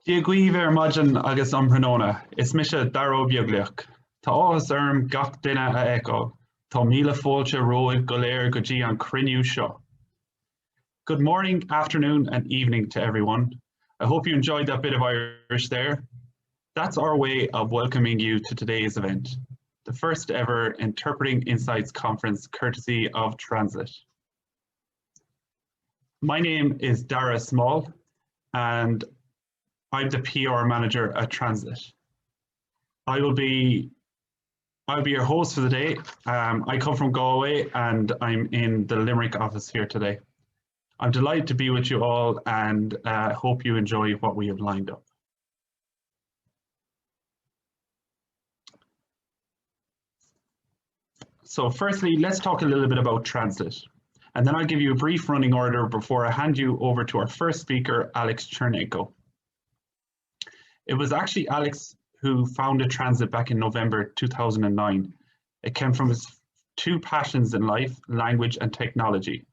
Díaghuiver Majan agus Umprenona, is Misha Daro Biogliach. Tá áhas gach duine a echo, Tá míle fóilte roiig go léir go dtí an criniú seo. Good morning, afternoon, and evening to everyone. I hope you enjoyed that bit of Irish there. That's our way of welcoming you to today's event, the first ever Interpreting Insights conference courtesy of TRANSLIT. My name is Dara Small, and I'm the PR manager at TRANSLIT. I'll be your host for the day. I come from Galway and I'm in the Limerick office here today. I'm delighted to be with you all and hope you enjoy what we have lined up. So firstly, let's talk a little bit about TRANSLIT, and then I'll give you a brief running order before I hand you over to our first speaker, Alex Chernenko. It was actually Alex who founded TRANSLIT back in November 2009. It came from his two passions in life, language and technology.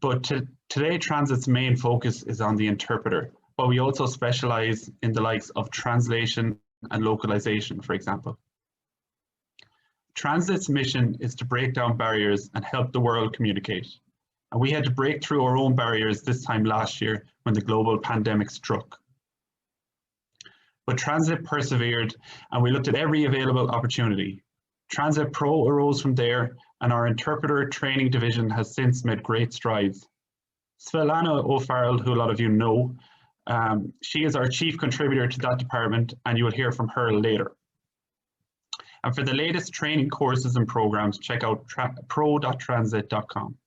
But today, TRANSLIT's main focus is on the interpreter, but we also specialize in the likes of translation and localization, for example. TRANSLIT's mission is to break down barriers and help the world communicate. And we had to break through our own barriers this time last year when the global pandemic struck. But TRANSLIT persevered and we looked at every available opportunity. TRANSLIT Pro arose from there, and our interpreter training division has since made great strides. Svetlana O'Farrell, who a lot of you know, she is our chief contributor to that department, and you will hear from her later. And for the latest training courses and programs, check out pro.translit.com.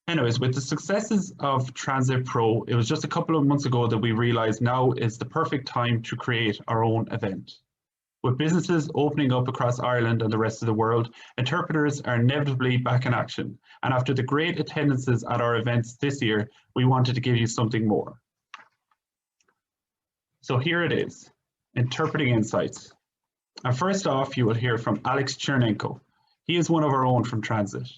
Anyways, with the successes of TRANSLIT Pro, it was just a couple of months ago that we realized now is the perfect time to create our own event. With businesses opening up across Ireland and the rest of the world, interpreters are inevitably back in action. And after the great attendances at our events this year, we wanted to give you something more. So here it is, Interpreting Insights. And first off, you will hear from Alex Chernenko. He is one of our own from TRANSLIT.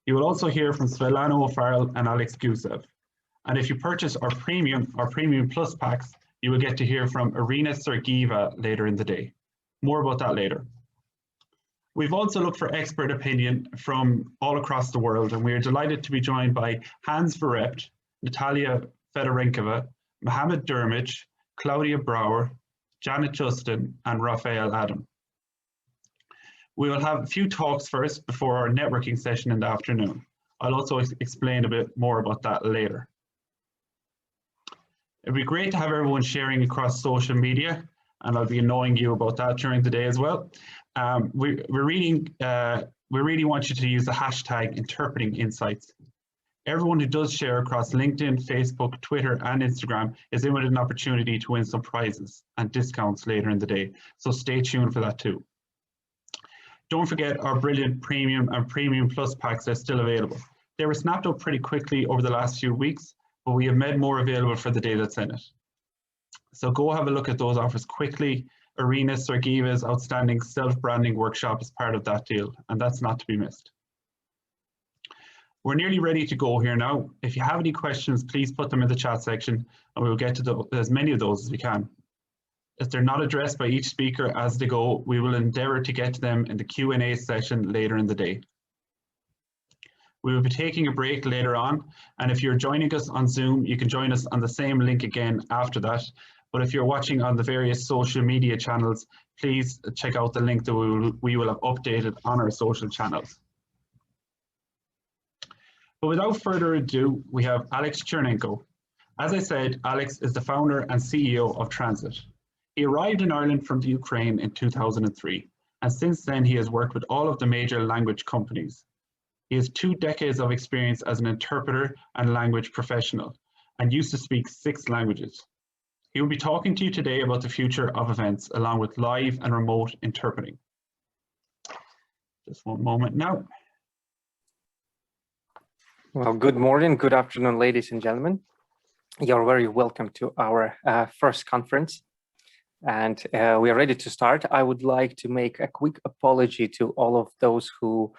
You will also hear from Svetlana O'Farrell and Alex Gusev. And if you purchase our Premium Plus packs, you will get to hear from Irina Sergeeva later in the day. More about that later. We've also looked for expert opinion from all across the world, and we are delighted to be joined by Hans Verrept, Natalia Fedorenkova, Muhamed Durmic, Claudia Brauer, Janet Justin, and Raphael Adam. We will have a few talks first before our networking session in the afternoon. I'll also explain a bit more about that later. It'd be great to have everyone sharing across social media, and I'll be annoying you about that during the day as well. We really want you to use the hashtag Interpreting Insights. Everyone who does share across LinkedIn, Facebook, Twitter, and Instagram is in with an opportunity to win some prizes and discounts later in the day, so stay tuned for that too. Don't forget our brilliant Premium and Premium Plus packs are still available. They were snapped up pretty quickly over the last few weeks, but we have made more available for the day that's in it. So go have a look at those offers quickly. Irina Sergeeva's outstanding self-branding workshop is part of that deal, and that's not to be missed. We're nearly ready to go here now. If you have any questions, please put them in the chat section, and we will get to as many of those as we can. If they're not addressed by each speaker as they go, we will endeavour to get to them in the Q&A session later in the day. We will be taking a break later on, and if you're joining us on Zoom, you can join us on the same link again after that. But if you're watching on the various social media channels, please check out the link that we will have updated on our social channels. But without further ado, we have Alex Chernenko. As I said, Alex is the founder and CEO of TRANSLIT. He arrived in Ireland from the Ukraine in 2003, and since then he has worked with all of the major language companies. He has 2 decades of experience as an interpreter and language professional, and used to speak 6 languages. He will be talking to you today about the future of events, along with live and remote interpreting. Just one moment now. Well, good morning, good afternoon, ladies and gentlemen. You're very welcome to our first conference. And we are ready to start. I would like to make a quick apology to all of those who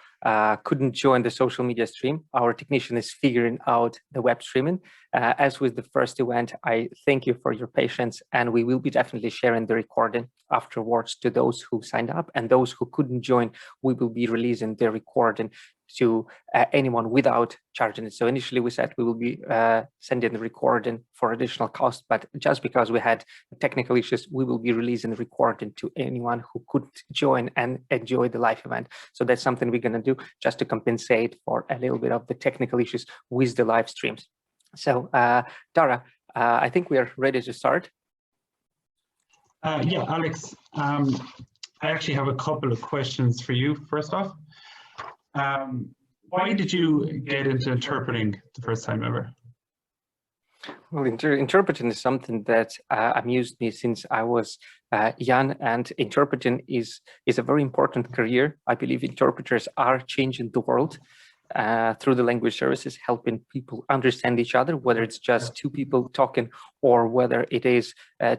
couldn't join the social media stream, our technician is figuring out the web streaming. As with the first event, I thank you for your patience, and we will be definitely sharing the recording afterwards to those who signed up, and those who couldn't join, we will be releasing the recording to anyone without charging it. So initially we said we will be sending the recording for additional cost, but just because we had technical issues, we will be releasing the recording to anyone who could join and enjoy the live event. So that's something we're going to do just to compensate for a little bit of the technical issues with the live streams. So Dara, I think we are ready to start. Yeah, Alex, I actually have a couple of questions for you first off. Why did you get into interpreting the first time ever? Well, interpreting is something that amused me since I was young, and interpreting is a very important career. I believe interpreters are changing the world through the language services, helping people understand each other, whether it's just two people talking or whether it is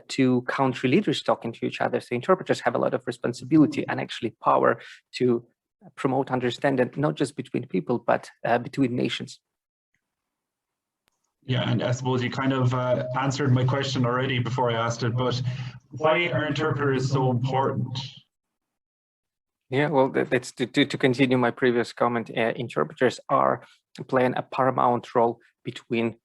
two country leaders talking to each other. So interpreters have a lot of responsibility and actually power to promote understanding, not just between people, but between nations. Yeah, and I suppose you kind of answered my question already before I asked it, but why are interpreters so important? Yeah, well, that's to continue my previous comment. Interpreters are playing a paramount role between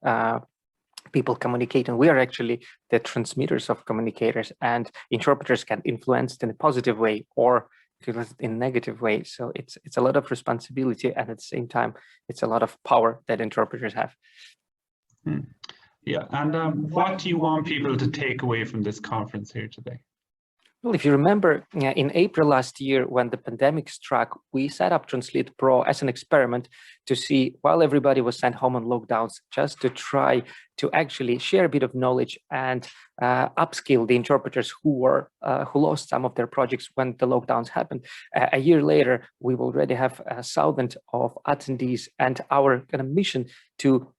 people communicating. We are actually the transmitters of communicators, and interpreters can influence in a positive way or in a negative way. So it's a lot of responsibility, and at the same time, it's a lot of power that interpreters have. Yeah, and what do you want people to take away from this conference here today? Well, if you remember, in April last year, when the pandemic struck, we set up TRANSLIT Pro as an experiment to see, while everybody was sent home on lockdowns, just to try to actually share a bit of knowledge and upskill the interpreters who lost some of their projects when the lockdowns happened. A year later, we already have 1,000 of attendees, and our kind of mission to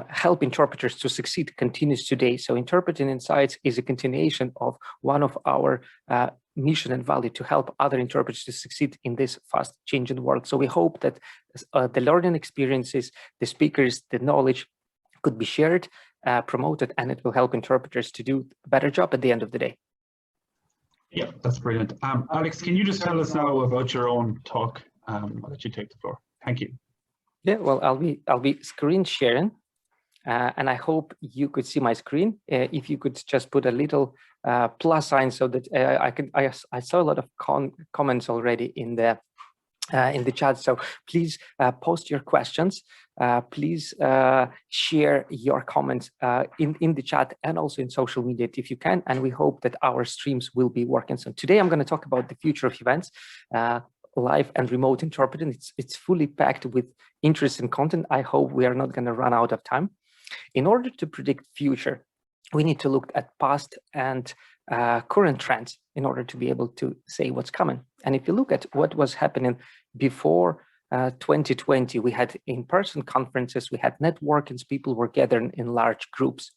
help interpreters to succeed continues today. So Interpreting Insights is a continuation of one of our mission and value to help other interpreters to succeed in this fast changing world. So we hope that the learning experiences, the speakers, the knowledge could be shared, promoted, and it will help interpreters to do a better job at the end of the day. Yeah, that's brilliant. Alex, can you just tell us now about your own talk? I'll let you take the floor. Thank you. Yeah, well, I'll be screen sharing. And I hope you could see my screen. If you could just put a little plus sign so that I saw a lot of comments already in the chat. So please post your questions. Please share your comments in the chat and also in social media if you can. And we hope that our streams will be working. So today I'm going to talk about the future of events. Live and remote interpreting. It's fully packed with interesting content. I hope we are not going to run out of time. In order to predict future, we need to look at past and current trends in order to be able to say what's coming. And if you look at what was happening before 2020, we had in-person conferences, we had networkings, people were gathering in large groups.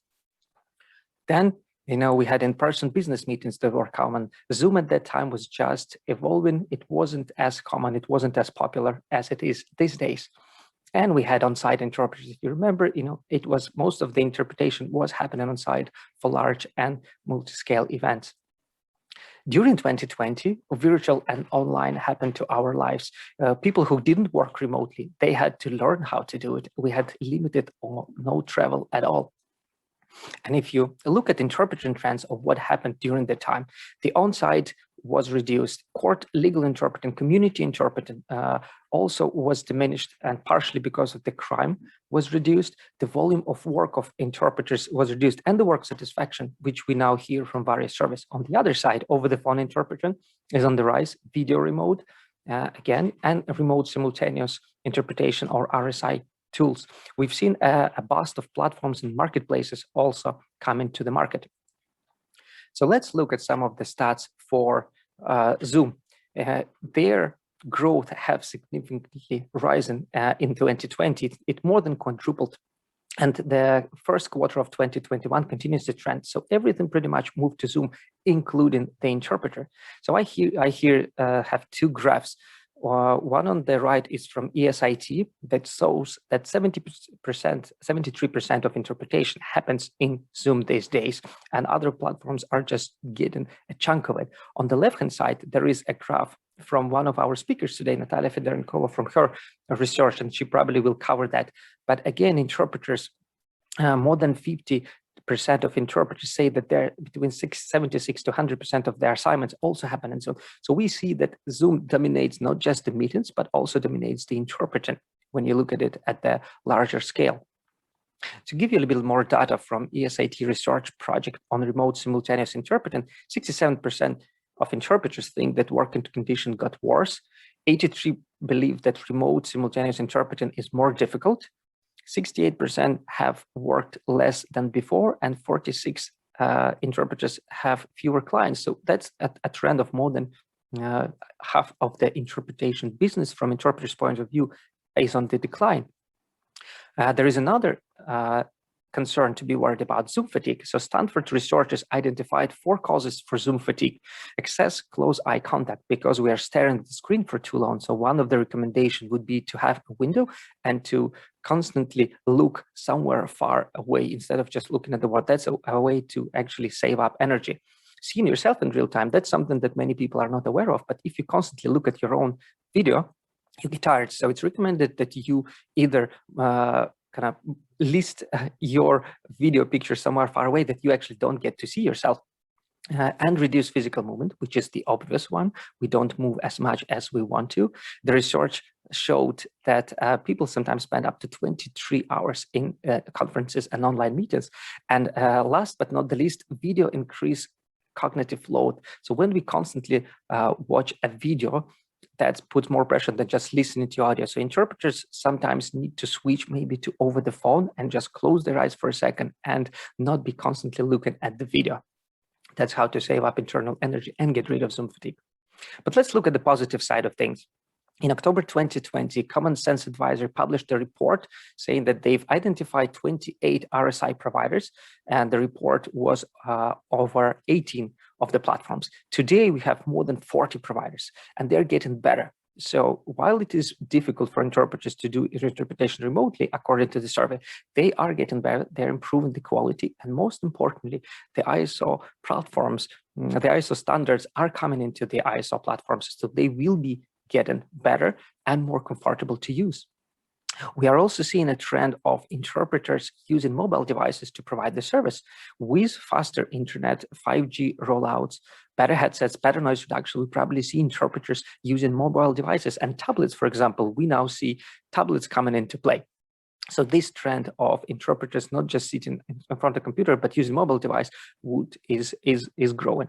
Then, we had in-person business meetings that were common. Zoom at that time was just evolving. It wasn't as common, it wasn't as popular as it is these days. And we had on-site interpreters. If you remember, it was most of the interpretation was happening on-site for large and multi-scale events. During 2020, virtual and online happened to our lives. People who didn't work remotely, they had to learn how to do it. We had limited or no travel at all. And if you look at interpreting trends of what happened during the time, the on-site was reduced. Court legal interpreting, community interpreting also was diminished, and partially because of the crime was reduced. The volume of work of interpreters was reduced, and the work satisfaction, which we now hear from various surveys. On the other side, over-the-phone interpreting is on the rise, video remote again, and remote simultaneous interpretation or RSI tools. We've seen a bust of platforms and marketplaces also come into the market. So let's look at some of the stats for Zoom. Their growth have significantly risen in 2020. It more than quadrupled. And the first quarter of 2021 continues the trend. So everything pretty much moved to Zoom, including the interpreter. So I here have two graphs. one on the right is from ESIT that shows that 73% of interpretation happens in Zoom these days, and other platforms are just getting a chunk of it. On the left-hand side, there is a graph from one of our speakers today, Natalia Fedorenkova, from her research, and she probably will cover that. But again, interpreters, more than 50% of interpreters say that they're between 76 to 100% of their assignments also happen in Zoom. So we see that Zoom dominates not just the meetings, but also dominates the interpreting when you look at it at the larger scale. To give you a little bit more data from ESIT research project on remote simultaneous interpreting, 67% of interpreters think that working conditions got worse. 83% believe that remote simultaneous interpreting is more difficult. 68% have worked less than before, and 46 interpreters have fewer clients. So that's a trend of more than half of the interpretation business from interpreters' point of view is on the decline. There is another concern to be worried about: Zoom fatigue. So Stanford researchers identified 4 causes for Zoom fatigue. Excess close eye contact, because we are staring at the screen for too long. So one of the recommendations would be to have a window and to constantly look somewhere far away instead of just looking at the word. That's a way to actually save up energy. Seeing yourself in real time, that's something that many people are not aware of. But if you constantly look at your own video, you get tired. So it's recommended that you either kind of list your video picture somewhere far away that you actually don't get to see yourself, and reduce physical movement, which is the obvious one. We don't move as much as we want to. The research showed that people sometimes spend up to 23 hours in conferences and online meetings. And last but not the least, video increase cognitive load. So when we constantly watch a video, that puts more pressure than just listening to audio. So interpreters sometimes need to switch maybe to over the phone and just close their eyes for a second and not be constantly looking at the video. That's how to save up internal energy and get rid of Zoom fatigue. But let's look at the positive side of things. In October 2020, Common Sense Advisor published a report saying that they've identified 28 RSI providers, and the report was over 18 of the platforms. Today, we have more than 40 providers, and they're getting better. So while it is difficult for interpreters to do interpretation remotely, according to the survey, they are getting better, they're improving the quality, and most importantly, the ISO platforms, the ISO standards are coming into the ISO platforms, so they will be getting better and more comfortable to use. We are also seeing a trend of interpreters using mobile devices to provide the service. With faster internet, 5G rollouts, better headsets, better noise reduction, we probably see interpreters using mobile devices and tablets. For example, we now see tablets coming into play. So this trend of interpreters not just sitting in front of the computer, but using mobile device is growing.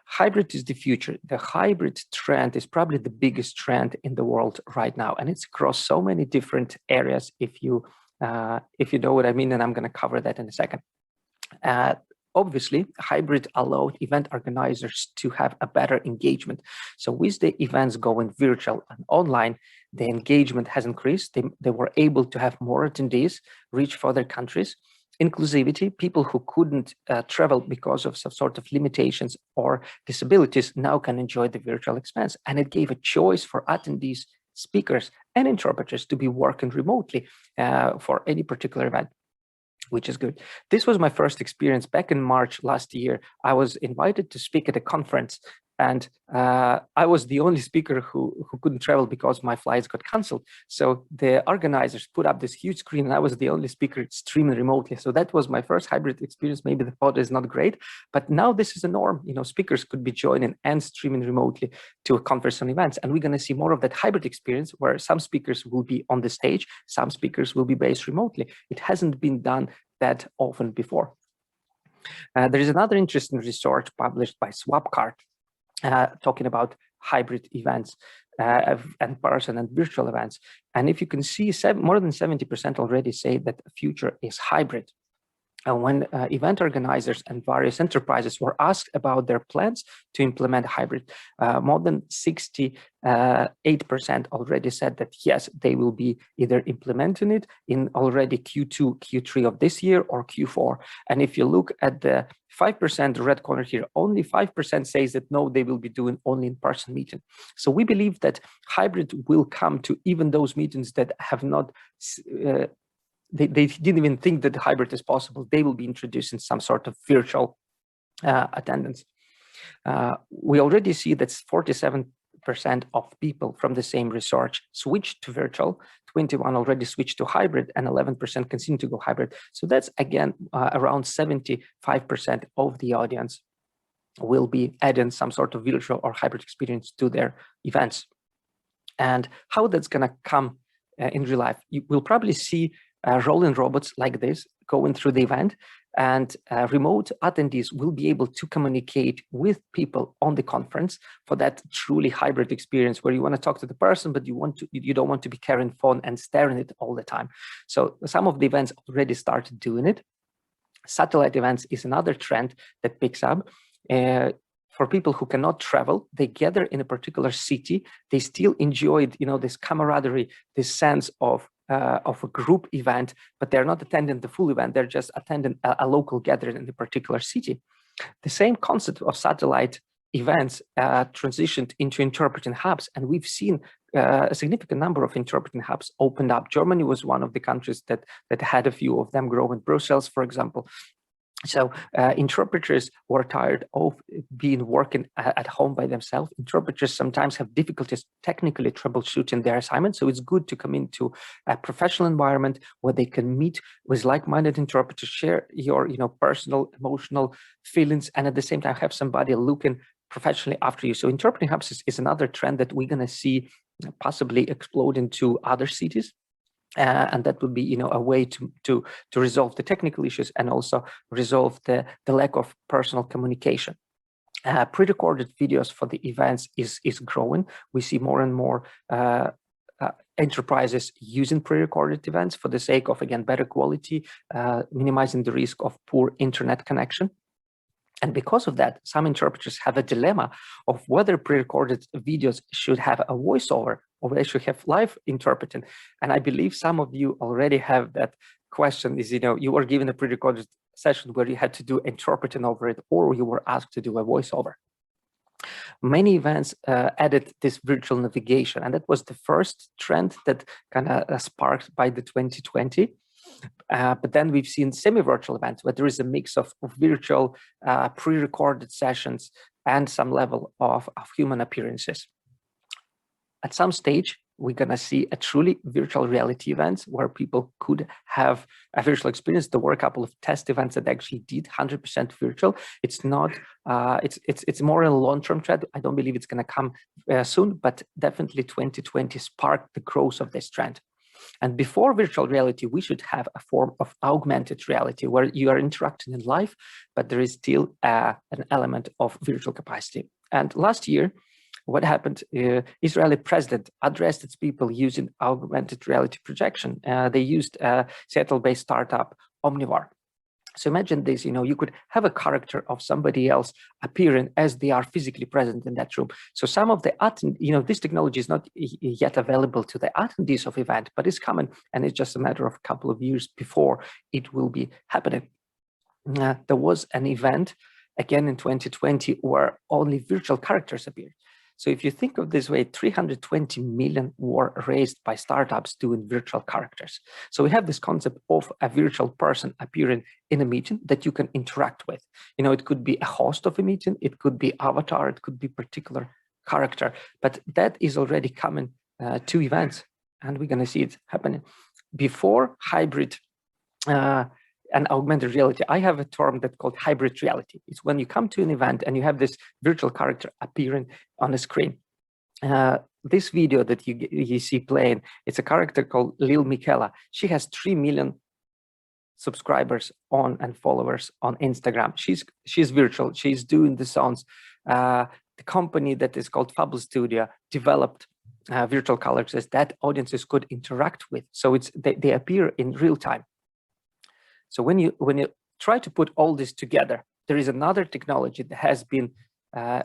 Hybrid is the future. The hybrid trend is probably the biggest trend in the world right now, and it's across so many different areas. If you know what I mean, and I'm going to cover that in a second. Obviously, hybrid allowed event organizers to have a better engagement. So with the events going virtual and online, the engagement has increased. They were able to have more attendees, reach further countries. Inclusivity, people who couldn't travel because of some sort of limitations or disabilities now can enjoy the virtual experience. And it gave a choice for attendees, speakers, and interpreters to be working remotely for any particular event, which is good. This was my first experience back in March last year. I was invited to speak at a conference, and I was the only speaker who couldn't travel because my flights got canceled. So the organizers put up this huge screen, and I was the only speaker streaming remotely. So that was my first hybrid experience. Maybe the photo is not great, but now this is a norm. You know, speakers could be joining and streaming remotely to a conference and events. And we're going to see more of that hybrid experience where some speakers will be on the stage, some speakers will be based remotely. It hasn't been done that often before. There is another interesting research published by Swapcard talking about hybrid events and person and virtual events. And if you can see, more than 70% already say that the future is hybrid. when event organizers and various enterprises were asked about their plans to implement hybrid, more than 68% already said that yes, they will be either implementing it in already Q2, Q3 of this year or Q4. And if you look at the 5% red corner here, only 5% says that no, they will be doing only in-person meeting. So we believe that hybrid will come to even those meetings that have not they didn't even think that the hybrid is possible. They will be introducing some sort of virtual attendance. We already see that 47% of people from the same research switched to virtual, 21 already switched to hybrid, and 11% continue to go hybrid. So that's, again, around 75% of the audience will be adding some sort of virtual or hybrid experience to their events. And how that's going to come in real life, you will probably see rolling robots like this going through the event, and remote attendees will be able to communicate with people on the conference for that truly hybrid experience where you want to talk to the person, but you don't want to be carrying phone and staring at it all the time. So some of the events already started doing it. Satellite events is another trend that picks up. For people who cannot travel, they gather in a particular city. They still enjoyed, this camaraderie, this sense of a group event, but they're not attending the full event. They're just attending a local gathering in the particular city. The same concept of satellite events transitioned into interpreting hubs, and we've seen a significant number of interpreting hubs opened up. Germany was one of the countries that had a few of them grow in Brussels, for example. So interpreters were tired of working at home by themselves. Interpreters sometimes have difficulties technically troubleshooting their assignments. So it's good to come into a professional environment where they can meet with like-minded interpreters, share your personal, emotional feelings, and at the same time have somebody looking professionally after you. So interpreting hubs is another trend that we're going to see possibly explode into other cities. And that would be, a way to resolve the technical issues and also resolve the lack of personal communication. Pre-recorded videos for the events is growing. We see more and more enterprises using pre-recorded events for the sake of, again, better quality, minimizing the risk of poor internet connection. And because of that, some interpreters have a dilemma of whether pre-recorded videos should have a voiceover or they should have live interpreting. And I believe some of you already have that question is, you were given a pre-recorded session where you had to do interpreting over it, or you were asked to do a voiceover. Many events added this virtual navigation, and that was the first trend that kind of sparked by the 2020. But then we've seen semi-virtual events where there is a mix of virtual pre-recorded sessions and some level of human appearances. At some stage, we're going to see a truly virtual reality events where people could have a virtual experience. There were a couple of test events that actually did 100% virtual. It's not, it's more a long-term trend. I don't believe it's going to come soon, but definitely 2020 sparked the growth of this trend. And before virtual reality, we should have a form of augmented reality where you are interacting in live, but there is still an element of virtual capacity. And last year, what happened? Israeli president addressed its people using augmented reality projection. They used a Seattle-based startup, Omnivar. So imagine this, you could have a character of somebody else appearing as they are physically present in that room. So some of the, this technology is not yet available to the attendees of event, but it's coming, and it's just a matter of a couple of years before it will be happening. There was an event, again in 2020, where only virtual characters appeared. So if you think of this way, 320 million were raised by startups doing virtual characters. So we have this concept of a virtual person appearing in a meeting that you can interact with. It could be a host of a meeting, it could be avatar, it could be particular character, but that is already coming to events, and we're going to see it happening. Before hybrid and augmented reality, I have a term that's called hybrid reality. It's when you come to an event and you have this virtual character appearing on the screen. This video that you see playing, it's a character called Lil Michaela. She has 3 million subscribers and followers on Instagram. She's virtual. She's doing the sounds. The company that is called Fable Studio developed virtual characters that audiences could interact with. So they appear in real time. So when you try to put all this together. There is another technology that has been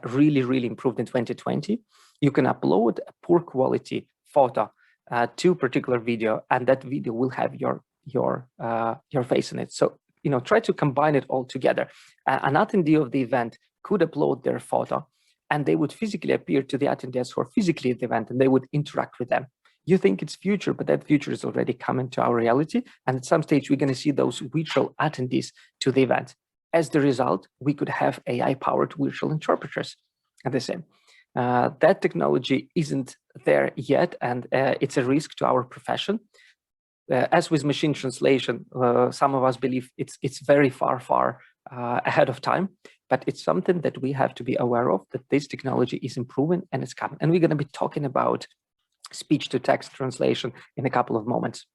really improved in 2020. You can upload a poor quality photo to a particular video, and that video will have your face in it. So, try to combine it all together. An attendee of the event could upload their photo, and they would physically appear to the attendees who are physically at the event, and they would interact with them. You think it's future, but that future is already coming to our reality. And at some stage, we're going to see those virtual attendees to the event. As the result, we could have AI-powered virtual interpreters at the same. That technology isn't there yet, and it's a risk to our profession. As with machine translation, some of us believe it's very far ahead of time, but it's something that we have to be aware of, that this technology is improving and it's coming. And we're going to be talking about speech-to-text translation in a couple of moments.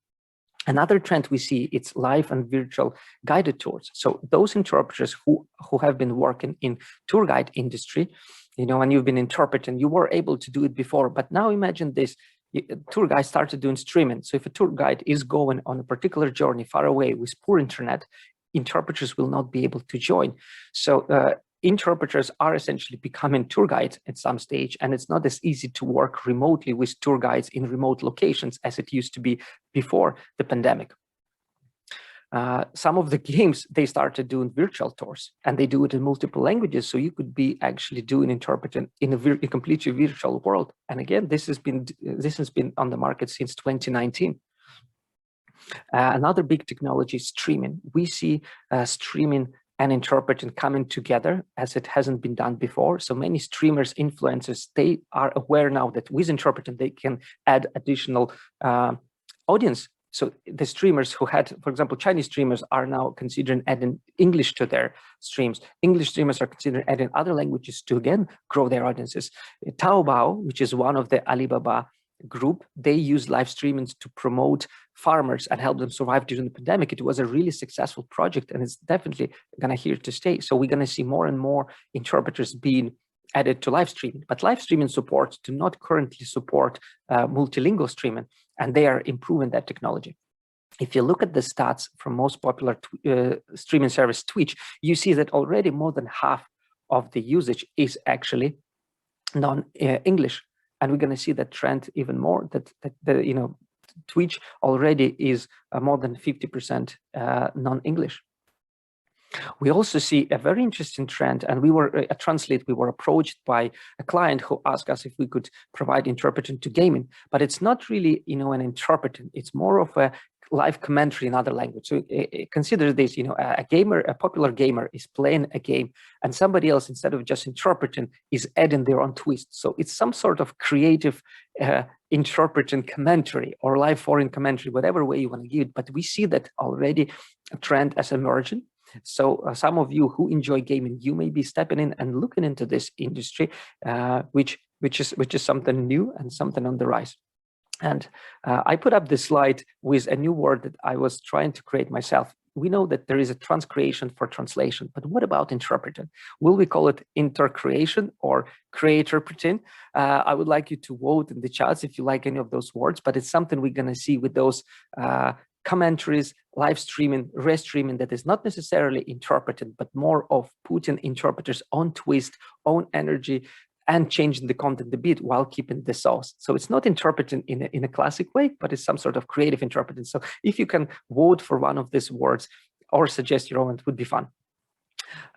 Another trend we see, it's live and virtual guided tours. So those interpreters who have been working in tour guide industry, and you've been interpreting, you were able to do it before, but now imagine this, tour guides started doing streaming. So if a tour guide is going on a particular journey far away with poor internet, interpreters will not be able to join. So interpreters are essentially becoming tour guides at some stage, and it's not as easy to work remotely with tour guides in remote locations as it used to be before the pandemic. Some of the games, they started doing virtual tours, and they do it in multiple languages. So you could be actually doing interpreting in a completely virtual world. And again, this has been on the market since 2019. Another big technology is streaming. We see streaming and interpreting coming together as it hasn't been done before. So many streamers, influencers, they are aware now that with interpreting, they can add additional audience. So the streamers who had, for example, Chinese streamers are now considering adding English to their streams. English streamers are considering adding other languages to, again, grow their audiences. Taobao, which is one of the Alibaba group, they use live streaming to promote farmers and help them survive during the pandemic. It was a really successful project, and it's definitely going to here to stay. So we're going to see more and more interpreters being added to live streaming, but live streaming support do not currently support multilingual streaming, and they are improving that technology. If you look at the stats from most popular streaming service Twitch, you see that already more than half of the usage is actually non-English. And we're going to see that trend even more, that Twitch already is more than 50% non-English. We also see a very interesting trend, and we were at TRANSLIT, we were approached by a client who asked us if we could provide interpreting to gaming, but it's not really, an interpreting, it's more of a live commentary in other language. So consider this, a popular gamer is playing a game, and somebody else, instead of just interpreting, is adding their own twist. So it's some sort of creative interpreting commentary or live foreign commentary, whatever way you want to give it. But we see that already a trend as emerging. So some of you who enjoy gaming, you may be stepping in and looking into this industry, which is something new and something on the rise. And I put up this slide with a new word that I was trying to create myself. We know that there is a transcreation for translation, but what about interpreting? Will we call it intercreation or creatorpreting? I would like you to vote in the chats if you like any of those words, but it's something we're going to see with those commentaries, live streaming, restreaming that is not necessarily interpreted, but more of putting interpreters on twist, on energy, and changing the content a bit while keeping the sauce. So it's not interpreting in a classic way, but it's some sort of creative interpreting. So if you can vote for one of these words or suggest your own, it would be fun.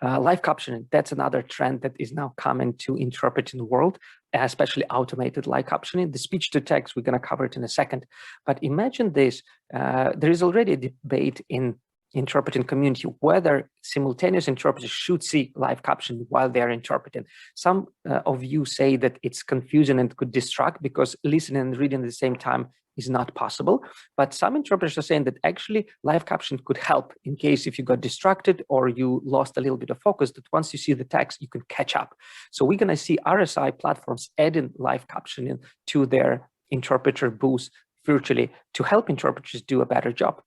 Live captioning, that's another trend that is now coming to interpreting world, especially automated live captioning. The speech to text, we're going to cover it in a second. But imagine this, there is already a debate in interpreting community whether simultaneous interpreters should see live caption while they're interpreting. Some of you say that it's confusing and could distract because listening and reading at the same time is not possible. But some interpreters are saying that actually live caption could help in case if you got distracted or you lost a little bit of focus, that once you see the text, you can catch up. So we're going to see RSI platforms adding live captioning to their interpreter booths virtually to help interpreters do a better job.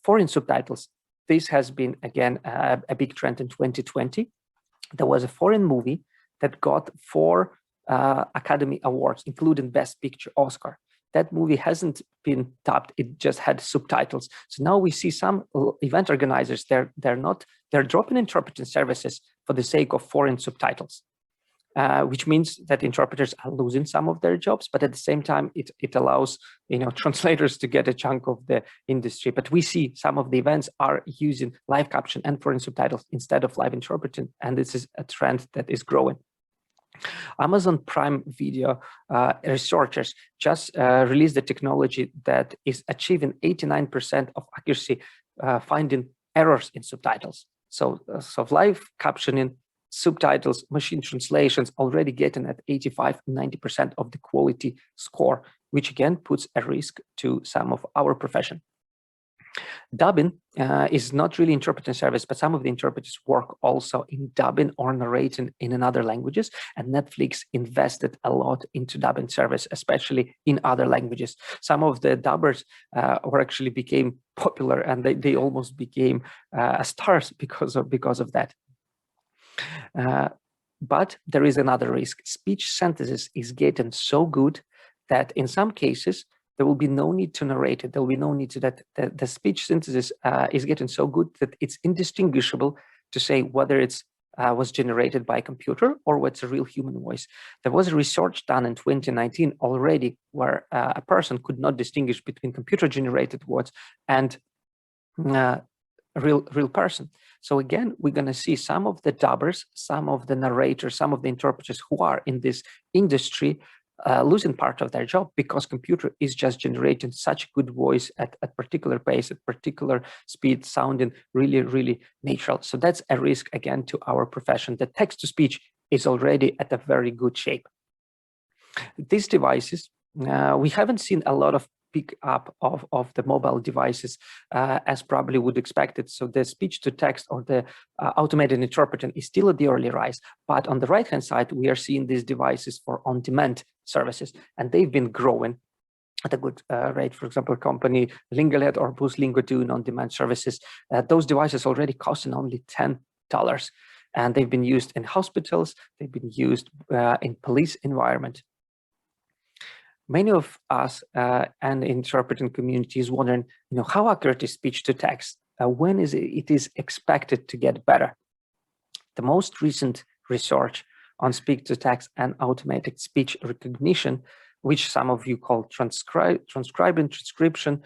Foreign subtitles. This has been, again, a big trend in 2020. There was a foreign movie that got 4 Academy Awards, including Best Picture Oscar. that movie hasn't been dubbed, it just had subtitles. So now we see some event organizers, they're dropping interpreting services for the sake of foreign subtitles. Which means that interpreters are losing some of their jobs, but at the same time, it allows translators to get a chunk of the industry. But we see some of the events are using live caption and foreign subtitles instead of live interpreting, and this is a trend that is growing. Amazon Prime Video researchers just released the technology that is achieving 89% of accuracy, finding errors in subtitles. So live captioning, subtitles, machine translations already getting at 85–90% of the quality score, which again puts a risk to some of our profession. Dubbing is not really interpreting service, but some of the interpreters work also in dubbing or narrating in other languages, and Netflix invested a lot into dubbing service, especially in other languages. Some of the dubbers actually became popular, and they almost became stars because of that. But there is another risk. Speech synthesis is getting so good that in some cases, there will be no need to narrate it. There will be no need to that. The speech synthesis is getting so good that it's indistinguishable to say whether it's was generated by a computer or what's a real human voice. There was a research done in 2019 already where a person could not distinguish between computer-generated words and a real person. So again, we're going to see some of the dubbers, some of the narrators, some of the interpreters who are in this industry losing part of their job because computer is just generating such good voice at particular pace, at particular speed, sounding really, really natural. So that's a risk again to our profession. The text-to-speech is already at a very good shape. These devices, we haven't seen a lot of pick up of the mobile devices as probably would expect it. So the speech to text or the automated interpreting is still at the early rise. But on the right-hand side, we are seeing these devices for on-demand services, and they've been growing at a good rate. For example, company Lingolet or Buslingo doing on-demand services. Those devices already costing only $10. And they've been used in hospitals, they've been used in police environment. Many of us and the interpreting community is wondering, how accurate is speech to text? When is it is expected to get better? The most recent research on speech to text and automatic speech recognition, which some of you call transcription,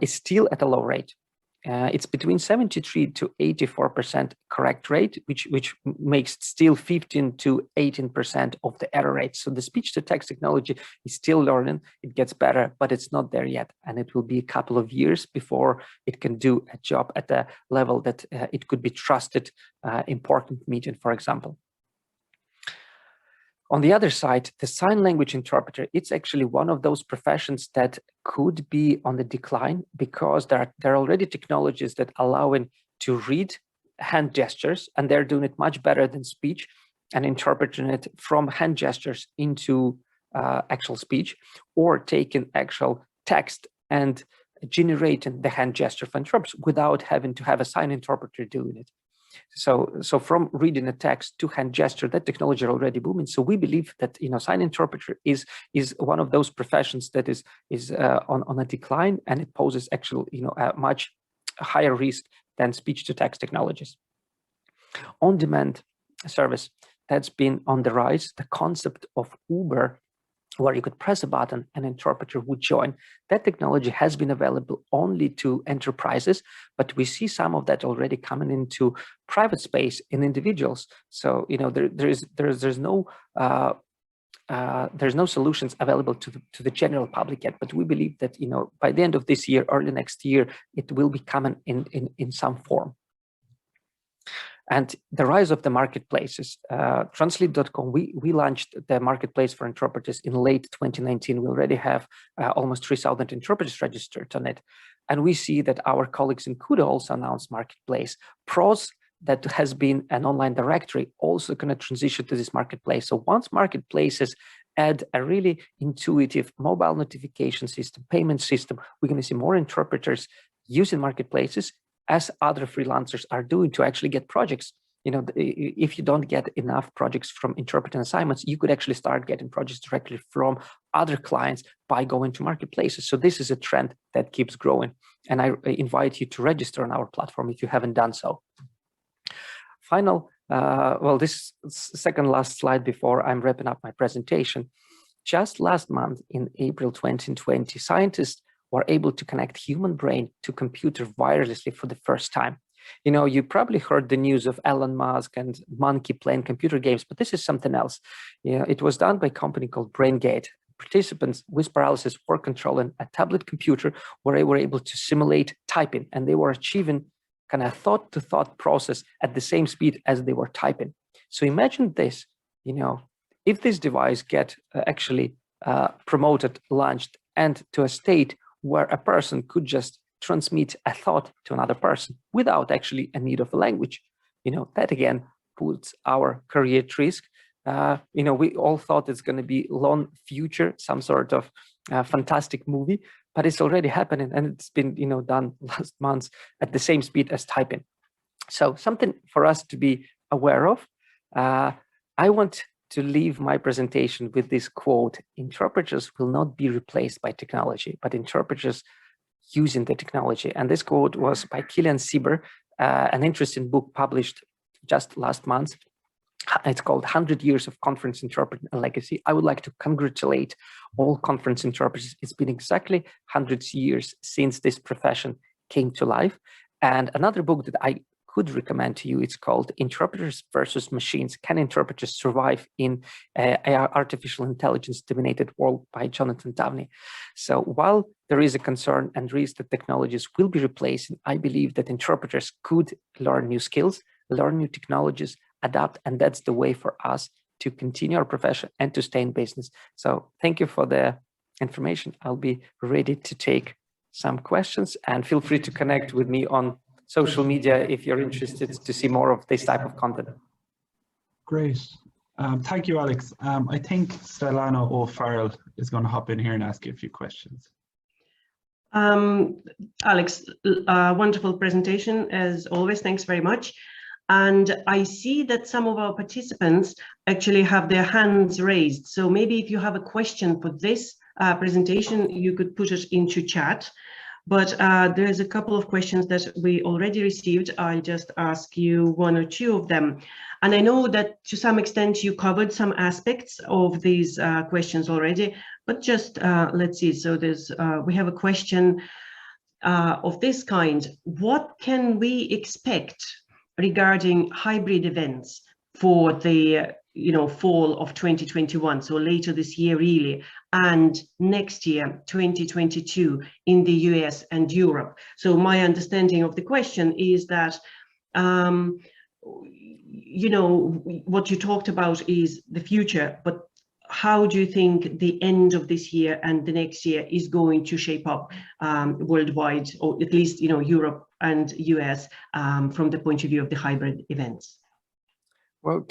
is still at a low rate. It's between 73 to 84% correct rate, which makes still 15 to 18% of the error rate. So the speech-to-text technology is still learning. It gets better, but it's not there yet. And it will be a couple of years before it can do a job at a level that it could be trusted, important meeting, for example. On the other side, the sign language interpreter, it's actually one of those professions that could be on the decline because there are already technologies that allowing to read hand gestures, and they're doing it much better than speech and interpreting it from hand gestures into actual speech, or taking actual text and generating the hand gesture for interpreters without having to have a sign interpreter doing it. So from reading a text to hand gesture, that technology is already booming. So we believe that sign interpreter is one of those professions that is on a decline, and it poses actually a much higher risk than speech to text technologies. On-demand service, that's been on the rise. The concept of Uber, where you could press a button, an interpreter would join. That technology has been available only to enterprises, but we see some of that already coming into private space in individuals. So there's no solutions available to the general public yet. But we believe that by the end of this year, early next year, it will be coming in some form. And the rise of the marketplaces, TRANSLIT.com, we launched the marketplace for interpreters in late 2019. We already have almost 3,000 interpreters registered on it. And we see that our colleagues in Kudo also announced marketplace. Pros, that has been an online directory, also going to transition to this marketplace. So once marketplaces add a really intuitive mobile notification system, payment system, we're going to see more interpreters using marketplaces as other freelancers are doing to actually get projects. if you don't get enough projects from interpreting assignments, you could actually start getting projects directly from other clients by going to marketplaces. So this is a trend that keeps growing. And I invite you to register on our platform if you haven't done so. Well, this second last slide before I'm wrapping up my presentation. Just last month in April 2020, scientists were able to connect human brain to computer wirelessly for the first time. You probably heard the news of Elon Musk and Monkey playing computer games, but this is something else. It was done by a company called BrainGate. Participants with paralysis were controlling a tablet computer where they were able to simulate typing, and they were achieving kind of thought-to-thought process at the same speed as they were typing. So imagine this, if this device get actually promoted, launched, and to a state where a person could just transmit a thought to another person without actually a need of a language, that again puts our career at risk. We all thought it's going to be long future, some sort of fantastic movie, but it's already happening, and it's been done last month at the same speed as typing. So something for us to be aware of. I want to leave my presentation with this quote: interpreters will not be replaced by technology, but interpreters using the technology. And this quote was by Kilian Sieber, an interesting book published just last month. It's called 100 Years of Conference Interpreting and Legacy. I would like to congratulate all conference interpreters. It's been exactly 100 years since this profession came to life. And another book that I could recommend to you, it's called Interpreters versus Machines: Can Interpreters Survive in an Artificial Intelligence Dominated World, by Jonathan Downey. So while there is a concern and risk that technologies will be replacing, I believe that interpreters could learn new skills, learn new technologies, adapt, and that's the way for us to continue our profession and to stay in business. So thank you for the information. I'll be ready to take some questions, and feel free to connect with me on social media if you're interested to see more of this type of content. Great. Thank you, Alex. I think Svetlana O'Farrell is going to hop in here and ask you a few questions. Alex, wonderful presentation as always. Thanks very much. And I see that some of our participants actually have their hands raised. So maybe if you have a question for this presentation, you could put it into chat. But there's a couple of questions that we already received. I'll just ask you one or two of them. And I know that to some extent you covered some aspects of these questions already, but just let's see. So there's we have a question of this kind. What can we expect regarding hybrid events for the fall of 2021, so later this year really, and next year 2022 in the US and Europe? So my understanding of the question is that what you talked about is the future, but how do you think the end of this year and the next year is going to shape up worldwide, or at least Europe and US from the point of view of the hybrid events? Well,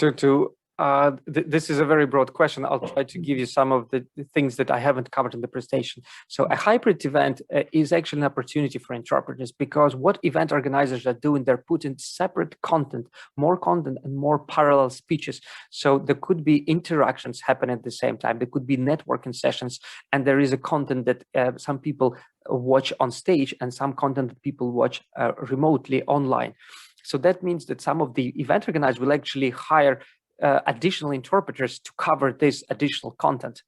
this is a very broad question. I'll try to give you some of the things that I haven't covered in the presentation. So a hybrid event is actually an opportunity for interpreters, because what event organizers are doing, they're putting separate content, more content and more parallel speeches. So there could be interactions happen at the same time. There could be networking sessions, and there is a content that some people watch on stage and some content that people watch remotely online. So that means that some of the event organizers will actually hire additional interpreters to cover this additional content.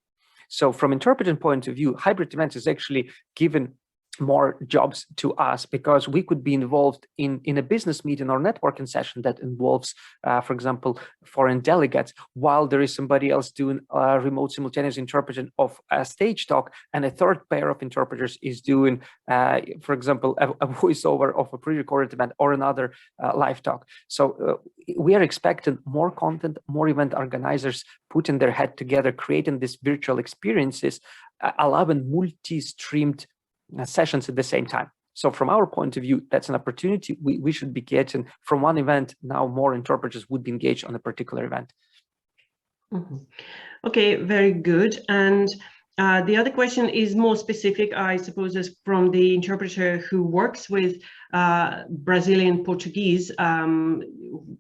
So from interpreting point of view, hybrid events is actually given more jobs to us, because we could be involved in a business meeting or networking session that involves, for example, foreign delegates, while there is somebody else doing remote simultaneous interpreting of a stage talk, and a third pair of interpreters is doing, for example, a voiceover of a pre-recorded event or another live talk. So we are expecting more content, more event organizers putting their head together, creating these virtual experiences, allowing multi-streamed sessions at the same time. So from our point of view, that's an opportunity we should be getting from one event. Now more interpreters would be engaged on a particular event. Mm-hmm. Okay, very good. And The other question is more specific, I suppose, is from the interpreter who works with Brazilian Portuguese.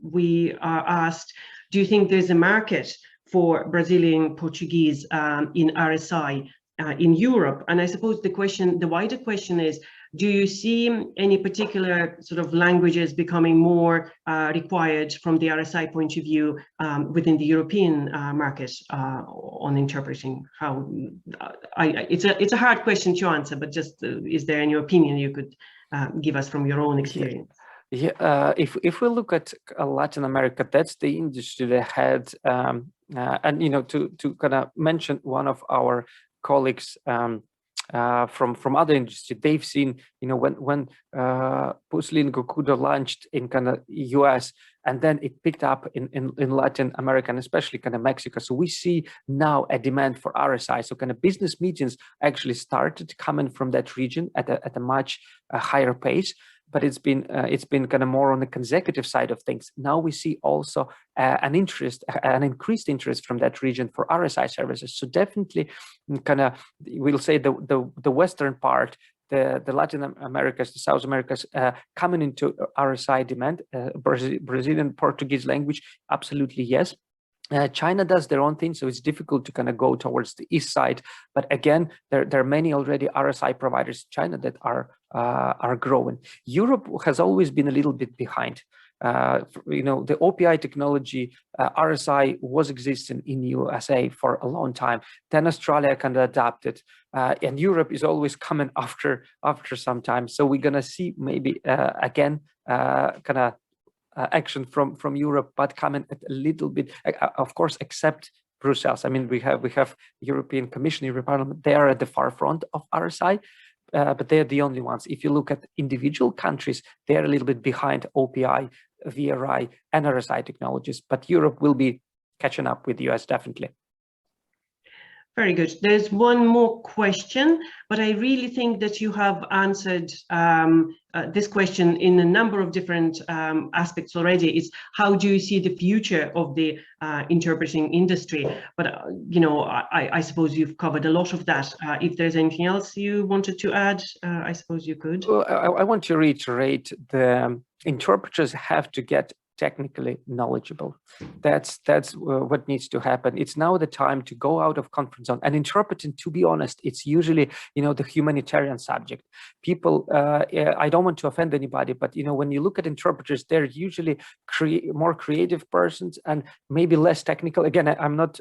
We are asked, do you think there's a market for Brazilian Portuguese in RSI in Europe? And I suppose the wider question is, do you see any particular sort of languages becoming more required from the RSI point of view within the European market on interpreting? It's a hard question to answer, but just is there any opinion you could give us from your own experience? Yeah, if we look at Latin America, that's the industry that had, and you know, to kind of mention one of our colleagues from other industry, they've seen, you know, when Pusling Gokudo launched in kind of US, and then it picked up in Latin America and especially kind of Mexico. So we see now a demand for RSI. So kind of business meetings actually started coming from that region at a much higher pace. But it's been kind of more on the consecutive side of things. Now we see also an increased interest from that region for RSI services. So definitely, kind of, we'll say the western part, the Latin Americas, the South Americas, coming into RSI demand. Brazilian Portuguese language, absolutely yes. China does their own thing, so it's difficult to kind of go towards the east side. But again, there are many already RSI providers in China that are growing. Europe has always been a little bit behind. You know, the OPI technology, RSI was existing in USA for a long time. Then Australia kind of adapted, and Europe is always coming after some time. So we're gonna see maybe again kind of action from Europe, but coming a little bit, of course, except Brussels. I mean, we have European Commission, European Parliament. They are at the far front of RSI, but they're the only ones. If you look at individual countries, they're a little bit behind OPI, VRI, and RSI technologies. But Europe will be catching up with the US definitely. Very good. There's one more question, but I really think that you have answered this question in a number of different aspects already. Is how do you see the future of the interpreting industry? But you know, I suppose you've covered a lot of that. If there's anything else you wanted to add, I suppose you could. Well, I want to reiterate, the interpreters have to get technically knowledgeable. That's what needs to happen. It's now the time to go out of comfort zone. And interpreting, to be honest, it's usually, you know, the humanitarian subject. People, I don't want to offend anybody, but you know, when you look at interpreters, they're usually more creative persons and maybe less technical. Again, I'm not.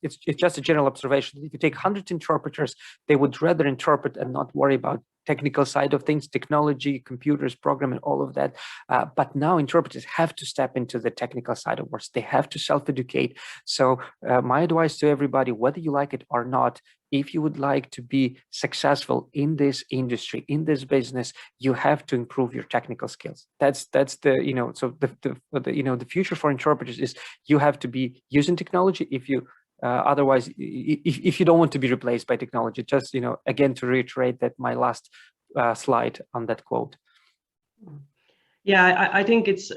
It's just a general observation. If you take 100 interpreters, they would rather interpret and not worry about technical side of things, technology, computers, programming, all of that. But now interpreters have to step into the technical side of work. They have to self-educate. So my advice to everybody, whether you like it or not, if you would like to be successful in this industry, in this business, you have to improve your technical skills. That's the, you know, so the future for interpreters is you have to be using technology. If you otherwise, if you don't want to be replaced by technology, just, you know, again, to reiterate that my last slide on that quote. Yeah, I think it's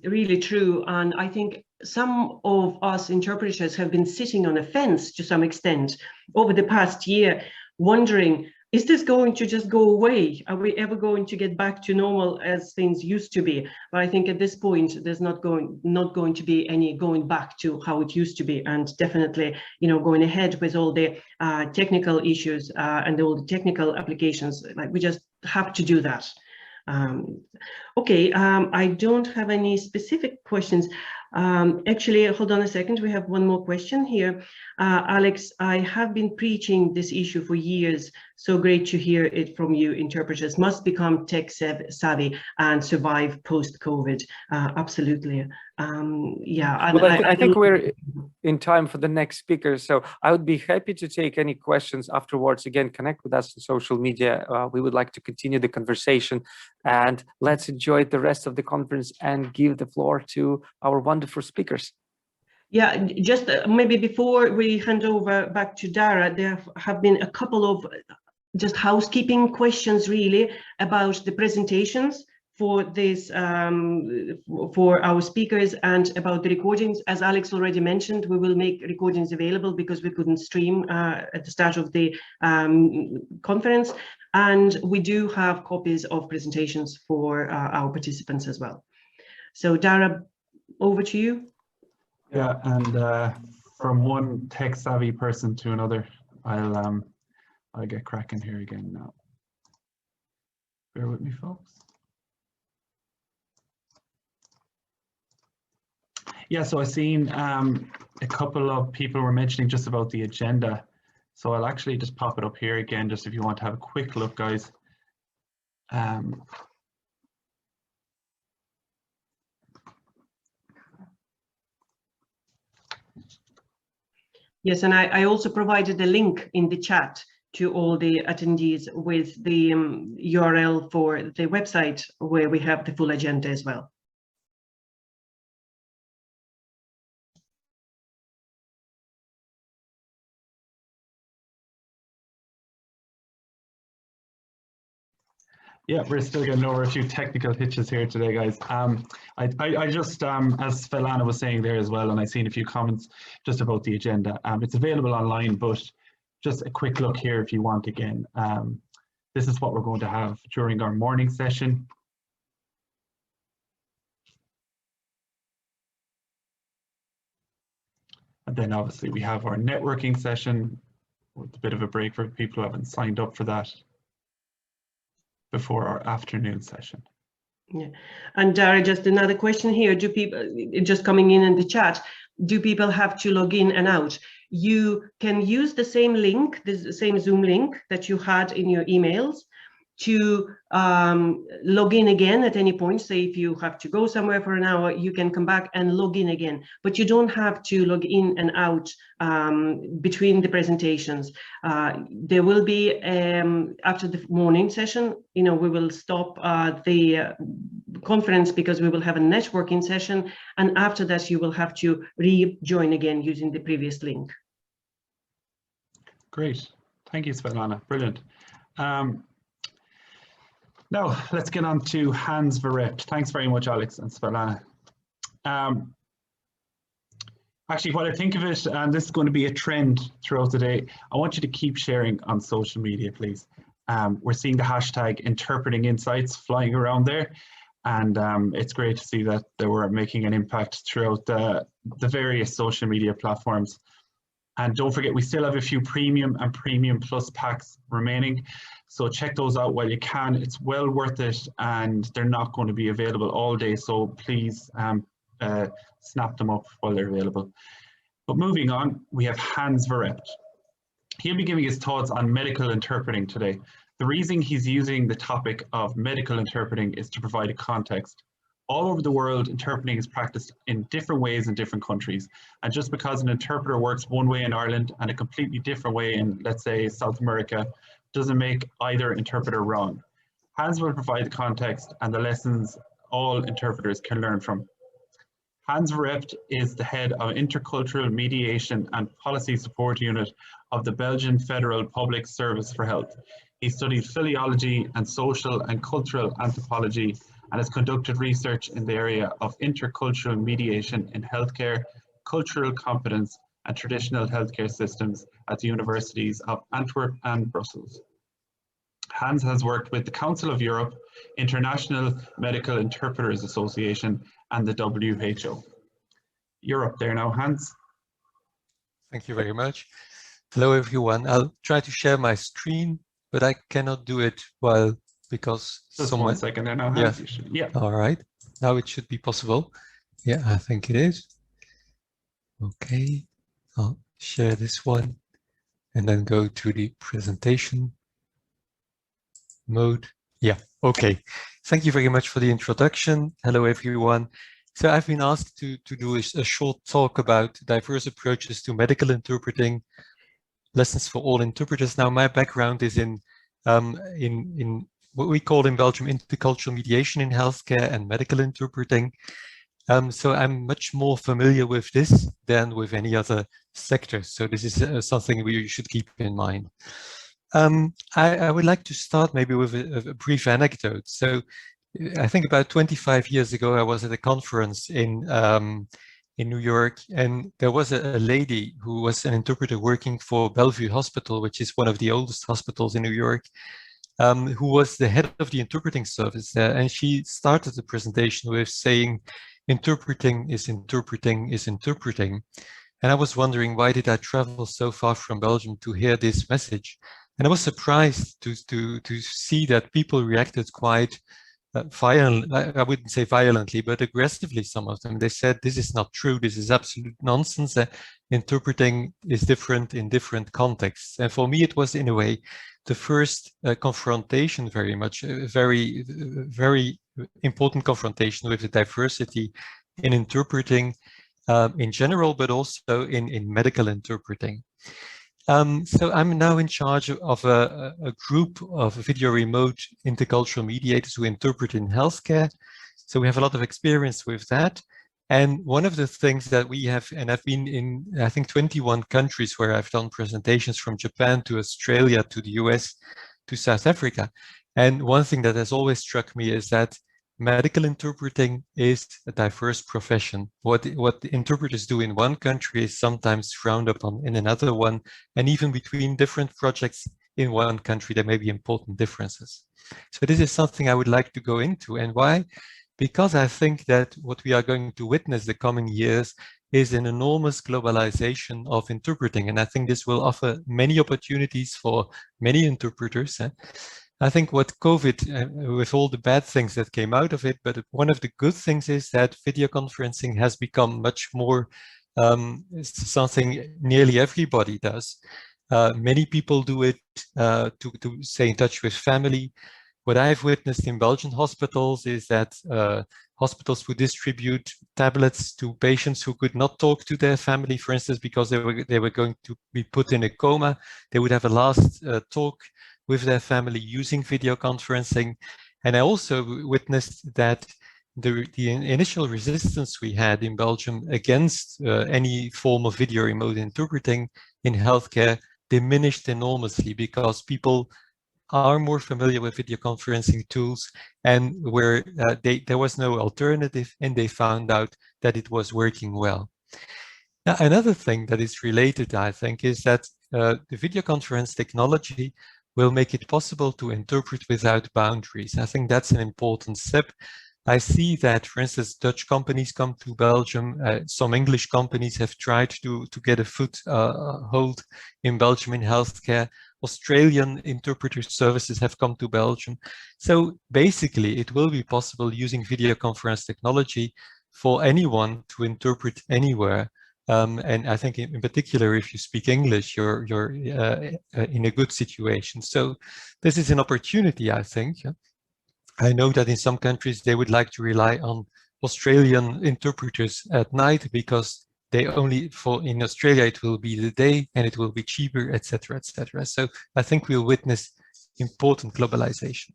really true. And I think some of us interpreters have been sitting on a fence to some extent over the past year, wondering, is this going to just go away? Are we ever going to get back to normal as things used to be? But I think at this point, there's not going to be any going back to how it used to be. And definitely, you know, going ahead with all the technical issues and all the technical applications, like we just have to do that. Okay, I don't have any specific questions. Actually, hold on a second. We have one more question here. Alex, I have been preaching this issue for years. So great to hear it from you. Interpreters must become tech savvy and survive post-COVID. Absolutely. Yeah. Well, I think we're in time for the next speaker. So I would be happy to take any questions afterwards. Again, connect with us on social media. We would like to continue the conversation, and let's enjoy the rest of the conference and give the floor to our wonderful speakers. Yeah, just maybe before we hand over back to Dara, there have been a couple of just housekeeping questions really about the presentations for this, for our speakers and about the recordings. As Alex already mentioned, we will make recordings available because we couldn't stream at the start of the conference. And we do have copies of presentations for our participants as well. So Dara, over to you. Yeah, and from one tech-savvy person to another, I'll get cracking here again now. Bear with me, folks. Yeah, so I've seen a couple of people were mentioning just about the agenda. So I'll actually just pop it up here again, just if you want to have a quick look, guys. Yes, and I also provided a link in the chat to all the attendees with the URL for the website where we have the full agenda as well. Yeah, we're still getting over a few technical hitches here today, guys. I just, as Svetlana was saying there as well, and I've seen a few comments just about the agenda. It's available online, but just a quick look here if you want again. This is what we're going to have during our morning session. And then obviously we have our networking session with a bit of a break for people who haven't signed up for that before our afternoon session. Yeah, and Dara, just another question here. Do people, just coming in the chat, do people have to log in and out? You can use the same link, the same Zoom link that you had in your emails to log in again at any point. Say if you have to go somewhere for an hour, you can come back and log in again, but you don't have to log in and out between the presentations. There will be, after the morning session, we will stop the conference because we will have a networking session, and after that you will have to rejoin again using the previous link. Great, thank you, Svetlana, brilliant. Now, let's get on to Hans Verrept. Thanks very much, Alex and Svetlana. Actually, what I think of it, and this is going to be a trend throughout the day, I want you to keep sharing on social media, please. We're seeing the hashtag interpreting insights flying around there, and it's great to see that they were making an impact throughout the various social media platforms. And don't forget, we still have a few premium and premium plus packs remaining. So check those out while you can. It's well worth it, and they're not going to be available all day. So please snap them up while they're available. But moving on, we have Hans Verrept. He'll be giving his thoughts on medical interpreting today. The reason he's using the topic of medical interpreting is to provide a context. All over the world, interpreting is practiced in different ways in different countries. And just because an interpreter works one way in Ireland and a completely different way in, let's say, South America, doesn't make either interpreter wrong. Hans will provide the context and the lessons all interpreters can learn from. Hans Verrept is the head of Intercultural Mediation and Policy Support Unit of the Belgian Federal Public Service for Health. He studied philology and social and cultural anthropology and has conducted research in the area of intercultural mediation in healthcare, cultural competence, and traditional healthcare systems at the universities of Antwerp and Brussels. Hans has worked with the Council of Europe, International Medical Interpreters Association, and the WHO. You're up there now, Hans. Thank you very much. Hello, everyone. I'll try to share my screen, but I cannot do it because just someone... 1 second there now, Hans. Yeah. All right. Now it should be possible. Yeah, I think it is. Okay. I'll share this one and then go to the presentation mode. Yeah. Okay. Thank you very much for the introduction. Hello, everyone. So I've been asked to do a short talk about diverse approaches to medical interpreting, lessons for all interpreters. Now, my background is in what we call in Belgium intercultural mediation in healthcare and medical interpreting. So I'm much more familiar with this than with any other sector. So this is something we should keep in mind. I would like to start maybe with a brief anecdote. So I think about 25 years ago, I was at a conference in New York, and there was a lady who was an interpreter working for Bellevue Hospital, which is one of the oldest hospitals in New York, who was the head of the interpreting service there. And she started the presentation with saying, interpreting is interpreting is interpreting. And I was wondering, why did I travel so far from Belgium to hear this message? And I was surprised to see that people reacted quite violent, I wouldn't say violently, but aggressively, some of them. They said, this is not true, this is absolute nonsense. Interpreting is different in different contexts. And for me, it was, in a way, the first confrontation, very much, very important confrontation with the diversity in interpreting in general, but also in medical interpreting. So I'm now in charge of a group of video remote intercultural mediators who interpret in healthcare. So we have a lot of experience with that. And one of the things that we have, and I've been in, I think, 21 countries where I've done presentations, from Japan to Australia to the US to South Africa. And one thing that has always struck me is that medical interpreting is a diverse profession. What the interpreters do in one country is sometimes frowned upon in another one, and even between different projects in one country, there may be important differences. So this is something I would like to go into. And why? Because I think that what we are going to witness the coming years is an enormous globalization of interpreting. And I think this will offer many opportunities for many interpreters. I think what COVID, with all the bad things that came out of it, but one of the good things is that video conferencing has become much more something nearly everybody does. Many people do it to stay in touch with family. What I've witnessed in Belgian hospitals is that hospitals would distribute tablets to patients who could not talk to their family, for instance, because they were going to be put in a coma. They would have a last talk with their family using video conferencing. And I also witnessed that the initial resistance we had in Belgium against any form of video remote interpreting in healthcare diminished enormously, because people are more familiar with video conferencing tools, and where there was no alternative, and they found out that it was working well. Now, another thing that is related, I think, is that the video conference technology will make it possible to interpret without boundaries. I think that's an important step. I see that, for instance, Dutch companies come to Belgium. Some English companies have tried to get a foothold in Belgium in healthcare. Australian interpreter services have come to Belgium. So basically, it will be possible using video conference technology for anyone to interpret anywhere. And I think in particular, if you speak English, you're in a good situation. So this is an opportunity, I think. I know that in some countries, they would like to rely on Australian interpreters at night, because they only, in Australia, it will be the day and it will be cheaper, etc., etc. So I think we'll witness important globalization.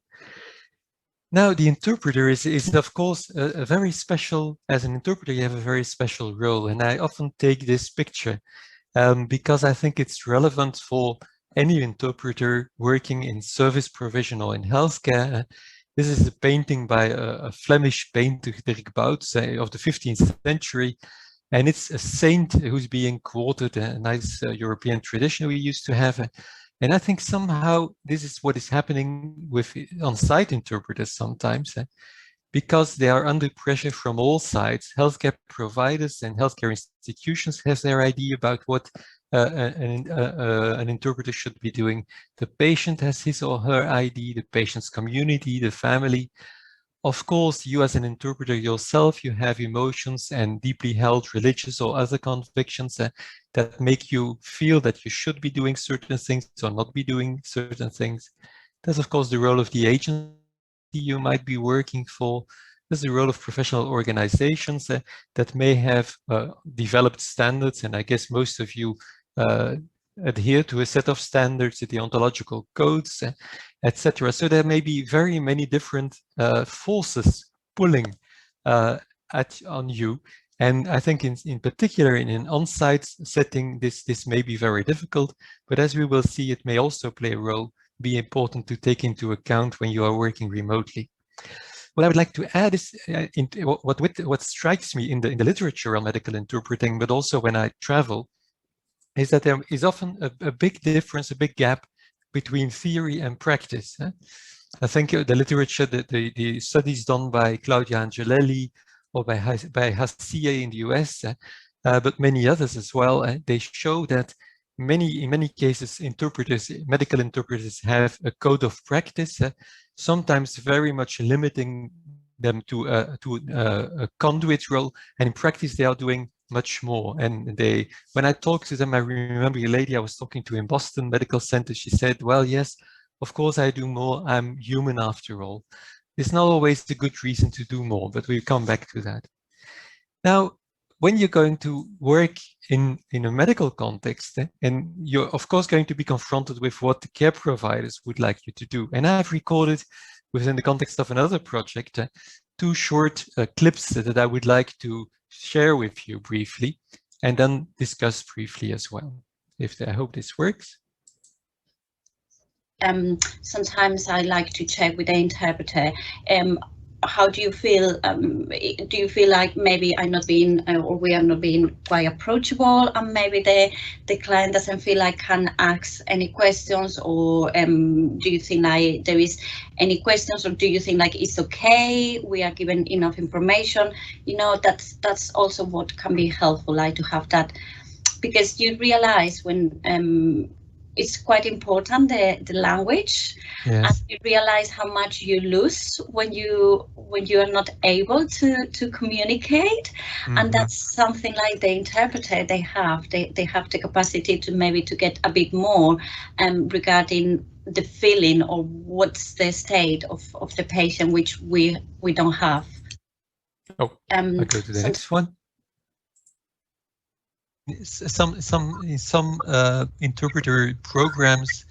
Now, the interpreter is of course, a very special, as an interpreter, you have a very special role. And I often take this picture because I think it's relevant for any interpreter working in service provision or in healthcare. This is a painting by a Flemish painter, Dirk Bouts, of the 15th century. And it's a saint who's being quoted, a nice European tradition we used to have. And I think somehow this is what is happening with on-site interpreters sometimes, because they are under pressure from all sides. Healthcare providers and healthcare institutions have their idea about what an interpreter should be doing. The patient has his or her ID, the patient's community, the family. Of course, you as an interpreter yourself, you have emotions and deeply held religious or other convictions that make you feel that you should be doing certain things or not be doing certain things. There's, of course, the role of the agency you might be working for. There's the role of professional organizations that may have developed standards, and I guess most of you adhere to a set of standards, the ontological codes, etc. So there may be very many different forces pulling on you. And I think in particular in an on-site setting, this may be very difficult, but as we will see, it may also play a role, be important to take into account when you are working remotely. what I would like to add is what strikes me in the literature on medical interpreting, but also when I travel, is that there is often a big difference, a big gap between theory and practice. I think the literature, the studies done by Claudia Angelelli or by Hassier in the US, but many others as well, they show that in many cases, medical interpreters have a code of practice, sometimes very much limiting them to a conduit role, and in practice they are doing much more. And when I talked to them, I remember a lady I was talking to in Boston Medical Center, she said, well, yes, of course I do more, I'm human after all. It's not always a good reason to do more, but we'll come back to that. Now, when you're going to work in a medical context, and you're of course going to be confronted with what the care providers would like you to do. And I've recorded within the context of another project, 2 short clips that I would like to share with you briefly, and then discuss briefly as well. I hope this works. Sometimes I like to check with the interpreter. How do you feel? Do you feel like maybe I'm not being, or we are not being quite approachable, and maybe the client doesn't feel like can ask any questions, or do you think like there is any questions, or do you think like it's okay, we are given enough information? You know, that's also what can be helpful, like to have that, because you realize when it's quite important, the language. Yes. And you realize how much you lose when you are not able to communicate. Mm-hmm. And that's something like the interpreter they have the capacity to maybe to get a bit more regarding the feeling or what's the state of the patient, which we don't have. I go to the next one. Some interpreter programs,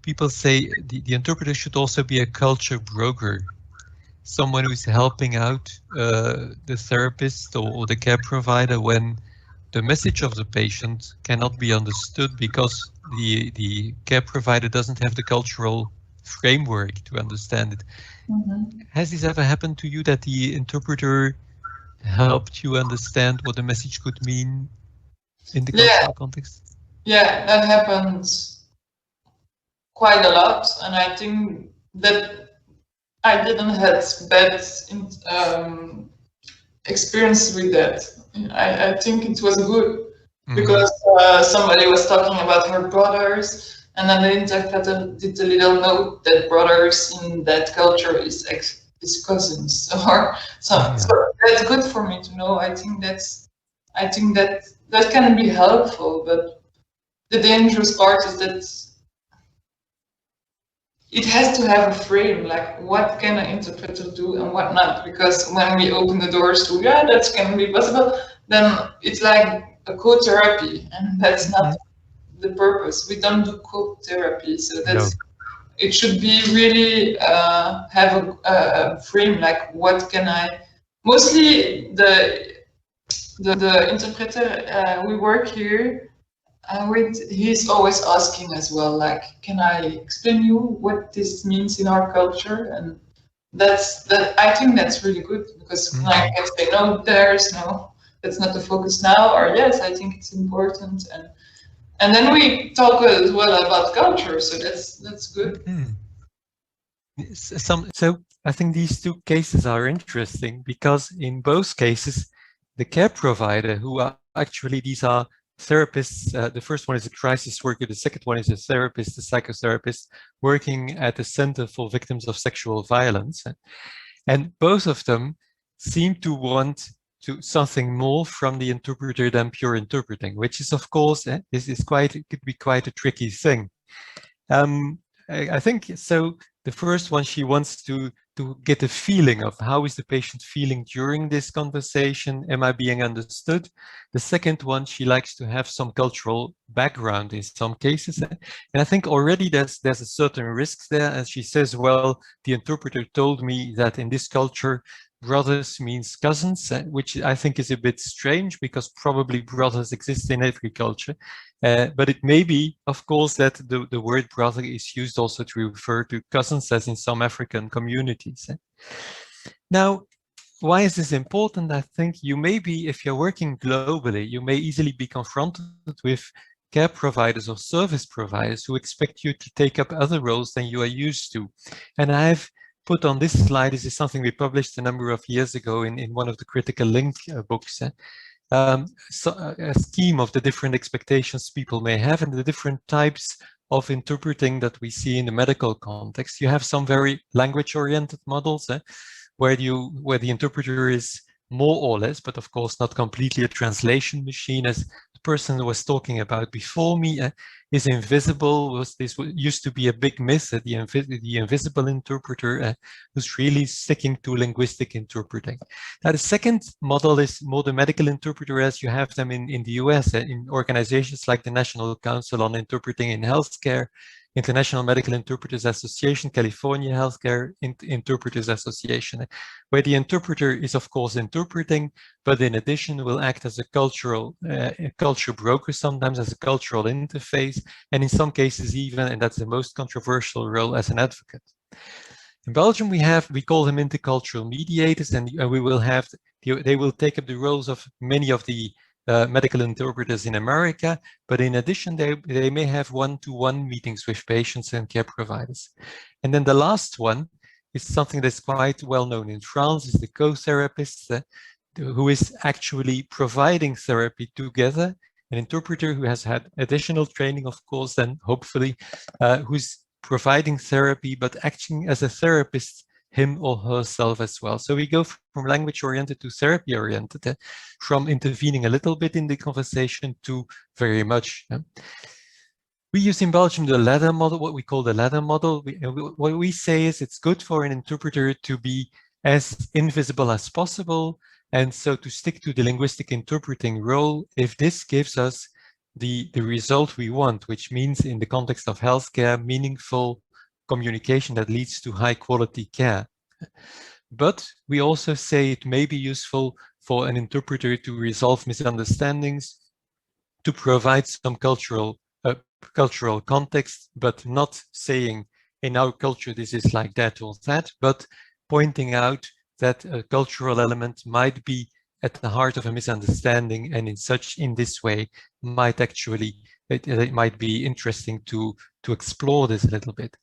people say the interpreter should also be a culture broker, someone who's helping out the therapist or the care provider when the message of the patient cannot be understood because the care provider doesn't have the cultural framework to understand it. Mm-hmm. Has this ever happened to you, that the interpreter helped you understand what the message could mean in the cultural context? Yeah, that happens quite a lot, and I think that I didn't have bad experience with that. I think it was good, because somebody was talking about her brothers, and then the interpreter did a little note that brothers in that culture is cousins, or so. So that's good for me to know. I think that can be helpful, but the dangerous part is that it has to have a frame, like what can an interpreter do and what not, because when we open the doors to, yeah, that can be possible, then it's like a co-therapy, and that's not the purpose. We don't do co-therapy, so that's, it should be really have a frame, like what can I, mostly the interpreter we work here with, he's always asking as well, like, can I explain you what this means in our culture? And I think that's really good, because I can say, no, that's not the focus now, or yes, I think it's important, and then we talk as well about culture, so that's good. So I think these 2 cases are interesting, because in both cases the care provider, who are actually, these are therapists, the first one is a crisis worker, the second one is a therapist, a psychotherapist working at the Center for Victims of Sexual Violence, and both of them seem to want something more from the interpreter than pure interpreting, which is, of course, could be quite a tricky thing. I think so. The first one, she wants to get a feeling of how is the patient feeling during this conversation. Am I being understood? The second one, she likes to have some cultural background in some cases. And I think already there's a certain risk there. As she says, well, the interpreter told me that in this culture, brothers means cousins, which I think is a bit strange, because probably brothers exist in every culture. But it may be, of course, that the word brother is used also to refer to cousins, as in some African communities. Now, why is this important? I think you may be, if you're working globally, you may easily be confronted with care providers or service providers who expect you to take up other roles than you are used to. And I've put on this slide, this is something we published a number of years ago in one of the critical link books, a scheme of the different expectations people may have and the different types of interpreting that we see in the medical context. You have some very language-oriented models, where the interpreter is more or less, but of course not completely a translation machine, as the person who was talking about before me is invisible. This used to be a big myth, the invisible interpreter who's really sticking to linguistic interpreting. Now, the second model is more the medical interpreter, as you have them in the US, in organizations like the National Council on Interpreting in Healthcare, International Medical Interpreters Association, California Healthcare Interpreters Association, where the interpreter is, of course, interpreting, but in addition will act as a culture broker, sometimes as a cultural interface, and in some cases even, and that's the most controversial role, as an advocate. In Belgium, we call them intercultural mediators, and we will have, they will take up the roles of many of the medical interpreters in America, but in addition, they may have one-to-one meetings with patients and care providers. And then the last one is something that's quite well known in France, is the co-therapist who is actually providing therapy together, an interpreter who has had additional training, of course, then hopefully, who's providing therapy, but acting as a therapist him or herself as well. So we go from language-oriented to therapy-oriented, from intervening a little bit in the conversation to very much. We use in Belgium the ladder model, what we call the ladder model. What we say is it's good for an interpreter to be as invisible as possible, and so to stick to the linguistic interpreting role if this gives us the result we want, which means in the context of healthcare, meaningful communication that leads to high quality care. But we also say it may be useful for an interpreter to resolve misunderstandings, to provide some cultural context, but not saying in our culture this is like that or that, but pointing out that a cultural element might be at the heart of a misunderstanding, and in this way might actually, it might be interesting to explore this a little bit.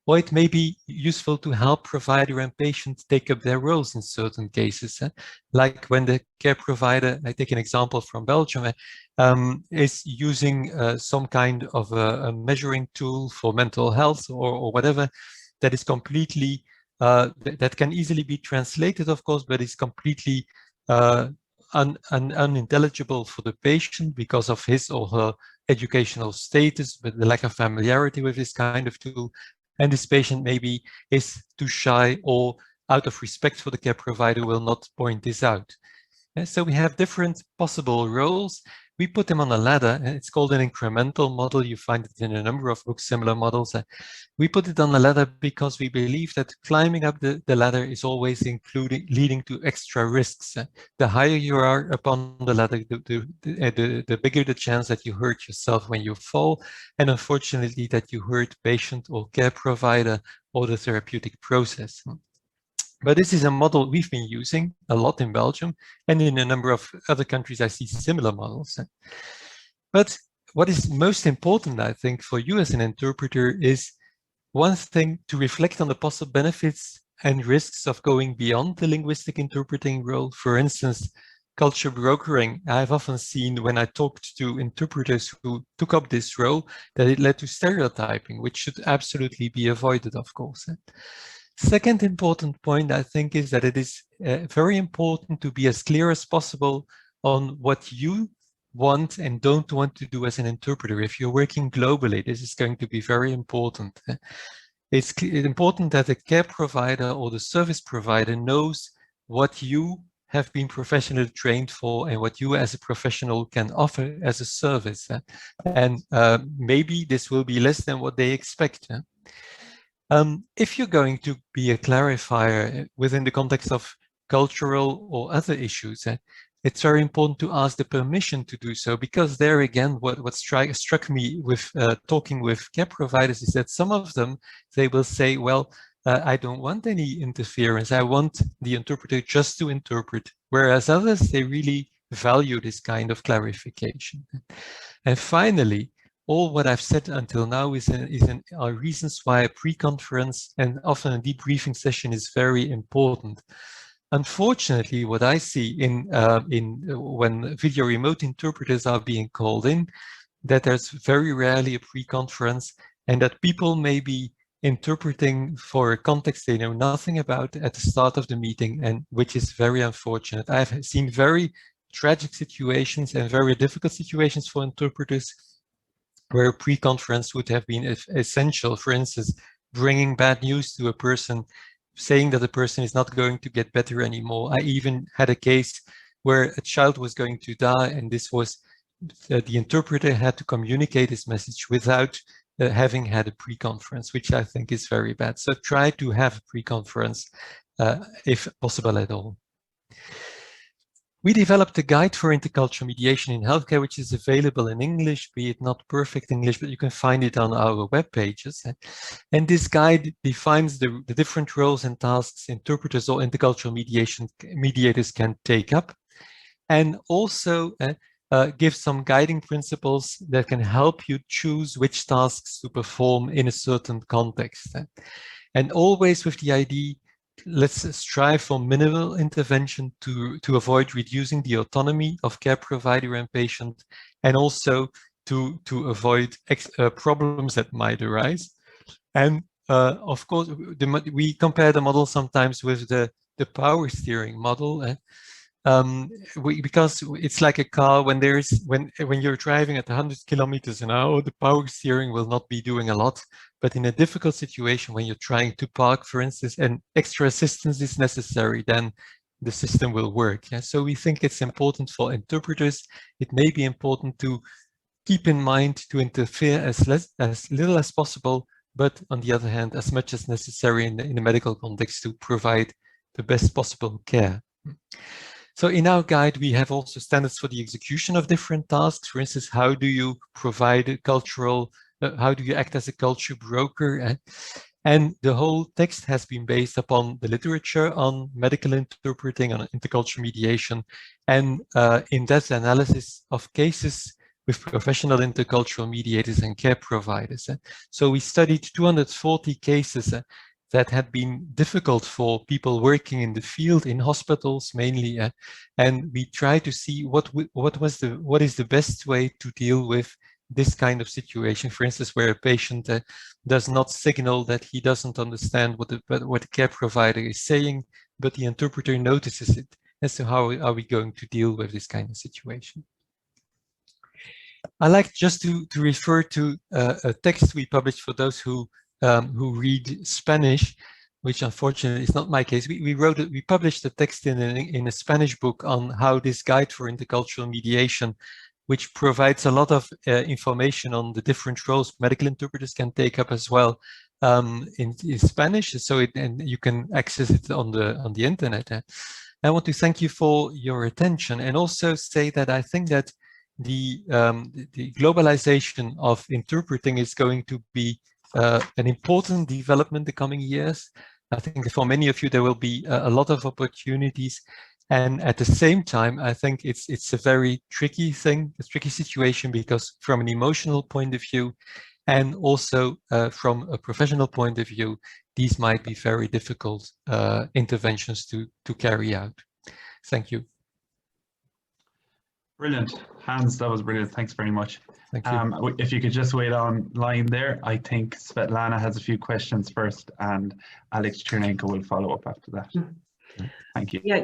Or it may be useful to help provider and patient take up their roles in certain cases. Like when the care provider, I take an example from Belgium, is using some kind of a measuring tool for mental health or whatever that is completely, that can easily be translated, of course, but is completely unintelligible for the patient because of his or her educational status, but the lack of familiarity with this kind of tool. And this patient maybe is too shy or out of respect for the care provider will not point this out. And so we have different possible roles. We put them on a ladder, and it's called an incremental model. You find it in a number of books, similar models. We put it on a ladder because we believe that climbing up the ladder is always leading to extra risks. The higher you are upon the ladder, the bigger the chance that you hurt yourself when you fall, and unfortunately that you hurt patient or care provider or the therapeutic process. But this is a model we've been using a lot in Belgium, and in a number of other countries I see similar models. But what is most important, I think, for you as an interpreter is one thing to reflect on the possible benefits and risks of going beyond the linguistic interpreting role. For instance, culture brokering. I've often seen when I talked to interpreters who took up this role that it led to stereotyping, which should absolutely be avoided, of course. Second important point, I think, is that it is very important to be as clear as possible on what you want and don't want to do as an interpreter. If you're working globally, this is going to be very important. It's important that the care provider or the service provider knows what you have been professionally trained for and what you as a professional can offer as a service. And maybe this will be less than what they expect. If you're going to be a clarifier within the context of cultural or other issues, it's very important to ask the permission to do so, because there again, what struck me with talking with care providers is that some of them, they will say, well, I don't want any interference. I want the interpreter just to interpret, whereas others, they really value this kind of clarification. And finally, all what I've said until now are reasons why a pre-conference and often a debriefing session is very important. Unfortunately, what I see when video remote interpreters are being called in, that there's very rarely a pre-conference, and that people may be interpreting for a context they know nothing about at the start of the meeting, and which is very unfortunate. I've seen very tragic situations and very difficult situations for interpreters where a pre-conference would have been essential. For instance, bringing bad news to a person, saying that the person is not going to get better anymore. I even had a case where a child was going to die, and this was the interpreter had to communicate his message without having had a pre-conference, which I think is very bad. So try to have a pre-conference if possible at all. We developed a guide for intercultural mediation in healthcare, which is available in English, be it not perfect English, but you can find it on our web pages. And this guide defines the different roles and tasks interpreters or intercultural mediators can take up, and also gives some guiding principles that can help you choose which tasks to perform in a certain context. And always with the idea, let's strive for minimal intervention to avoid reducing the autonomy of care provider and patient, and also to avoid problems that might arise. And of course, we compare the model sometimes with the power steering model. Because it's like a car, when you're driving at 100 kilometers an hour, the power steering will not be doing a lot. But in a difficult situation, when you're trying to park, for instance, and extra assistance is necessary, then the system will work. Yeah? So we think it's important for interpreters. It may be important to keep in mind to interfere as little as possible, but on the other hand, as much as necessary in the medical context to provide the best possible care. So in our guide, we have also standards for the execution of different tasks. For instance, how do you provide a cultural, how do you act as a culture broker? And the whole text has been based upon the literature on medical interpreting, on intercultural mediation, and in-depth analysis of cases with professional intercultural mediators and care providers. So we studied 240 cases that had been difficult for people working in the field, in hospitals mainly, and we try to see what is the best way to deal with this kind of situation. For instance, where a patient does not signal that he doesn't understand what the care provider is saying, but the interpreter notices it. And so how are we going to deal with this kind of situation? I like just to refer to a text we published for those who read Spanish, which unfortunately is not my case. We published a text in a Spanish book on how this guide for intercultural mediation, which provides a lot of information on the different roles medical interpreters can take up as well in Spanish. So and you can access it on the internet. I want to thank you for your attention, and also say that I think that the globalization of interpreting is going to be an important development the coming years. I think for many of you there will be a lot of opportunities, and at the same time I think it's a very tricky thing, a tricky situation, because from an emotional point of view and also from a professional point of view, these might be very difficult interventions to carry out. Thank you. Brilliant. Hans, that was brilliant. Thanks very much. Thank you. If you could just wait online there, I think Svetlana has a few questions first, and Alex Chernenko will follow up after that. Thank you. Yeah,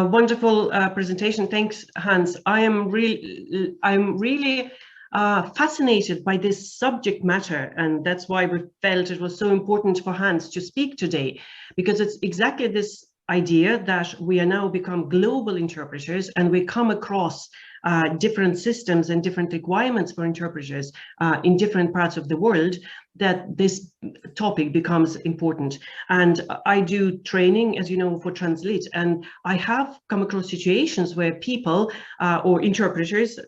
wonderful presentation. Thanks, Hans. I'm really fascinated by this subject matter, and that's why we felt it was so important for Hans to speak today, because it's exactly this idea that we are now become global interpreters, and we come across different systems and different requirements for interpreters in different parts of the world, that this topic becomes important. And I do training, as you know, for TRANSLIT, and I have come across situations where people or interpreters,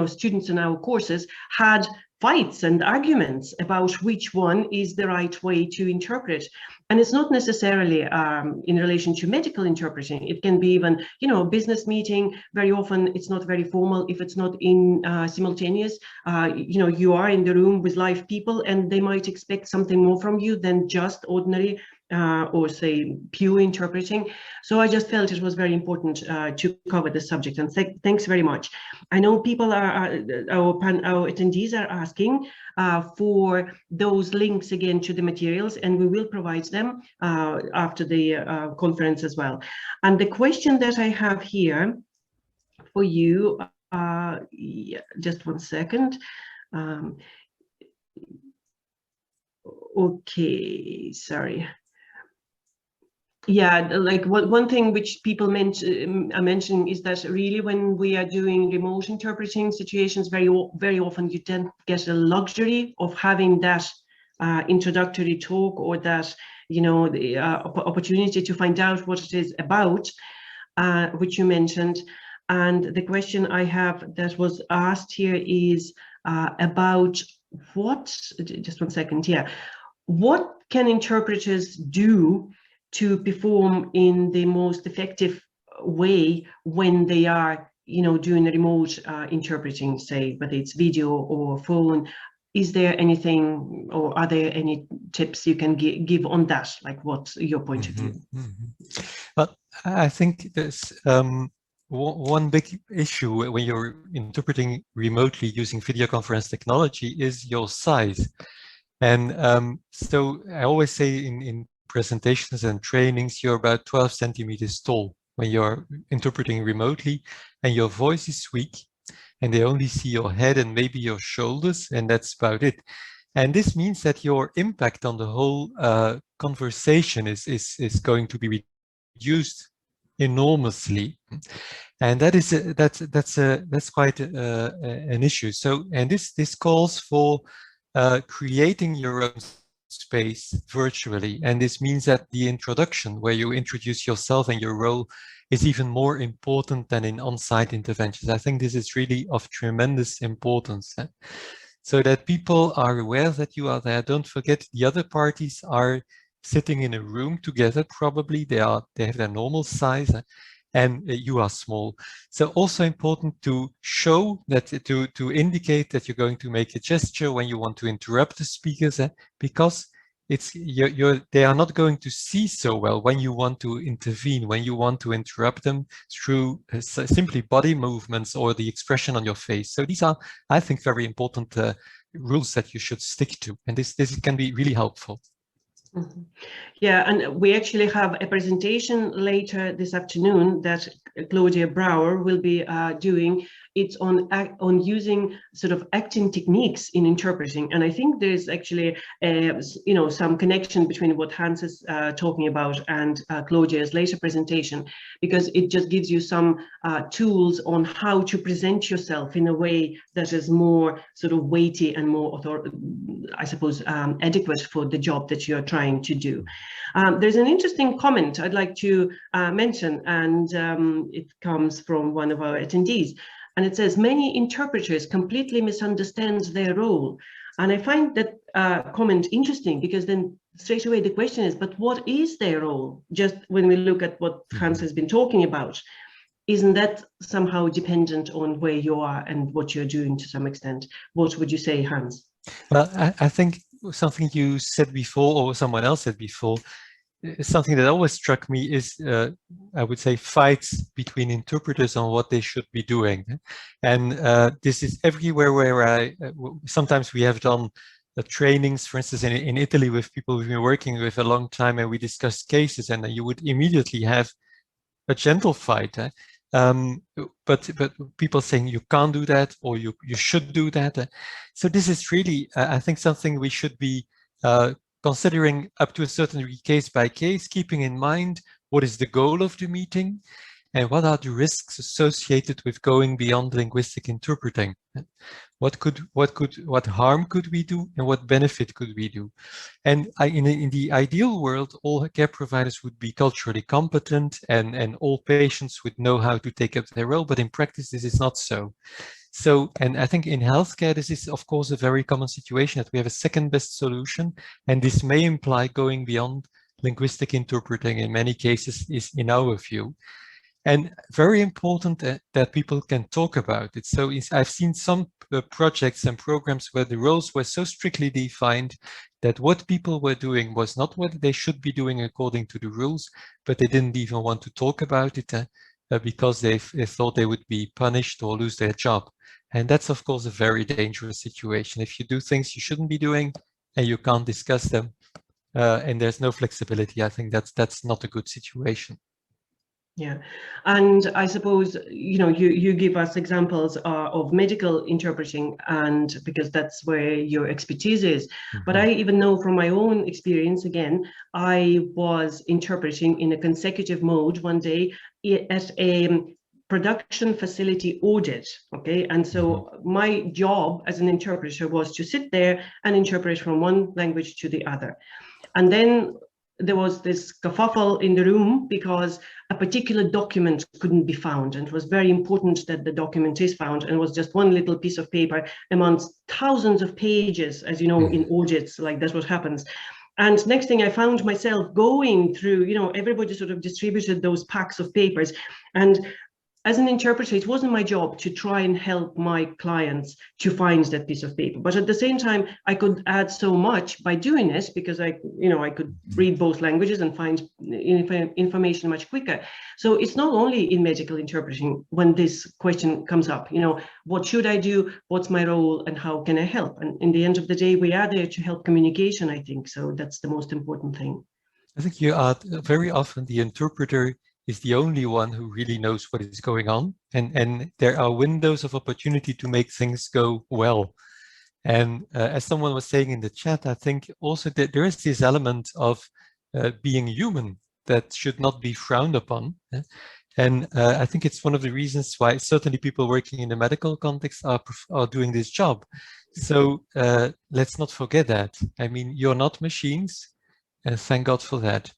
students in our courses, had fights and arguments about which one is the right way to interpret. And it's not necessarily in relation to medical interpreting. It can be even, you know, a business meeting. Very often it's not very formal. If it's not in simultaneous, you know, you are in the room with live people and they might expect something more from you than just ordinary or say pure interpreting. So I just felt it was very important to cover the subject, and thanks very much. I know people our attendees are asking for those links again to the materials, and we will provide them after the conference as well. And the question that I have here for you, yeah, just one second. Okay, sorry. Yeah, like one thing which people mentioning is that really when we are doing remote interpreting situations, very often you tend to get a luxury of having that introductory talk, or that, you know, the opportunity to find out what it is about, which you mentioned. And the question I have that was asked here is about what, just one second, yeah, what can interpreters do to perform in the most effective way when they are, you know, doing remote interpreting, say, whether it's video or phone? Is there anything, or are there any tips you can give on that? Like, what's your point of view? Well, I think there's one big issue when you're interpreting remotely using video conference technology is your size. And so I always say in presentations and trainings, you're about 12 centimeters tall when you're interpreting remotely, and your voice is weak, and they only see your head and maybe your shoulders, and that's about it. And this means that your impact on the whole conversation is going to be reduced enormously, and that's quite an issue. So, and this calls for creating your own space virtually, and this means that the introduction, where you introduce yourself and your role, is even more important than in on-site interventions. I think this is really of tremendous importance, so that people are aware that you are there. Don't forget, the other parties are sitting in a room together. Probably they have their normal size, and you are small. So also important to show that, to indicate that you're going to make a gesture when you want to interrupt the speakers, because they are not going to see so well when you want to intervene, when you want to interrupt them through simply body movements or the expression on your face. So these are, I think, very important rules that you should stick to, and this can be really helpful. Mm-hmm. Yeah, and we actually have a presentation later this afternoon that Claudia Brauer will be doing. It's on using sort of acting techniques in interpreting, and I think there's actually you know, some connection between what Hans is talking about and Claudia's later presentation, because it just gives you some tools on how to present yourself in a way that is more sort of weighty and more, I suppose, adequate for the job that you're trying to do. There's an interesting comment I'd like to mention, and it comes from one of our attendees. And it says, many interpreters completely misunderstand their role. And I find that comment interesting, because then straight away the question is, but what is their role? Just when we look at what Hans has been talking about, isn't that somehow dependent on where you are and what you're doing to some extent? What would you say, Hans? Well, I think something you said before, or someone else said before, something that always struck me is, I would say, fights between interpreters on what they should be doing. And this is everywhere where sometimes we have done trainings, for instance, in Italy, with people we've been working with a long time, and we discussed cases, and you would immediately have a gentle fight. But people saying you can't do that, or you should do that. So this is really, I think, something we should be considering up to a certain degree, case by case, keeping in mind what is the goal of the meeting and what are the risks associated with going beyond linguistic interpreting. What harm could we do, and what benefit could we do? And in the ideal world, all care providers would be culturally competent, and all patients would know how to take up their role, but in practice this is not so. So, and I think in healthcare, this is of course a very common situation, that we have a second best solution, and this may imply going beyond linguistic interpreting in many cases is in our view. And very important that people can talk about it. So I've seen some projects and programs where the roles were so strictly defined that what people were doing was not what they should be doing according to the rules, but they didn't even want to talk about it because they thought they would be punished or lose their job. And that's, of course, a very dangerous situation. If you do things you shouldn't be doing and you can't discuss them and there's no flexibility, I think that's not a good situation. Yeah, and I suppose, you know, you give us examples of medical interpreting, and because that's where your expertise is. But I even know from my own experience, again, I was interpreting in a consecutive mode one day at a production facility audit, okay? And so my job as an interpreter was to sit there and interpret from one language to the other. And then there was this kerfuffle in the room because a particular document couldn't be found, and it was very important that the document is found, and it was just one little piece of paper amongst thousands of pages, as you know, in audits, like that's what happens. And next thing I found myself going through, you know, everybody sort of distributed those packs of papers, and as an interpreter, it wasn't my job to try and help my clients to find that piece of paper. But at the same time, I could add so much by doing this, because I could read both languages and find information much quicker. So it's not only in medical interpreting when this question comes up, you know, what should I do? What's my role and how can I help? And in the end of the day, we are there to help communication, I think. So that's the most important thing. I think you are very often the interpreter is the only one who really knows what is going on. And there are windows of opportunity to make things go well. And as someone was saying in the chat, I think also that there is this element of being human that should not be frowned upon. And I think it's one of the reasons why certainly people working in the medical context are doing this job. So let's not forget that. I mean, you're not machines, and thank God for that.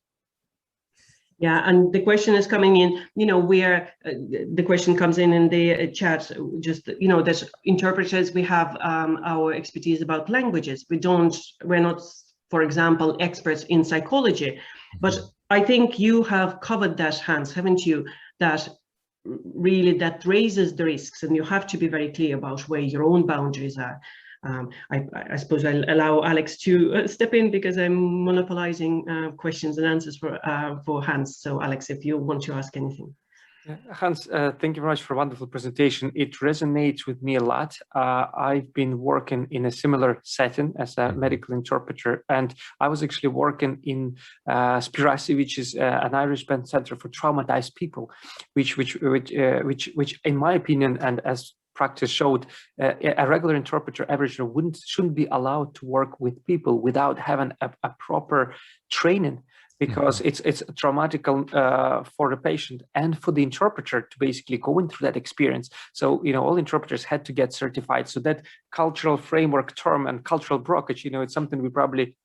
Yeah, and the question is coming in, you know, where the question comes in the chat, just, you know, that interpreters, we have our expertise about languages. We're not, for example, experts in psychology, but I think you have covered that, Hans, haven't you? That really, that raises the risks, and you have to be very clear about where your own boundaries are. I suppose I'll allow Alex to step in because I'm monopolizing questions and answers for Hans. So Alex, if you want to ask anything. Hans, thank you very much for a wonderful presentation. It resonates with me a lot. I've been working in a similar setting as a medical interpreter, and I was actually working in Spirasi, which is an Irish-based center for traumatized people, which in my opinion, and as practice showed, a regular interpreter, average shouldn't be allowed to work with people without having a proper training, because it's traumatic for the patient and for the interpreter to basically go through that experience. So, you know, all interpreters had to get certified. So that cultural framework term and cultural blockage, you know, it's something we probably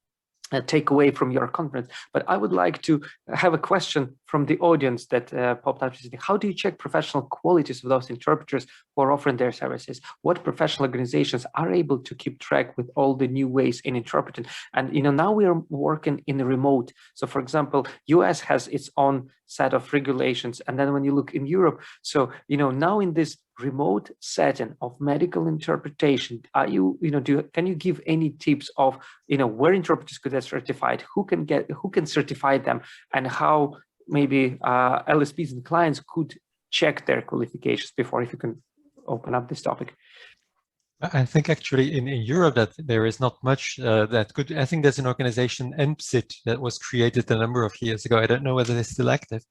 take away from your conference. But I would like to have a question from the audience that popped up. How do you check professional qualities of those interpreters who are offering their services? What professional organizations are able to keep track with all the new ways in interpreting? And, you know, now we are working in the remote. So, for example, US has its own set of regulations. And then when you look in Europe, so, you know, now in this remote setting of medical interpretation, are you, you know, can you give any tips of, you know, where interpreters could get certified, who can certify them, and how maybe LSPs and clients could check their qualifications before, if you can open up this topic? I think actually in Europe that there is not much that could. I think there's an organization, EMPSIT, that was created a number of years ago. I don't know whether it's still active,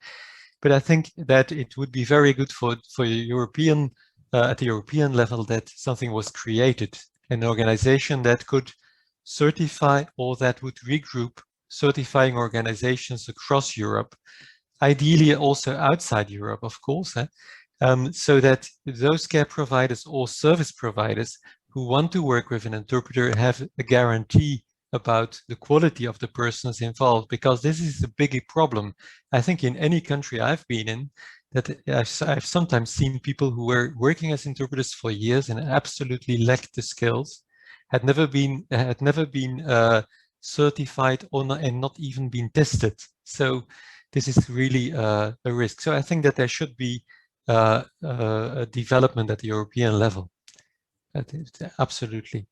but I think that it would be very good for European, at the European level, that something was created, an organization that could certify, or that would regroup certifying organizations across Europe, ideally also outside Europe, of course, so that those care providers or service providers who want to work with an interpreter have a guarantee about the quality of the persons involved, because this is a big problem. I think in any country I've been in, that I've sometimes seen people who were working as interpreters for years and absolutely lacked the skills, had never been certified or not, and not even been tested. So this is really a risk. So I think that there should be a development at the European level. Absolutely.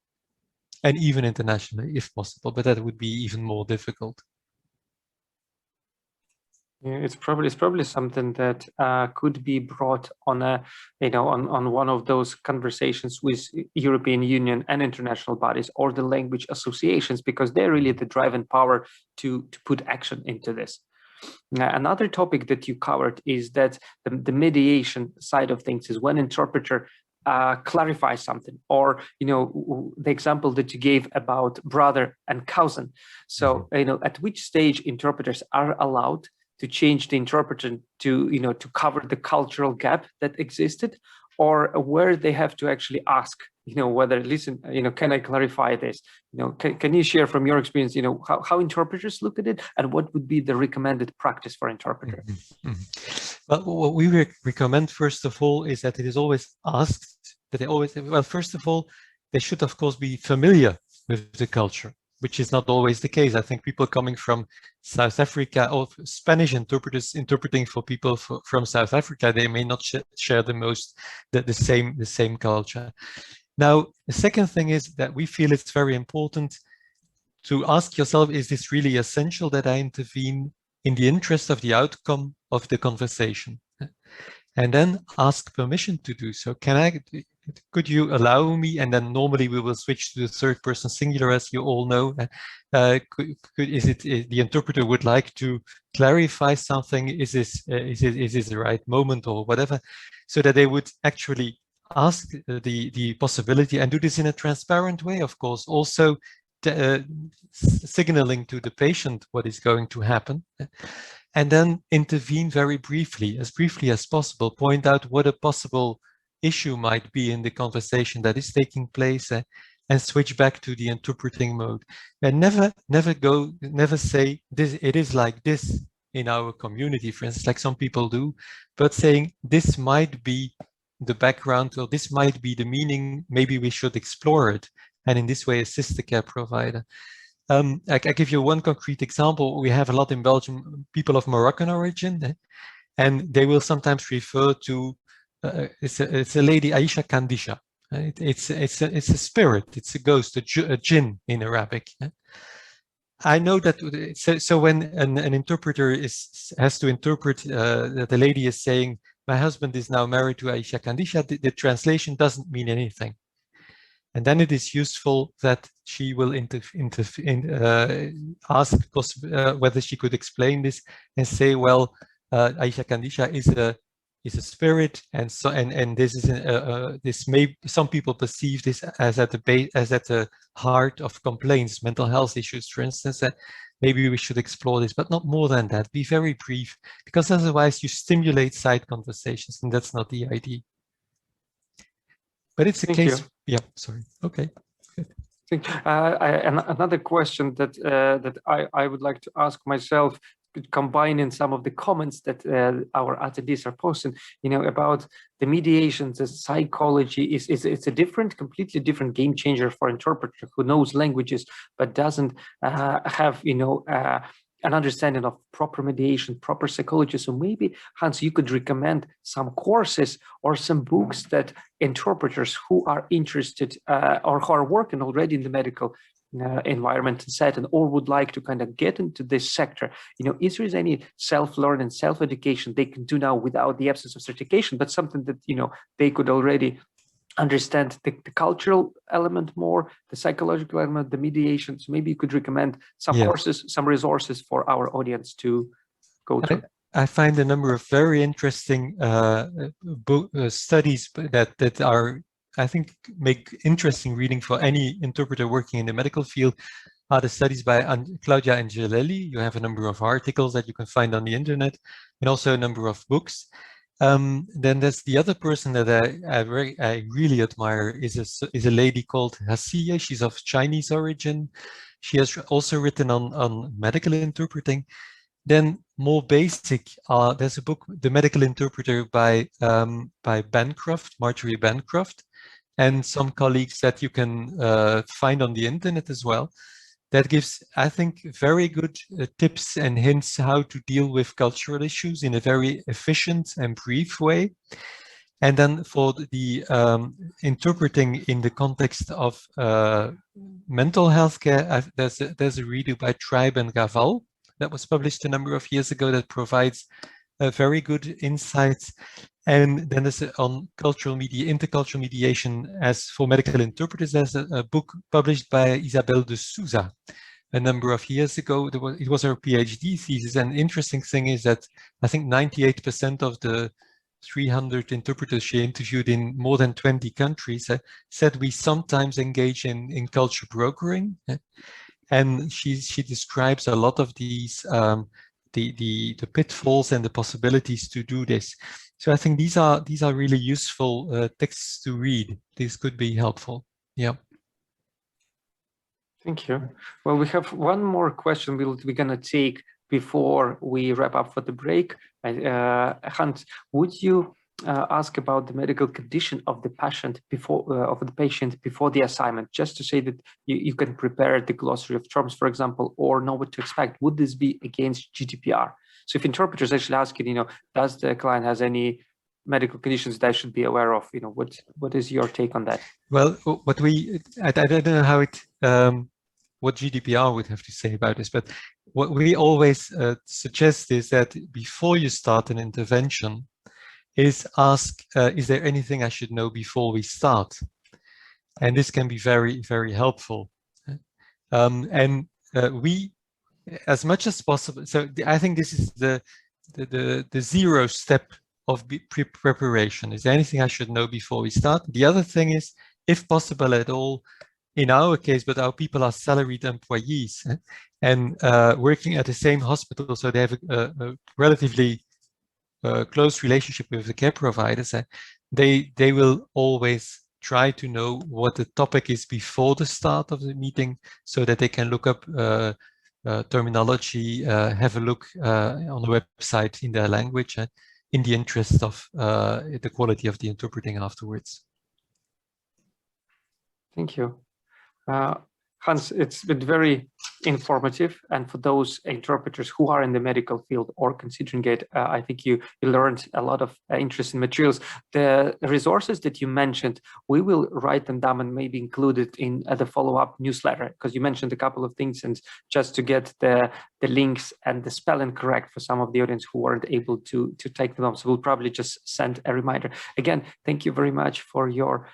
And even internationally, if possible, but that would be even more difficult. Yeah, it's probably something that could be brought on a, on one of those conversations with European Union and international bodies or the language associations, because they're really the driving power to put action into this. Another topic that you covered is that the mediation side of things is when interpreter clarifies something, or the example that you gave about brother and cousin. So at which stage interpreters are allowed to change the interpreter to cover the cultural gap that existed, or where they have to actually ask whether, listen, can I clarify this? Can you share from your experience how interpreters look at it, and what would be the recommended practice for interpreters? Well, what we recommend first of all is that it is always asked, that they always, well, first of all, they should of course be familiar with the culture, which is not always the case. I think people coming from South Africa, or Spanish interpreters interpreting for people from South Africa, they may not share the same culture. Now, the second thing is that we feel it's very important to ask yourself, is this really essential that I intervene in the interest of the outcome of the conversation? And then ask permission to do so. Could you allow me? And then normally we will switch to the third person singular, as you all know. Is it the interpreter would like to clarify something? Is this the right moment or whatever? So that they would actually ask the possibility, and do this in a transparent way, of course, also signaling to the patient what is going to happen. And then intervene very briefly as possible, point out what a possible issue might be in the conversation that is taking place, and switch back to the interpreting mode. And never say this, it is like this in our community, for instance, like some people do, but saying this might be the background, or this might be the meaning, maybe we should explore it, and in this way assist the care provider. I give you one concrete example. We have a lot in Belgium, people of Moroccan origin, and they will sometimes refer to, it's a lady, Aisha Kandisha. It's a spirit, it's a ghost, a jinn in Arabic. I know that, so when an interpreter has to interpret that the lady is saying, my husband is now married to Aisha Kandisha, the translation doesn't mean anything. And then it is useful that she will ask whether she could explain this and say, well, Aisha Kandisha is a spirit, and so and this is this may, some people perceive this as at the heart of complaints, mental health issues, for instance. Maybe we should explore this, but not more than that. Be very brief, because otherwise you stimulate side conversations, and that's not the idea. But it's a case. Yeah, sorry. Okay. Good. Another question that I would like to ask myself, combining some of the comments that our attendees are posting, about the mediations, the psychology it's a completely different game changer for interpreter who knows languages but doesn't have an understanding of proper mediation, proper psychology. So maybe, Hans, you could recommend some courses or some books that interpreters who are interested or who are working already in the medical environment and setting, or would like to kind of get into this sector, is there any self-learning, self-education they can do now without the absence of certification, but something that they could already understand the cultural element more, the psychological element, the mediation? So maybe you could recommend some courses, some resources for our audience to go to. I find a number of very interesting studies that are, I think, make interesting reading for any interpreter working in the medical field. Are the studies by Claudia and Angelelli. You have a number of articles that you can find on the internet, and also a number of books. Then there's the other person that I really admire is a lady called Hassiye. She's of Chinese origin. She has also written on medical interpreting. Then more basic, there's a book, The Medical Interpreter by Bancroft, Marjorie Bancroft, and some colleagues that you can find on the internet as well. that gives, I think, very good tips and hints how to deal with cultural issues in a very efficient and brief way. And then for the interpreting in the context of mental health care, there's a redo by Tribe and Gaval that was published a number of years ago that provides very good insights. And then there's on intercultural mediation as for medical interpreters, there's a book published by Isabel de Souza a number of years ago. It was her PhD thesis. And the interesting thing is that I think 98% of the 300 interpreters she interviewed in more than 20 countries said we sometimes engage in culture brokering. And she describes a lot of these the pitfalls and the possibilities to do this. So I think these are really useful texts to read. This could be helpful. Yeah. Thank you. Well, we have one more question we're going to take before we wrap up for the break. Hans, would you ask about the medical condition of the patient before the assignment, just to say that you can prepare the glossary of terms, for example, or know what to expect? Would this be against GDPR? So if interpreters actually ask you, does the client has any medical conditions that I should be aware of? What is your take on that? Well, I don't know how it what GDPR would have to say about this, but what we always suggest is that before you start an intervention, is ask, is there anything I should know before we start? And this can be very, very helpful. We, as much as possible, so I think this is the zero step of preparation. Is there anything I should know before we start? The other thing is, if possible at all, in our case, but our people are salaried employees and working at the same hospital, so they have a relatively close relationship with the care providers. They will always try to know what the topic is before the start of the meeting, so that they can look up terminology, have a look on the website in their language, in the interest of the quality of the interpreting afterwards. Thank you. Hans, it's been very informative, and for those interpreters who are in the medical field or considering it, I think you learned a lot of interesting materials. The resources that you mentioned, we will write them down and maybe include it in the follow-up newsletter, because you mentioned a couple of things, and just to get the links and the spelling correct for some of the audience who weren't able to take them up. So we'll probably just send a reminder. Again, thank you very much for your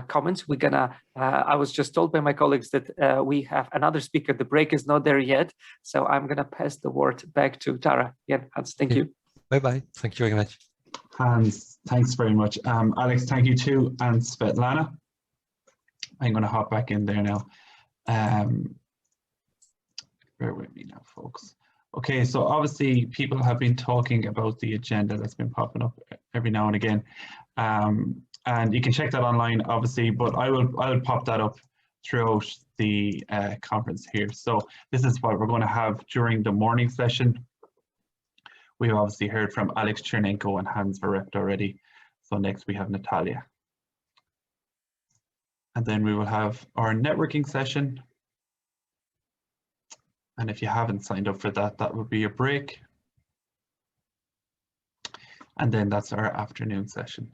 comments. We're gonna, I was just told by my colleagues that we have another speaker. The break is not there yet, so I'm gonna pass the word back to Tara. Yeah, Hans, thank you. Bye-bye. Thank you very much. Hans, thanks very much. Alex, thank you too, and Svetlana. I'm gonna hop back in there now. Bear with me now, folks. Okay, so obviously people have been talking about the agenda that's been popping up every now and again. And you can check that online, obviously, but I'll pop that up throughout the conference here. So this is what we're going to have during the morning session. We've obviously heard from Alex Chernenko and Hans Verrept already. So next we have Natalia. And then we will have our networking session. And if you haven't signed up for that, that would be a break. And then that's our afternoon session.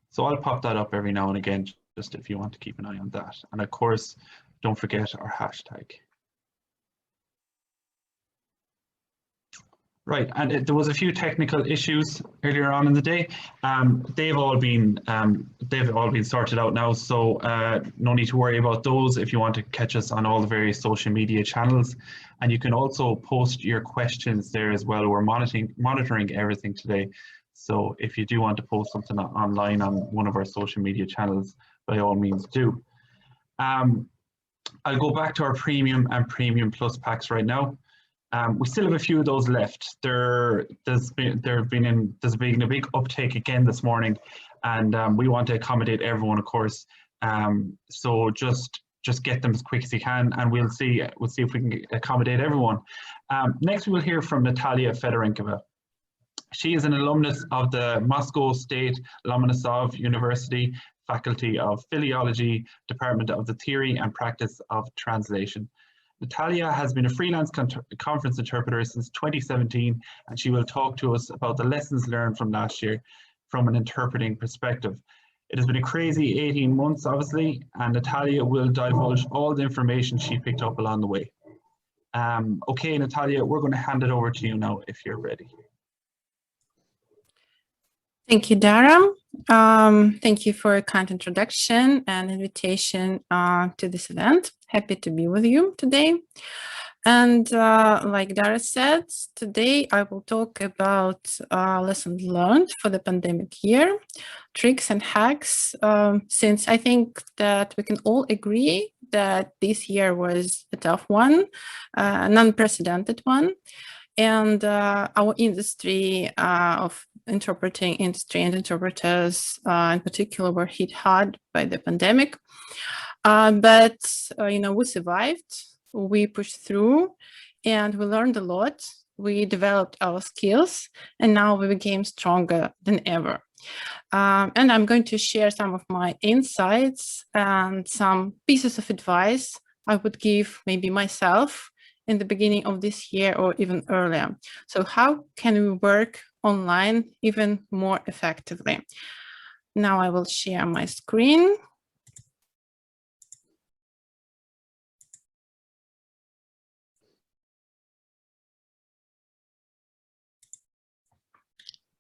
So I'll pop that up every now and again, just if you want to keep an eye on that. And of course, don't forget our hashtag. Right, and there was a few technical issues earlier on in the day. They've all been sorted out now, so no need to worry about those if you want to catch us on all the various social media channels. And you can also post your questions there as well. We're monitoring everything today. So if you do want to post something online on one of our social media channels, by all means do. I'll go back to our premium and premium plus packs right now. We still have a few of those left. There's been a big uptake again this morning, and we want to accommodate everyone, of course. So just get them as quick as you can, and we'll see if we can accommodate everyone. Next, we will hear from Natalia Fedorenkova. She is an alumnus of the Moscow State Lomonosov University, Faculty of Philology, Department of the Theory and Practice of Translation. Natalia has been a freelance conference interpreter since 2017, and she will talk to us about the lessons learned from last year from an interpreting perspective. It has been a crazy 18 months, obviously, and Natalia will divulge all the information she picked up along the way. Okay, Natalia, we're going to hand it over to you now if you're ready. Thank you, Dara. Thank you for a kind introduction and invitation to this event. Happy to be with you today. And like Dara said, today I will talk about lessons learned for the pandemic year, tricks and hacks, since I think that we can all agree that this year was a tough one, an unprecedented one. And our industry of interpreting industry and interpreters in particular were hit hard by the pandemic. But we survived, we pushed through, and we learned a lot. We developed our skills, and now we became stronger than ever. And I'm going to share some of my insights and some pieces of advice I would give maybe myself in the beginning of this year or even earlier. So how can we work online even more effectively? Now I will share my screen.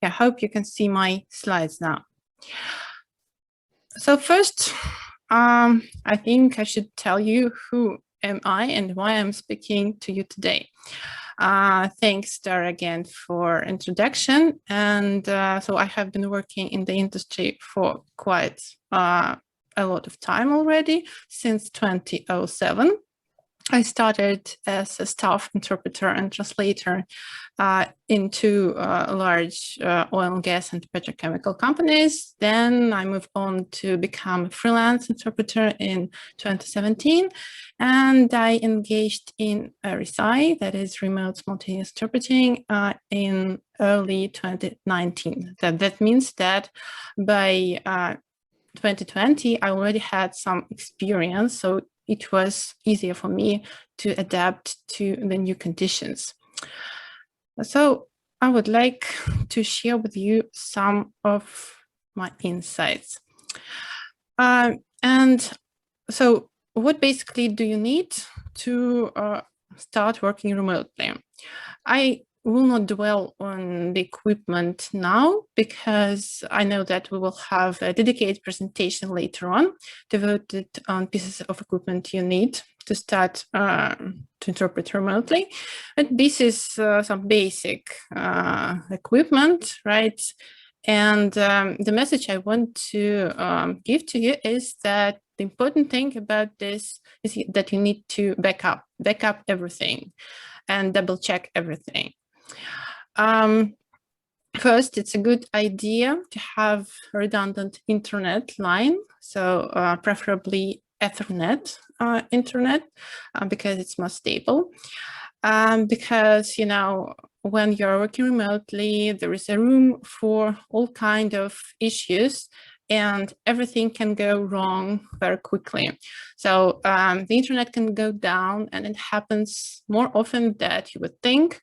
I hope you can see my slides now. So first, I think I should tell you who am I and why I'm speaking to you today. Thanks, Dara, again for introduction. And so I have been working in the industry for quite a lot of time already, since 2007. I started as a staff interpreter and translator into large oil and gas and petrochemical companies. Then I moved on to become a freelance interpreter in 2017, and I engaged in RSI, that is remote simultaneous interpreting, in early 2019. That means that by 2020, I already had some experience, so it was easier for me to adapt to the new conditions. So I would like to share with you some of my insights. And so what basically do you need to start working remotely? I will not dwell on the equipment now, because I know that we will have a dedicated presentation later on devoted on pieces of equipment you need to start to interpret remotely. But this is some basic equipment, right? And the message I want to give to you is that the important thing about this is that you need to back up everything and double check everything. First, it's a good idea to have a redundant internet line, so preferably Ethernet internet, because it's more stable. Because, when you're working remotely, there is a room for all kinds of issues, and everything can go wrong very quickly. So the internet can go down, and it happens more often than you would think.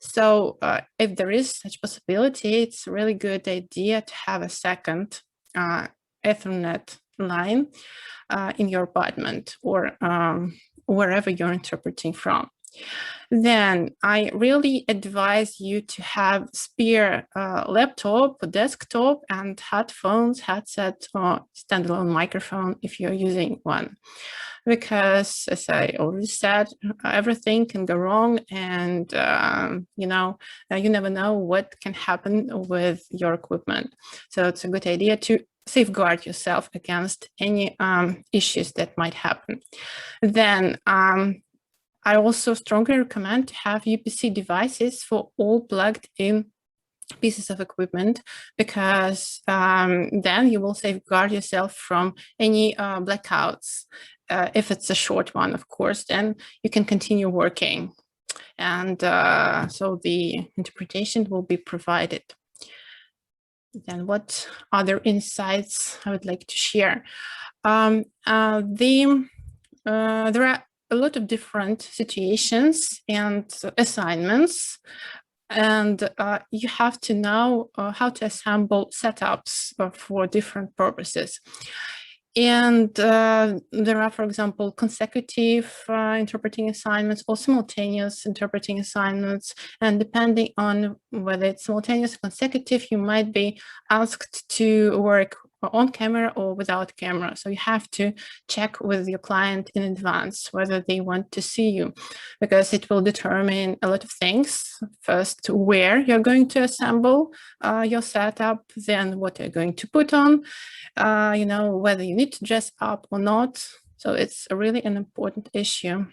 So if there is such possibility, it's a really good idea to have a second Ethernet line in your apartment or wherever you're interpreting from. Then I really advise you to have spare laptop or desktop and headphones, headset, or standalone microphone if you're using one. Because, as I already said, everything can go wrong, and you never know what can happen with your equipment. So it's a good idea to safeguard yourself against any issues that might happen. Then I also strongly recommend to have UPC devices for all plugged-in pieces of equipment, because then you will safeguard yourself from any blackouts. If it's a short one, of course, then you can continue working. And so the interpretation will be provided. then what other insights I would like to share? There are a lot of different situations and assignments, and you have to know how to assemble setups for different purposes. And there are, for example, consecutive interpreting assignments or simultaneous interpreting assignments. And depending on whether it's simultaneous or consecutive, you might be asked to work on camera or without camera. So you have to check with your client in advance whether they want to see you, because it will determine a lot of things. First, where you're going to assemble your setup, then what you're going to put on, you know, whether you need to dress up or not. So it's really an important issue.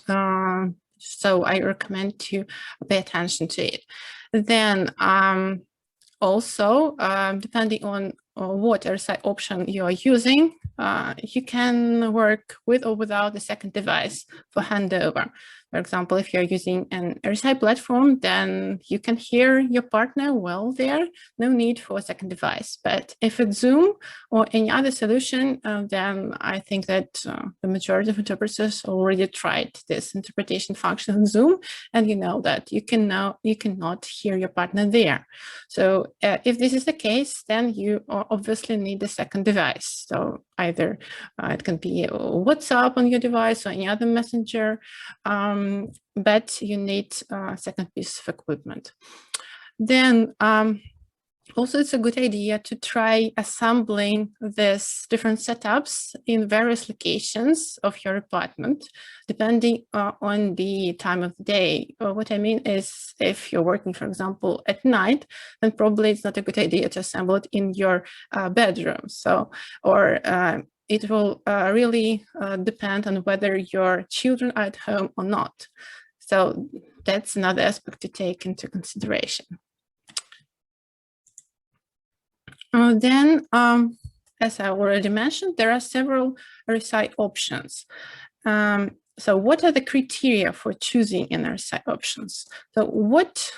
So I recommend to pay attention to it. Then also, depending on what RSI option you are using, you can work with or without a second device for handover. For example, if you're using an RSI platform, then you can hear your partner well there, no need for a second device. But if it's Zoom or any other solution, then I think that the majority of interpreters already tried this interpretation function in Zoom, and you know that you cannot hear your partner there. So if this is the case, then you obviously need a second device. So either it can be WhatsApp on your device or any other messenger, but you need a second piece of equipment. Then also, it's a good idea to try assembling these different setups in various locations of your apartment, depending on the time of the day. What I mean is, if you're working, for example, at night, then probably it's not a good idea to assemble it in your bedroom. So, or it will really depend on whether your children are at home or not. So that's another aspect to take into consideration. Then, as I already mentioned, there are several RSI options. So what are the criteria for choosing an RSI options? So what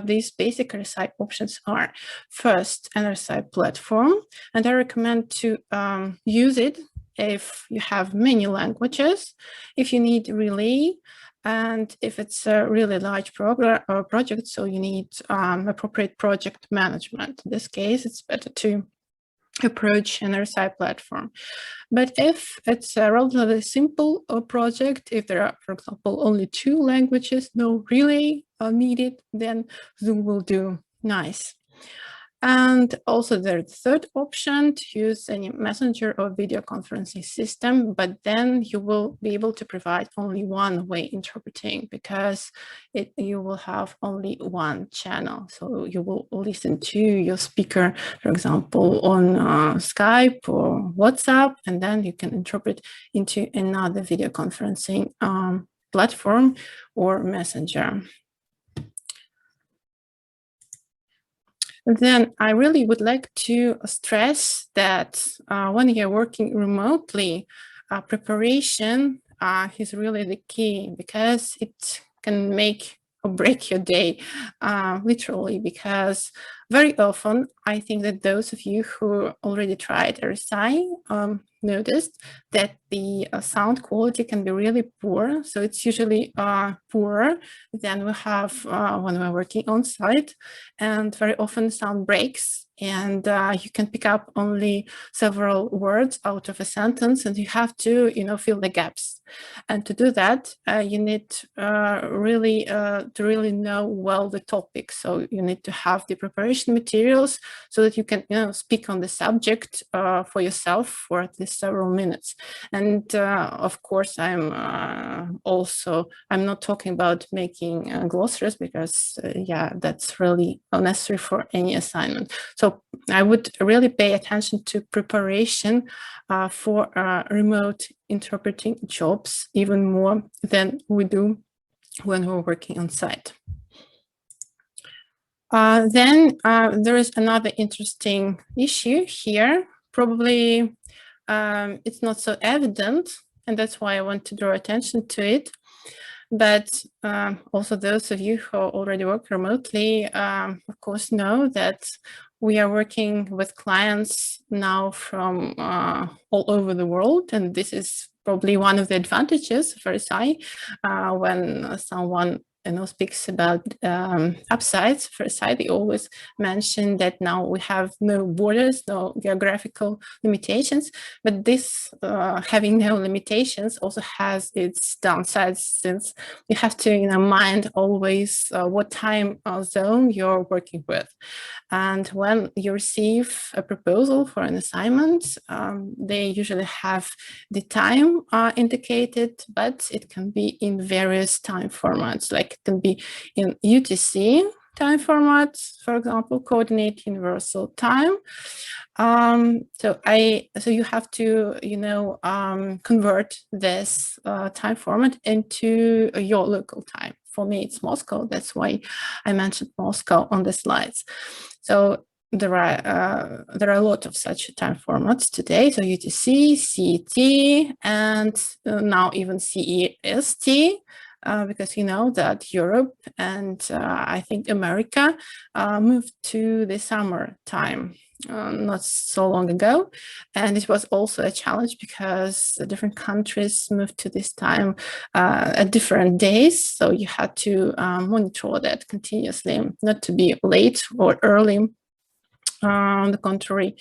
these basic RSI options are? First, an RSI platform, and I recommend to use it if you have many languages, if you need relay, and if it's a really large project, so you need appropriate project management. In this case, it's better to approach an RSI platform. But if it's a relatively simple project, if there are, for example, only 2 languages, no relay needed, then Zoom will do nice. And also there's the third option, to use any messenger or video conferencing system, but then you will be able to provide only one-way interpreting, because you will have only one channel. So you will listen to your speaker, for example, on Skype or WhatsApp, and then you can interpret into another video conferencing platform or messenger. Then I really would like to stress that when you're working remotely, preparation is really the key, because it can make or break your day, literally, because very often I think that those of you who already tried RSI noticed that the sound quality can be really poor. So it's usually poorer than we have when we're working on site, and very often sound breaks, and you can pick up only several words out of a sentence, and you have to, you know, fill the gaps. And to do that, you need really to really know well the topic. So you need to have the preparation materials so that you can, you know, speak on the subject for yourself for at least several minutes. And of course, I'm not talking about making glossaries, because yeah, that's really unnecessary for any assignment. So I would really pay attention to preparation for remote interpreting jobs even more than we do when we're working on site. Then there is another interesting issue here. Probably it's not so evident, and that's why I want to draw attention to it. But also those of you who already work remotely, of course, know that we are working with clients now from all over the world, and this is probably one of the advantages of RSI when someone speaks about upsides for RSI. They always mention that now we have no borders, no geographical limitations, but this having no limitations also has its downsides, since you have to mind always what time zone you're working with. And when you receive a proposal for an assignment, they usually have the time indicated, but it can be in various time formats. Like it can be in UTC time format, for example, Coordinate Universal Time. So you have to, convert this time format into your local time. For me, it's Moscow. That's why I mentioned Moscow on the slides. So there are a lot of such time formats today. So UTC, CET, and now even CEST, because you know that Europe and I think America moved to the summer time not so long ago. And it was also a challenge because the different countries moved to this time at different days. So you had to monitor that continuously, not to be late or early. On the contrary.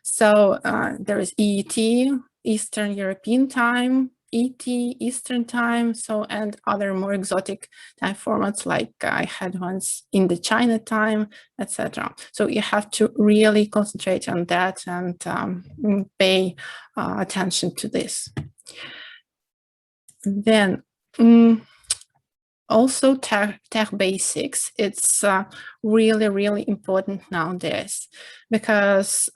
So there is EET, Eastern European Time, ET, Eastern Time, and other more exotic time formats like I had once in the China time, etc. So you have to really concentrate on that and pay attention to this. Then also tech basics, it's really, really important nowadays, because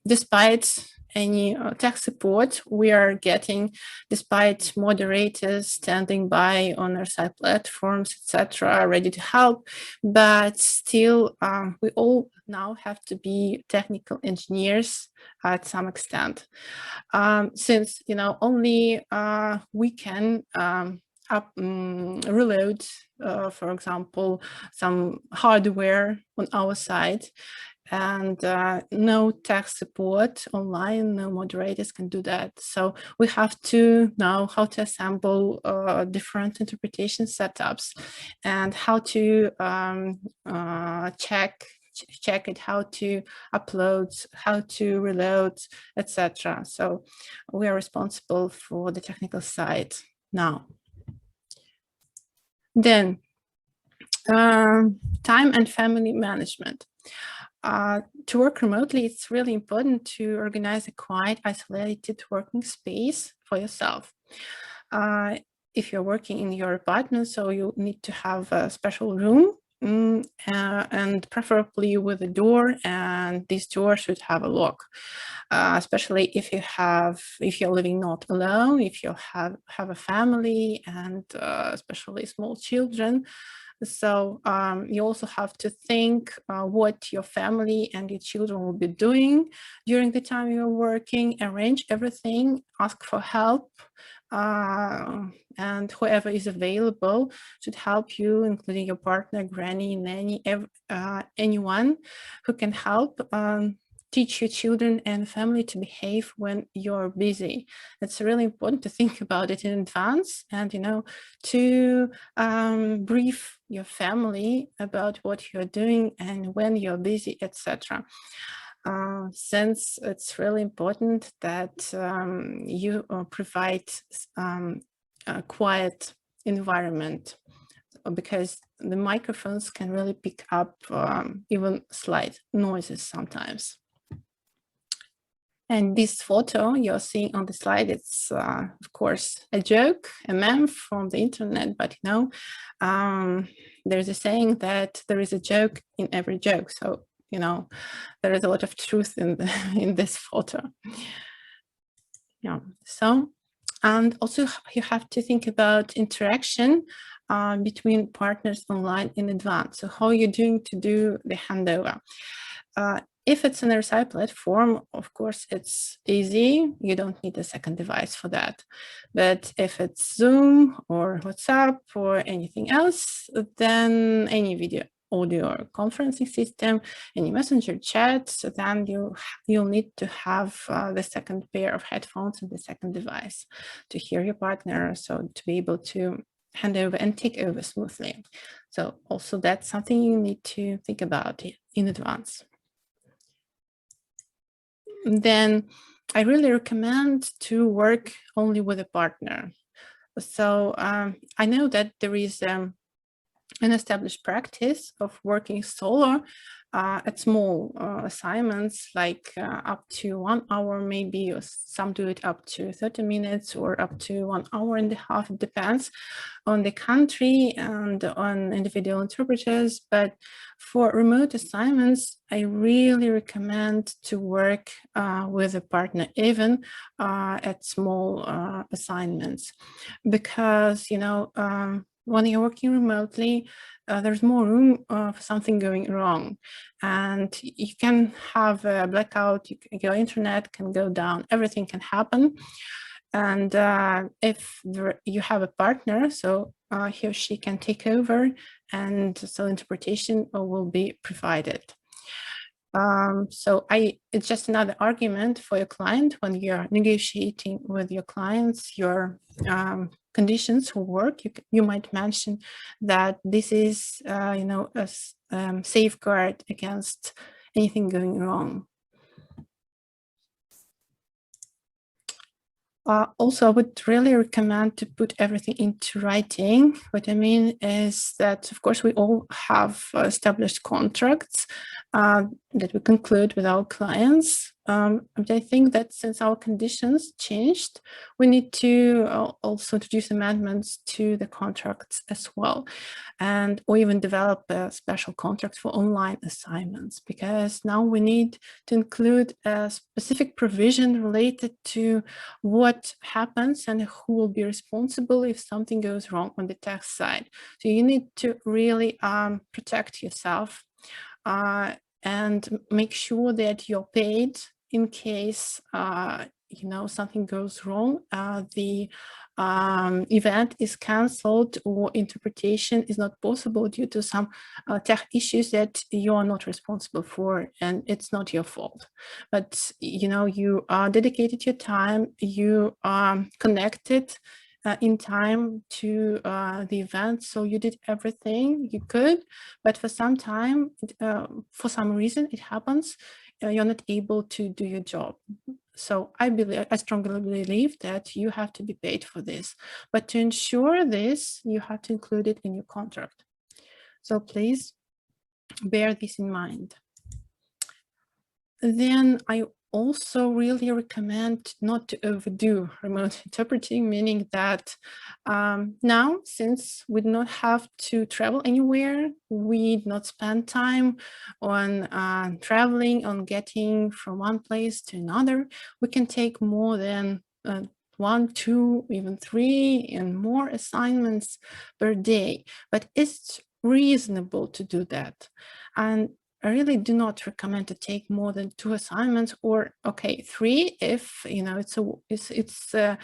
despite any tech support we are getting, despite moderators standing by on our side platforms, etc., ready to help, but still we all now have to be technical engineers at some extent, since only we can reload, for example, some hardware on our side, and no tech support online, no moderators can do that. So we have to know how to assemble different interpretation setups and how to check it, how to upload, how to reload, etc. So we are responsible for the technical side now. Then time and family management. To work remotely, it's really important to organize a quiet, isolated working space for yourself. If you're working in your apartment, so you need to have a special room, and preferably with a door, and this door should have a lock. Especially if you're living not alone, if you have a family, and especially small children. So you also have to think what your family and your children will be doing during the time you're working, arrange everything, ask for help, and whoever is available should help you, including your partner, granny, nanny, anyone who can help. Teach your children and family to behave when you're busy. It's really important to think about it in advance, and to brief your family about what you're doing and when you're busy, etc. Since it's really important that you provide a quiet environment, because the microphones can really pick up even slight noises sometimes. And this photo you're seeing on the slide, it's of course a joke, a meme from the internet, but there's a saying that there is a joke in every joke. So there is a lot of truth in this photo. Yeah. So, and also you have to think about interaction between partners online in advance. So how you're doing to do the handover. If it's an RSI platform, of course, it's easy. You don't need a second device for that. But if it's Zoom or WhatsApp or anything else, then any video audio or conferencing system, any messenger chat, so then you'll need to have the second pair of headphones and the second device to hear your partner, so to be able to hand over and take over smoothly. So also that's something you need to think about in advance. Then I really recommend to work only with a partner. So I know that there is an established practice of working solo at small assignments, like up to 1 hour, maybe, or some do it up to 30 minutes or up to 1.5 hours. It depends on the country and on individual interpreters. But for remote assignments, I really recommend to work with a partner, even at small assignments, because, you know, when you're working remotely, there's more room for something going wrong, and you can have a blackout. Your internet can go down. Everything can happen. And if you have a partner, so he or she can take over, and so interpretation will be provided. So it's just another argument for your client when you're negotiating with your clients your conditions for work. You might mention that this is, you know, a safeguard against anything going wrong. Also, I would really recommend to put everything into writing. What I mean is that, of course, we all have established contracts that we conclude with our clients. But I think that since our conditions changed, we need to also introduce amendments to the contracts as well, and or even develop a special contract for online assignments, because now we need to include a specific provision related to what happens and who will be responsible if something goes wrong on the text side. So you need to really protect yourself and make sure that you're paid in case you know, something goes wrong, the event is cancelled, or interpretation is not possible due to some tech issues that you are not responsible for, and it's not your fault. But you know, you dedicated your time, you connected in time to the event, so you did everything you could, but for some time, for some reason it happens, you're not able to do your job. So I strongly believe that you have to be paid for this, but to ensure this, you have to include it in your contract. So please bear this in mind. Then I also really recommend not to overdo remote interpreting, meaning that now, since we do not have to travel anywhere, we do not spend time on traveling, on getting from one place to another, we can take more than 1, 2, even 3 and more assignments per day. But it's reasonable to do that. And I really do not recommend to take more than 2 assignments, or okay, 3 if you know it's a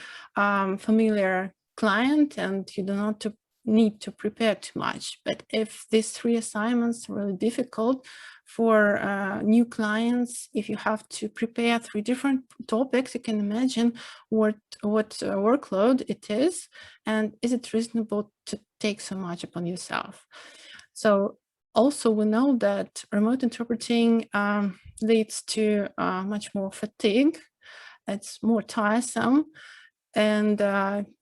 familiar client and you do not need to prepare too much. But if these 3 assignments are really difficult for new clients, if you have to prepare 3 different topics, you can imagine what workload it is, and is it reasonable to take so much upon yourself? So also, we know that remote interpreting leads to much more fatigue. It's more tiresome, and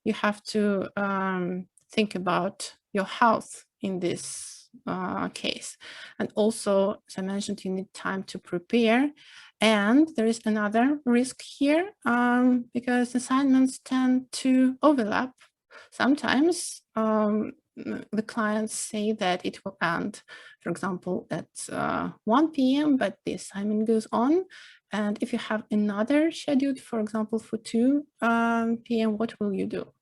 you have to think about your health in this case. And also, as I mentioned, you need time to prepare. And there is another risk here, because assignments tend to overlap. Sometimes the clients say that it will end, for example, at 1 p.m., but the assignment goes on. And if you have another scheduled, for example, for 2 p.m., what will you do?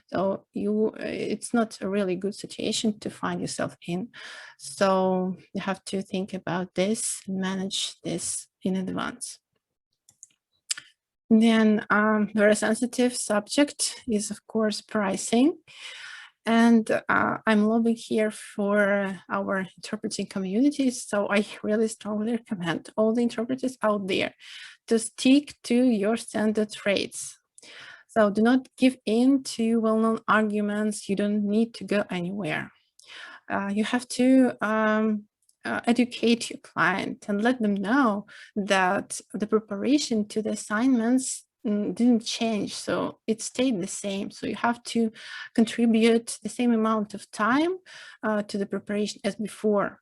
So it's not a really good situation to find yourself in. So you have to think about this, manage this in advance. Then very sensitive subject is, of course, pricing. And I'm lobbying here for our interpreting communities. So I really strongly recommend all the interpreters out there to stick to your standard rates. So do not give in to well-known arguments. You don't need to go anywhere. You have to educate your client and let them know that the preparation to the assignments didn't change, so it stayed the same. So you have to contribute the same amount of time to the preparation as before.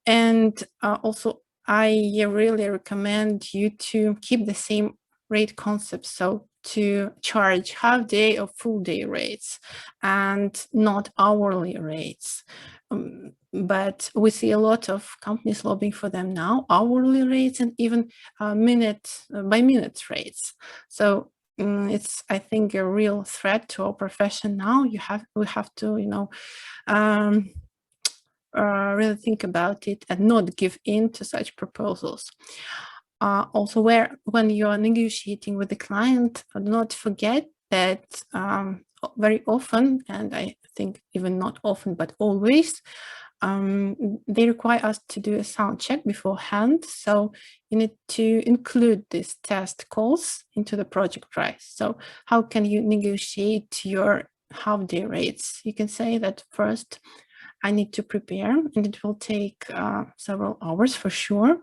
And also, I really recommend you to keep the same rate concept, so to charge half-day or full-day rates and not hourly rates. But we see a lot of companies lobbying for them now, hourly rates and even minute-by-minute rates. So it's, I think, a real threat to our profession now. We have to, really think about it and not give in to such proposals. Also, when you are negotiating with the client, do not forget that very often, and I think even not often, but always, they require us to do a sound check beforehand. So you need to include these test calls into the project price. So how can you negotiate your half-day rates? You can say that first, I need to prepare, and it will take several hours for sure.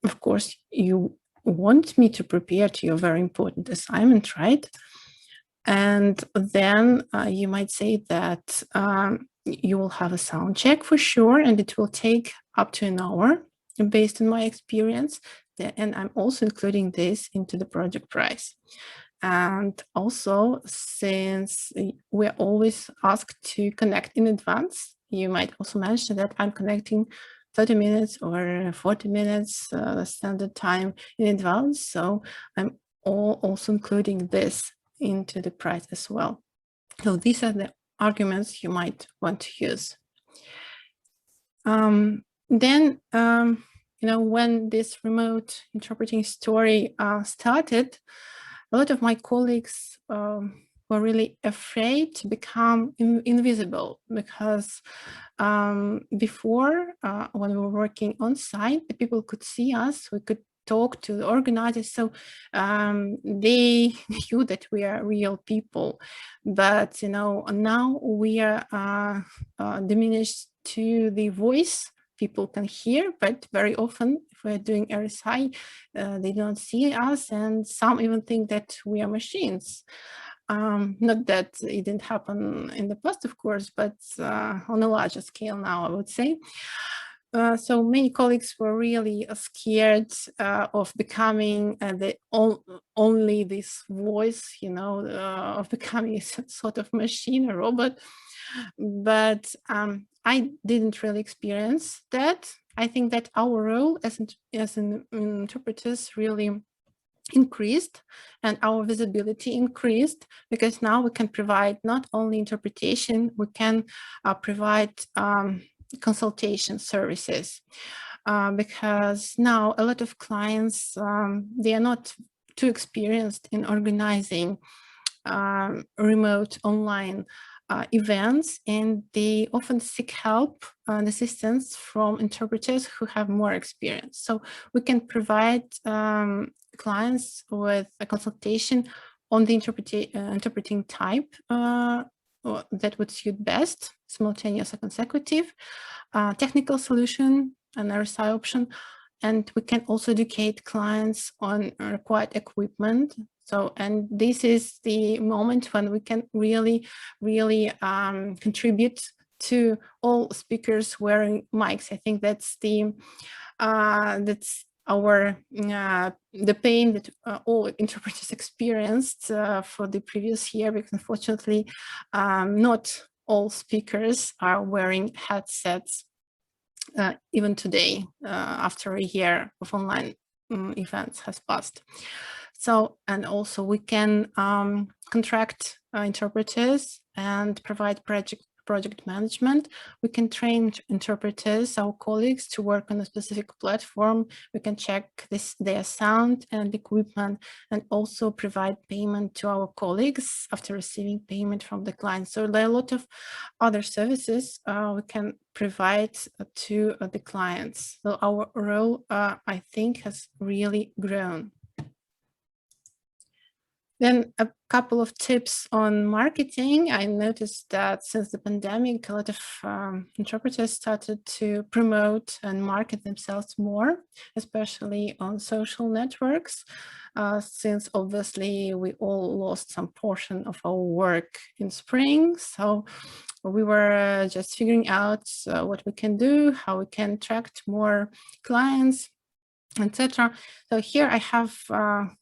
Of course, you want me to prepare to your very important assignment, right? And then you might say that you will have a sound check for sure, and it will take up to an hour based on my experience. And I'm also including this into the project price. And also, since we're always asked to connect in advance, you might also mention that I'm connecting 30 minutes or 40 minutes standard time in advance. So I'm also including this into the price as well. So these are the arguments you might want to use. Then, when this remote interpreting story started, a lot of my colleagues were really afraid to become invisible, because before, when we were working on site, the people could see us, we could talk to the organizers, so they knew that we are real people. But now we are diminished to the voice people can hear, but very often if we're doing RSI, they don't see us, and some even think that we are machines. Not that it didn't happen in the past, of course, but on a larger scale now, I would say. So many colleagues were really scared of becoming only this voice, of becoming a sort of machine, a robot. But I didn't really experience that. I think that our role as interpreters really increased, and our visibility increased, because now we can provide not only interpretation, we can provide consultation services, because now a lot of clients, they are not too experienced in organizing remote online events, and they often seek help and assistance from interpreters who have more experience. So we can provide clients with a consultation on the interpreting type that would suit best, simultaneous or consecutive, technical solution, an RSI option, and we can also educate clients on required equipment. So, and this is the moment when we can really contribute to all speakers wearing mics. I think that's our the pain that all interpreters experienced for the previous year, because unfortunately not all speakers are wearing headsets even today, after a year of online events has passed. So, and also we can contract interpreters and provide project management. We can train interpreters, our colleagues, to work on a specific platform. We can check their sound and equipment, and also provide payment to our colleagues after receiving payment from the client. So there are a lot of other services we can provide to the clients. So our role, I think, has really grown. Then a couple of tips on marketing. I noticed that since the pandemic, a lot of interpreters started to promote and market themselves more, especially on social networks, since obviously we all lost some portion of our work in spring. So we were just figuring out what we can do, how we can attract more clients, etc. So here I have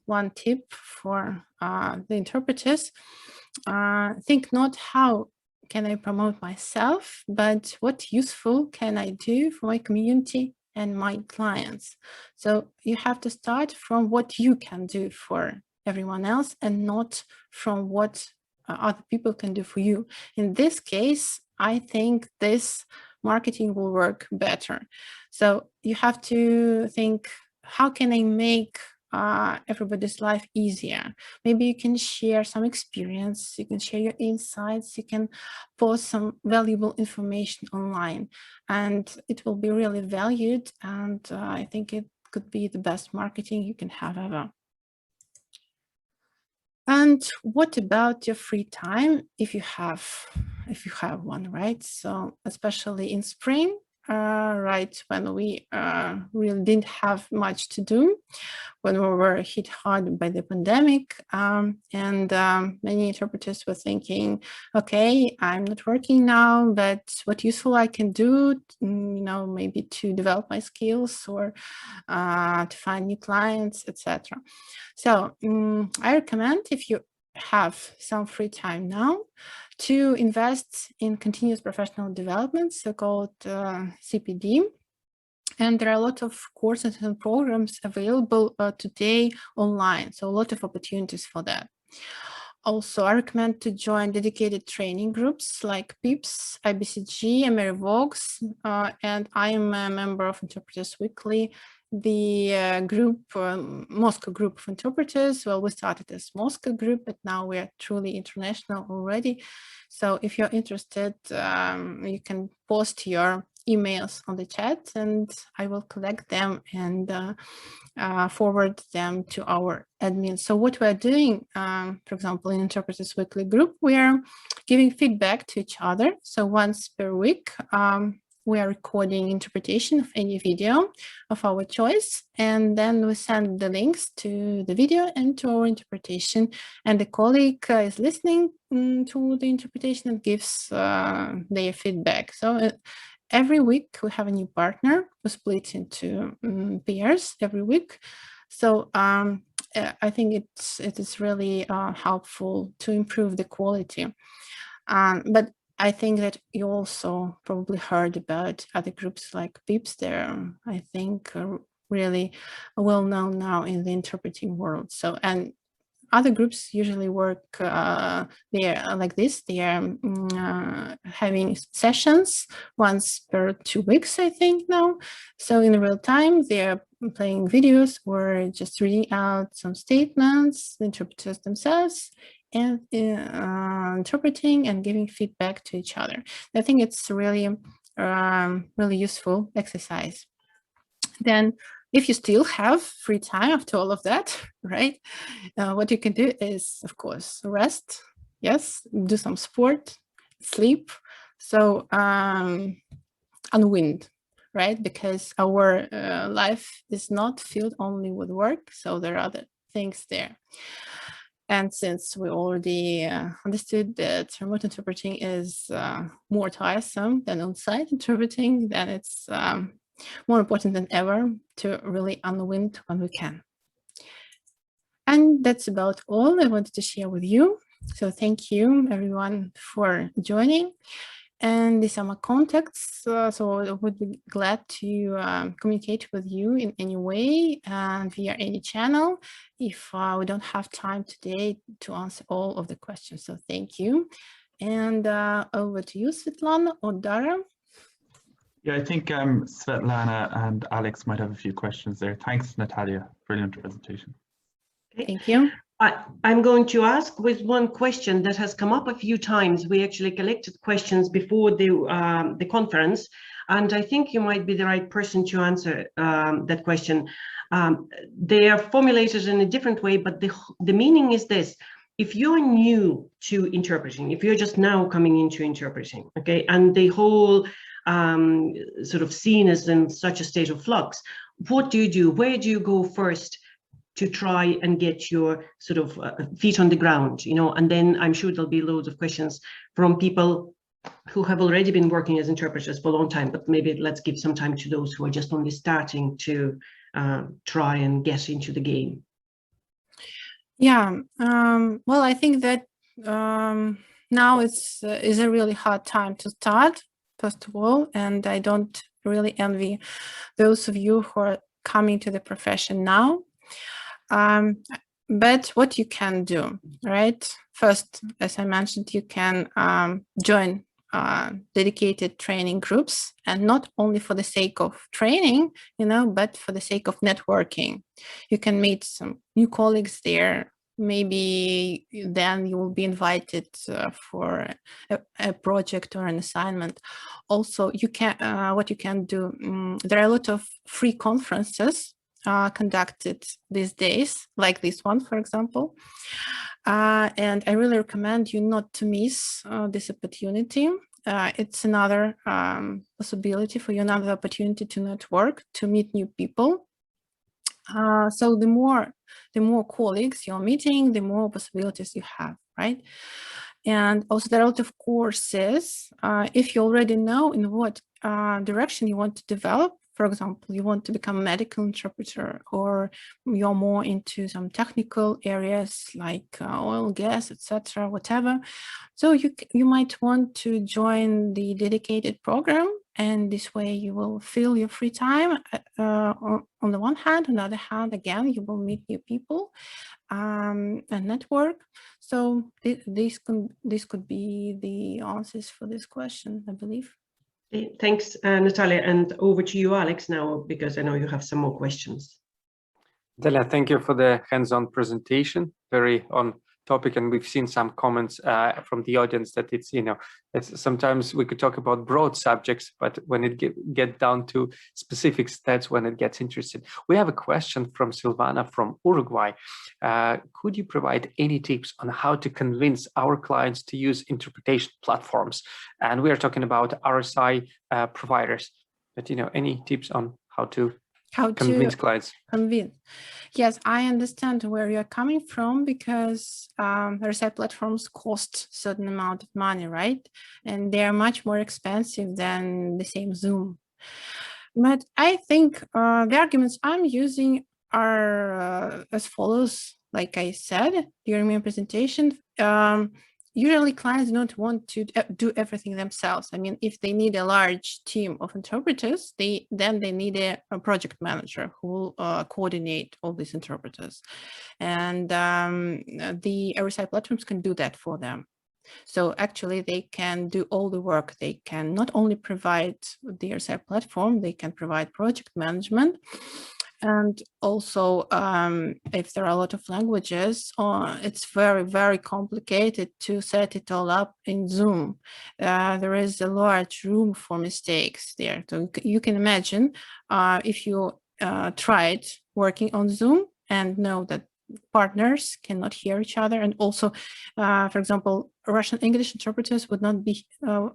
one tip for the interpreters. Think not how can I promote myself, but what useful can I do for my community and my clients. So you have to start from what you can do for everyone else and not from what other people can do for you. In this case, I think this marketing will work better. So you have to think, how can I make everybody's life easier? Maybe you can share some experience, you can share your insights, you can post some valuable information online, and it will be really valued. And I think it could be the best marketing you can have ever. And what about your free time, if you have one, right? So especially in spring, right when we really didn't have much to do, when we were hit hard by the pandemic, and many interpreters were thinking, okay, I'm not working now, but what useful I can do, maybe to develop my skills or to find new clients, etc. So I recommend, if you have some free time now, to invest in continuous professional development, so-called CPD. And there are a lot of courses and programs available today online, so a lot of opportunities for that. Also, I recommend to join dedicated training groups like PIPS, IBCG, AmeriVox, and I am a member of Interpreters Weekly, the group, Moscow group of interpreters. Well, we started as Moscow group, but now we are truly international already. So if you're interested, you can post your emails on the chat and I will collect them and forward them to our admin. So what we're doing, for example, in Interpreters Weekly group, we are giving feedback to each other. So once per week, we are recording interpretation of any video of our choice, and then we send the links to the video and to our interpretation, and the colleague is listening to the interpretation and gives their feedback. So every week we have a new partner who split into pairs every week. So I think it is really helpful to improve the quality. But I think that you also probably heard about other groups like PIPS. They're, I think, really well known now in the interpreting world. So, and other groups usually work they're like this. They are having sessions once per 2 weeks, I think now. So in real time, they're playing videos or just reading out some statements, the interpreters themselves, and interpreting and giving feedback to each other. I think it's really, really useful exercise. Then, if you still have free time after all of that, right? What you can do is, of course, rest. Yes, do some sport, sleep. So unwind, right? Because our life is not filled only with work. So there are other things there. And since we already understood that remote interpreting is more tiresome than on-site interpreting, then it's more important than ever to really unwind when we can. And that's about all I wanted to share with you. So thank you, everyone, for joining. And these are my contacts, so I would be glad to communicate with you in any way via any channel if we don't have time today to answer all of the questions. So thank you. And over to you, Svetlana or Dara. Yeah, I think Svetlana and Alex might have a few questions there. Thanks, Natalia. Brilliant presentation. Okay. Thank you. I'm going to ask with one question that has come up a few times. We actually collected questions before the conference, and I think you might be the right person to answer that question. They are formulated in a different way, but the meaning is this. If you're new to interpreting, if you're just now coming into interpreting, okay, and the whole sort of scene is in such a state of flux, what do you do? Where do you go first to try and get your sort of feet on the ground, you know? And then I'm sure there'll be loads of questions from people who have already been working as interpreters for a long time, but maybe let's give some time to those who are just only starting to try and get into the game. Yeah, well, I think that now is a really hard time to start, first of all, and I don't really envy those of you who are coming to the profession now. But what you can do, right? First, as I mentioned, you can join dedicated training groups, and not only for the sake of training, you know, but for the sake of networking. You can meet some new colleagues there. Maybe then you will be invited for a project or an assignment. Also, you can what you can do. There are a lot of free conferences conducted these days, like this one, for example. And I really recommend you not to miss this opportunity. It's another possibility for you, another opportunity to network, to meet new people. So the more colleagues you're meeting, the more possibilities you have, right? And also there are a lot of courses. If you already know in what direction you want to develop, for example, you want to become a medical interpreter, or you're more into some technical areas like oil, gas, etc., whatever. So you might want to join the dedicated program, and this way you will fill your free time on the one hand. On the other hand, again, you will meet new people and network. So this could be the answers for this question, I believe. Thanks, Natalia, and over to you, Alex, now, because I know you have some more questions. Natalia, thank you for the hands-on presentation, very on topic, and we've seen some comments from the audience that it's, you know, it's sometimes we could talk about broad subjects, but when it get down to specifics, that's when it gets interesting. We have a question from Silvana from Uruguay. Could you provide any tips on how to convince our clients to use interpretation platforms? And we are talking about RSI providers, but, you know, any tips on how to convince clients? Yes, I understand where you're coming from, because RSI platforms cost a certain amount of money, right? And they are much more expensive than the same Zoom. But I think the arguments I'm using are as follows. Like I said during my presentation, usually clients don't want to do everything themselves. I mean, if they need a large team of interpreters, then they need a project manager who will coordinate all these interpreters. And the RSI platforms can do that for them. So actually they can do all the work. They can not only provide the RSI platform, they can provide project management. And also, if there are a lot of languages, it's very, very complicated to set it all up in Zoom. There is a large room for mistakes there. So you can imagine if you tried working on Zoom and know that partners cannot hear each other, and also, for example, Russian English interpreters would not be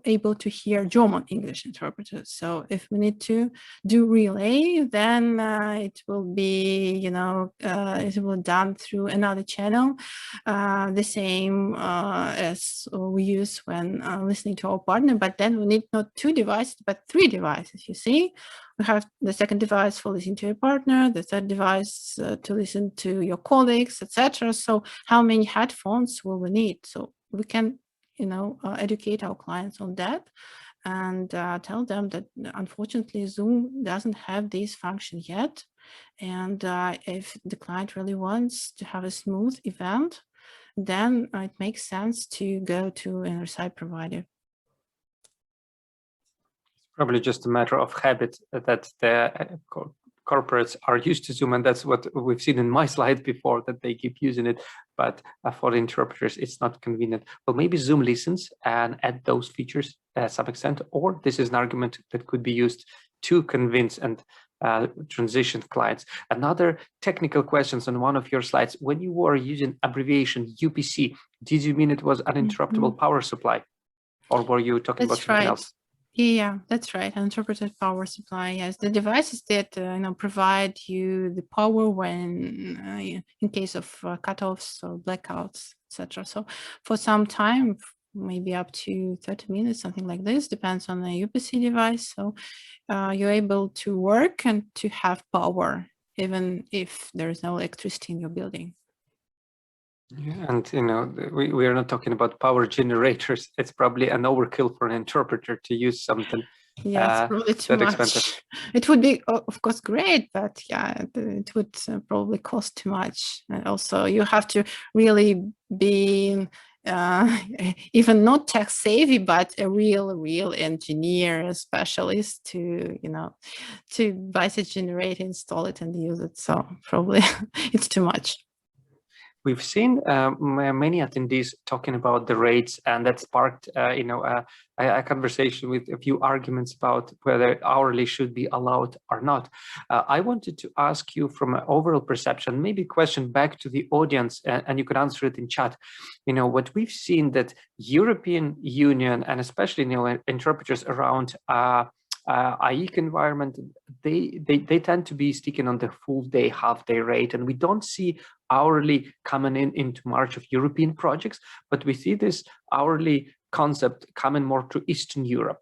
able to hear German English interpreters. So if we need to do relay, then it will be, you know, it will be done through another channel, the same as we use when listening to our partner. But then we need not 2 devices, but 3 devices, you see. We have the second device for listening to your partner, the third device to listen to your colleagues, etc. So how many headphones will we need? So we can, you know, educate our clients on that, and tell them that unfortunately Zoom doesn't have this function yet. And if the client really wants to have a smooth event, then it makes sense to go to an site provider. Probably just a matter of habit that the corporates are used to Zoom, and that's what we've seen in my slide before, that they keep using it, but for the interpreters it's not convenient. Well, maybe Zoom listens and add those features to some extent, or this is an argument that could be used to convince and transition clients. Another technical questions on one of your slides, when you were using abbreviation UPC, did you mean it was uninterruptible power supply, or were you talking about something else? Yeah, that's right. Uninterrupted power supply. Yes, the devices that provide you the power when, in case of cutoffs or blackouts, etc. So for some time, maybe up to 30 minutes, something like this, depends on the UPC device. So you're able to work and to have power, even if there is no electricity in your building. Yeah, and we are not talking about power generators. It's probably an overkill for an interpreter to use something. Yeah, it's probably too much. Expensive. It would be, of course, great, but yeah, it would probably cost too much. And also, you have to really be even not tech savvy, but a real engineer, a specialist to to buy such generator, install it, and use it. So probably it's too much. We've seen many attendees talking about the rates, and that sparked, a conversation with a few arguments about whether hourly should be allowed or not. I wanted to ask you from an overall perception, maybe a question back to the audience, and you could answer it in chat. What we've seen that European Union, and especially interpreters around IEC environment, they tend to be sticking on the full day, half day rate, and we don't see hourly coming into March of European projects, but we see this hourly concept coming more to Eastern Europe.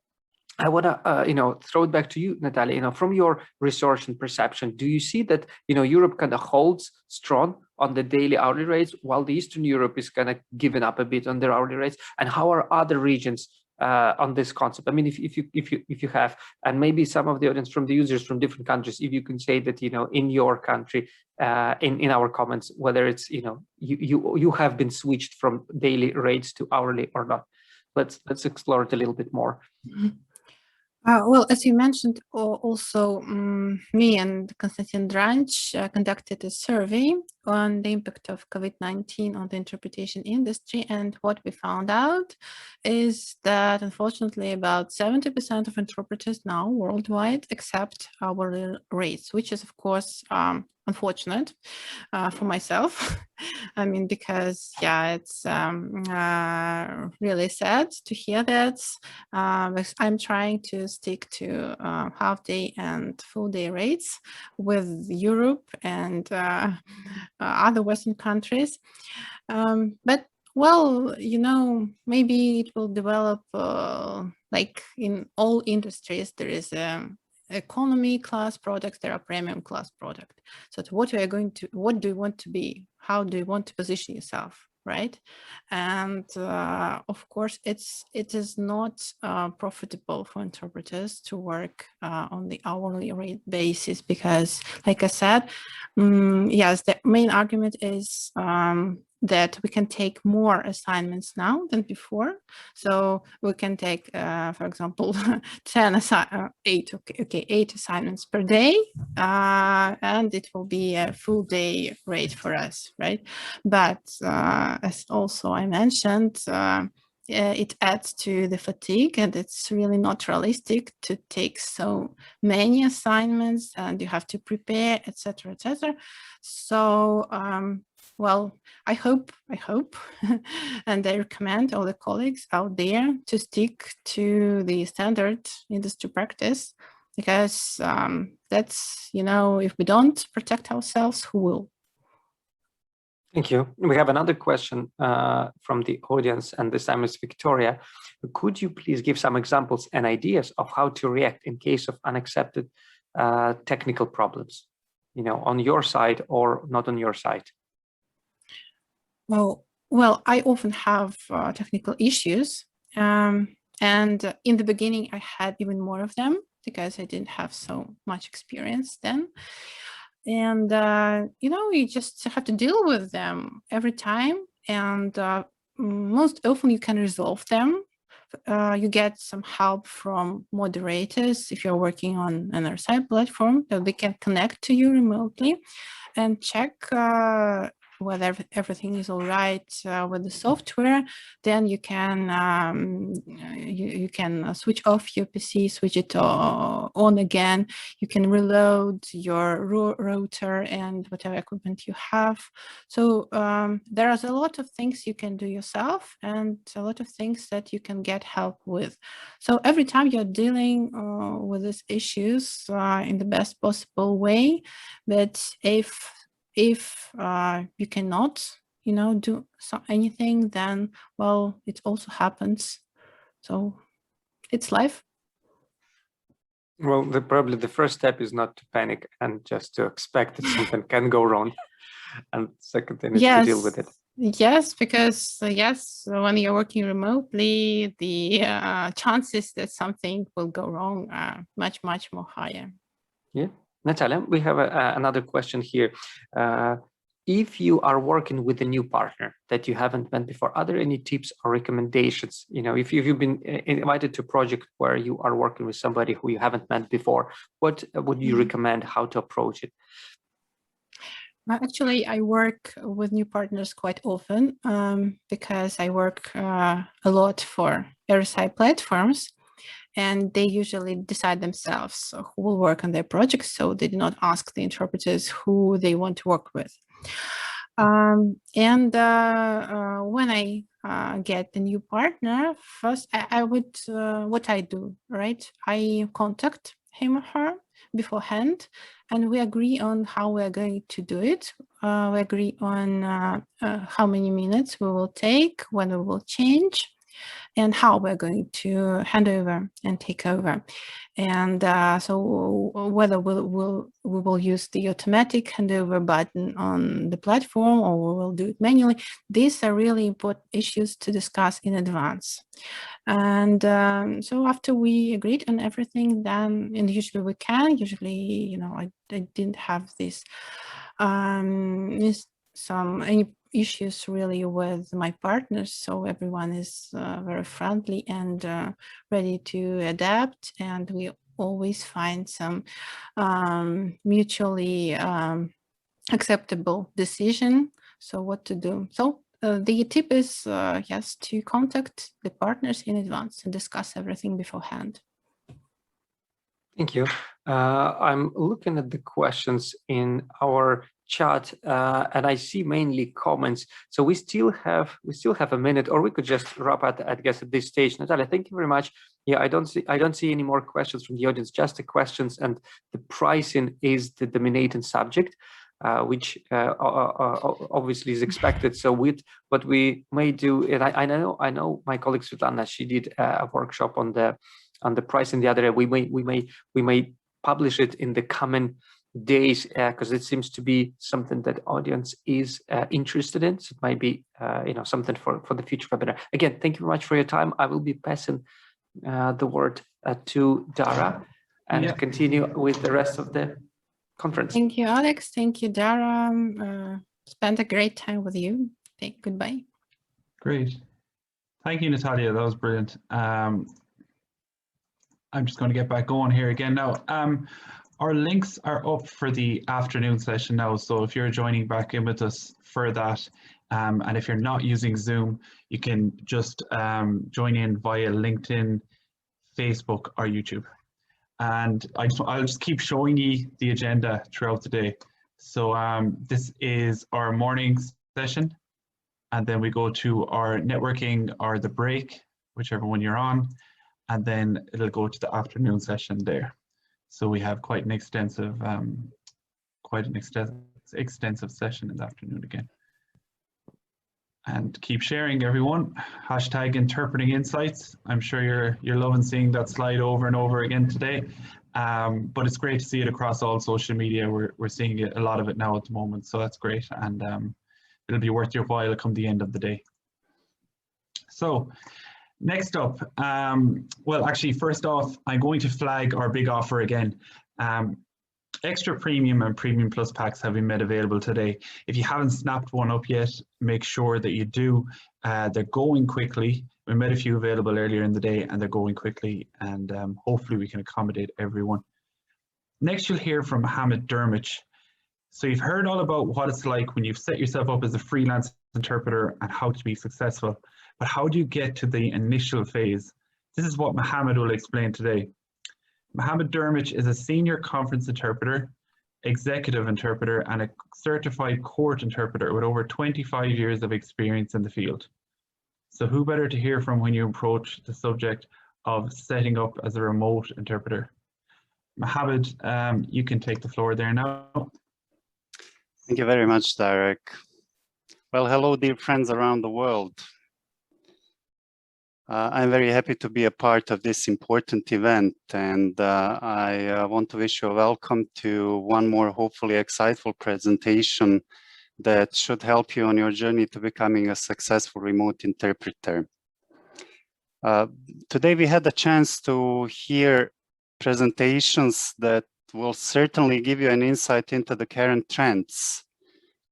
I want to, throw it back to you, Natalia. From your research and perception, do you see that Europe kind of holds strong on the daily hourly rates, while the Eastern Europe is kind of giving up a bit on their hourly rates? And how are other regions on this concept? I mean, if you have, and maybe some of the audience from the users from different countries, if you can say that in your country, in our comments, whether it's you have been switched from daily rates to hourly or not. Let's explore it a little bit more. Well, as you mentioned, also me and Konstantin Dranch conducted a survey on the impact of COVID-19 on the interpretation industry. And what we found out is that, unfortunately, about 70% of interpreters now worldwide accept hourly rates, which is, of course, unfortunate for myself. I mean, because, yeah, it's really sad to hear that. I'm trying to stick to half day and full day rates with Europe and other Western countries. But, well, maybe it will develop like in all industries. There is economy class products, there are premium class products. So what do you want to be? How do you want to position yourself, right? And of course, it is not profitable for interpreters to work on the hourly rate basis, because, like I said, yes, the main argument is that we can take more assignments now than before. So we can take, for example, 8 assignments per day, and it will be a full day rate for us, right? But as also I mentioned, it adds to the fatigue, and it's really not realistic to take so many assignments, and you have to prepare, etc., etc. So, well, I hope, and I recommend all the colleagues out there to stick to the standard industry practice, because that's, if we don't protect ourselves, who will? Thank you. We have another question from the audience, and this time is Victoria. Could you please give some examples and ideas of how to react in case of unaccepted technical problems, on your side or not on your side? Well, I often have technical issues, and in the beginning I had even more of them because I didn't have so much experience then. And you just have to deal with them every time. and most often you can resolve them. You get some help from moderators if you're working on an RSI platform, so they can connect to you remotely and check whether everything is all right with the software. Then you can you can switch off your PC, switch it on again. You can reload your router and whatever equipment you have. So there are a lot of things you can do yourself and a lot of things that you can get help with. So every time you're dealing with these issues in the best possible way, but if you cannot, do anything, then, well, it also happens. So it's life. Well, probably the first step is not to panic and just to expect that something can go wrong. And second thing is to deal with it. Yes, because when you're working remotely, the chances that something will go wrong are much, much more higher. Yeah. Natalia, we have another question here. If you are working with a new partner that you haven't met before, are there any tips or recommendations? If you've been invited to a project where you are working with somebody who you haven't met before, what would you recommend how to approach it? Actually, I work with new partners quite often because I work a lot for RSI platforms. And they usually decide themselves who will work on their projects, so they do not ask the interpreters who they want to work with. When I get a new partner, first I would, what I do, right? I contact him or her beforehand, and we agree on how we are going to do it. We agree on how many minutes we will take, when we will change, and how we're going to hand over and take over. And so whether we will use the automatic handover button on the platform or we will do it manually, these are really important issues to discuss in advance. And so after we agreed on everything, then, and usually we can, I didn't have this, any issues really with my partners, so everyone is very friendly and ready to adapt, and we always find some mutually acceptable decision, so what to do. So the tip is yes, to contact the partners in advance and discuss everything beforehand. Thank you. I'm looking at the questions in our chat, and I see mainly comments. So we still have a minute, or we could just wrap up, I guess, at this stage. Natalia, thank you very much. Yeah, I don't see any more questions from the audience. Just the questions, and the pricing is the dominating subject, which obviously is expected. So with what we may do, and I know my colleague Svetlana, she did a workshop on the pricing the other day. We may publish it in the coming days because it seems to be something that audience is interested in. So it might be something for the future webinar. Again, thank you very much for your time. I will be passing the word to Dara and continue with the rest of the conference. Thank you, Alex. Thank you, Dara. Spent a great time with you. Goodbye. Great. Thank you, Natalia. That was brilliant. I'm just going to get back going here again now. Our links are up for the afternoon session now, so if you're joining back in with us for that, and if you're not using Zoom, you can just join in via LinkedIn, Facebook, or YouTube. And I'll just keep showing you the agenda throughout the day. So this is our morning session, and then we go to our networking or the break, whichever one you're on, and then it'll go to the afternoon session there. So we have quite an extensive session in the afternoon again. And keep sharing, everyone. Hashtag interpreting insights. I'm sure you're loving seeing that slide over and over again today. But it's great to see it across all social media. We're seeing it, a lot of it now at the moment, so that's great. And it'll be worth your while come the end of the day. So next up, well, actually, first off, I'm going to flag our big offer again. Extra Premium and Premium Plus packs have been made available today. If you haven't snapped one up yet, make sure that you do. They're going quickly. We made a few available earlier in the day and they're going quickly, and hopefully we can accommodate everyone. Next, you'll hear from Muhamed Durmic. So you've heard all about what it's like when you've set yourself up as a freelance interpreter and how to be successful. But how do you get to the initial phase? This is what Muhamed will explain today. Muhamed Durmic is a senior conference interpreter, executive interpreter, and a certified court interpreter with over 25 years of experience in the field. So who better to hear from when you approach the subject of setting up as a remote interpreter? Muhamed, you can take the floor there now. Thank you very much, Derek. Well, hello, dear friends around the world. I'm very happy to be a part of this important event, and I want to wish you a welcome to one more hopefully exciteful presentation that should help you on your journey to becoming a successful remote interpreter. Today we had the chance to hear presentations that will certainly give you an insight into the current trends,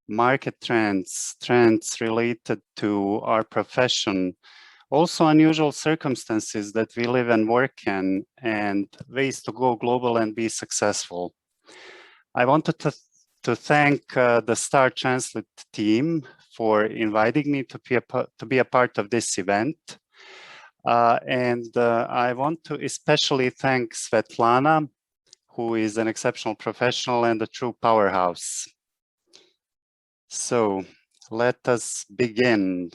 market trends, trends related to our profession, also unusual circumstances that we live and work in, and ways to go global and be successful. I wanted to thank the STAR TRANSLIT team for inviting me to be a part of this event. I want to especially thank Svetlana, who is an exceptional professional and a true powerhouse. So let us begin.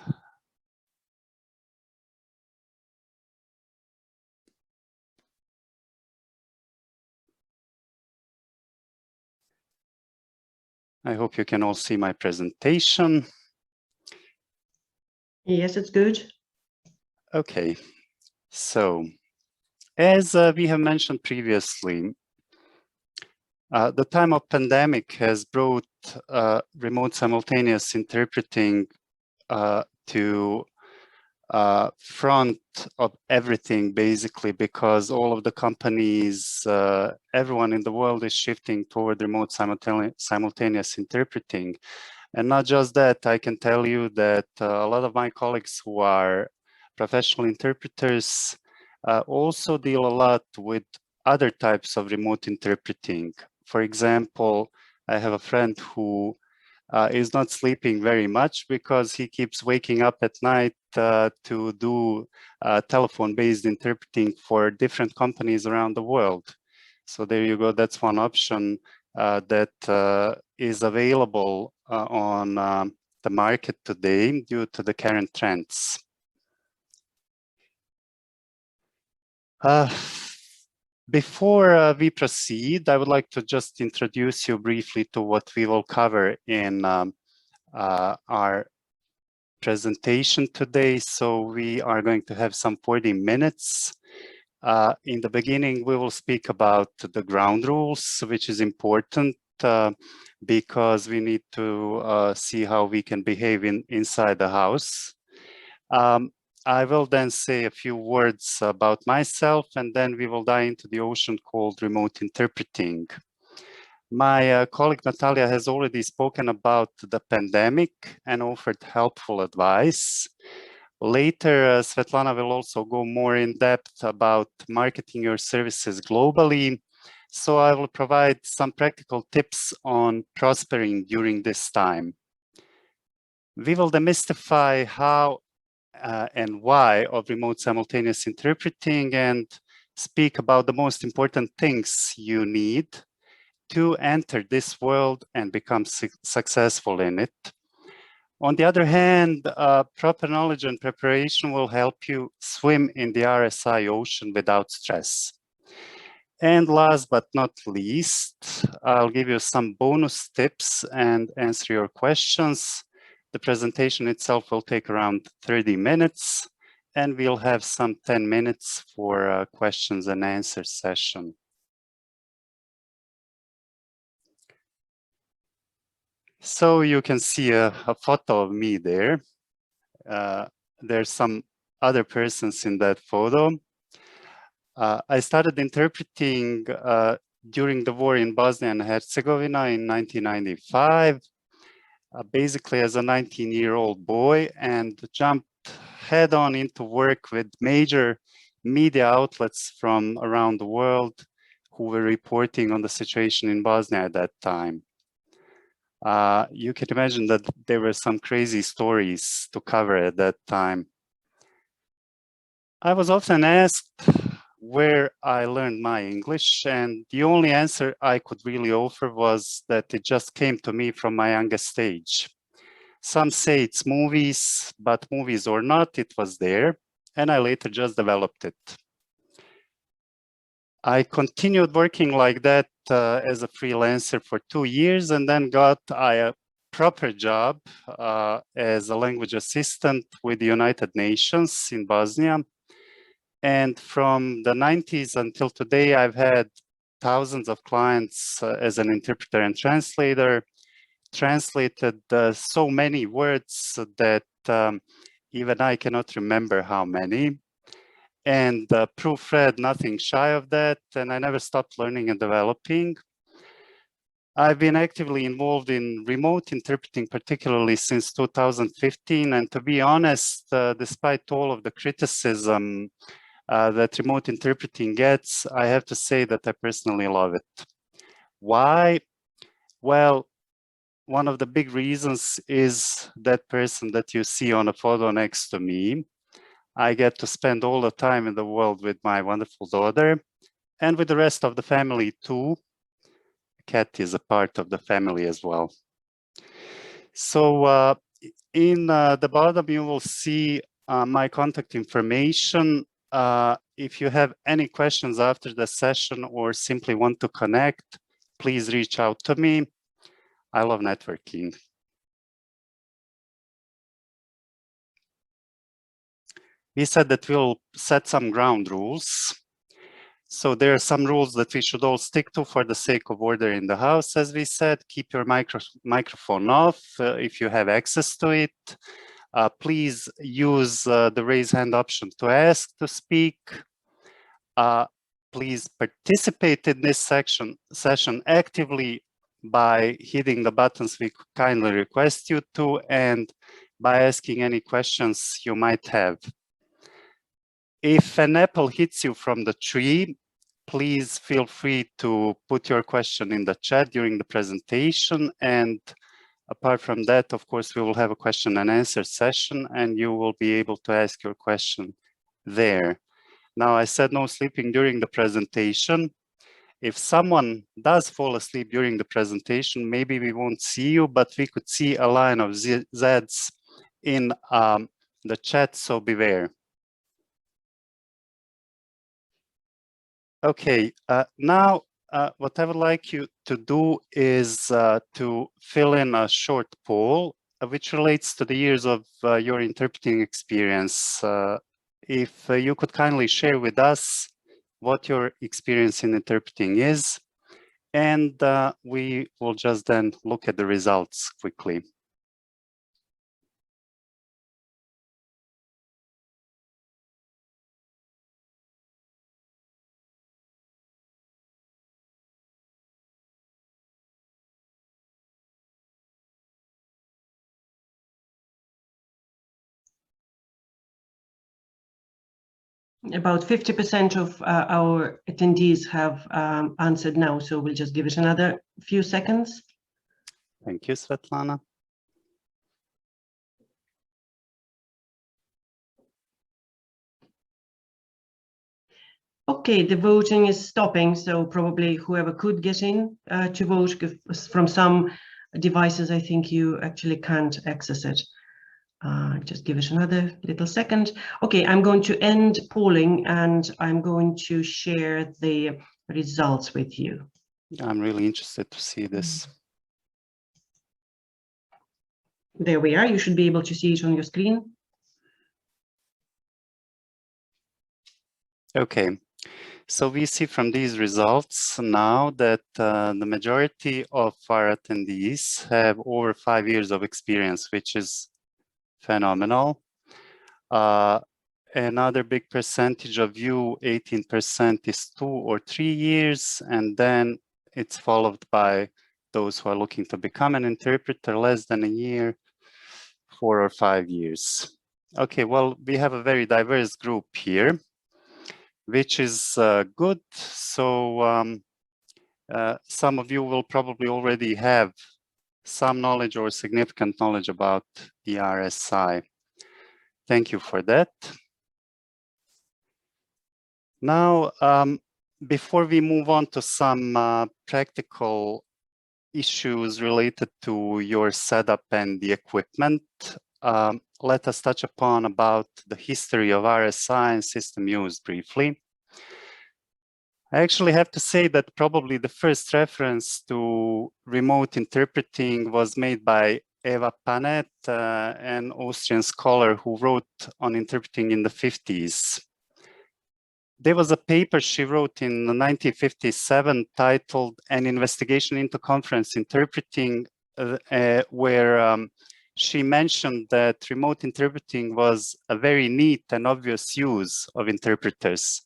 I hope you can all see my presentation. Yes, it's good. Okay, so as we have mentioned previously, the time of pandemic has brought remote simultaneous interpreting to front of everything, basically, because all of the companies, everyone in the world is shifting toward remote simultaneous interpreting. And not just that, I can tell you that a lot of my colleagues who are professional interpreters also deal a lot with other types of remote interpreting. For example, I have a friend who is not sleeping very much because he keeps waking up at night to do telephone-based interpreting for different companies around the world. So there you go, that's one option that is available on the market today due to the current trends. Before we proceed, I would like to just introduce you briefly to what we will cover in our presentation today. So we are going to have some 40 minutes. In the beginning, we will speak about the ground rules, which is important because we need to see how we can behave inside the house. I will then say a few words about myself, and then we will dive into the ocean called remote interpreting. My colleague Natalia has already spoken about the pandemic and offered helpful advice. Later, Svetlana will also go more in depth about marketing your services globally. So I will provide some practical tips on prospering during this time. We will demystify how and why of remote simultaneous interpreting and speak about the most important things you need to enter this world and become successful in it. On the other hand, proper knowledge and preparation will help you swim in the RSI ocean without stress. And last but not least, I'll give you some bonus tips and answer your questions. The presentation itself will take around 30 minutes, and we'll have some 10 minutes for a questions and answers session. So you can see a photo of me there. There's some other persons in that photo. I started interpreting during the war in Bosnia and Herzegovina in 1995, basically as a 19-year-old boy, and jumped head on into work with major media outlets from around the world who were reporting on the situation in Bosnia at that time. You can imagine that there were some crazy stories to cover at that time. I was often asked where I learned my English, and the only answer I could really offer was that it just came to me from my youngest age. Some say it's movies, but movies or not, it was there, and I later just developed it. I continued working like that as a freelancer for 2 years, and then got a proper job as a language assistant with the United Nations in Bosnia. And from the 90s until today, I've had thousands of clients as an interpreter and translator, translated so many words that even I cannot remember how many, and proofread nothing shy of that, and I never stopped learning and developing. I've been actively involved in remote interpreting, particularly since 2015, and to be honest, despite all of the criticism that remote interpreting gets, I have to say that I personally love it. Why? Well, one of the big reasons is that person that you see on a photo next to me. I get to spend all the time in the world with my wonderful daughter and with the rest of the family too. Cat is a part of the family as well. So in the bottom, you will see my contact information. If you have any questions after the session or simply want to connect, please reach out to me. I love networking. We said that we'll set some ground rules. So there are some rules that we should all stick to for the sake of order in the house. As we said, keep your microphone off if you have access to it. Please use the raise hand option to ask to speak. Please participate in this session actively by hitting the buttons we kindly request you to, and by asking any questions you might have. If an apple hits you from the tree, please feel free to put your question in the chat during the presentation. And apart from that, of course, we will have a question and answer session, and you will be able to ask your question there. Now, I said no sleeping during the presentation. If someone does fall asleep during the presentation, maybe we won't see you, but we could see a line of Zs in the chat, so beware. Okay, now what I would like you to do is to fill in a short poll which relates to the years of your interpreting experience. If you could kindly share with us what your experience in interpreting is, and we will just then look at the results quickly. About 50% of our attendees have answered now, so we'll just give it another few seconds. Thank you, Svetlana. Okay, the voting is stopping, so probably whoever could get in to vote, from some devices, I think you actually can't access it. Just give it another little second. Okay, I'm going to end polling and I'm going to share the results with you. I'm really interested to see this. There we are. You should be able to see it on your screen. Okay, so we see from these results now that the majority of our attendees have over 5 years of experience, which is phenomenal. another big percentage of you, 18%, is 2 or 3 years, and then it's followed by those who are looking to become an interpreter, less than a year, 4 or 5 years. Okay, well, we have a very diverse group here, which is good. So some of you will probably already have some knowledge or significant knowledge about the RSI. Thank you for that. Now, before we move on to some practical issues related to your setup and the equipment, let us touch upon about the history of RSI and system use briefly. I actually have to say that probably the first reference to remote interpreting was made by Eva Panet, an Austrian scholar who wrote on interpreting in the 50s. There was a paper she wrote in 1957 titled An Investigation into Conference Interpreting, where she mentioned that remote interpreting was a very neat and obvious use of interpreters,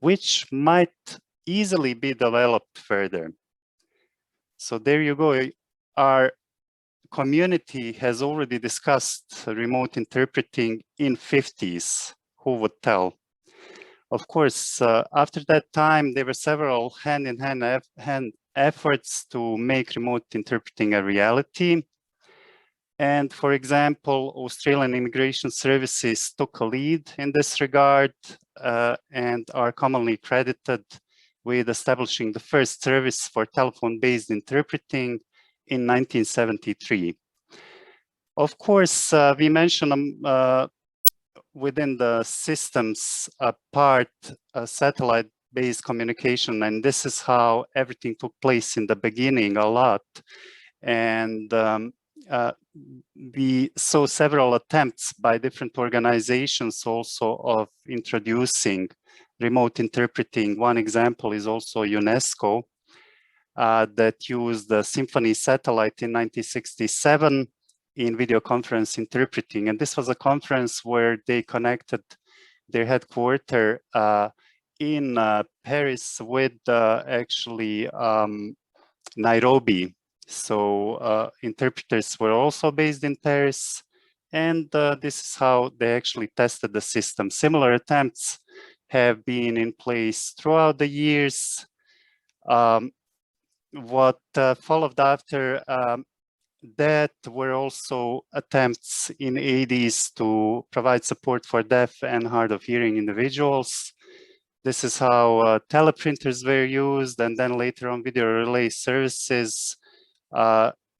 which might easily be developed further. So there you go. Our community has already discussed remote interpreting in 50s. Who would tell? Of course, after that time, there were several hand-in-hand efforts to make remote interpreting a reality. And for example, Australian Immigration Services took a lead in this regard and are commonly credited with establishing the first service for telephone-based interpreting in 1973. Of course, we mentioned within the systems part satellite-based communication, and this is how everything took place in the beginning a lot. And we saw several attempts by different organizations also of introducing remote interpreting. One example is also UNESCO that used the Symphony satellite in 1967 in video conference interpreting. And this was a conference where they connected their headquarters in Paris with actually Nairobi. So interpreters were also based in Paris, and this is how they actually tested the system. Similar attempts have been in place throughout the years. What followed after that were also attempts in 80s to provide support for deaf and hard of hearing individuals. This is how teleprinters were used, and then later on video relay services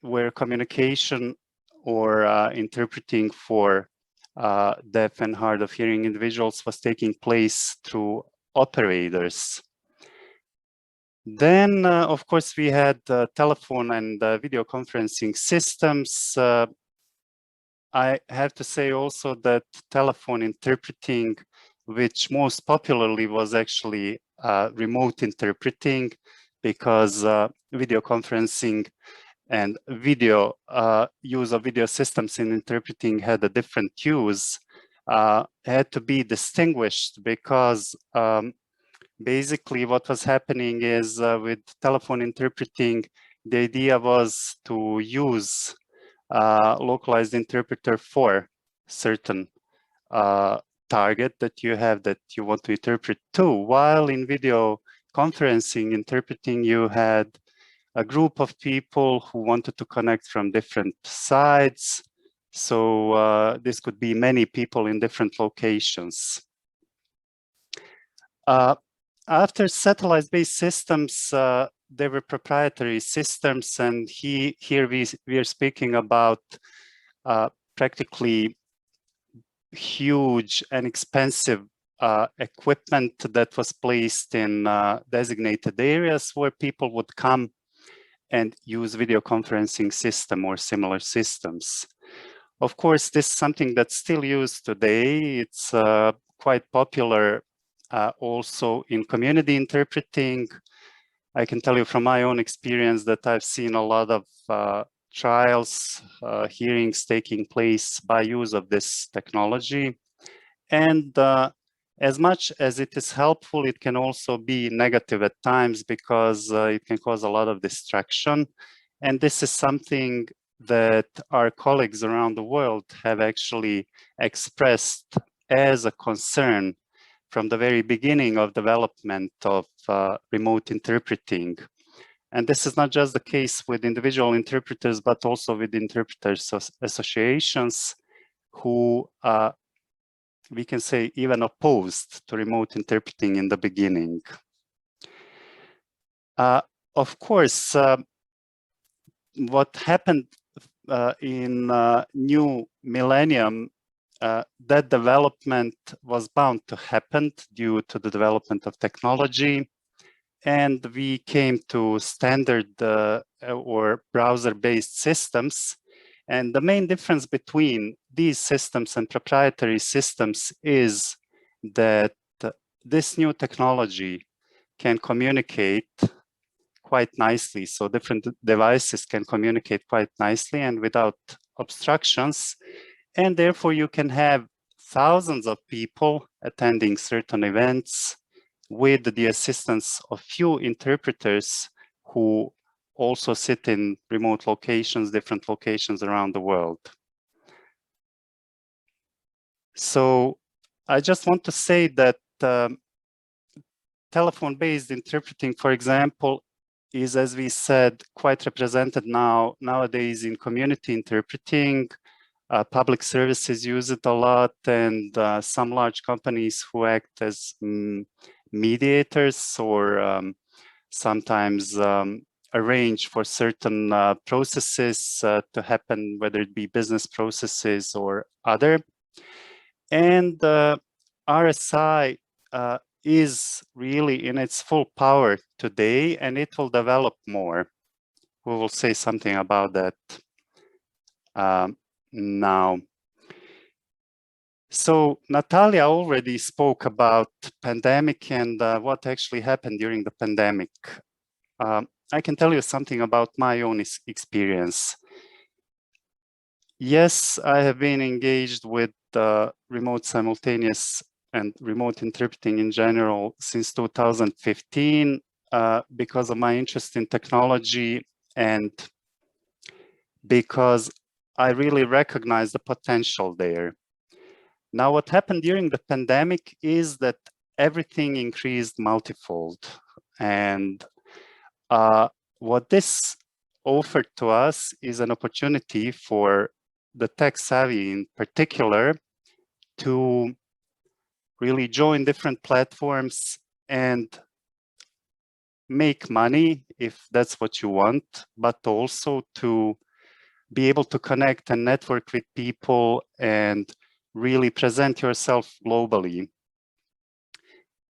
where communication or interpreting for deaf and hard of hearing individuals was taking place through operators. Then, of course, we had telephone and video conferencing systems. I have to say also that telephone interpreting, which most popularly was actually remote interpreting, because video conferencing and video use of video systems in interpreting had a different use, had to be distinguished because basically what was happening is with telephone interpreting, the idea was to use localized interpreter for certain target that you have that you want to interpret to, while in video conferencing interpreting you had a group of people who wanted to connect from different sides. So this could be many people in different locations. After satellite-based systems, there were proprietary systems, and here we are speaking about practically huge and expensive equipment that was placed in designated areas where people would come and use video conferencing system or similar systems. Of course, this is something that's still used today. It's quite popular also in community interpreting. I can tell you from my own experience that I've seen a lot of trials, hearings taking place by use of this technology. And as much as it is helpful, it can also be negative at times because it can cause a lot of distraction. And this is something that our colleagues around the world have actually expressed as a concern from the very beginning of development of remote interpreting. And this is not just the case with individual interpreters, but also with interpreters associations who we can say even opposed to remote interpreting in the beginning. Of course, what happened in new millennium, that development was bound to happen due to the development of technology. And we came to standard or browser-based systems. And the main difference between these systems and proprietary systems is that this new technology can communicate quite nicely. So different devices can communicate quite nicely and without obstructions. And therefore you can have thousands of people attending certain events with the assistance of few interpreters who also sit in remote locations, different locations around the world. So I just want to say that telephone-based interpreting, for example, is, as we said, quite represented nowadays in community interpreting. Public services use it a lot, and some large companies who act as mediators or sometimes arrange for certain processes to happen, whether it be business processes or other. And RSI is really in its full power today, and it will develop more. We will say something about that now. So Natalia already spoke about pandemic and what actually happened during the pandemic. I can tell you something about my own experience. Yes, I have been engaged with remote simultaneous and remote interpreting in general since 2015 because of my interest in technology and because I really recognize the potential there. Now, what happened during the pandemic is that everything increased multifold. And what this offered to us is an opportunity for the tech savvy in particular to really join different platforms and make money if that's what you want, but also to be able to connect and network with people and really present yourself globally.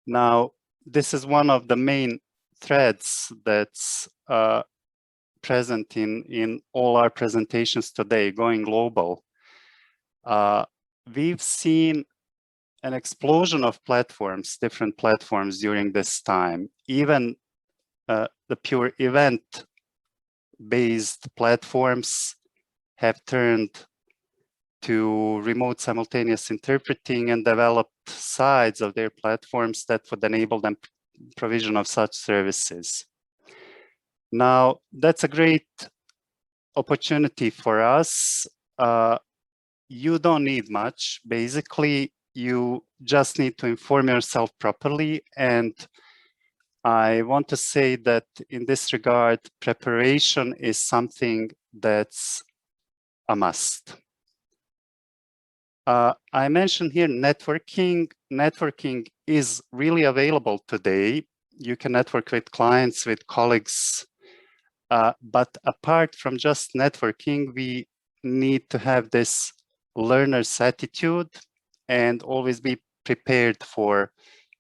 Now, this is one of the main threads that's present in all our presentations today, going global. We've seen an explosion of platforms, different platforms during this time. Even the pure event-based platforms have turned to remote simultaneous interpreting and developed sides of their platforms that would enable them provision of such services. Now, that's a great opportunity for us. You don't need much. Basically, you just need to inform yourself properly. And I want to say that in this regard, preparation is something that's a must. I mentioned here networking. Networking is really available today. You can network with clients, with colleagues, but apart from just networking, we need to have this learner's attitude and always be prepared for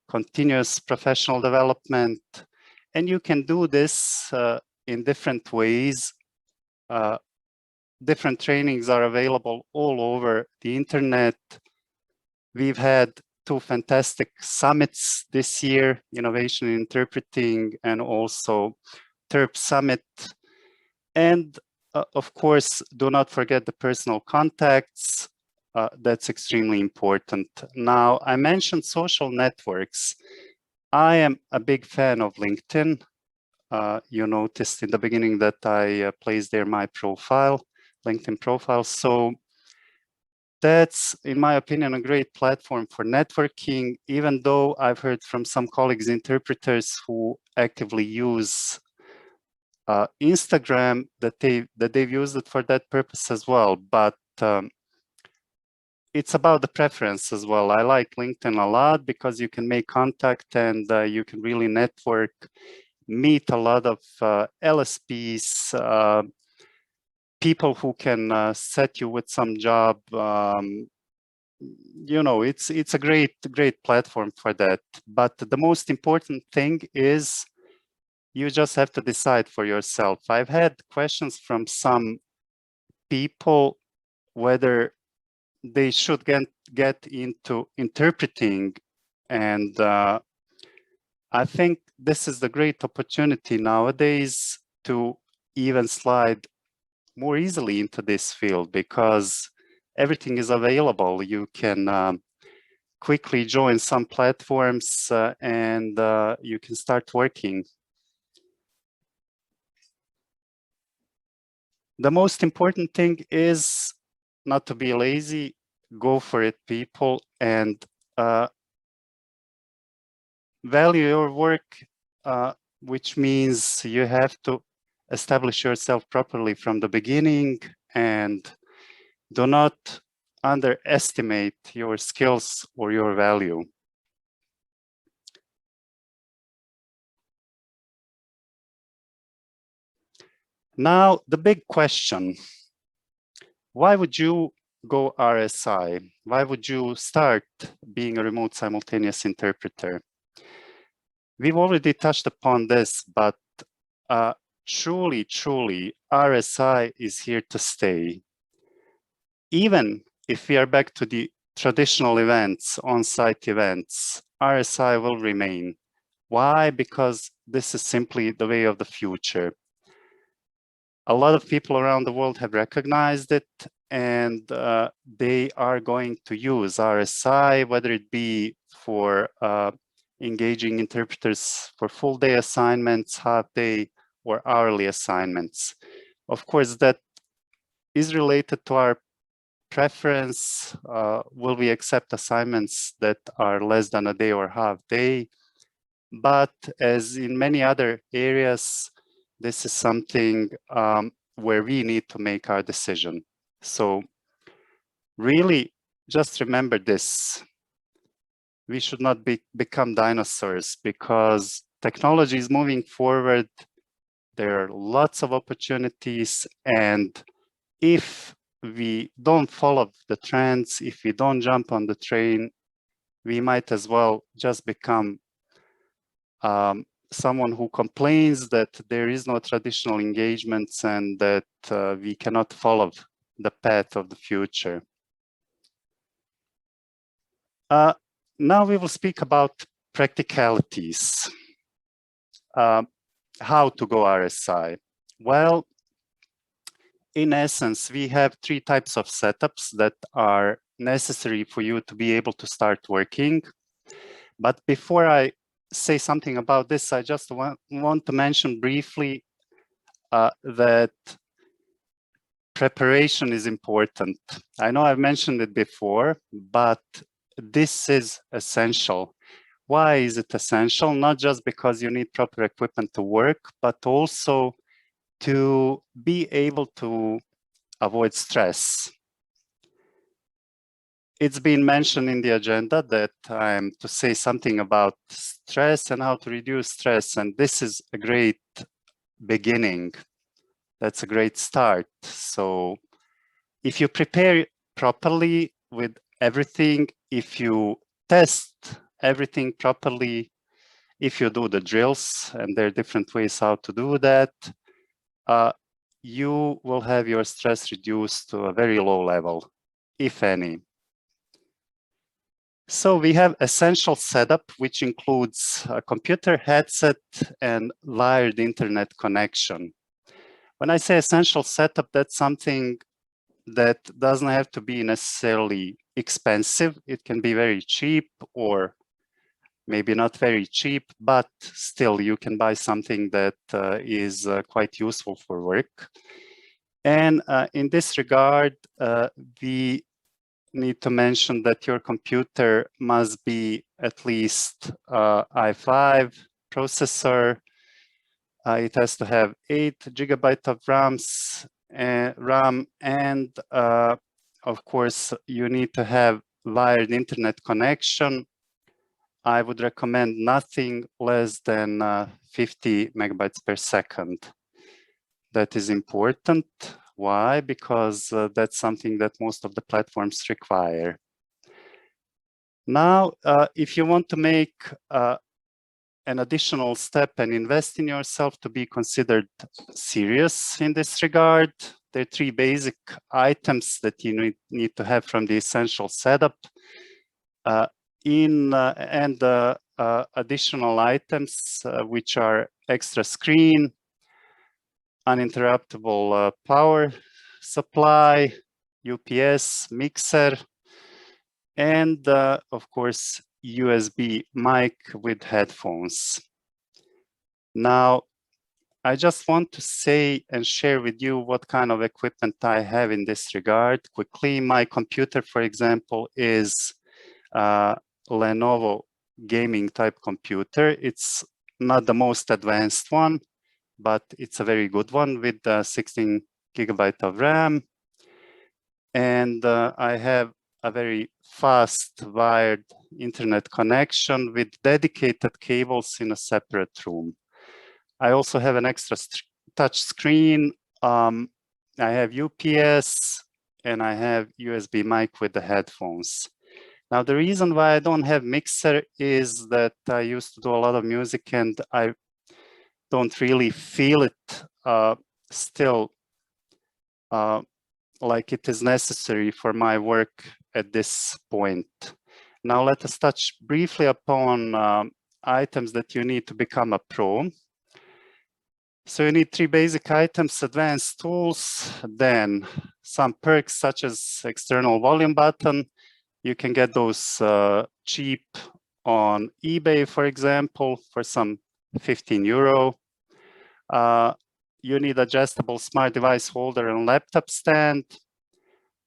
continuous professional development. And you can do this in different ways. Different trainings are available all over the internet. We've had 2 fantastic summits this year, Innovation in Interpreting and also TERP Summit. And of course, do not forget the personal contacts. that's extremely important. Now, I mentioned social networks. I am a big fan of LinkedIn. You noticed in the beginning that I placed there my profile, LinkedIn profile. So that's, in my opinion, a great platform for networking, even though I've heard from some colleagues, interpreters who actively use Instagram, that they've used it for that purpose as well. But it's about the preference as well. I like LinkedIn a lot because you can make contact and you can really network, meet a lot of LSPs, people who can set you with some job. You know, it's a great platform for that. But the most important thing is you just have to decide for yourself. I've had questions from some people whether they should get into interpreting, and I think this is the great opportunity nowadays to even slide more easily into this field, because everything is available. You can quickly join some platforms and you can start working. The most important thing is not to be lazy. Go for it, people, and value your work, which means you have to establish yourself properly from the beginning, and do not underestimate your skills or your value. Now, the big question: why would you go RSI? Why would you start being a remote simultaneous interpreter? We've already touched upon this, but truly, RSI is here to stay. Even if we are back to the traditional events, on-site events, RSI will remain. Why? Because this is simply the way of the future. A lot of people around the world have recognized it, and they are going to use RSI, whether it be for engaging interpreters for full day assignments, half day, or hourly assignments. Of course, that is related to our preference. Will we accept assignments that are less than a day or half day? But as in many other areas, this is something where we need to make our decision. So really, just remember this. We should not become dinosaurs, because technology is moving forward. There are lots of opportunities, and if we don't follow the trends, if we don't jump on the train, we might as well just become someone who complains that there is no traditional engagements and that we cannot follow the path of the future. Now we will speak about practicalities. How to go RSI? Well, in essence, we have 3 types of setups that are necessary for you to be able to start working. But before I say something about this, I just want to mention briefly that preparation is important. I know I've mentioned it before, but this is essential. Why is it essential? Not just because you need proper equipment to work, but also to be able to avoid stress. It's been mentioned in the agenda that I'm to say something about stress and how to reduce stress, and this is a great beginning. That's a great start. So if you prepare properly with everything, if you test everything properly, if you do the drills, and there are different ways how to do that, you will have your stress reduced to a very low level, if any. So we have essential setup, which includes a computer, headset, and wired internet connection. When I say essential setup, that's something that doesn't have to be necessarily expensive. It can be very cheap or maybe not very cheap, but still you can buy something that is quite useful for work. And in this regard, we need to mention that your computer must be at least i5 processor. It has to have 8 GB of RAM, and of course you need to have wired internet connection. I would recommend nothing less than 50 megabytes per second. That is important. Why? Because that's something that most of the platforms require. Now, if you want to make an additional step and invest in yourself to be considered serious in this regard, there are 3 basic items that you need to have from the essential setup. Additional items which are extra screen, uninterruptible power supply, UPS, mixer, and of course USB mic with headphones. Now, I just want to say and share with you what kind of equipment I have in this regard quickly. My computer, for example, is Lenovo gaming type computer. It's not the most advanced one, but it's a very good one with 16 GB of RAM. And I have a very fast wired internet connection with dedicated cables in a separate room. I also have an extra touch screen. I have UPS and I have USB mic with the headphones. Now, the reason why I don't have mixer is that I used to do a lot of music and I don't really feel it still like it is necessary for my work at this point. Now, let us touch briefly upon items that you need to become a pro. So you need 3 basic items: advanced tools, then some perks such as external volume button. You can get those cheap on eBay, for example, for some 15 euro. You need adjustable smart device holder and laptop stand.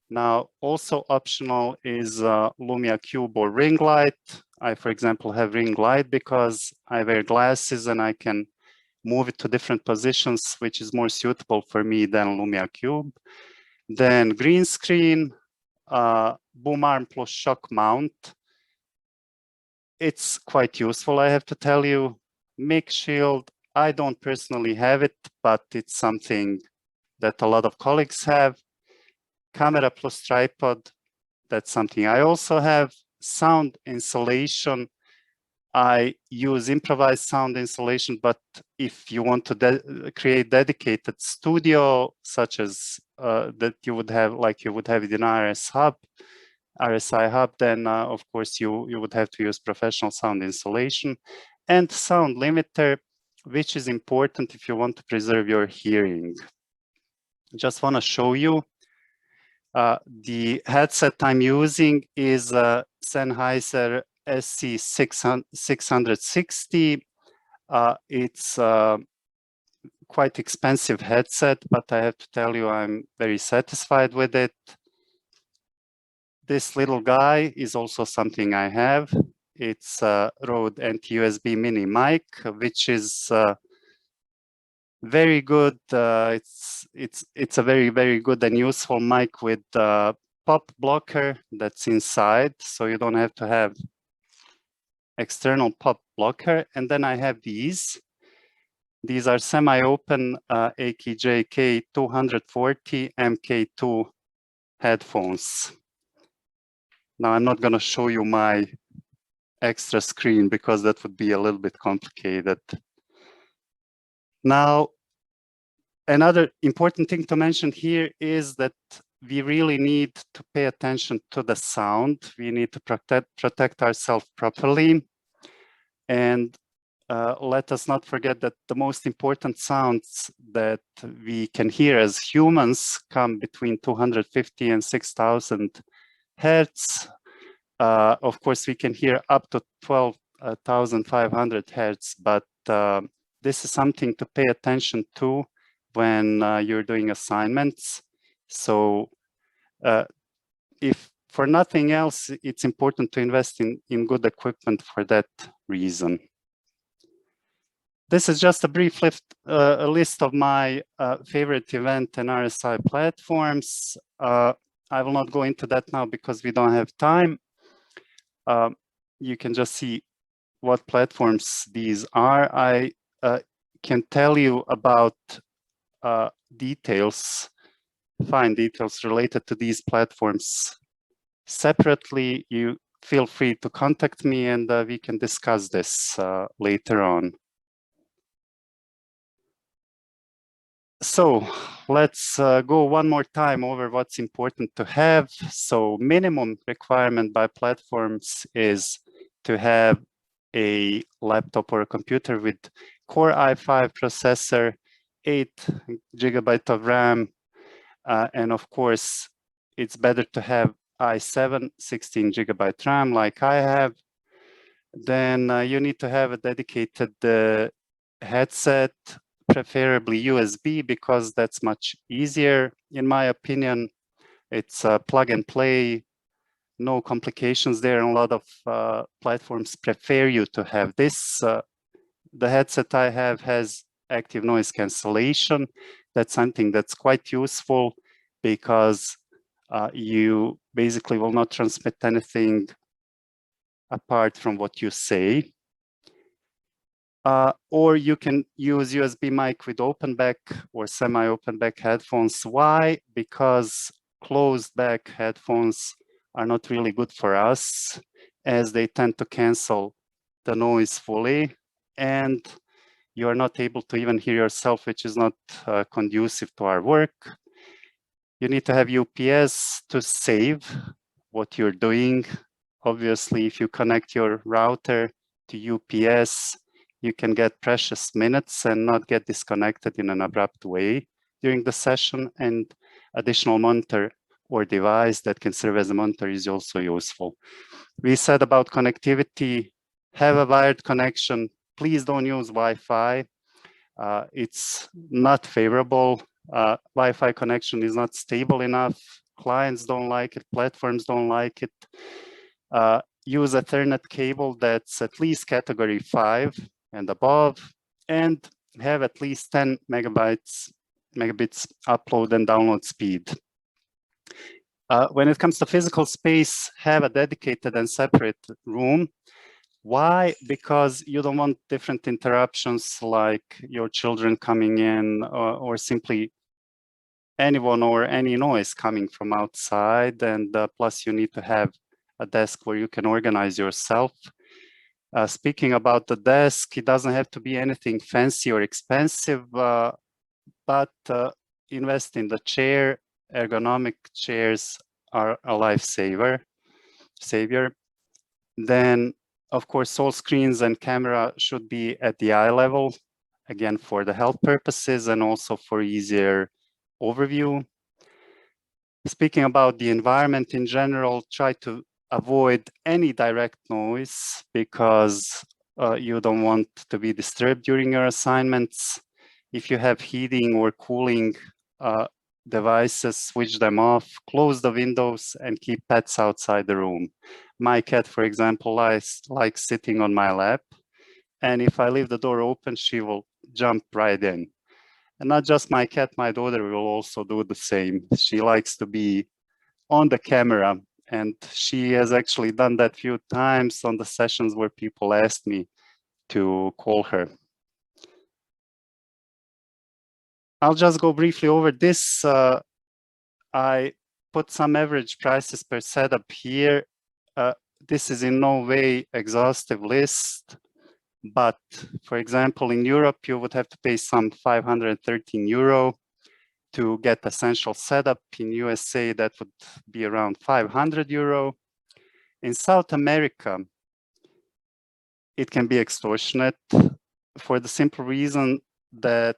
Now, also optional is Lumia Cube or ring light. I, for example, have ring light because I wear glasses and I can move it to different positions, which is more suitable for me than Lumia Cube. Then green screen, boom arm plus shock mount. It's quite useful, I have to tell you. Mic shield, I don't personally have it, but it's something that a lot of colleagues have. Camera plus tripod, that's something I also have. Sound insulation, I use improvised sound insulation, but if you want to create dedicated studio, such as that you would have, like you would have it in RSI hub, then of course you would have to use professional sound insulation. And sound limiter, which is important if you want to preserve your hearing. Just want to show you the headset I'm using is a Sennheiser SC660. It's quite expensive headset, but I have to tell you I'm very satisfied with it. This little guy is also something I have. It's a Rode anti-USB mini mic, which is very good. It's a very, very good and useful mic with pop blocker that's inside, so you don't have to have external pop blocker. And then I have these. These are semi-open AKJ K240 MK2 headphones. Now I'm not going to show you my extra screen because that would be a little bit complicated. Now, another important thing to mention here is that we really need to pay attention to the sound. We need to protect ourselves properly. And let us not forget that the most important sounds that we can hear as humans come between 250 and 6,000 hertz. Of course, we can hear up to 12,500 hertz, but this is something to pay attention to when you're doing assignments. So if for nothing else, it's important to invest in good equipment for that reason. This is just a brief list of my favorite event and RSI platforms. I will not go into that now because we don't have time. You can just see what platforms these are. I can tell you about fine details related to these platforms separately. You feel free to contact me and we can discuss this later on. So let's go one more time over what's important to have. So minimum requirement by platforms is to have a laptop or a computer with Core i5 processor, 8 GB of RAM, and of course, it's better to have i7, 16 GB RAM like I have. Then you need to have a dedicated headset, preferably USB, because that's much easier. In my opinion, it's plug and play, no complications there, and a lot of platforms prefer you to have this. The headset I have has active noise cancellation. That's something that's quite useful because you basically will not transmit anything apart from what you say. Or you can use USB mic with open back or semi-open back headphones. Why? Because closed back headphones are not really good for us, as they tend to cancel the noise fully, and you are not able to even hear yourself, which is not conducive to our work. You need to have UPS to save what you're doing. Obviously, if you connect your router to UPS, you can get precious minutes and not get disconnected in an abrupt way during the session, and additional monitor or device that can serve as a monitor is also useful. We said about connectivity, have a wired connection. Please don't use Wi-Fi. It's not favorable. Wi-Fi connection is not stable enough. Clients don't like it, platforms don't like it. Use Ethernet cable that's at least category 5 and above, and have at least 10 megabits upload and download speed. When it comes to physical space, have a dedicated and separate room. Why? Because you don't want different interruptions like your children coming in or simply anyone or any noise coming from outside. And plus you need to have a desk where you can organize yourself. Speaking about the desk, it doesn't have to be anything fancy or expensive, but invest in the chair. Ergonomic chairs are a lifesaver. Then, of course, all screens and camera should be at the eye level, again, for the health purposes and also for easier overview. Speaking about the environment in general, try to avoid any direct noise because you don't want to be disturbed during your assignments. If you have heating or cooling devices, switch them off, close the windows, and keep pets outside the room. My cat, for example, likes sitting on my lap, and if I leave the door open, she will jump right in. And not just my cat, my daughter will also do the same. She likes to be on the camera, and she has actually done that few times on the sessions where people asked me to call her. I'll just go briefly over this. I put some average prices per setup here. This is in no way exhaustive list, but for example, in Europe, you would have to pay some 513 euro to get essential setup. In USA, that would be around 500 euro. In South America, it can be extortionate for the simple reason that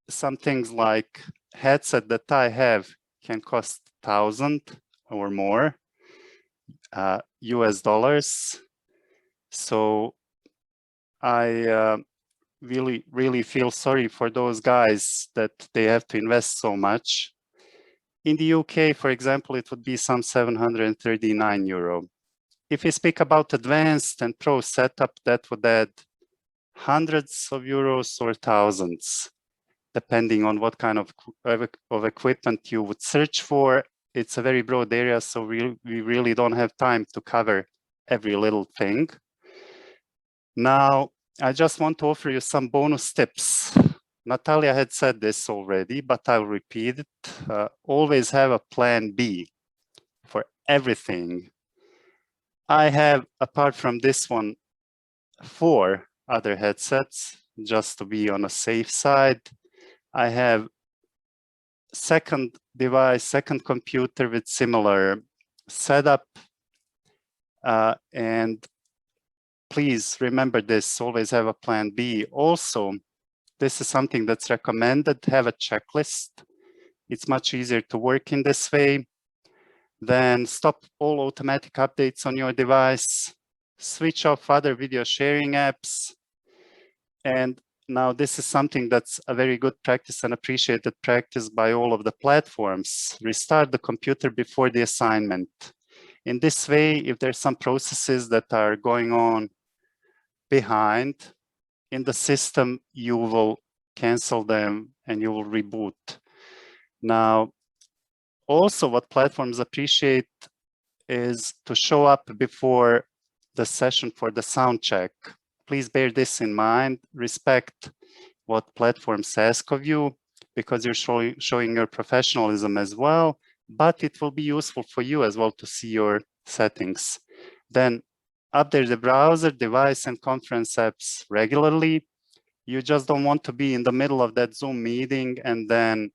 some things like headset that I have can cost 1,000 or more US dollars. So I really feel sorry for those guys that they have to invest so much. In the UK, for example, it would be some 739 euro. If we speak about advanced and pro setup, that would add hundreds of euros or thousands, depending on what kind of equipment you would search for. It's a very broad area, so we really don't have time to cover every little thing. Now, I just want to offer you some bonus tips. Natalia had said this already, but I'll repeat it. Always have a plan B for everything. I have, apart from this one, 4 other headsets, just to be on a safe side. I have second device, second computer with similar setup. And please remember this, always have a plan B. Also, this is something that's recommended, have a checklist. It's much easier to work in this way. Then stop all automatic updates on your device, switch off other video sharing apps. And now this is something that's a very good practice and appreciated practice by all of the platforms. Restart the computer before the assignment. In this way, if there's some processes that are going on behind in the system, you will cancel them and you will reboot. Now, also what platforms appreciate is to show up before the session for the sound check. Please bear this in mind, respect what platforms ask of you, because you're showing your professionalism as well, but it will be useful for you as well to see your settings. Then update the browser, device, and conference apps regularly. You just don't want to be in the middle of that Zoom meeting and then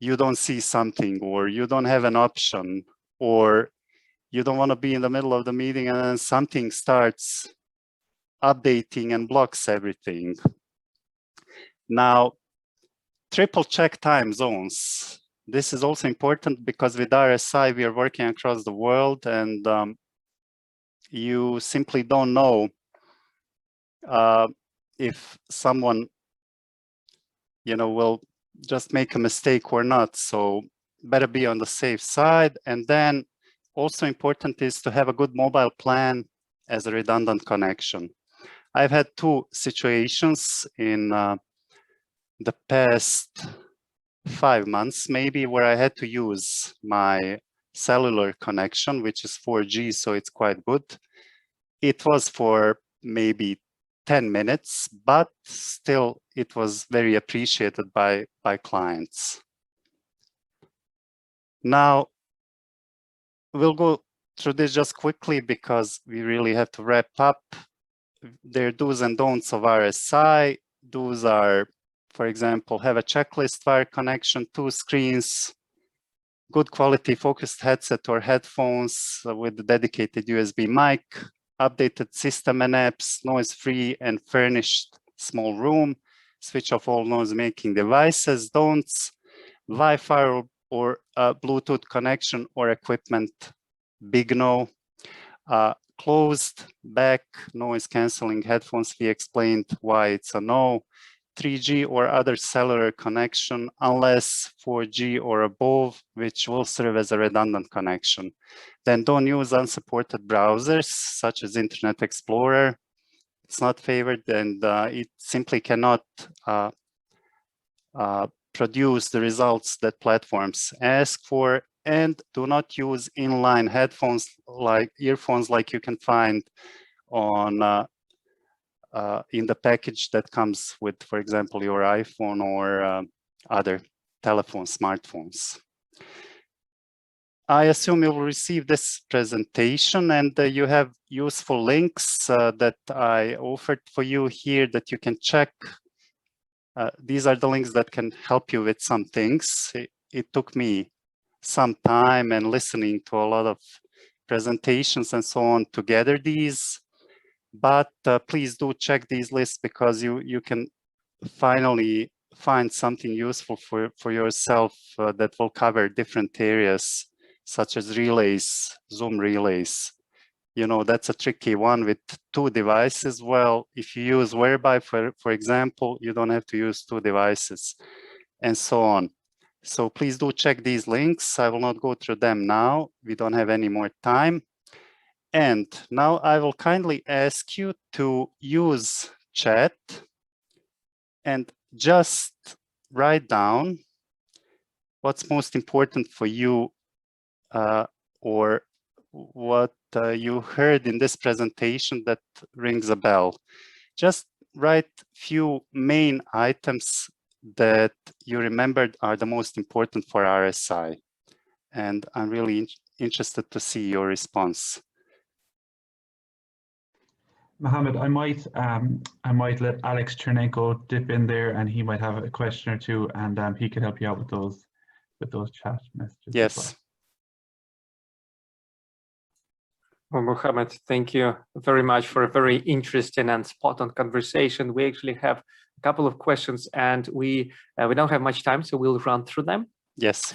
you don't see something, or you don't have an option, or you don't want to be in the middle of the meeting and then something starts updating and blocks everything. Now, triple check time zones. This is also important because with RSI, we are working across the world, and you simply don't know if someone, will just make a mistake or not. So better be on the safe side. And then also important is to have a good mobile plan as a redundant connection. I've had 2 situations in the past 5 months, maybe, where I had to use my cellular connection, which is 4G, so it's quite good. It was for maybe 10 minutes, but still it was very appreciated by clients. Now, we'll go through this just quickly because we really have to wrap up. There are do's and don'ts of RSI. Do's are, for example, have a checklist wire connection, 2 screens, good quality focused headset or headphones with a dedicated USB mic, updated system and apps, noise-free and furnished small room, switch off all noise-making devices. Don'ts, Wi-Fi or Bluetooth connection or equipment, big no. Closed back noise-canceling headphones, we explained why it's a no. 3G or other cellular connection, unless 4G or above, which will serve as a redundant connection. Then don't use unsupported browsers, such as Internet Explorer. It's not favored, and it simply cannot produce the results that platforms ask for. And do not use inline headphones, like earphones, like you can find on in the package that comes with, for example, your iPhone or other telephones, smartphones. I assume you'll receive this presentation, and you have useful links that I offered for you here that you can check. These are the links that can help you with some things. It took me some time and listening to a lot of presentations and so on to gather these. but please do check these lists, because you can finally find something useful for yourself that will cover different areas, such as relays, Zoom relays. You know, that's a tricky one with 2 devices. Well, if you use Whereby, for example, you don't have to use 2 devices, and so on. So please do check these links. I will not go through them now. We don't have any more time. And now I will kindly ask you to use chat and just write down what's most important for you, or what you heard in this presentation that rings a bell. Just write few main items that you remembered are the most important for RSI. And I'm really interested to see your response. Muhamed, I might let Alex Chernenko dip in there, and he might have a question or two, and he can help you out with those chat messages. Yes. Well, Muhamed, thank you very much for a very interesting and spot-on conversation. We actually have a couple of questions, and we don't have much time, so we'll run through them. Yes.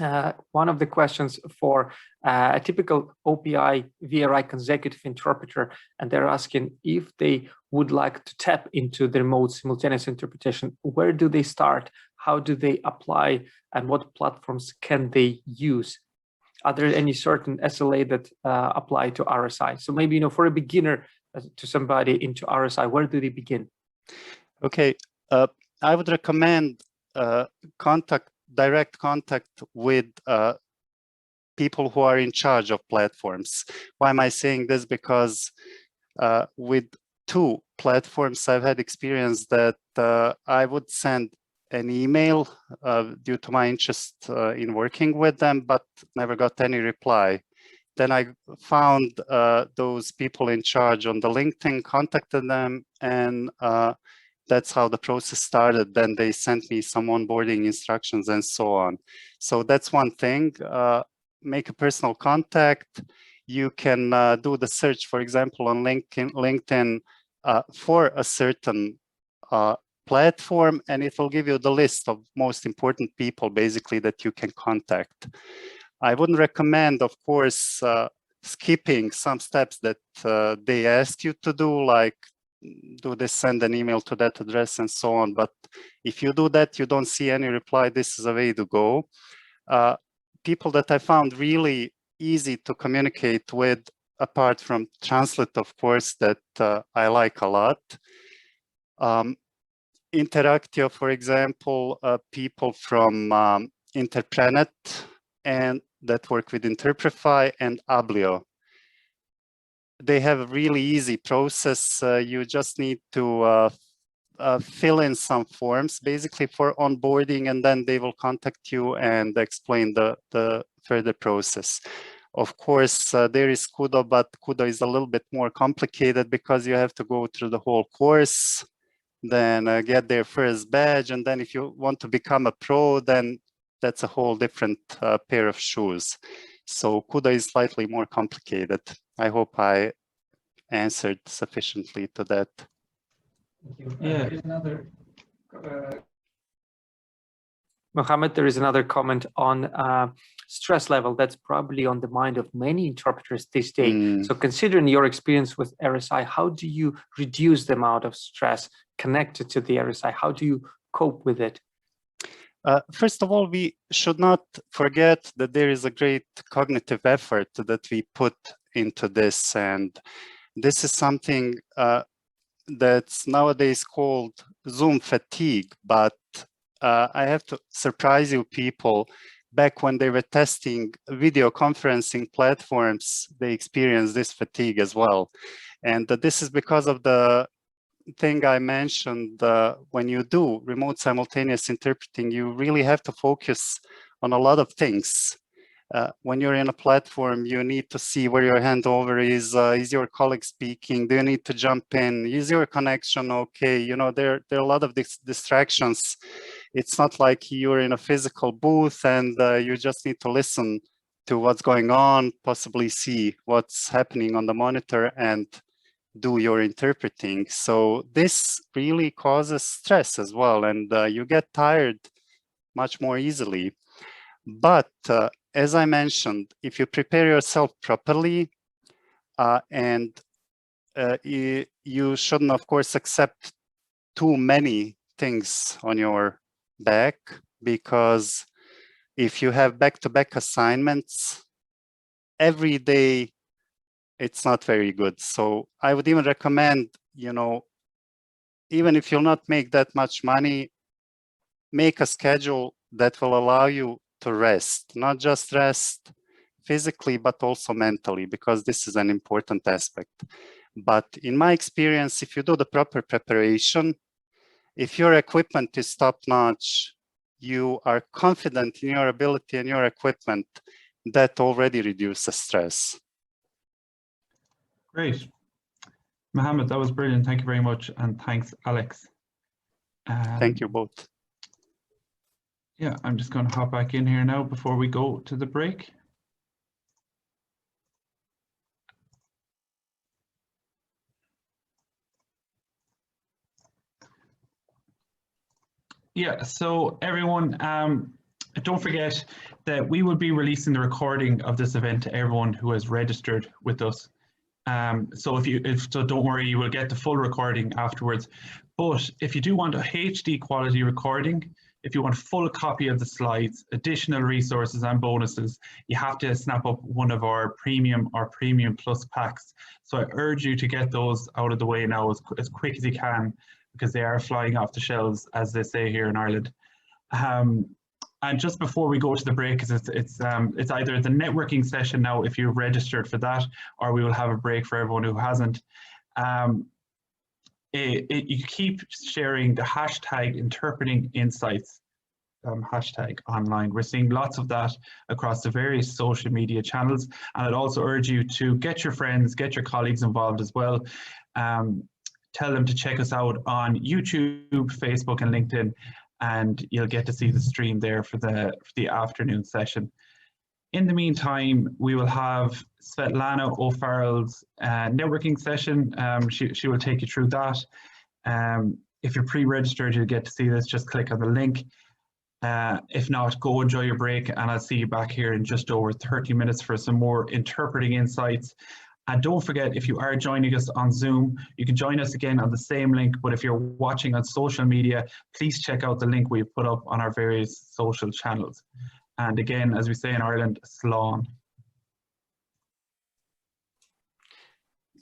One of the questions for a typical OPI VRI consecutive interpreter, and they're asking if they would like to tap into the remote simultaneous interpretation. Where do they start? How do they apply? And what platforms can they use? Are there any certain SLA that apply to RSI? So maybe, for a beginner, to somebody into RSI, where do they begin? Okay, I would recommend direct contact with people who are in charge of platforms. Why am I saying this? Because with 2 platforms, I've had experience that I would send an email due to my interest in working with them, but never got any reply. Then I found those people in charge on the LinkedIn, contacted them, and that's how the process started. Then they sent me some onboarding instructions and so on. So that's one thing. Make a personal contact. You can do the search, for example, on LinkedIn for a certain platform, and it will give you the list of most important people basically that you can contact. I wouldn't recommend, of course, skipping some steps that they ask you to do, like do this, send an email to that address and so on. But if you do that, you don't see any reply, this is a way to go. People that I found really easy to communicate with, apart from TRANSLIT, of course, that I like a lot. Interactio, for example, people from Interpreting and that work with Interprefy, and Ablio. They have a really easy process. You just need to fill in some forms basically for onboarding, and then they will contact you and explain the further process. Of course, there is Kudo, but Kudo is a little bit more complicated because you have to go through the whole course, then get their first badge, and then if you want to become a pro, then that's a whole different pair of shoes. So Kudo is slightly more complicated. I hope I answered sufficiently to that. Thank you. Yeah. There's another, Muhamed, there is another comment on stress level that's probably on the mind of many interpreters this day. So considering your experience with RSI, how do you reduce the amount of stress connected to the RSI? How do you cope with it? First of all, we should not forget that there is a great cognitive effort that we put into this, and this is something that's nowadays called Zoom fatigue. But I have to surprise you people, back when they were testing video conferencing platforms, they experienced this fatigue as well. And this is because of the thing I mentioned. When you do remote simultaneous interpreting, you really have to focus on a lot of things. When you're in a platform, you need to see where your handover is your colleague speaking, do you need to jump in, is your connection okay? You know, there are a lot of distractions. It's not like you're in a physical booth and you just need to listen to what's going on, possibly see what's happening on the monitor, and do your interpreting. So this really causes stress as well, and you get tired much more easily. But as I mentioned, if you prepare yourself properly, and you shouldn't, of course, accept too many things on your back, because if you have back-to-back assignments every day, it's not very good. So I would even recommend, you know, even if you'll not make that much money, make a schedule that will allow you to rest, not just rest physically, but also mentally, because this is an important aspect. But in my experience, if you do the proper preparation, if your equipment is top-notch, you are confident in your ability and your equipment, that already reduces stress. Great. Muhamed, that was brilliant. Thank you very much. And thanks, Alex. Thank you both. Yeah, I'm just going to hop back in here now before we go to the break. Yeah, so everyone, don't forget that we will be releasing the recording of this event to everyone who has registered with us. So don't worry, you will get the full recording afterwards. But if you do want a HD quality recording, if you want a full copy of the slides, additional resources and bonuses, you have to snap up one of our premium or premium plus packs. So I urge you to get those out of the way now as quick as you can, because they are flying off the shelves, as they say here in Ireland. And just before we go to the break, because it's either the networking session now if you've registered for that, or we will have a break for everyone who hasn't. You keep sharing the hashtag interpreting insights hashtag online. We're seeing lots of that across the various social media channels, and I'd also urge you to get your friends, get your colleagues involved as well. Tell them to check us out on YouTube, Facebook and LinkedIn, and you'll get to see the stream there for the afternoon session. In the meantime, we will have Svetlana O'Farrell's networking session. She will take you through that. If you're pre-registered, you'll get to see this. Just click on the link. If not, go enjoy your break, and I'll see you back here in just over 30 minutes for some more interpreting insights. And don't forget, if you are joining us on Zoom, you can join us again on the same link, but if you're watching on social media, please check out the link we've put up on our various social channels. And again, as we say in Ireland, slán.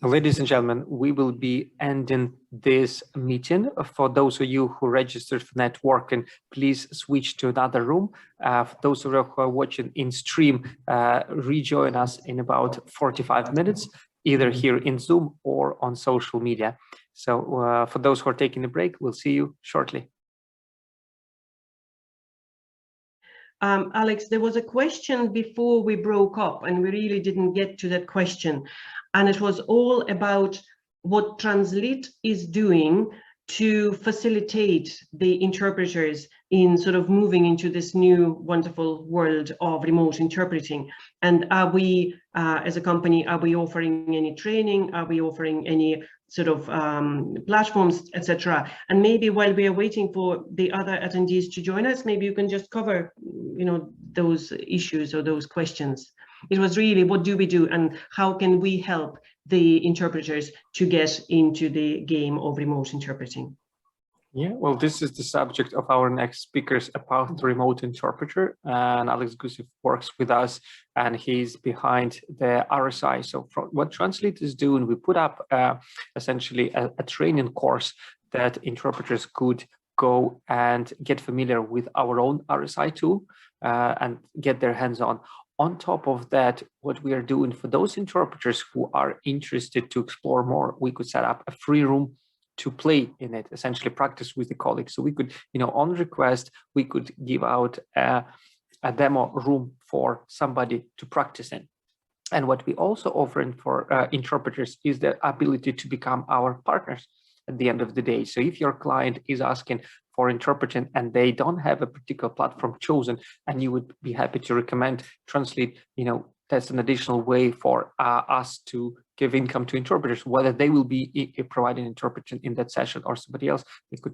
Ladies and gentlemen, we will be ending this meeting. For those of you who registered for networking, please switch to another room. For those of you who are watching in stream, rejoin us in about 45 minutes, either here in Zoom or on social media. So for those who are taking a break, we'll see you shortly. Alex, there was a question before we broke up, and we really didn't get to that question. And it was all about what TRANSLIT is doing to facilitate the interpreters in sort of moving into this new wonderful world of remote interpreting. And are we, as a company, are we offering any training? Are we offering any sort of platforms, etc.? And maybe while we are waiting for the other attendees to join us, maybe you can just cover, you know, those issues or those questions. It was really, what do we do and how can we help the interpreters to get into the game of remote interpreting? Yeah, well, this is the subject of our next speakers about the remote interpreter, and Alex Gusev works with us, and he's behind the RSI. So what TRANSLIT is doing, we put up essentially a training course that interpreters could go and get familiar with our own RSI tool and get their hands on. On top of that, what we are doing for those interpreters who are interested to explore more, we could set up a free room to play in it, essentially practice with the colleagues. So we could, you know, on request, we could give out a demo room for somebody to practice in. And what we also offering for interpreters is the ability to become our partners at the end of the day. So if your client is asking for interpreting and they don't have a particular platform chosen, and you would be happy to recommend TRANSLIT, you know, that's an additional way for us to give income to interpreters, whether they will be providing interpretation in that session or somebody else,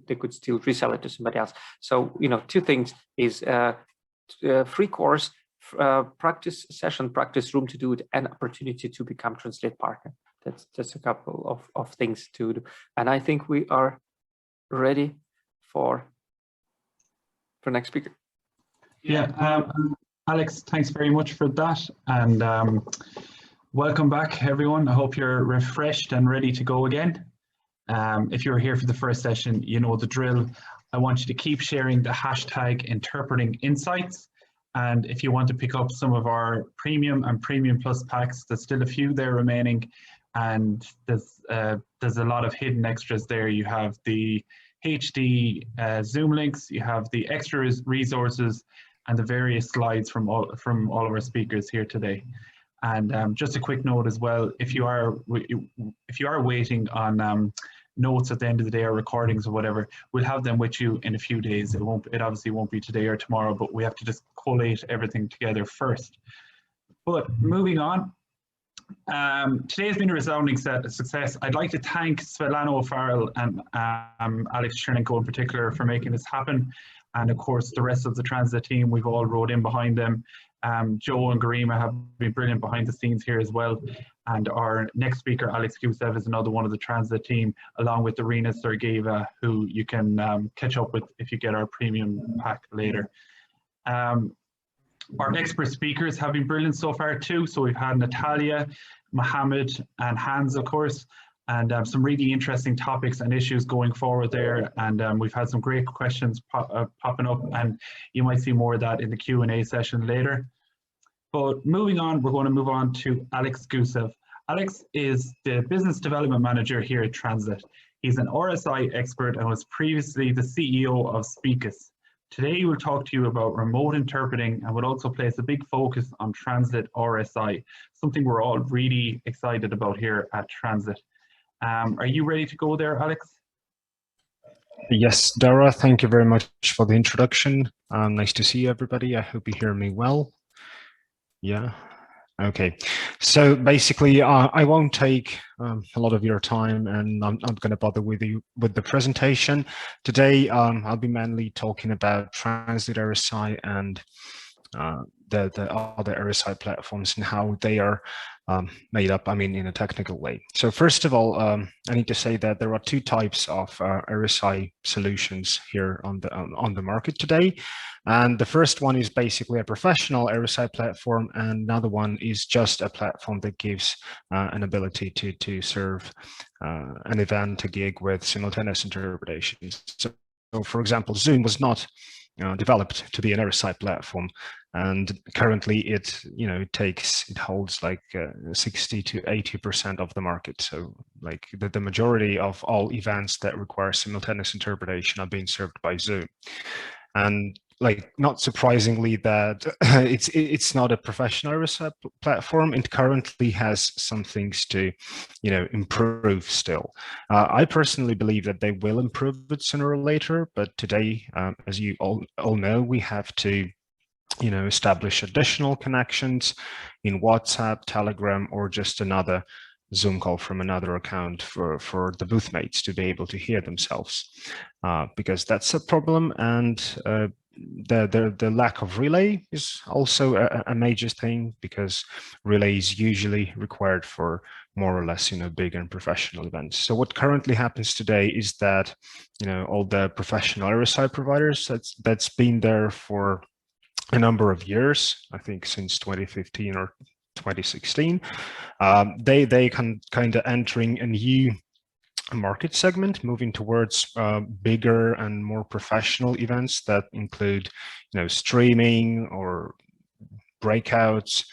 they could still resell it to somebody else. So, you know, two things is free course, practice session, practice room to do it, and opportunity to become Translate partner. That's just a couple of things to do. And I think we are ready for next speaker. Yeah, Alex, thanks very much for that. And welcome back, everyone. I hope you're refreshed and ready to go again. If you're here for the first session, you know the drill. I want you to keep sharing the hashtag interpreting insights. And if you want to pick up some of our premium and premium plus packs, there's still a few there remaining. And there's a lot of hidden extras there. You have the HD Zoom links, you have the extra resources, and the various slides from all of our speakers here today. And just a quick note as well: if you are waiting on notes at the end of the day or recordings or whatever, we'll have them with you in a few days. It obviously won't be today or tomorrow, but we have to just collate everything together first. But moving on. Today has been a resounding success. I'd like to thank Svetlana O'Farrell and Alex Chernenko in particular for making this happen. And of course, the rest of the TRANSLIT team, we've all rode in behind them. Joe and Garima have been brilliant behind the scenes here as well. And our next speaker, Alex Gusev, is another one of the TRANSLIT team, along with Irina Sergeyeva, who you can catch up with if you get our premium pack later. Our expert speakers have been brilliant so far too. So we've had Natalia, Muhamed, and Hans, of course, and some really interesting topics and issues going forward there. And we've had some great questions popping up, and you might see more of that in the Q&A session later. But moving on, we're going to move on to Alex Gusev. Alex is the Business Development Manager here at TRANSLIT. He's an RSI expert and was previously the CEO of Speakus. Today, we'll talk to you about remote interpreting and will also place a big focus on TRANSLIT RSI, something we're all really excited about here at TRANSLIT. Are you ready to go there, Alex? Yes, Dara, thank you very much for the introduction. Nice to see everybody. I hope you hear me well. Yeah. Okay, so basically, I won't take a lot of your time, and I'm not going to bother with you with the presentation. Today, I'll be mainly talking about TRANSLIT RSI and the other RSI platforms and how they are made up, I mean, in a technical way. So first of all, I need to say that there are two types of RSI solutions here on the market today. And the first one is basically a professional RSI platform, and another one is just a platform that gives an ability to serve an event, a gig with simultaneous interpretation. So for example, Zoom was not developed to be an RSI platform, and currently it holds like 60 to 80% of the market. So like the majority of all events that require simultaneous interpretation are being served by Zoom. And like, not surprisingly, that it's not a professional RSI platform. It currently has some things to, improve still. I personally believe that they will improve it sooner or later. But today, as you all know, we have to, establish additional connections in WhatsApp, Telegram, or just another Zoom call from another account for the booth mates to be able to hear themselves, because that's a problem. And the lack of relay is also a major thing, because relay is usually required for more or less, big and professional events. So what currently happens today is that, all the professional RSI providers that's been there for a number of years, I think since 2015 or 2016, they can kind of entering a new market segment, moving towards bigger and more professional events that include, streaming or breakouts,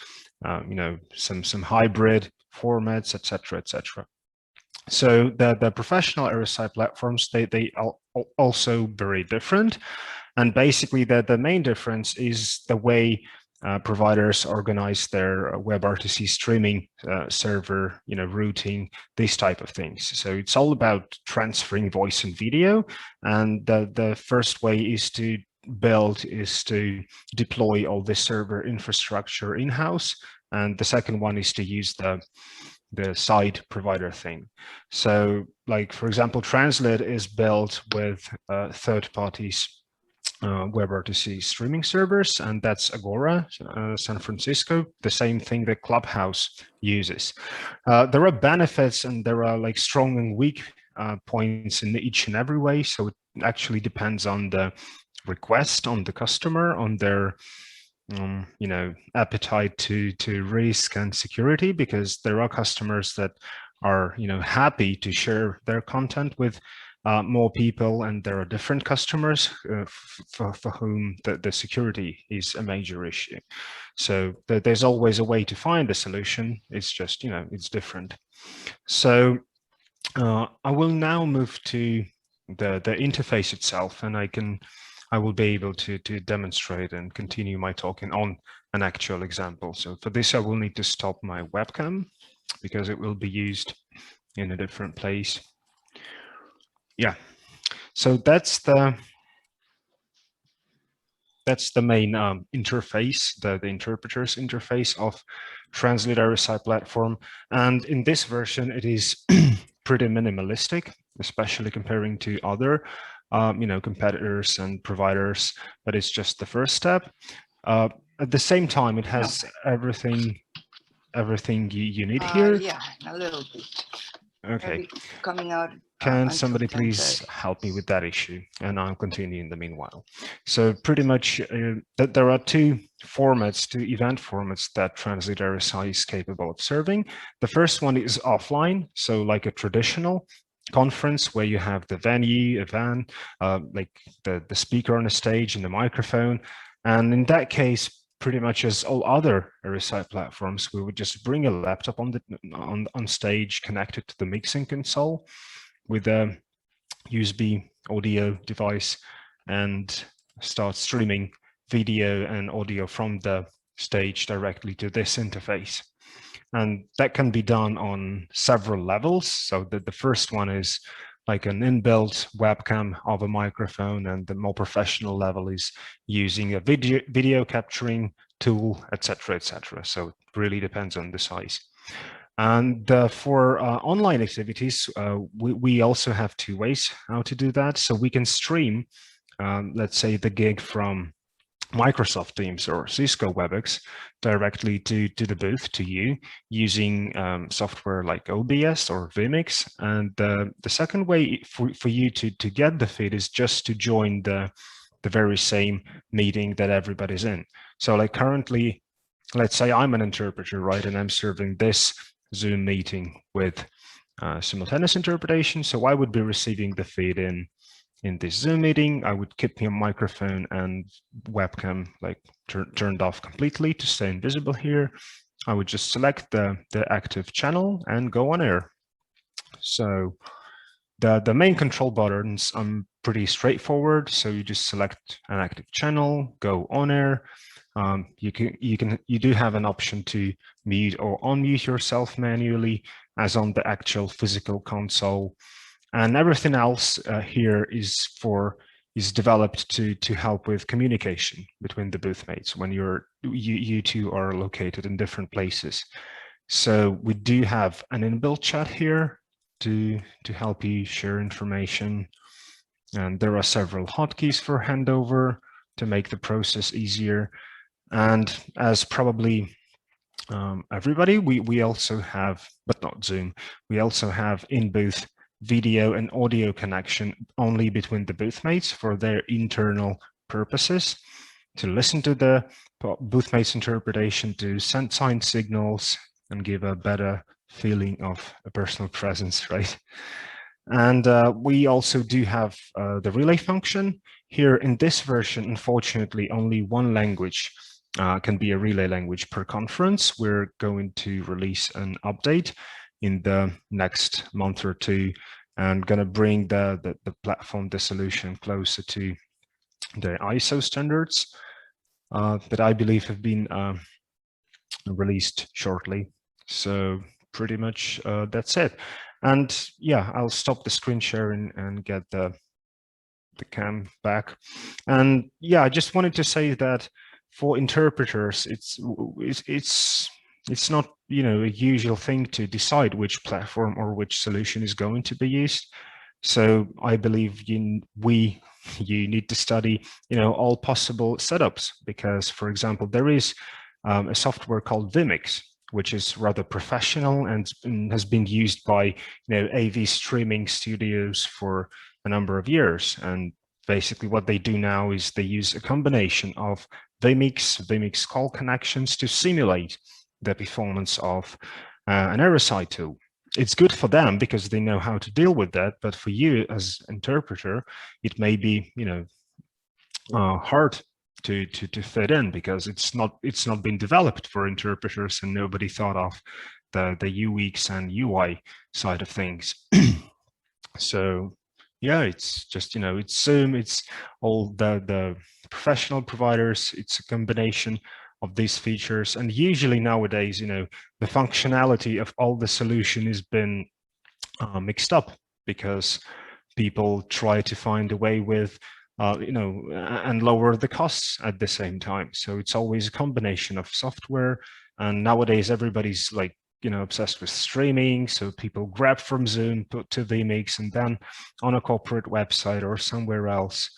some hybrid formats, etc., etc. So the professional RSI platforms, they are also very different, and basically the main difference is the way providers organize their WebRTC streaming server, routing, these type of things. So it's all about transferring voice and video. And the first way is to deploy all this server infrastructure in-house. And the second one is to use the the site provider thing. So like, for example, TRANSLIT is built with third parties WebRTC streaming servers, and that's Agora, San Francisco, the same thing that Clubhouse uses. There are benefits and there are like strong and weak points in each and every way. So it actually depends on the request, on the customer, on their you know, appetite to risk and security, because there are customers that are, you know, happy to share their content with more people, and there are different customers for whom the security is a major issue. So there's always a way to find a solution. It's just, you know, it's different. So I will now move to the interface itself, and I will be able to demonstrate and continue my talking on an actual example. So for this, I will need to stop my webcam because it will be used in a different place. Yeah, so that's the main interface, the interpreter's interface of TRANSLIT RSI platform. And in this version, it is pretty minimalistic, especially comparing to other you know, competitors and providers, but it's just the first step. At the same time, it has everything you need here. Yeah, a little bit. Okay. Coming out. Can somebody please help me with that issue? And I'll continue in the meanwhile. So pretty much there are two event formats that TRANSLIT RSI is capable of serving. The first one is offline, so like a traditional conference where you have the venue, a van, like the speaker on the stage and the microphone. And in that case, pretty much as all other RSI platforms, we would just bring a laptop on stage, connected to the mixing console with a USB audio device, and start streaming video and audio from the stage directly to this interface. And that can be done on several levels. So the first one is like an inbuilt webcam of a microphone, and the more professional level is using a video capturing tool, etc., etc. So it really depends on the size. And for online activities, we also have two ways how to do that. So we can stream, let's say, the gig from Microsoft Teams or Cisco WebEx directly to the booth, to you, using software like OBS or Vimix. And the second way for you to get the feed is just to join the very same meeting that everybody's in. So like currently, let's say I'm an interpreter, right? And I'm serving this Zoom meeting with simultaneous interpretation. So I would be receiving the feed in this Zoom meeting. I would keep my microphone and webcam like turned off completely to stay invisible here. I would just select the active channel and go on air. So the main control buttons are pretty straightforward. So you just select an active channel, go on air. You do have an option to mute or unmute yourself manually, as on the actual physical console. And everything else here is developed to help with communication between the booth mates when you two are located in different places. So we do have an inbuilt chat here to help you share information. And there are several hotkeys for handover to make the process easier. And as probably everybody, we also have, but not Zoom, we also have in-booth video and audio connection only between the booth mates for their internal purposes, to listen to the booth mates interpretation, to send sign signals and give a better feeling of a personal presence, right? And we also do have the relay function. Here in this version, unfortunately, only one language can be a relay language per conference. We're going to release an update in the next month or two, and going to bring the platform, the solution, closer to the ISO standards that I believe have been released shortly. So pretty much that's it. And yeah, I'll stop the screen sharing and get the cam back. And yeah, I just wanted to say that for interpreters, it's it's not, you know, a usual thing to decide which platform or which solution is going to be used. So I believe you need to study, you know, all possible setups, because, for example, there is a software called Vimix, which is rather professional and has been used by, you know, AV streaming studios for a number of years. And basically what they do now is they use a combination of Vimix call connections to simulate the performance of an RSI tool. It's good for them because they know how to deal with that, but for you as interpreter, it may be, you know, hard to fit in, because it's not been developed for interpreters, and nobody thought of the UX and UI side of things. So yeah, it's just, you know, it's Zoom, it's all the professional providers, it's a combination of these features. And usually nowadays, you know, the functionality of all the solution has been mixed up, because people try to find a way with, you know, and lower the costs at the same time. So it's always a combination of software. And nowadays everybody's like, you know, obsessed with streaming. So people grab from Zoom, put to Vimix, and then on a corporate website or somewhere else.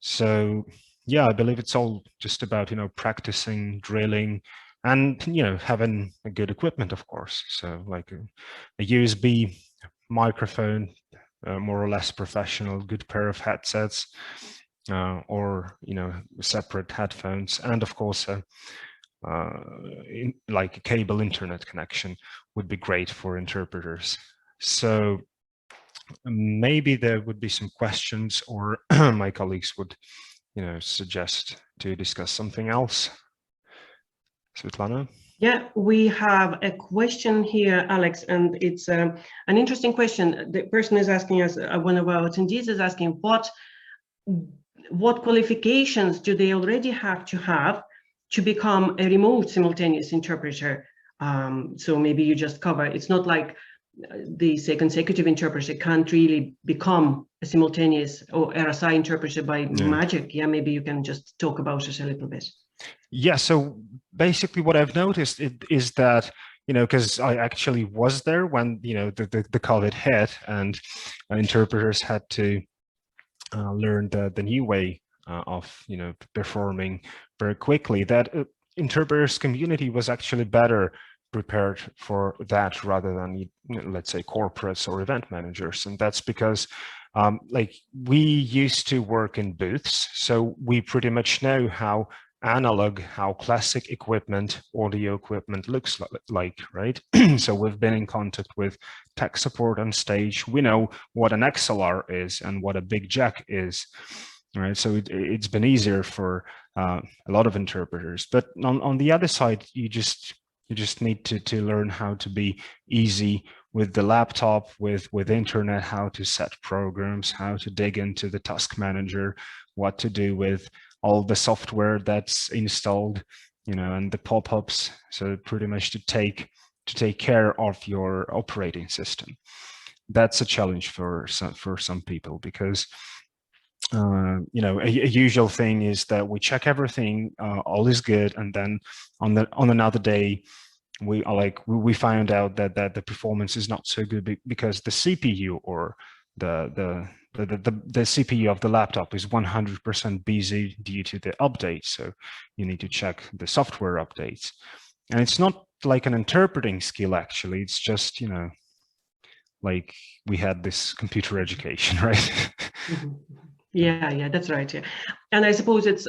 So yeah, I believe it's all just about, you know, practicing, drilling, and, you know, having a good equipment, of course. So like a USB microphone, more or less professional, good pair of headsets, or, you know, separate headphones, and of course like a cable internet connection would be great for interpreters. So maybe there would be some questions, or my colleagues would, you know, suggest to discuss something else. Svetlana? Yeah, we have a question here, Alex, and it's an interesting question. The person is asking us, one of our attendees is asking, what qualifications do they already have to become a remote simultaneous interpreter? So maybe you just cover, it's not like the say consecutive interpreter can't really become a simultaneous or RSI interpreter by magic. Yeah, maybe you can just talk about it a little bit. Yeah, so basically what I've noticed is that, you know, because I actually was there when, you know, the COVID hit, and interpreters had to learn the new way of, you know, performing very quickly, that interpreters community was actually better prepared for that rather than, you know, let's say corporates or event managers. And that's because like we used to work in booths, so we pretty much know how analog, how classic equipment, audio equipment looks like, right? So we've been in contact with tech support on stage. We know what an XLR is and what a big jack is, right? So it's been easier for a lot of interpreters. But on the other side, you just need to learn how to be easy with the laptop, with internet, how to set programs, how to dig into the task manager, what to do with all the software that's installed, you know, and the pop-ups. So pretty much to take care of your operating system. That's a challenge for some people, because you know, a usual thing is that we check everything, all is good, and then on another day we find out that the performance is not so good because the CPU or the CPU of the laptop is 100% busy due to the updates. So you need to check the software updates. And it's not like an interpreting skill, actually. It's just, you know, like we had this computer education, right? Yeah, that's right. Yeah. And I suppose it's,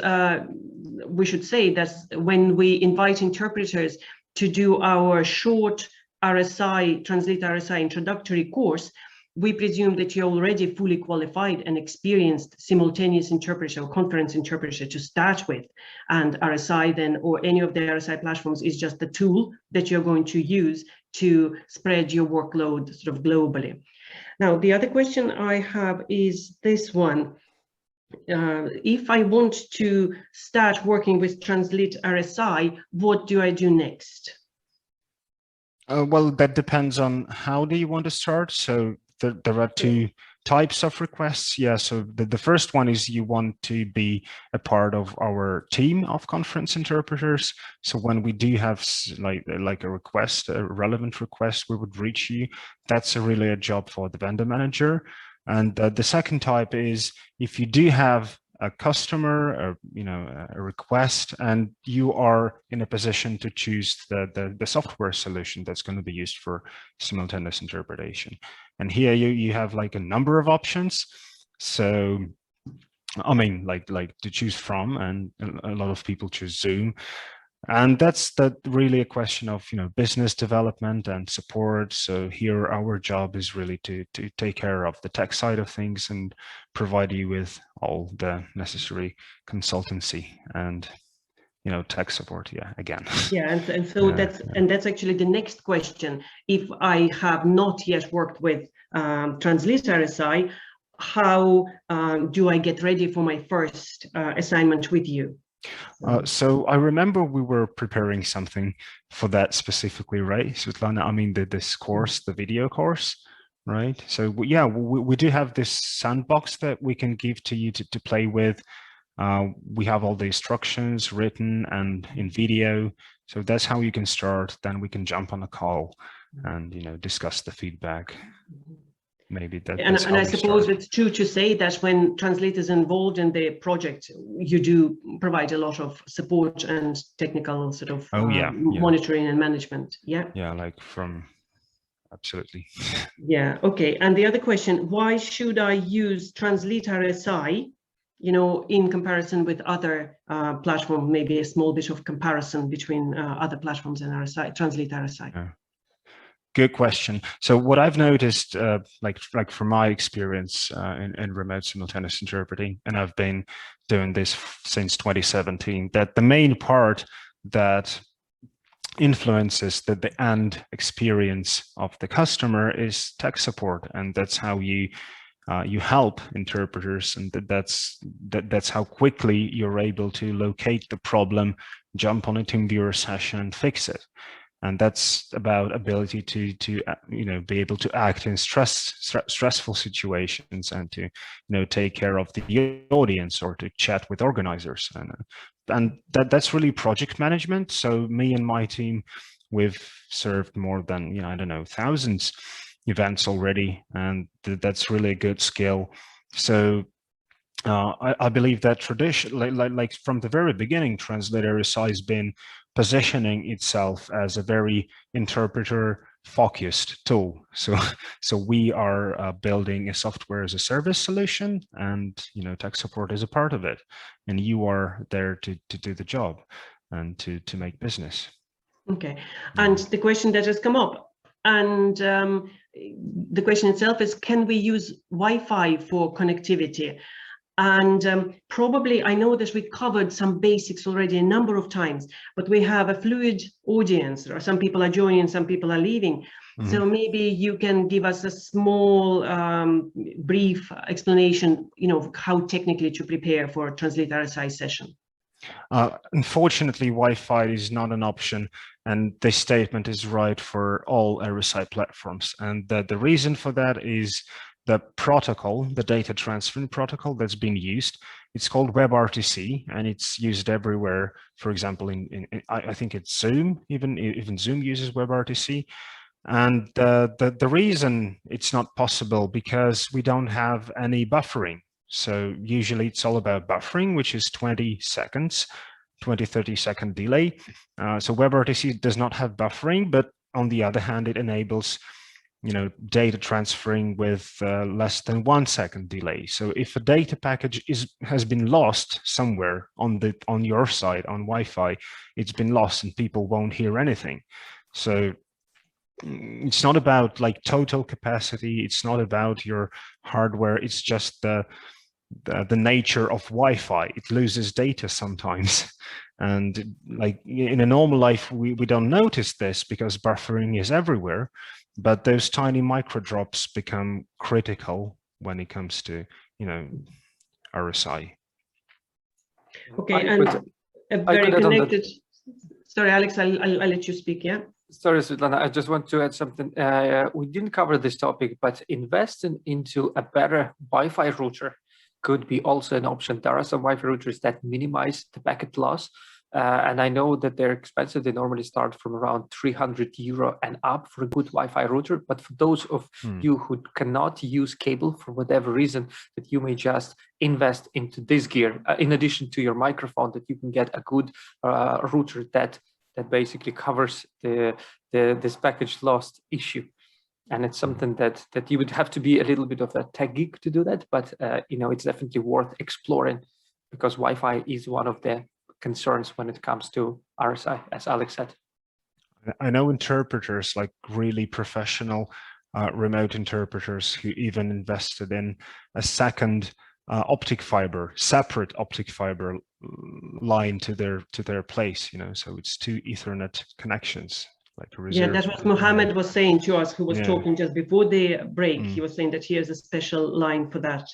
we should say that when we invite interpreters to do our short RSI, Translate RSI introductory course, we presume that you're already fully qualified and experienced simultaneous interpreter or conference interpreter to start with. And RSI then, or any of the RSI platforms, is just the tool that you're going to use to spread your workload sort of globally. Now, the other question I have is this one. If I want to start working with Translate RSI, what do I do next? Well, that depends on how do you want to start. So there are two types of requests, yeah, so the first one is you want to be a part of our team of conference interpreters. So when we do have like a request, a relevant request, we would reach you. That's really a job for the vendor manager. And the second type is if you do have a customer, or a request, and you are in a position to choose the software solution that's going to be used for simultaneous interpretation. And here you have like a number of options. So I mean, like to choose from, and a lot of people choose Zoom. And that's really a question of business development and support. So here our job is really to take care of the tech side of things and provide you with all the necessary consultancy and tech support. Yeah, again. Yeah, and so that's actually the next question. If I have not yet worked with TRANSLIT RSI, how do I get ready for my first assignment with you? So I remember we were preparing something for that specifically, right, Svetlana? I mean, this course, the video course, right? So yeah, we do have this sandbox that we can give to you to play with. We have all the instructions written and in video. So that's how you can start. Then we can jump on a call and discuss the feedback. Maybe that. And I suppose it's true to say that when TRANSLIT is involved in the project, you do provide a lot of support and technical sort of monitoring and management. Yeah. Yeah, like absolutely. Yeah. Okay. And the other question: why should I use TRANSLIT RSI? In comparison with other platforms, maybe a small bit of comparison between other platforms and RSI, TRANSLIT RSI. Yeah. Good question. So what I've noticed, like from my experience in remote simultaneous interpreting, and I've been doing this since 2017, that the main part that influences the end experience of the customer is tech support, and that's how you help interpreters, and that's how quickly you're able to locate the problem, jump on a TeamViewer session, and fix it. And that's about ability to be able to act in stressful situations and to take care of the audience or to chat with organizers, and that's really project management. So me and my team, we've served more than I don't know, thousands events already, and that's really a good skill. So I believe that tradition, like from the very beginning, TRANSLIT RSI has been positioning itself as a very interpreter-focused tool. So we are building a software as a service solution, and tech support is a part of it. And you are there to do the job and to make business. Okay. And the question that has come up, and the question itself is: can we use Wi-Fi for connectivity? And probably, I know that we covered some basics already a number of times, but we have a fluid audience, or some people are joining, some people are leaving. Mm-hmm. So maybe you can give us a small, brief explanation, how technically to prepare for a TRANSLIT RSI session. Unfortunately, Wi-Fi is not an option, and this statement is right for all RSI platforms. And the reason for that is the protocol, the data transfer protocol that's being used. It's called WebRTC, and it's used everywhere. For example, I think it's Zoom, even Zoom uses WebRTC. And the reason it's not possible because we don't have any buffering. So usually it's all about buffering, which is 20 seconds, 30 second delay. So WebRTC does not have buffering, but on the other hand, it enables data transferring with less than 1 second delay. So if a data package has been lost somewhere on your side on Wi-Fi, it's been lost and people won't hear anything. So it's not about like total capacity. It's not about your hardware. It's just the nature of Wi-Fi. It loses data sometimes. And like in a normal life, we don't notice this because buffering is everywhere. But those tiny micro drops become critical when it comes to, RSI. Okay, and a very connected. Sorry, Alex, I'll let you speak. Yeah. Sorry, Svetlana, I just want to add something. We didn't cover this topic, but investing into a better Wi-Fi router could be also an option. There are some Wi-Fi routers that minimize the packet loss. And I know that they're expensive. They normally start from around €300 and up for a good Wi-Fi router. But for those of you who cannot use cable for whatever reason, that you may just invest into this gear. In addition to your microphone, that you can get a good router that basically covers this package loss issue. And it's something that you would have to be a little bit of a tech geek to do that. But it's definitely worth exploring, because Wi-Fi is one of the concerns when it comes to RSI, as Alex said. I know interpreters, like really professional remote interpreters, who even invested in a second optic fiber, separate optic fiber line to their place, so it's 2 Ethernet connections. Like a reserve. Yeah, that's what Muhamed was saying to us, who was talking just before the break. He was saying that he has a special line for that.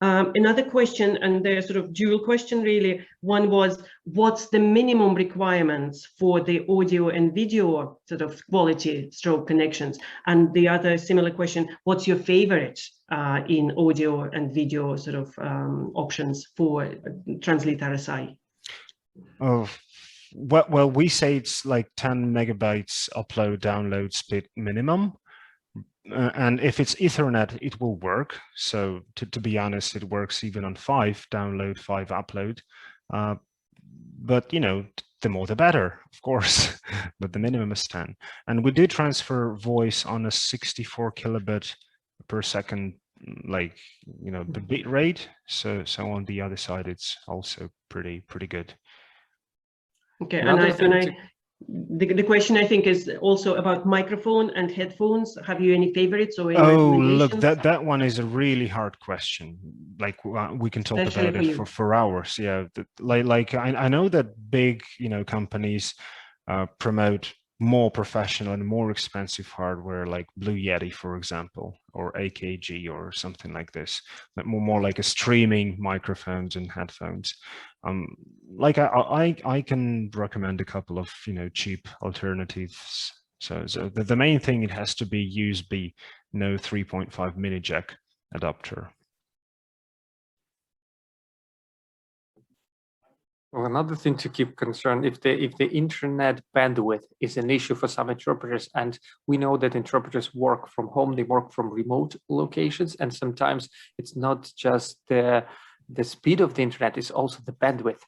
Another question, and they're sort of dual question really. One was, what's the minimum requirements for the audio and video sort of quality stroke connections? And the other similar question, what's your favorite in audio and video sort of options for TRANSLIT RSI? Oh, well, we say it's like 10 megabytes upload download speed minimum. And if it's Ethernet, it will work. So to be honest, it works even on 5 download, 5 upload. But the more the better, of course. But the minimum is 10. And we do transfer voice on a 64 kilobit per second, like the bit rate. So on the other side, it's also pretty good. Okay, the question I think is also about microphone and headphones. Have you any favorites or any recommendations? Look, that one is a really hard question. Like we can talk about it for hours. Yeah, like I know that big companies promote more professional and more expensive hardware, like Blue Yeti, for example, or AKG or something like this. More like a streaming microphones and headphones. Like I can recommend a couple of cheap alternatives. So the main thing, it has to be USB, no 3.5 mini jack adapter. Well, another thing to keep concerned, if the internet bandwidth is an issue for some interpreters, and we know that interpreters work from home, they work from remote locations, and sometimes it's not just the speed of the internet, is also the bandwidth,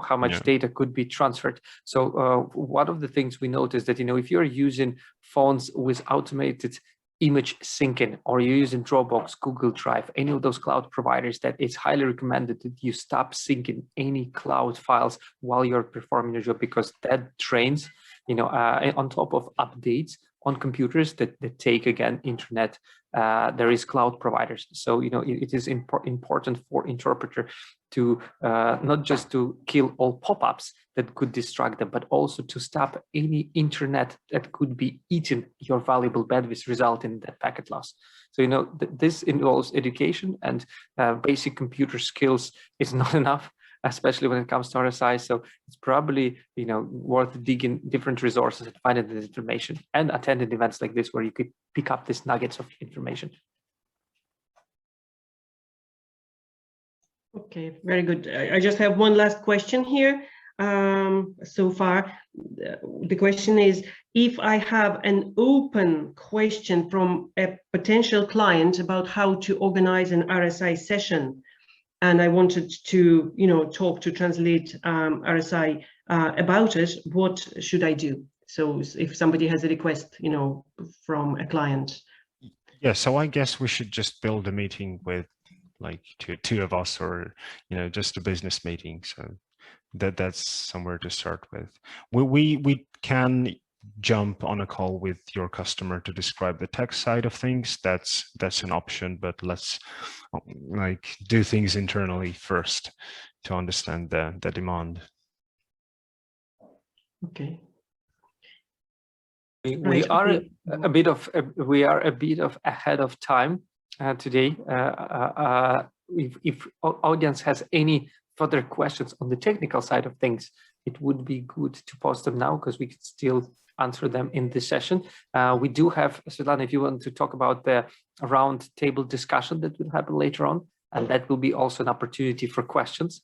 how much data could be transferred. So one of the things we noticed that, if you're using phones with automated image syncing, or you're using Dropbox, Google Drive, any of those cloud providers, that it's highly recommended that you stop syncing any cloud files while you're performing your job, because that drains, on top of updates on computers that take, again, internet, there is cloud providers. So, it is important for interpreter to not just to kill all pop-ups that could distract them, but also to stop any internet that could be eating your valuable bandwidth, resulting in that packet loss. So, this involves education, and basic computer skills is not enough, especially when it comes to RSI. So it's probably, worth digging different resources and finding this information, and attending events like this where you could pick up these nuggets of information. Okay, very good. I just have one last question here. So far, the question is, if I have an open question from a potential client about how to organize an RSI session, and I wanted to, talk to TRANSLIT RSI about it, what should I do? So if somebody has a request, from a client. Yeah, so I guess we should just build a meeting with like two of us, or, just a business meeting. So that's somewhere to start with. We can jump on a call with your customer to describe the tech side of things. That's an option, but let's do things internally first to understand the demand. Okay. We are a bit of ahead of time today. If audience has any further questions on the technical side of things, it would be good to post them now, because we could still answer them in this session. We do have, Svetlana, if you want to talk about the round table discussion that will happen later on, and that will be also an opportunity for questions.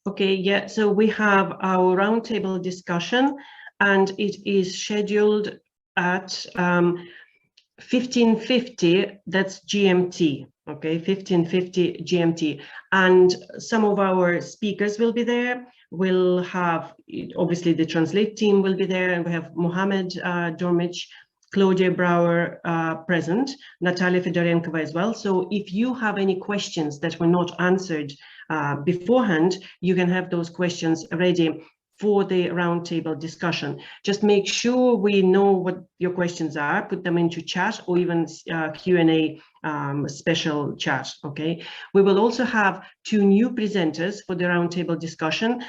Okay, yeah, so we have our roundtable discussion, and it is scheduled at 15:50, that's GMT, okay, 15:50 GMT. And some of our speakers will be there. We'll have, obviously, the TRANSLIT team will be there, and we have Muhamed Durmic, Claudia, Brauer present, Natalia Fedorenkova as well. So if you have any questions that were not answered beforehand, you can have those questions ready for the roundtable discussion. Just make sure we know what your questions are, put them into chat or even Q&A special chat, okay? We will also have 2 new presenters for the roundtable discussion,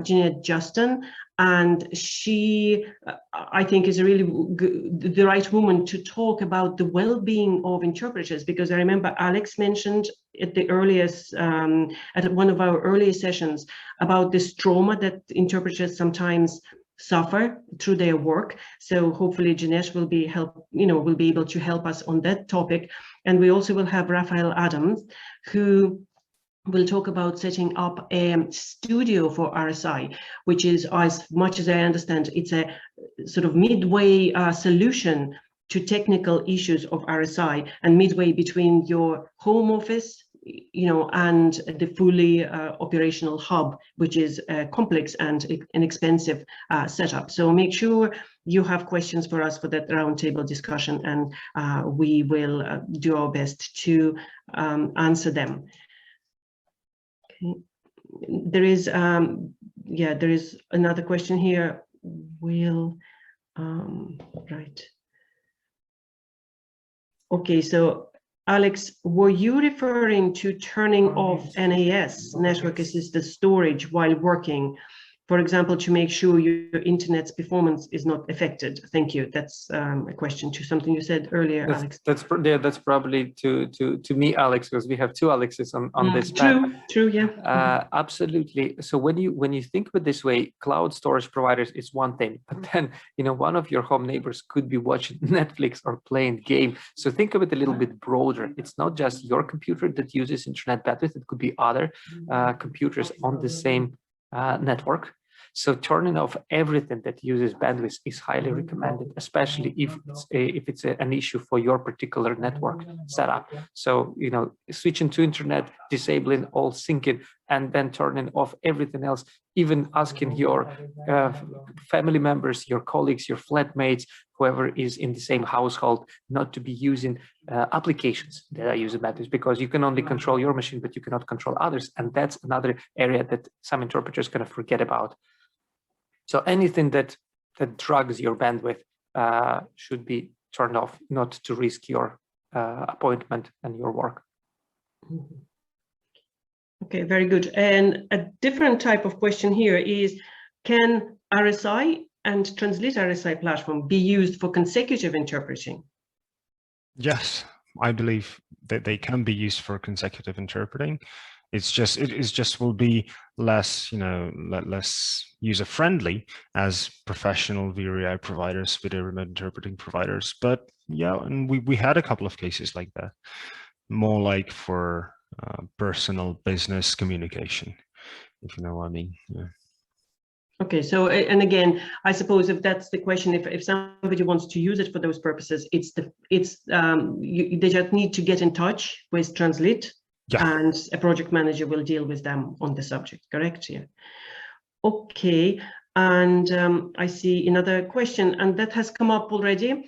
Jeanette Justin, and she, I think, is a really the right woman to talk about the well-being of interpreters, because I remember Alex mentioned at the earliest, at one of our earlier sessions about this trauma that interpreters sometimes suffer through their work. So hopefully Jeanette will be will be able to help us on that topic. And we also will have Raphael Adams, who will talk about setting up a studio for RSI, which is, as much as I understand, it's a sort of midway solution to technical issues of RSI, and midway between your home office, and the fully operational hub, which is a complex and an expensive setup. So make sure you have questions for us for that roundtable discussion, and we will do our best to answer them. Okay. There is another question here. Right. Okay, so Alex, were you referring to turning off NAS, network assisted storage, while working, for example, to make sure your internet's performance is not affected? Thank you. That's a question to something you said earlier, Alex. That's probably to me, Alex, because we have 2 Alexes on this True, yeah. Absolutely. So when you think of it this way, cloud storage providers is one thing, but then one of your home neighbors could be watching Netflix or playing game. So think of it a little bit broader. It's not just your computer that uses internet bandwidth. It could be other computers on the same network. So turning off everything that uses bandwidth is highly recommended, especially if it's an issue for your particular network setup. So switching to internet, disabling all syncing, and then turning off everything else, even asking your family members, your colleagues, your flatmates, whoever is in the same household, not to be using applications that are using bandwidth, because you can only control your machine, but you cannot control others. And that's another area that some interpreters kind of forget about. So anything that drugs your bandwidth should be turned off, not to risk your appointment and your work. Okay, very good. And a different type of question here is, can RSI and TRANSLIT RSI platform be used for consecutive interpreting? Yes, I believe that they can be used for consecutive interpreting. It just will be less, less user-friendly as professional VRI providers, video remote interpreting providers. But yeah, and we had a couple of cases like that, more like for personal business communication, if you know what I mean. Yeah. Okay, so, and again, I suppose if that's the question, if somebody wants to use it for those purposes, they just need to get in touch with TRANSLIT. Yeah. And a project manager will deal with them on the subject, correct? Yeah. Okay, and I see another question, and that has come up already.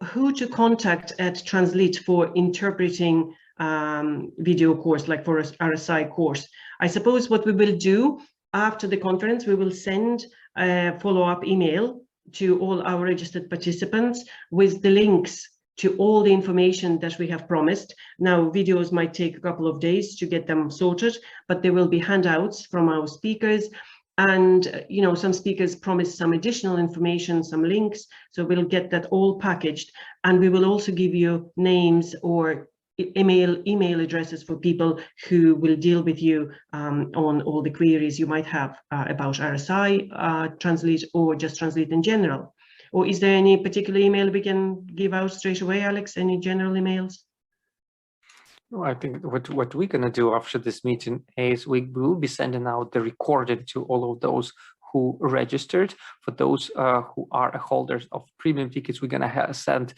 Who to contact at TRANSLIT for interpreting video course, like for RSI course? I suppose what we will do after the conference, we will send a follow-up email to all our registered participants with the links to all the information that we have promised. Now, videos might take a couple of days to get them sorted, but there will be handouts from our speakers. And, some speakers promise some additional information, some links. So we'll get that all packaged. And we will also give you names or email addresses for people who will deal with you on all the queries you might have about RSI, Translate, or just Translate in general. Or is there any particular email we can give out straight away, Alex? Any general emails? No, I think what we're going to do after this meeting is we will be sending out the recording to all of those who registered. For those who are holders of premium tickets, we're going to send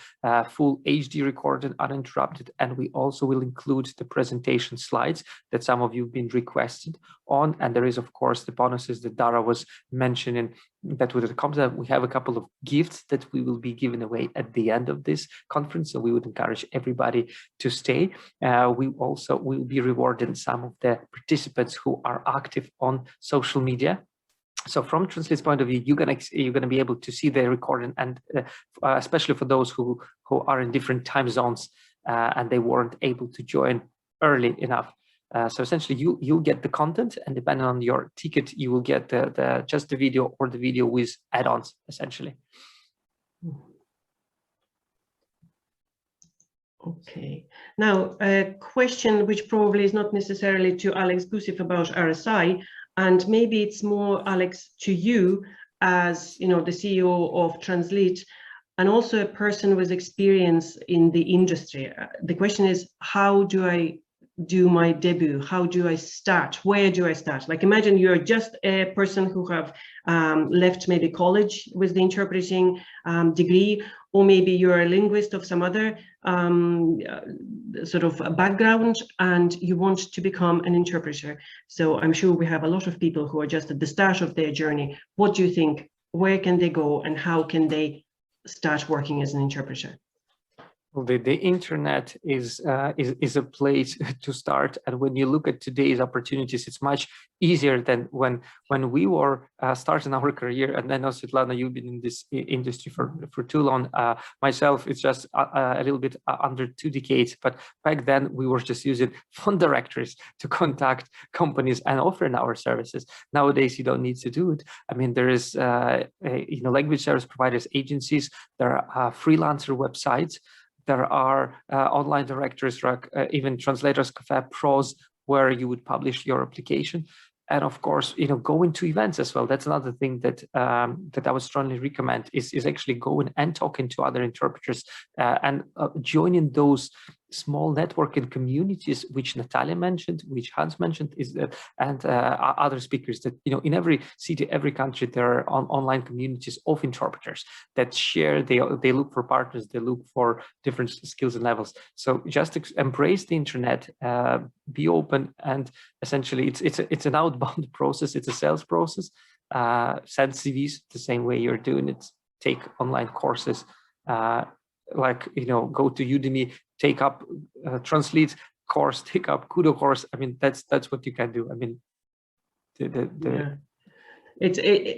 full HD recording uninterrupted, and we also will include the presentation slides that some of you have been requested on. And there is, of course, the bonuses that Dara was mentioning, that when it comes up, we have a couple of gifts that we will be giving away at the end of this conference. So we would encourage everybody to stay. We also will be rewarding some of the participants who are active on social media. So from Translate's point of view, you're gonna be able to see the recording, and especially for those who are in different time zones and they weren't able to join early enough. So essentially, you'll get the content, and depending on your ticket, you will get just the video or the video with add-ons, essentially. Okay. Now, a question which probably is not necessarily to Alex Gusev about RSI, and maybe it's more, Alex, to you as the CEO of TRANSLIT, and also a person with experience in the industry. The question is, how do I do my debut? How do I start? Where do I start? Like, imagine you're just a person who have left maybe college with the interpreting degree, or maybe you're a linguist of some other sort of background, and you want to become an interpreter. So I'm sure we have a lot of people who are just at the start of their journey. What do you think? Where can they go, and how can they start working as an interpreter? Well, the internet is a place to start, and when you look at today's opportunities, it's much easier than when we were starting our career. And I know, Svetlana, you've been in this industry for too long. Myself, it's just a little bit under 2 decades, but back then we were just using phone directories to contact companies and offering our services. Nowadays, you don't need to do it. I mean, there is language service providers, agencies, there are freelancer websites. There are online directories, like even Translators Cafe Pros, where you would publish your application. And of course, going to events as well. That's another thing that that I would strongly recommend is actually going and talking to other interpreters and joining those small networking communities, which Natalia mentioned, which Hans mentioned, and other speakers. That in every city, every country, there are online communities of interpreters that share. They look for partners. They look for different skills and levels. So just embrace the internet, be open, and essentially, it's an outbound process. It's a sales process. Send CVs the same way you're doing it. Take online courses. Go to Udemy, take up Translate course, take up Kudo course. I mean, that's what you can do. I mean,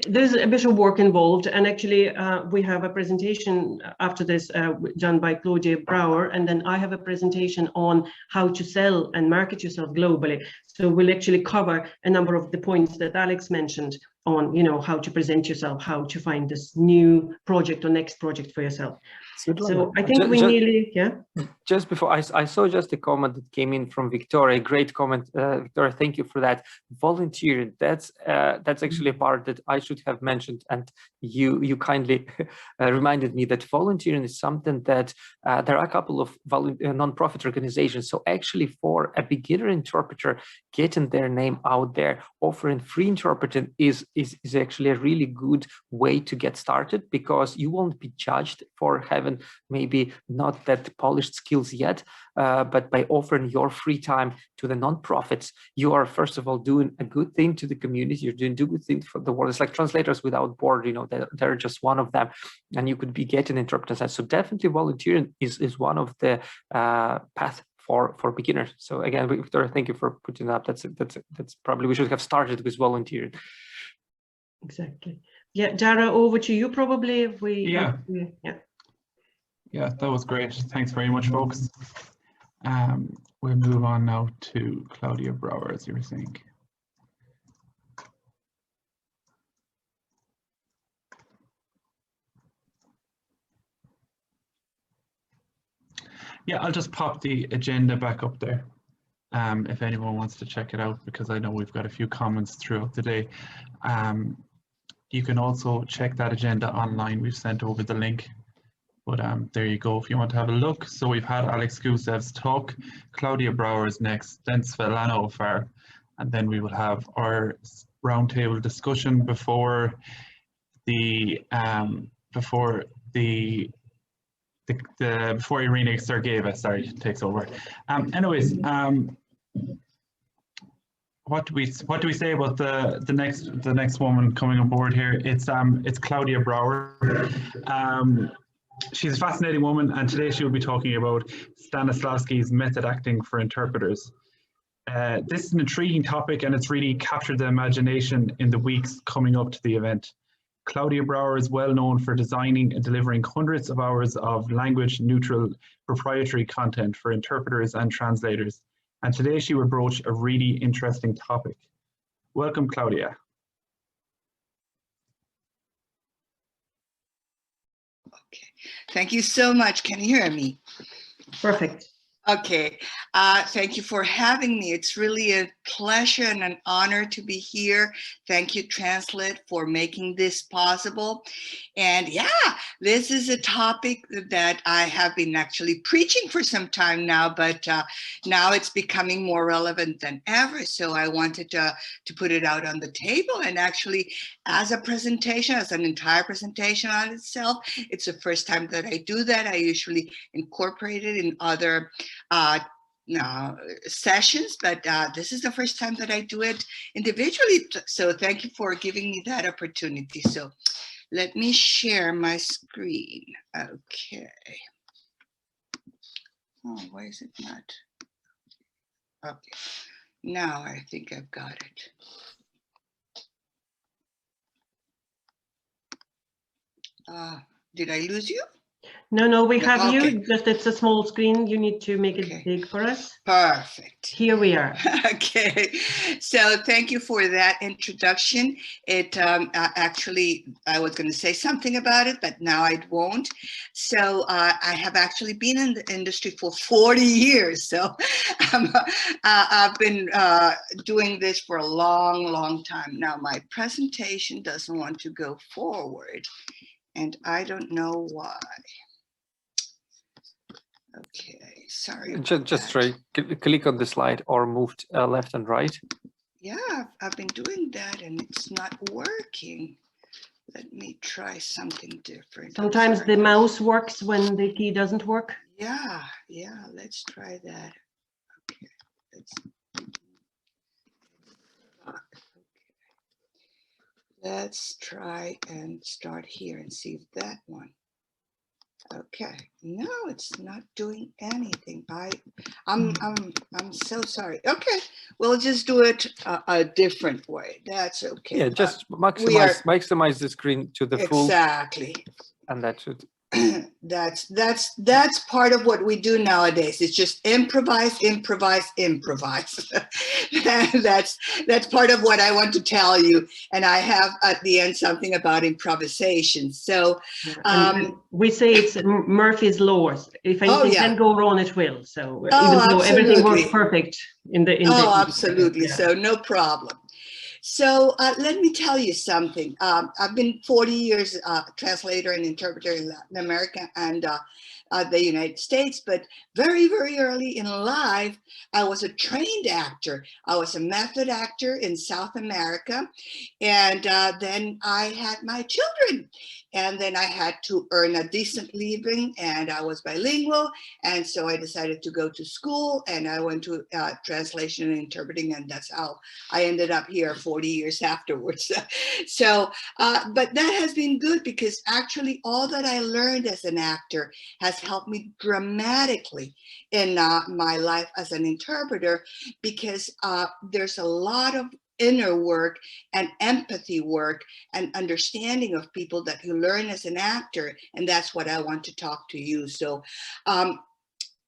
there's a bit of work involved, and actually we have a presentation after this done by Claudia Brauer, and then I have a presentation on how to sell and market yourself globally. So we'll actually cover a number of the points that Alex mentioned on, how to present yourself, how to find this new project or next project for yourself. So I think just before, I saw just a comment that came in from Victoria. Great comment, Victoria. Thank you for that. Volunteering. That's actually a part that I should have mentioned, and you kindly reminded me that volunteering is something that there are a couple of non-profit organizations. So actually, for a beginner interpreter, getting their name out there, offering free interpreting is actually a really good way to get started, because you won't be judged for having maybe not that polished skills yet, but by offering your free time to the non-profits, you are first of all doing a good thing to the community. You're doing good things for the world. It's like Translators Without Border, they're just one of them, and you could be getting interpreters. So definitely volunteering is one of the paths for beginners. So again, Victoria, thank you for putting that up. That's probably, we should have started with volunteering. Exactly. Yeah, Dara, over to you probably. If we Yeah, that was great. Thanks very much, folks. We'll move on now to Claudia Brauer, as you were saying. Yeah, I'll just pop the agenda back up there if anyone wants to check it out, because I know we've got a few comments throughout the day. You can also check that agenda online. We've sent over the link. But there you go if you want to have a look. So we've had Alex Gusev's talk, Claudia Brauer is next, then Svetlana O'Farrell, and then we will have our roundtable discussion before Irina Sergeyeva, takes over. Anyways, what do we say about the next woman coming on board here? It's Claudia Brauer. She's a fascinating woman, and today she will be talking about Stanislavski's method acting for interpreters. This is an intriguing topic, and it's really captured the imagination in the weeks coming up to the event. Claudia Brauer is well known for designing and delivering hundreds of hours of language-neutral proprietary content for interpreters and translators. And today she will broach a really interesting topic. Welcome, Claudia. Okay, thank you so much. Can you hear me? Perfect. Okay, thank you for having me. It's really a pleasure and an honor to be here. Thank you, TRANSLIT, for making this possible. And yeah, this is a topic that I have been actually preaching for some time now, but now it's becoming more relevant than ever. So I wanted to put it out on the table, and actually as a presentation, as an entire presentation on itself. It's the first time that I do that. I usually incorporate it in other sessions, but this is the first time that I do it individually. So thank you for giving me that opportunity. So let me share my screen. Okay. Oh, why is it not? Okay. Now I think I've got it. Did I lose you? No, we have Okay. you. Just it's a small screen. You need to make it big for us. Perfect. Here we are. Okay. So thank you for that introduction. It actually, I was going to say something about it, but now I won't. So I have actually been in the industry for 40 years. So I've been doing this for a long, long time. Now my presentation doesn't want to go forward, and I don't know why. Okay, sorry. Just try, click on the slide or move left and right. Yeah, I've been doing that and it's not working. Let me try something different. Sometimes the mouse works when the key doesn't work. Yeah, let's try that. Okay, let's try and start here and see if that one. Okay, no, it's not doing anything. I'm so sorry. Okay, we'll just do it a different way. That's okay. Yeah, just maximize the screen to the full. Exactly. And that should. That's part of what we do nowadays. It's just improvise. That's part of what I want to tell you. And I have at the end something about improvisation. So we say it's Murphy's laws. If anything can go wrong, it will. So even though everything works perfect in the absolutely. So no problem. So let me tell you something. I've been 40 years translator and interpreter in Latin America and the United States, but very, very early in life, I was a trained actor. I was a method actor in South America, and then I had my children, and then I had to earn a decent living, and I was bilingual, and so I decided to go to school, and I went to translation and interpreting, and that's how I ended up here 40 years afterwards. So, but that has been good because actually all that I learned as an actor has helped me dramatically in my life as an interpreter, because there's a lot of inner work and empathy work and understanding of people that you learn as an actor, and that's what I want to talk to you. So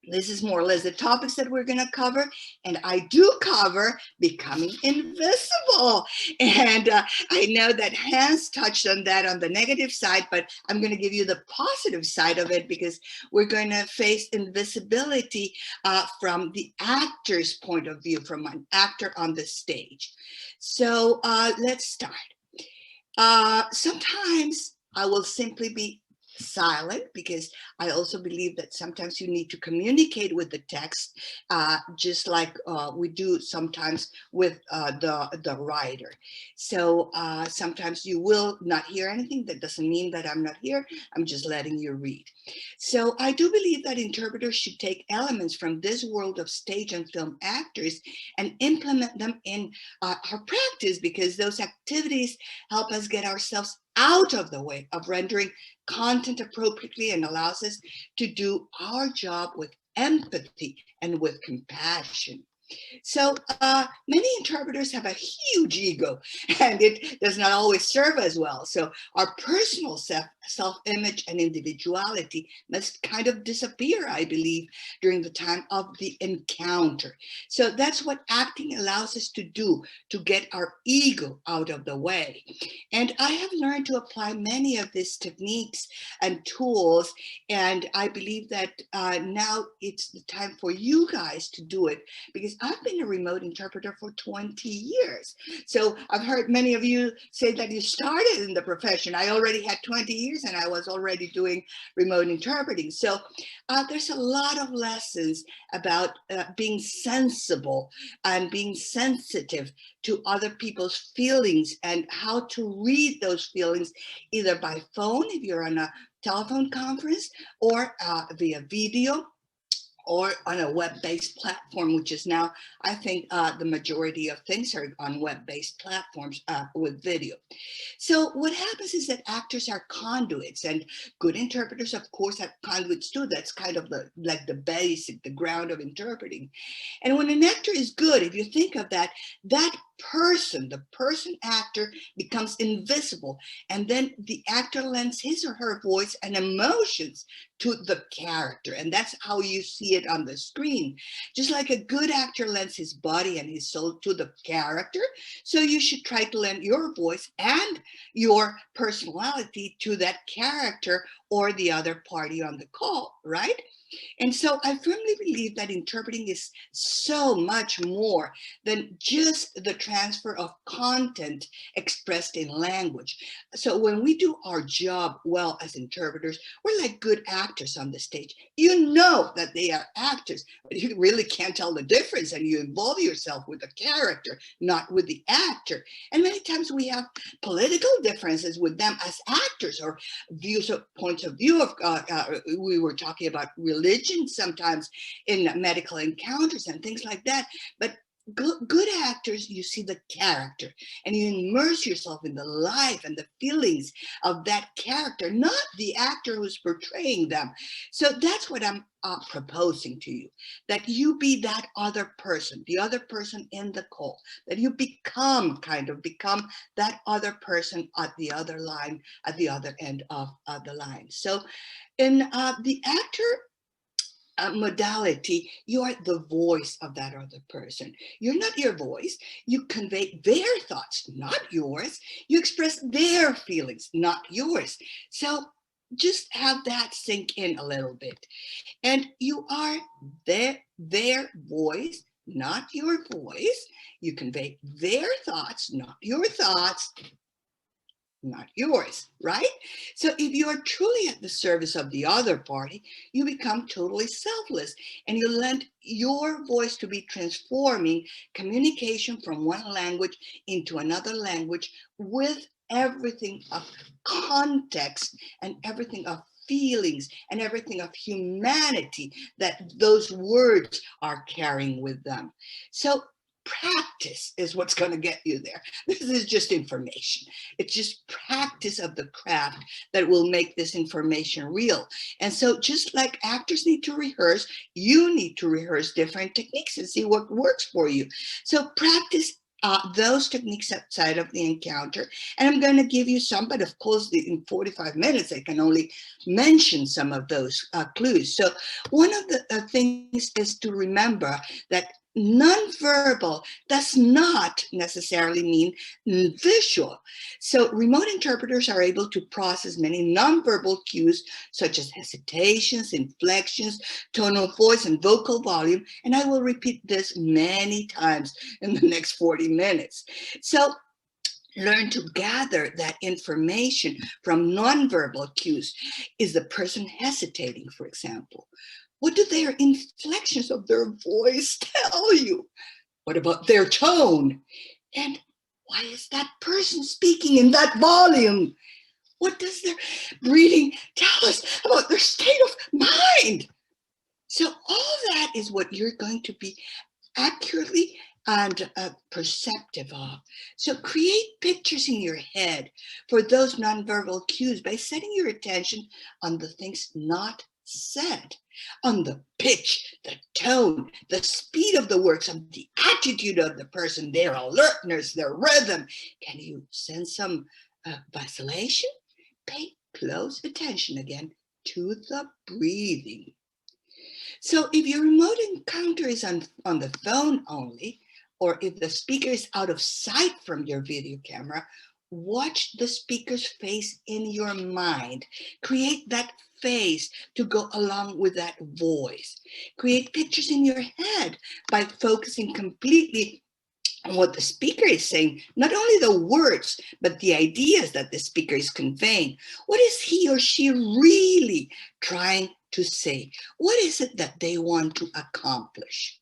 This is more or less the topics that we're going to cover. And I do cover becoming invisible. And I know that Hans touched on that on the negative side, but I'm going to give you the positive side of it, because we're going to face invisibility from the actor's point of view, from an actor on the stage. So let's start. Sometimes I will simply be silent, because I also believe that sometimes you need to communicate with the text, just like we do sometimes with the writer. So sometimes you will not hear anything. That doesn't mean that I'm not here. I'm just letting you read. So I do believe that interpreters should take elements from this world of stage and film actors and implement them in our practice, because those activities help us get ourselves out of the way of rendering content appropriately and allows us to do our job with empathy and with compassion. So many interpreters have a huge ego, and it does not always serve as well. So our personal self-image and individuality must kind of disappear, I believe, during the time of the encounter. So that's what acting allows us to do, to get our ego out of the way. And I have learned to apply many of these techniques and tools, and I believe that now it's the time for you guys to do it, because I've been a remote interpreter for 20 years. So I've heard many of you say that you started in the profession. I already had 20 years and I was already doing remote interpreting. So there's a lot of lessons about being sensible and being sensitive to other people's feelings and how to read those feelings, either by phone, if you're on a telephone conference, or via video, or on a web-based platform, which is now, I think, the majority of things are on web-based platforms with video. So what happens is that actors are conduits, and good interpreters, of course, have conduits too. That's kind of like the basic, the ground of interpreting. And when an actor is good, if you think of that, that person, the person actor, becomes invisible, and then the actor lends his or her voice and emotions to the character, and that's how you see it on the screen. Just like a good actor lends his body and his soul to the character, so you should try to lend your voice and your personality to that character or the other party on the call, right? And so I firmly believe that interpreting is so much more than just the transfer of content expressed in language. So when we do our job well as interpreters, we're like good actors on the stage. You know that they are actors, but you really can't tell the difference, and you involve yourself with the character, not with the actor. And many times we have political differences with them as actors, or views of points of view of, we were talking about religion sometimes in medical encounters and things like that. But good actors, you see the character and you immerse yourself in the life and the feelings of that character, not the actor who's portraying them. So that's what I'm proposing to you, that you be that other person, the other person in the call, that you become that other person at the other line, at the other end of the line. So in the actor modality, you are the voice of that other person. You're not your voice. You convey their thoughts, not yours. You express their feelings, not yours. So just have that sink in a little bit. And you are their voice, not your voice. You convey their thoughts, not your thoughts, not yours, right? So if you are truly at the service of the other party, you become totally selfless, and you lend your voice to be transforming communication from one language into another language with everything of context and everything of feelings and everything of humanity that those words are carrying with them. So practice is what's going to get you there. This is just information. It's just practice of the craft that will make this information real. And so just like actors need to rehearse, you need to rehearse different techniques and see what works for you. So practice those techniques outside of the encounter. And I'm going to give you some, but of course, in 45 minutes, I can only mention some of those clues. So one of the things is to remember that nonverbal does not necessarily mean visual. So remote interpreters are able to process many nonverbal cues, such as hesitations, inflections, tone of voice, and vocal volume. And I will repeat this many times in the next 40 minutes. So learn to gather that information from nonverbal cues. Is the person hesitating, for example? What do their inflections of their voice tell you? What about their tone? And why is that person speaking in that volume? What does their breathing tell us about their state of mind? So all that is what you're going to be accurately and perceptive of. So create pictures in your head for those nonverbal cues by setting your attention on the things not said, on the pitch, the tone, the speed of the words, on the attitude of the person, their alertness, their rhythm. Can you sense some vacillation? Pay close attention again to the breathing. So if your remote encounter is on the phone only, or if the speaker is out of sight from your video camera, watch the speaker's face in your mind. Create that face to go along with that voice. Create pictures in your head by focusing completely on what the speaker is saying, not only the words, but the ideas that the speaker is conveying. What is he or she really trying to say? What is it that they want to accomplish?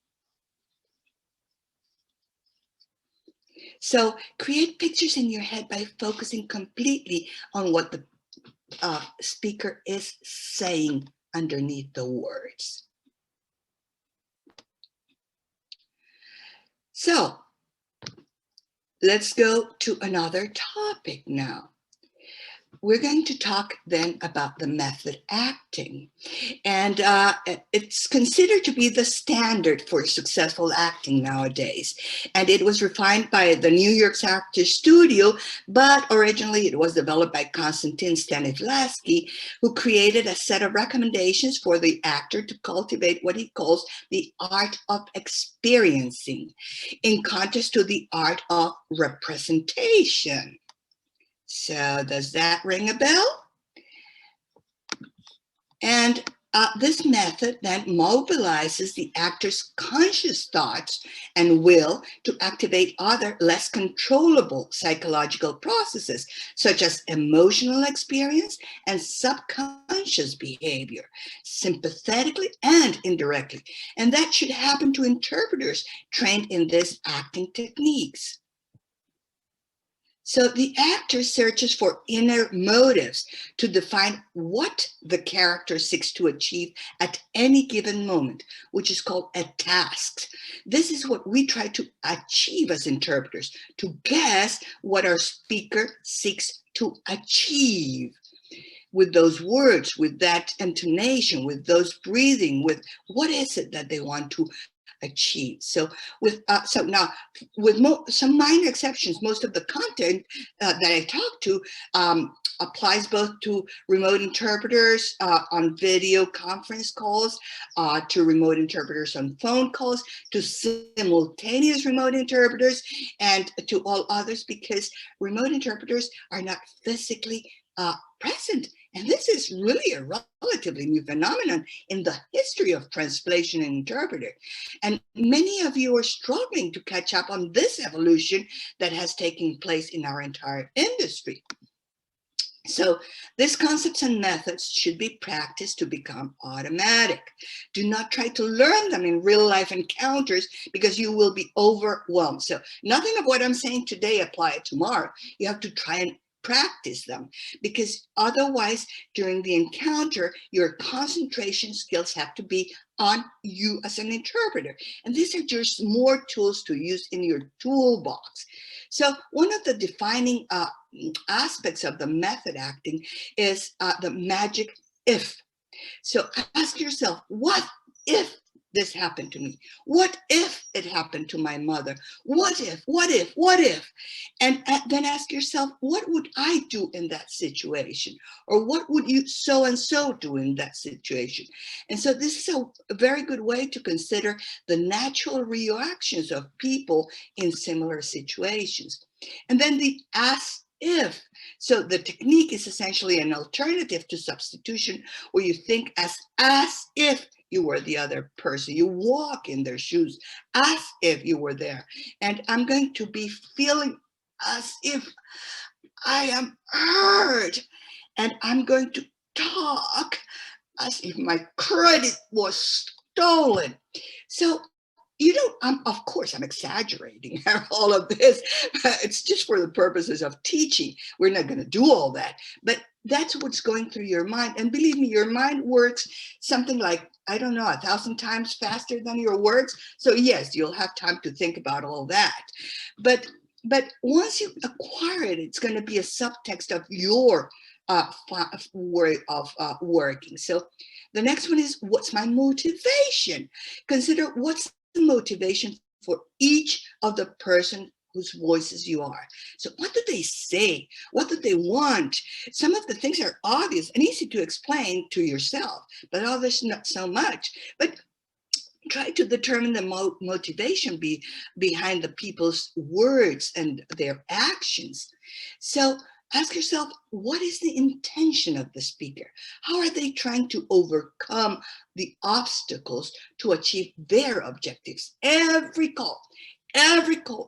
So create pictures in your head by focusing completely on what the speaker is saying underneath the words. So let's go to another topic now. We're going to talk then about the method acting. And it's considered to be the standard for successful acting nowadays. And it was refined by the New York Actors Studio, but originally it was developed by Konstantin Stanislavski, who created a set of recommendations for the actor to cultivate what he calls the art of experiencing, in contrast to the art of representation. So does that ring a bell? And this method then mobilizes the actor's conscious thoughts and will to activate other less controllable psychological processes, such as emotional experience and subconscious behavior, sympathetically and indirectly. And that should happen to interpreters trained in these acting techniques. So the actor searches for inner motives to define what the character seeks to achieve at any given moment, which is called a task. This is what we try to achieve as interpreters, to guess what our speaker seeks to achieve with those words, with that intonation, with those breathing, with what is it that they want to achieve. So with some minor exceptions, most of the content that I talk to applies both to remote interpreters on video conference calls, to remote interpreters on phone calls, to simultaneous remote interpreters, and to all others, because remote interpreters are not physically present. And this is really a relatively new phenomenon in the history of translation and interpreter. And many of you are struggling to catch up on this evolution that has taken place in our entire industry. So these concepts and methods should be practiced to become automatic. Do not try to learn them in real life encounters, because you will be overwhelmed. So nothing of what I'm saying today apply tomorrow. You have to try and practice them, because otherwise during the encounter your concentration skills have to be on you as an interpreter, and these are just more tools to use in your toolbox. So one of the defining aspects of the method acting is the magic if. So ask yourself, what if this happened to me? What if it happened to my mother? What if, what if, what if? And then ask yourself, what would I do in that situation? Or what would you so-and-so do in that situation? And so this is a very good way to consider the natural reactions of people in similar situations. And then the as if. So the technique is essentially an alternative to substitution, where you think as if you were the other person. You walk in their shoes as if you were there. And I'm going to be feeling as if I am hurt. And I'm going to talk as if my credit was stolen. So, you know, of course, I'm exaggerating all of this. It's just for the purposes of teaching. We're not going to do all that. But that's what's going through your mind. And believe me, your mind works something like, I don't know, 1,000 times faster than your words. So yes, you'll have time to think about all that. But once you acquire it, it's going to be a subtext of your way of working. So the next one is, what's my motivation? Consider what's the motivation for each of the person whose voices you are. So what do they say? What do they want? Some of the things are obvious and easy to explain to yourself, but others not so much. But try to determine the motivation behind the people's words and their actions. So ask yourself, what is the intention of the speaker? How are they trying to overcome the obstacles to achieve their objectives? Every call,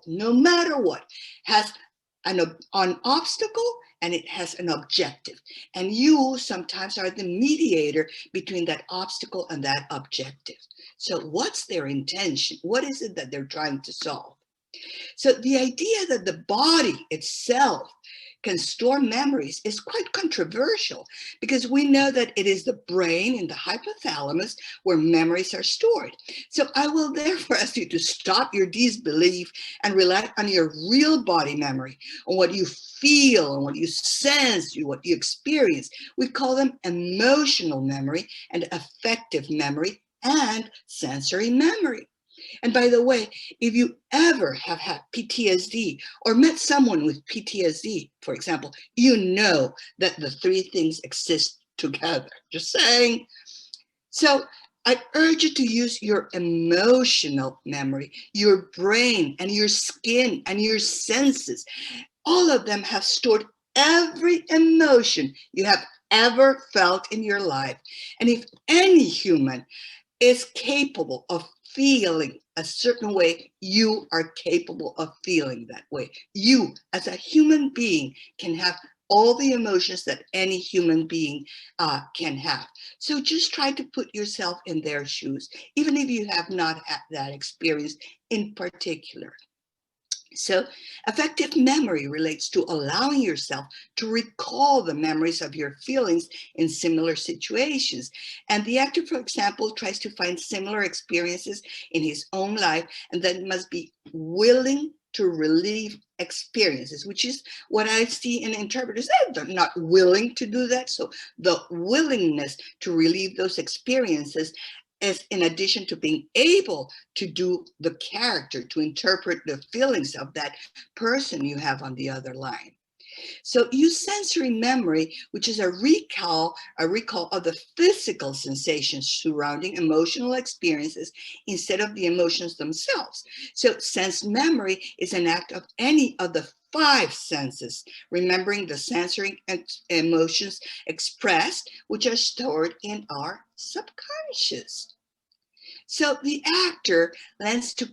no matter what, has an obstacle and it has an objective. And you sometimes are the mediator between that obstacle and that objective. So what's their intention? What is it that they're trying to solve? So the idea that the body itself can store memories is quite controversial, because we know that it is the brain in the hypothalamus where memories are stored. So I will therefore ask you to stop your disbelief and rely on your real body memory, on what you feel and what you sense, what you experience. We call them emotional memory and affective memory and sensory memory. And by the way, if you ever have had PTSD or met someone with PTSD, for example, you know that the three things exist together. Just saying. So I urge you to use your emotional memory, your brain and your skin and your senses. All of them have stored every emotion you have ever felt in your life. And if any human is capable of feeling a certain way, you are capable of feeling that way. You, as a human being, can have all the emotions that any human being can have. So just try to put yourself in their shoes, even if you have not had that experience in particular. So affective memory relates to allowing yourself to recall the memories of your feelings in similar situations. And the actor, for example, tries to find similar experiences in his own life, and then must be willing to relive experiences, which is what I see in interpreters. They're not willing to do that. So the willingness to relive those experiences is in addition to being able to do the character, to interpret the feelings of that person you have on the other line. So use sensory memory, which is a recall of the physical sensations surrounding emotional experiences instead of the emotions themselves. So sense memory is an act of any of the 5 senses, remembering the sensory emotions expressed, which are stored in our subconscious. So the actor learns to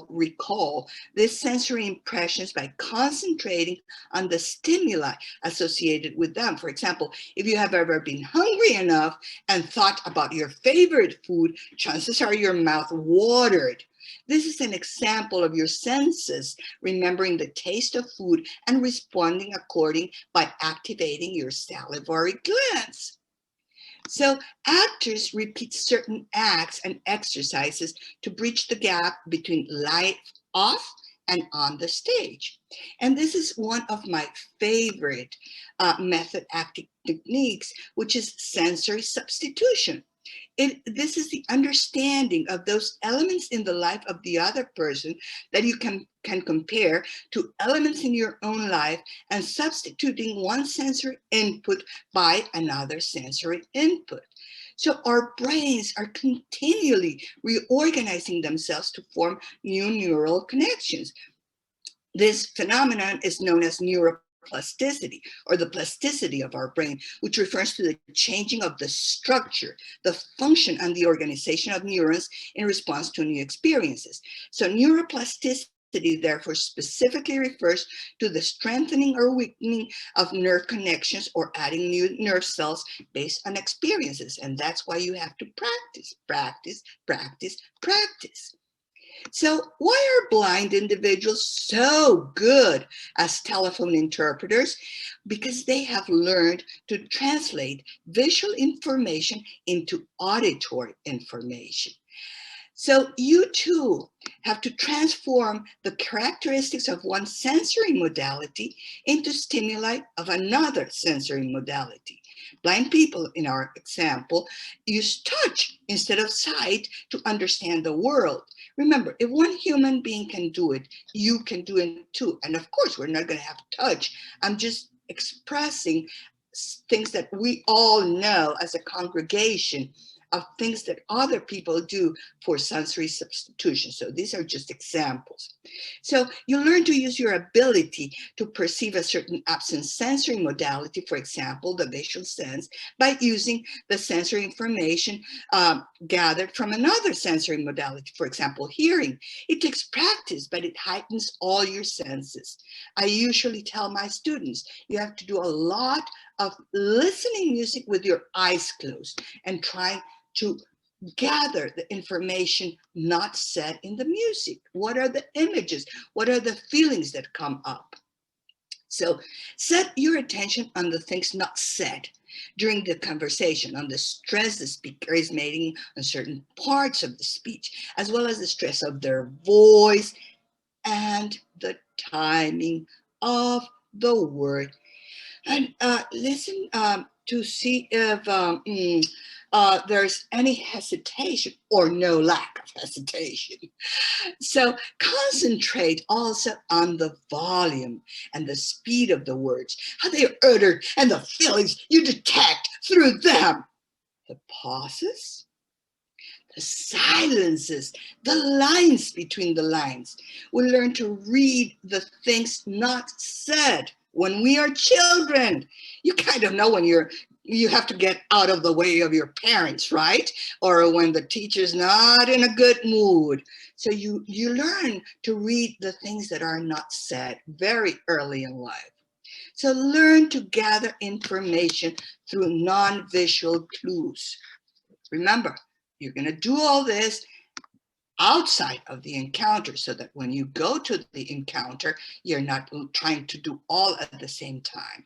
recall these sensory impressions by concentrating on the stimuli associated with them. For example, if you have ever been hungry enough and thought about your favorite food, chances are your mouth watered. This is an example of your senses remembering the taste of food and responding according by activating your salivary glands. So actors repeat certain acts and exercises to bridge the gap between live off and on the stage. And this is one of my favorite method acting techniques, which is sensory substitution. This is the understanding of those elements in the life of the other person that you can compare to elements in your own life and substituting one sensory input by another sensory input. So our brains are continually reorganizing themselves to form new neural connections. This phenomenon is known as neuroplasticity, or the plasticity of our brain, which refers to the changing of the structure, the function, and the organization of neurons in response to new experiences. So neuroplasticity therefore specifically refers to the strengthening or weakening of nerve connections or adding new nerve cells based on experiences. And that's why you have to practice, practice, practice, practice. So why are blind individuals so good as telephone interpreters? Because they have learned to translate visual information into auditory information. So you too have to transform the characteristics of one sensory modality into stimuli of another sensory modality. Blind people, in our example, use touch instead of sight to understand the world. Remember, if one human being can do it, you can do it too. And of course, we're not going to have touch. I'm just expressing things that we all know as a congregation of things that other people do for sensory substitution. So these are just examples. So you learn to use your ability to perceive a certain absent sensory modality, for example, the visual sense, by using the sensory information gathered from another sensory modality, for example, hearing. It takes practice, but it heightens all your senses. I usually tell my students, you have to do a lot of listening music with your eyes closed and trying to gather the information not said in the music. What are the images? What are the feelings that come up? So set your attention on the things not said during the conversation, on the stress the speaker is making on certain parts of the speech, as well as the stress of their voice and the timing of the word. And listen to see if there's any hesitation or no lack of hesitation. So concentrate also on the volume and the speed of the words, how they are uttered, and the feelings you detect through them. The pauses, the silences, the lines between the lines. We learn to read the things not said. When we are children, you kind of know when you have to get out of the way of your parents, right? Or when the teacher's not in a good mood. So you learn to read the things that are not said very early in life. So learn to gather information through non-visual clues. Remember, you're going to do all this outside of the encounter so that when you go to the encounter, you're not trying to do all at the same time.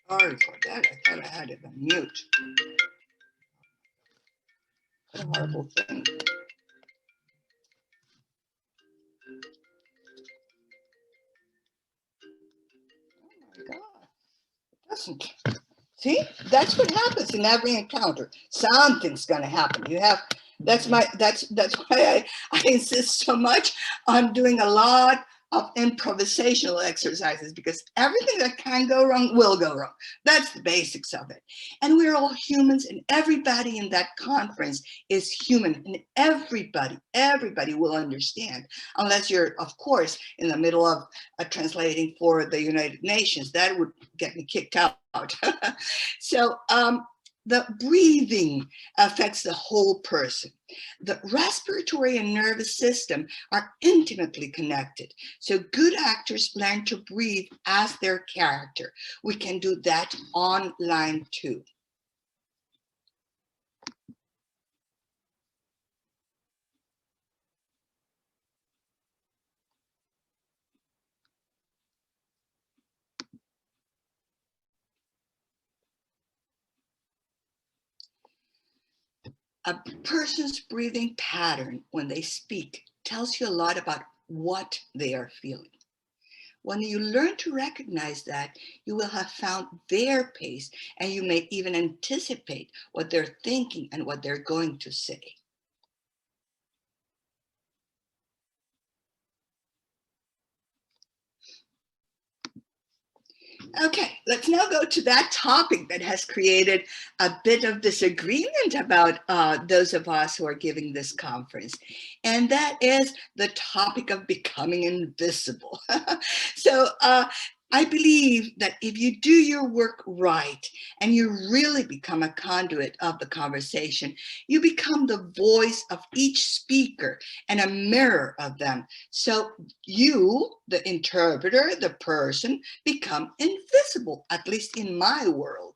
Sorry for that. I thought I had it on mute. What a horrible thing. Oh my God. It doesn't. See, that's what happens in every encounter. Something's going to happen. You have, that's why I insist so much on doing a lot of improvisational exercises, because everything that can go wrong will go wrong. That's the basics of it. And we're all humans, and everybody in that conference is human, and everybody will understand, unless you're, of course, in the middle of translating for the United Nations. That would get me kicked out. So the breathing affects the whole person. The respiratory and nervous system are intimately connected. So good actors learn to breathe as their character. We can do that online too. A person's breathing pattern when they speak tells you a lot about what they are feeling. When you learn to recognize that, you will have found their pace, and you may even anticipate what they're thinking and what they're going to say. Okay, let's now go to that topic that has created a bit of disagreement about those of us who are giving this conference. And that is the topic of becoming invisible. So I believe that if you do your work right and you really become a conduit of the conversation, you become the voice of each speaker and a mirror of them. So you, the interpreter, the person, become invisible, at least in my world.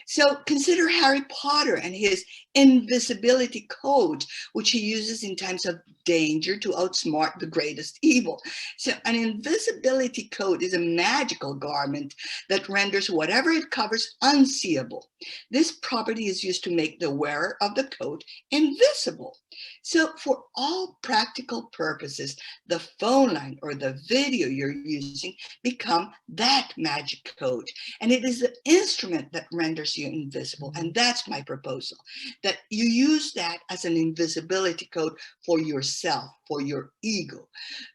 So consider Harry Potter and his invisibility code, which he uses in times of danger to outsmart the greatest evil. So an invisibility code is a magical garment that renders whatever it covers unseeable. This property is used to make the wearer of the coat invisible. So for all practical purposes, the phone line or the video you're using become that magic code. And it is the instrument that renders you invisible. And that's my proposal, that you use that as an invisibility code for yourself, for your ego.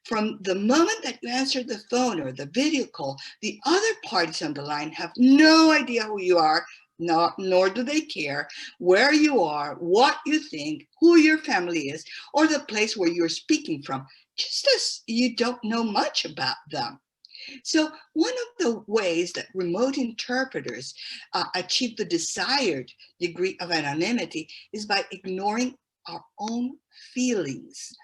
From the moment that you answer the phone or the video call, the other parties on the line have no idea who you are, nor do they care where you are, what you think, who your family is, or the place where you're speaking from, just as you don't know much about them. So one of the ways that remote interpreters achieve the desired degree of anonymity is by ignoring our own feelings.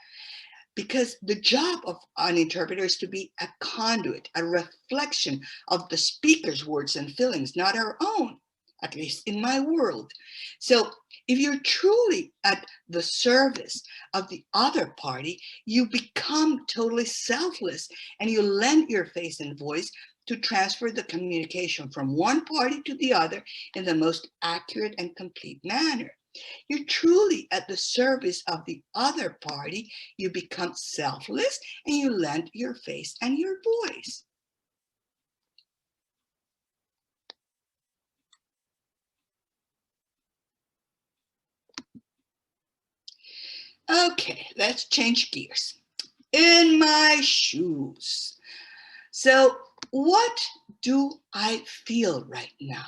Because the job of an interpreter is to be a conduit, a reflection of the speaker's words and feelings, not our own, at least in my world. So if you're truly at the service of the other party, you become totally selfless and you lend your face and voice to transfer the communication from one party to the other in the most accurate and complete manner. You're truly at the service of the other party. You become selfless and you lend your face and your voice. Okay, let's change gears. In my shoes. So what do I feel right now?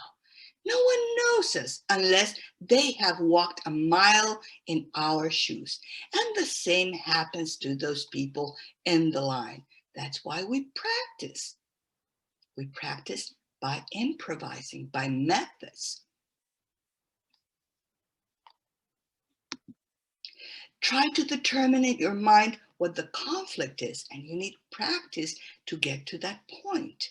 No one knows us unless they have walked a mile in our shoes. And the same happens to those people in the line. That's why we practice. We practice by improvising, by methods. Try to determine in your mind what the conflict is, and you need practice to get to that point.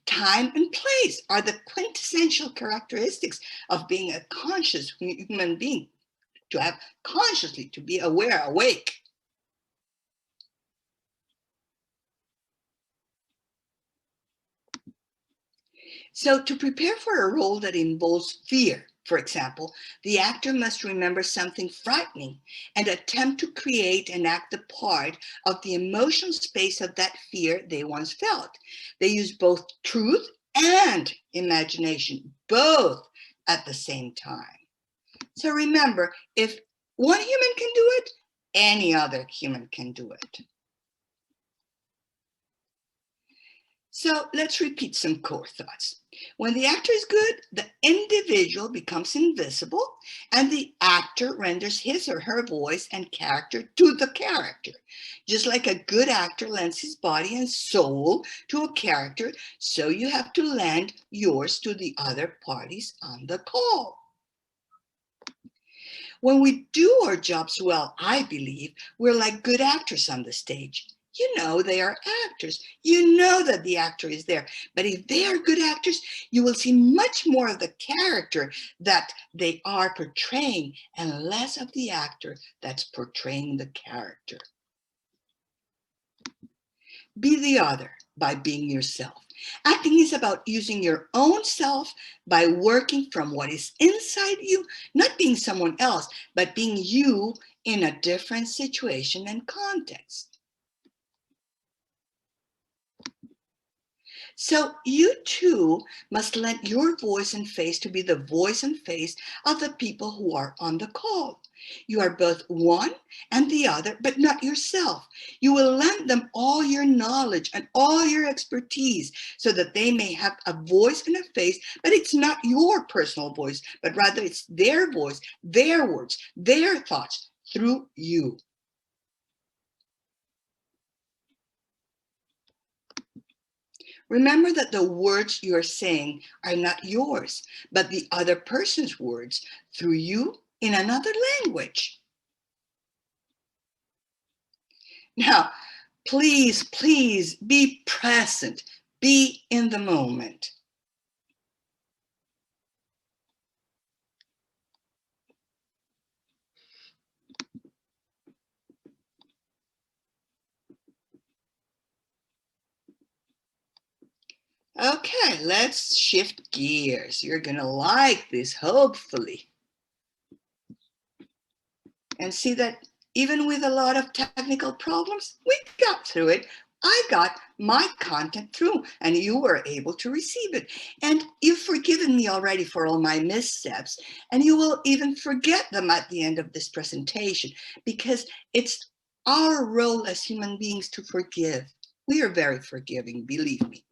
Time and place are the quintessential characteristics of being a conscious human being, to have consciously, to be aware, awake. So to prepare for a role that involves fear, for example, the actor must remember something frightening and attempt to create and act the part of the emotional space of that fear they once felt. They use both truth and imagination, both at the same time. So remember, if one human can do it, any other human can do it. So let's repeat some core thoughts. When the actor is good, the individual becomes invisible and the actor renders his or her voice and character to the character. Just like a good actor lends his body and soul to a character, so you have to lend yours to the other parties on the call. When we do our jobs well, I believe we're like good actors on the stage. You know they are actors. You know that the actor is there. But if they are good actors, you will see much more of the character that they are portraying and less of the actor that's portraying the character. Be the other by being yourself. Acting is about using your own self by working from what is inside you, not being someone else, but being you in a different situation and context. So you too must lend your voice and face to be the voice and face of the people who are on the call. You are both one and the other, but not yourself. You will lend them all your knowledge and all your expertise so that they may have a voice and a face, but it's not your personal voice, but rather it's their voice, their words, their thoughts through you. Remember that the words you're saying are not yours, but the other person's words through you in another language. Now, please, please be present, be in the moment. Okay, let's shift gears. You're gonna like this, hopefully. And see that even with a lot of technical problems, we got through it. I got my content through and you were able to receive it. And you've forgiven me already for all my missteps, and you will even forget them at the end of this presentation, because it's our role as human beings to forgive. We are very forgiving, believe me.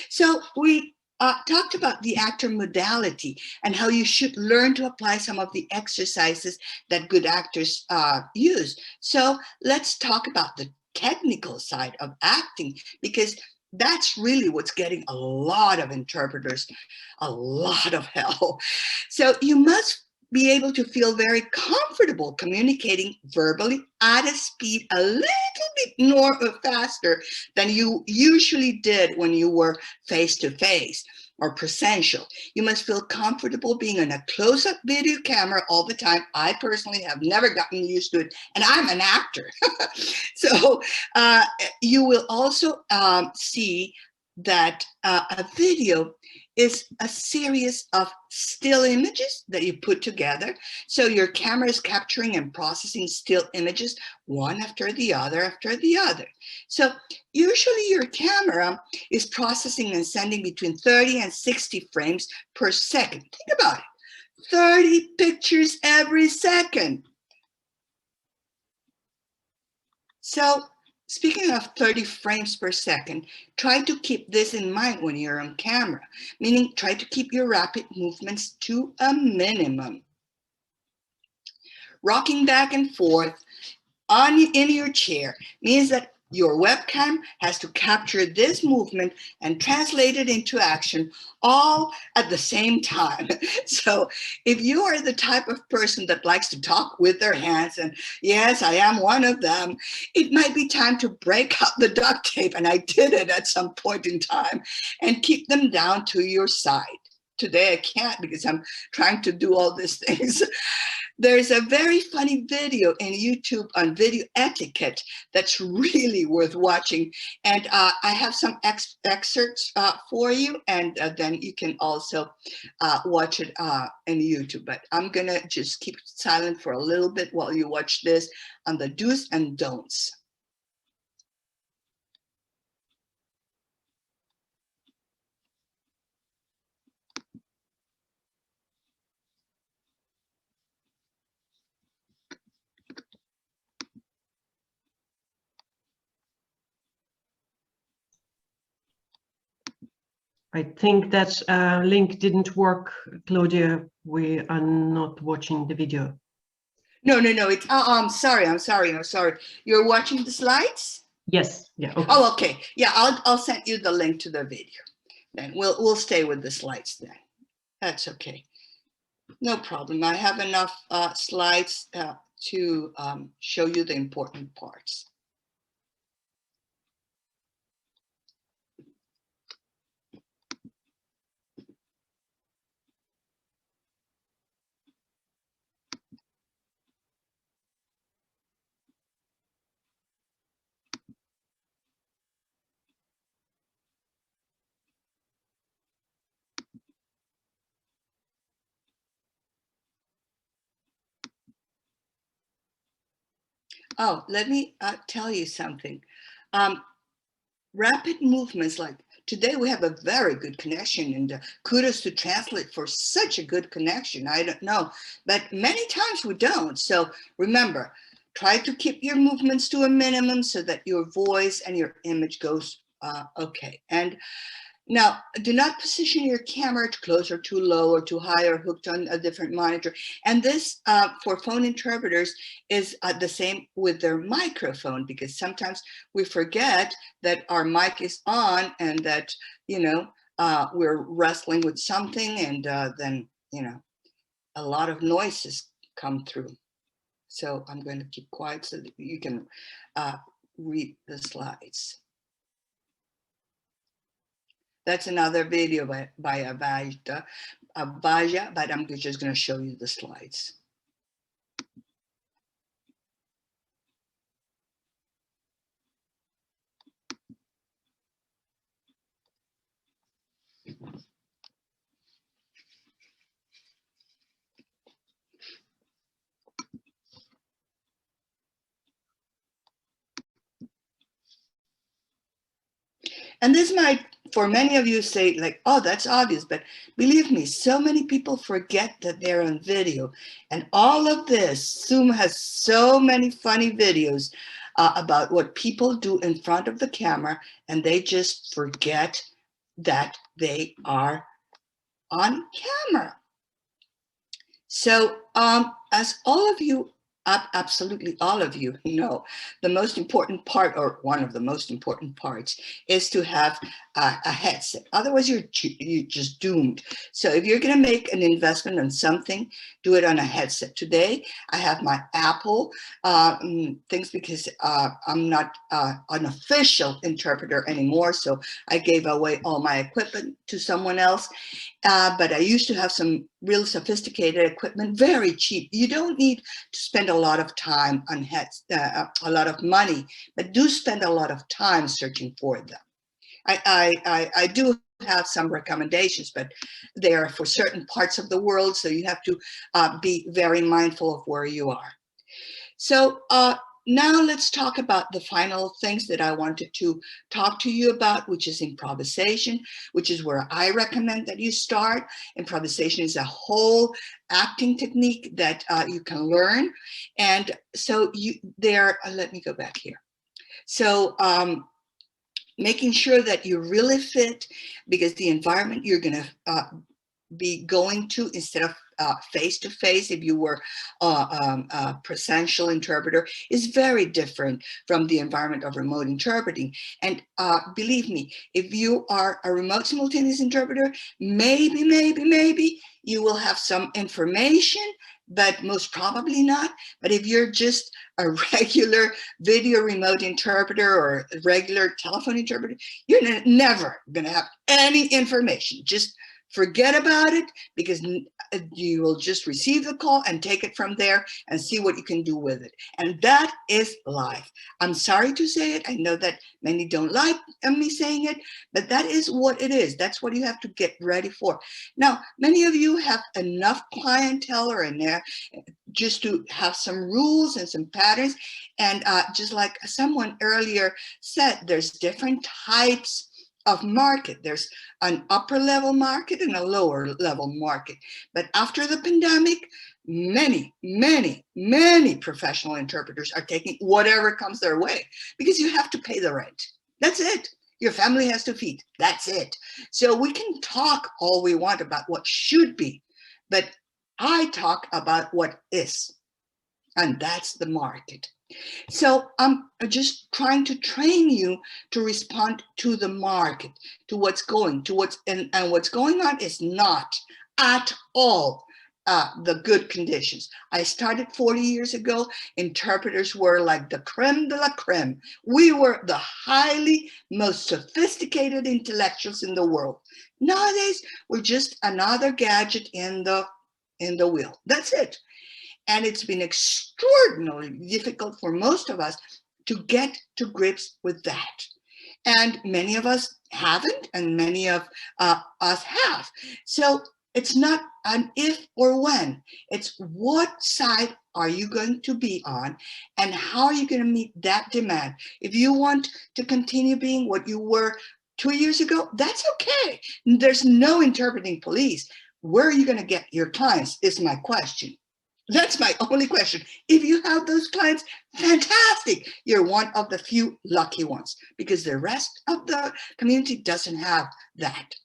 So we talked about the actor modality and how you should learn to apply some of the exercises that good actors use. So let's talk about the technical side of acting, because that's really what's getting a lot of interpreters a lot of hell. So you must be able to feel very comfortable communicating verbally at a speed a little bit more faster than you usually did when you were face-to-face or presential. You must feel comfortable being in a close-up video camera all the time. I personally have never gotten used to it, and I'm an actor. So you will also see that a video is a series of still images that you put together. So your camera is capturing and processing still images, one after the other after the other. So usually your camera is processing and sending between 30 and 60 frames per second. Think about it, 30 pictures every second. So speaking of 30 frames per second, try to keep this in mind when you're on camera, meaning try to keep your rapid movements to a minimum. Rocking back and forth in your chair means that your webcam has to capture this movement and translate it into action all at the same time. So if you are the type of person that likes to talk with their hands, and yes, I am one of them, it might be time to break out the duct tape, and I did it at some point in time, and keep them down to your side. Today I can't because I'm trying to do all these things. There's a very funny video in YouTube on video etiquette that's really worth watching. And I have some excerpts for you, and then you can also watch it in YouTube. But I'm gonna just keep silent for a little bit while you watch this on the do's and don'ts. I think that link didn't work, Claudia. We are not watching the video. No. It's I'm sorry. You're watching the slides? Yes. Yeah. Okay. Oh, okay. Yeah, I'll send you the link to the video. Then we'll stay with the slides then. That's okay. No problem. I have enough slides to show you the important parts. Oh, let me tell you something. Rapid movements, like today we have a very good connection, and kudos to TRANSLIT for such a good connection. I don't know, but many times we don't. So remember, try to keep your movements to a minimum so that your voice and your image goes okay. And now, do not position your camera too close or too low or too high or hooked on a different monitor. And this, for phone interpreters, is the same with their microphone, because sometimes we forget that our mic is on and that, you know, we're wrestling with something, and then, you know, a lot of noises come through. So I'm going to keep quiet so that you can read the slides. That's another video by Avaja, but I'm just going to show you the slides. And this might, for many of you, say like, oh, that's obvious, but believe me, so many people forget that they're on video. And all of this, Zoom has so many funny videos about what people do in front of the camera, and they just forget that they are on camera. So as all of you, absolutely all of you know, the most important part, or one of the most important parts, is to have a headset. Otherwise, you're just doomed. So if you're going to make an investment on something, do it on a headset. Today, I have my Apple things because I'm not an official interpreter anymore. So I gave away all my equipment to someone else. But I used to have some real sophisticated equipment, very cheap. You don't need to spend a lot of time on a lot of money, but do spend a lot of time searching for them. I do have some recommendations, but they are for certain parts of the world, so you have to be very mindful of where you are. So now let's talk about the final things that I wanted to talk to you about, which is improvisation, which is where I recommend that you start. Improvisation is a whole acting technique that you can learn. And so let me go back here. So making sure that you really fit, because the environment you're going to be going to, instead of face-to-face, if you were a presential interpreter, is very different from the environment of remote interpreting. And believe me, if you are a remote simultaneous interpreter, maybe you will have some information, but most probably not. But if you're just a regular video remote interpreter or a regular telephone interpreter, you're never going to have any information. Just forget about it, because you will just receive the call and take it from there and see what you can do with it. And that is life. I'm sorry to say it. I know that many don't like me saying it, but that is what it is. That's what you have to get ready for. Now, many of you have enough clientele or in there just to have some rules and some patterns. And just like someone earlier said, there's different types of market. There's an upper level market and a lower level market. But after the pandemic, many professional interpreters are taking whatever comes their way, because you have to pay the rent. That's it. Your family has to feed. That's it. So we can talk all we want about what should be, but I talk about what is, and that's the market. So I'm just trying to train you to respond to the market, to what's going, and what's going on is not at all the good conditions. I started 40 years ago. Interpreters were like the creme de la creme. We were the most sophisticated intellectuals in the world. Nowadays, we're just another gadget in the wheel. That's it. And it's been extraordinarily difficult for most of us to get to grips with that. And many of us haven't, and many of us have. So It's not an if or when. It's what side are you going to be on and how are you going to meet that demand? If you want to continue being what you were 2 years ago, that's okay. There's no interpreting police. Where are you going to get your clients is my question. That's my only question. If you have those clients, fantastic. You're one of the few lucky ones because the rest of the community doesn't have that.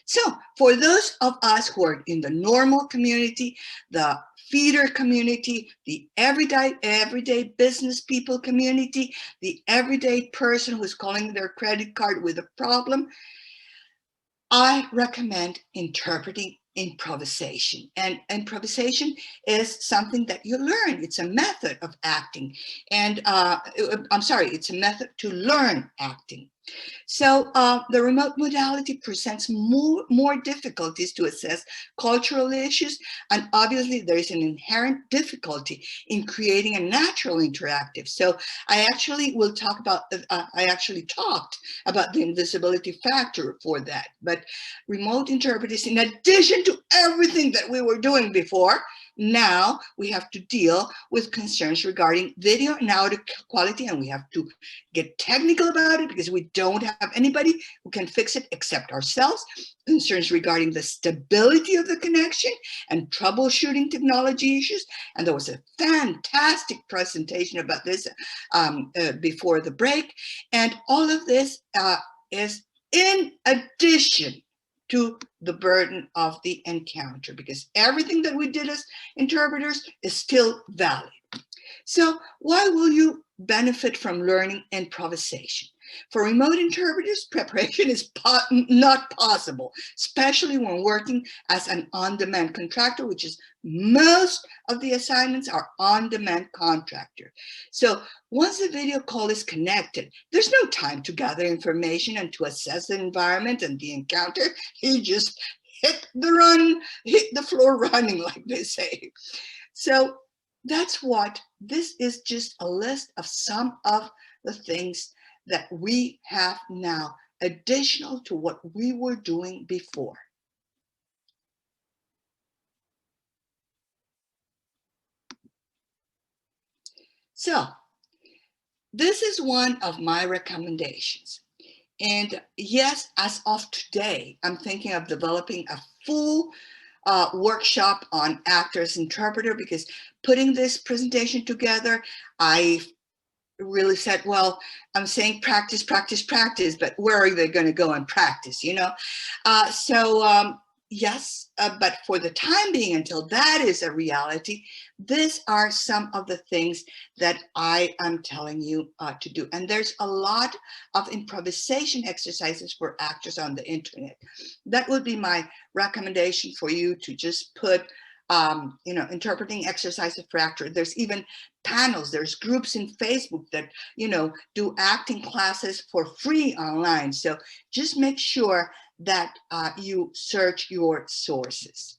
So for those of us who are in the normal community, the feeder community, the everyday business people community, the everyday person who's calling their credit card with a problem, I recommend interpreting improvisation. And improvisation is something that you learn. It's a method of acting. And I'm sorry, it's a method to learn acting. So the remote modality presents more difficulties to assess cultural issues, and obviously there is an inherent difficulty in creating a natural interactive. So I actually will talk about, I actually talked about the invisibility factor for that, but remote interpreters, in addition to everything that we were doing before, now we have to deal with concerns regarding video and audio quality, and we have to get technical about it because we don't have anybody who can fix it except ourselves. Concerns regarding the stability of the connection and troubleshooting technology issues. And there was a fantastic presentation about this before the break. And all of this is in addition to the burden of the encounter, because everything that we did as interpreters is still valid. So why will you benefit from learning improvisation? For remote interpreters, preparation is not possible, especially when working as an on-demand contractor, which is most of the assignments are on-demand contractor. So once the video call is connected, there's no time to gather information and to assess the environment and the encounter. You just hit the floor running, like they say. So that's what, this is just a list of some of the things that we have now, additional to what we were doing before. So this is one of my recommendations. And yes, as of today, I'm thinking of developing a full workshop on actors interpreter, because putting this presentation together, I really said, well, I'm saying practice, practice, practice, but where are they going to go and practice, you know? Yes, but for the time being, until that is a reality, these are some of the things that I am telling you to do. And there's a lot of improvisation exercises for actors on the internet. That would be my recommendation for you, to just put you know, interpreting exercises for actors. There's even panels, there's groups in Facebook that, you know, do acting classes for free online. So just make sure that you search your sources.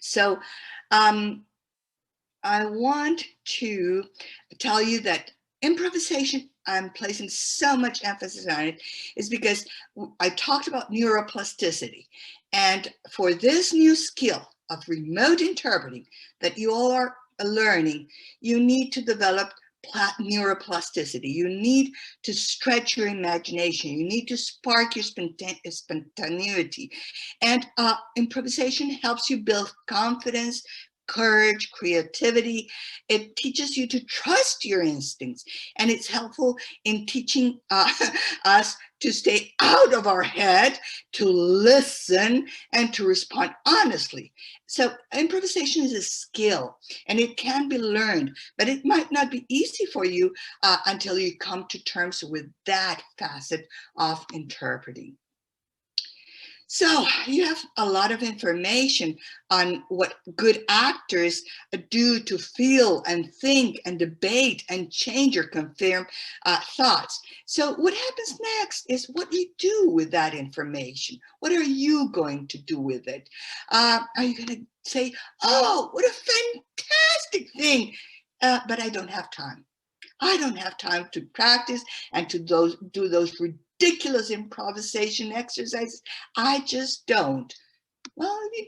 So I want to tell you that improvisation, I'm placing so much emphasis on it, is because I talked about neuroplasticity. And for this new skill of remote interpreting that you all are learning, you need to develop neuroplasticity. You need to stretch your imagination. You need to spark your spontaneity. And improvisation helps you build confidence, courage, creativity. It teaches you to trust your instincts, and it's helpful in teaching us to stay out of our head, to listen, and to respond honestly. So improvisation is a skill, and it can be learned, but it might not be easy for you until you come to terms with that facet of interpreting. So you have a lot of information on what good actors do to feel and think and debate and change or confirm thoughts. So what happens next is what you do with that information. What are you going to do with it? Are you going to say, oh, what a fantastic thing, but I don't have time. I don't have time to practice and to do those ridiculous improvisation exercises. I just don't. Well, you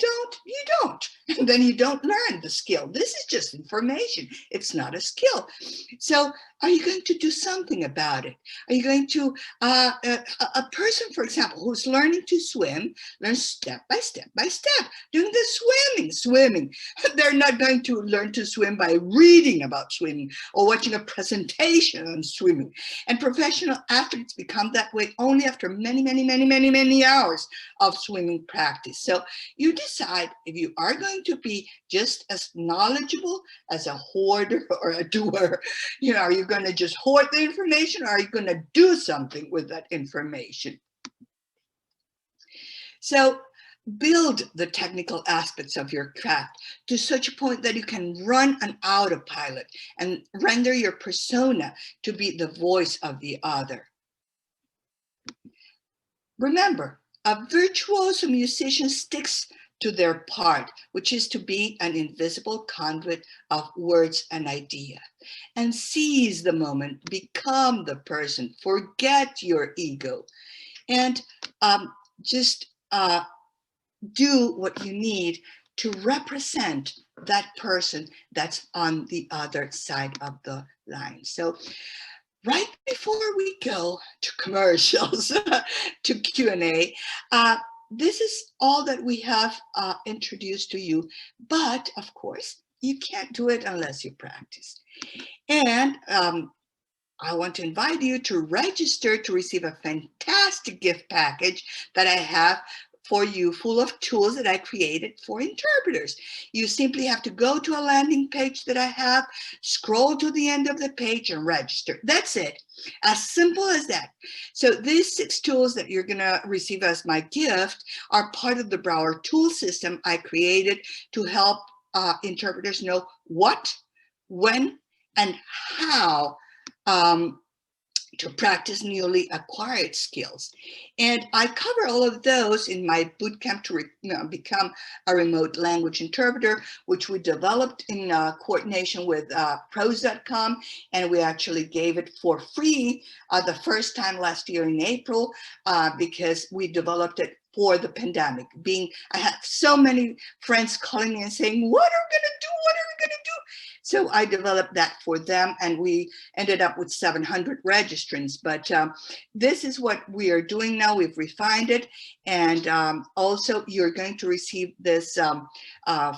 don't. And then you don't learn the skill. This is just information. It's not a skill. So are you going to do something about it? Are you going to, a person, for example, who's learning to swim, learns step by step by step, doing the swimming. They're not going to learn to swim by reading about swimming or watching a presentation on swimming. And professional athletes become that way only after many hours of swimming practice. So you decide if you are going to be just as knowledgeable as a hoarder or a doer. You know, are you going to just hoard the information, or are you going to do something with that information? So build the technical aspects of your craft to such a point that you can run an autopilot and render your persona to be the voice of the other. Remember, a virtuoso musician sticks to their part, which is to be an invisible conduit of words and idea, and seize the moment, become the person, forget your ego, and just do what you need to represent that person that's on the other side of the line. So right before we go to commercials, to Q&A, this is all that we have introduced to you, but of course, you can't do it unless you practice. And I want to invite you to register to receive a fantastic gift package that I have for you, full of tools that I created for interpreters. You simply have to go to a landing page that I have, scroll to the end of the page and register. That's it. As simple as that. So these 6 tools that you're gonna receive as my gift are part of the Brauer tool system I created to help interpreters know what, when, and how to practice newly acquired skills. And I cover all of those in my bootcamp to become a remote language interpreter, which we developed in coordination with pros.com, and we actually gave it for free the first time last year in April, because we developed it for the pandemic. I had so many friends calling me and saying, what are we gonna do? What are we gonna do? So I developed that for them, and we ended up with 700 registrants. But this is what we are doing now. We've refined it. And also you're going to receive this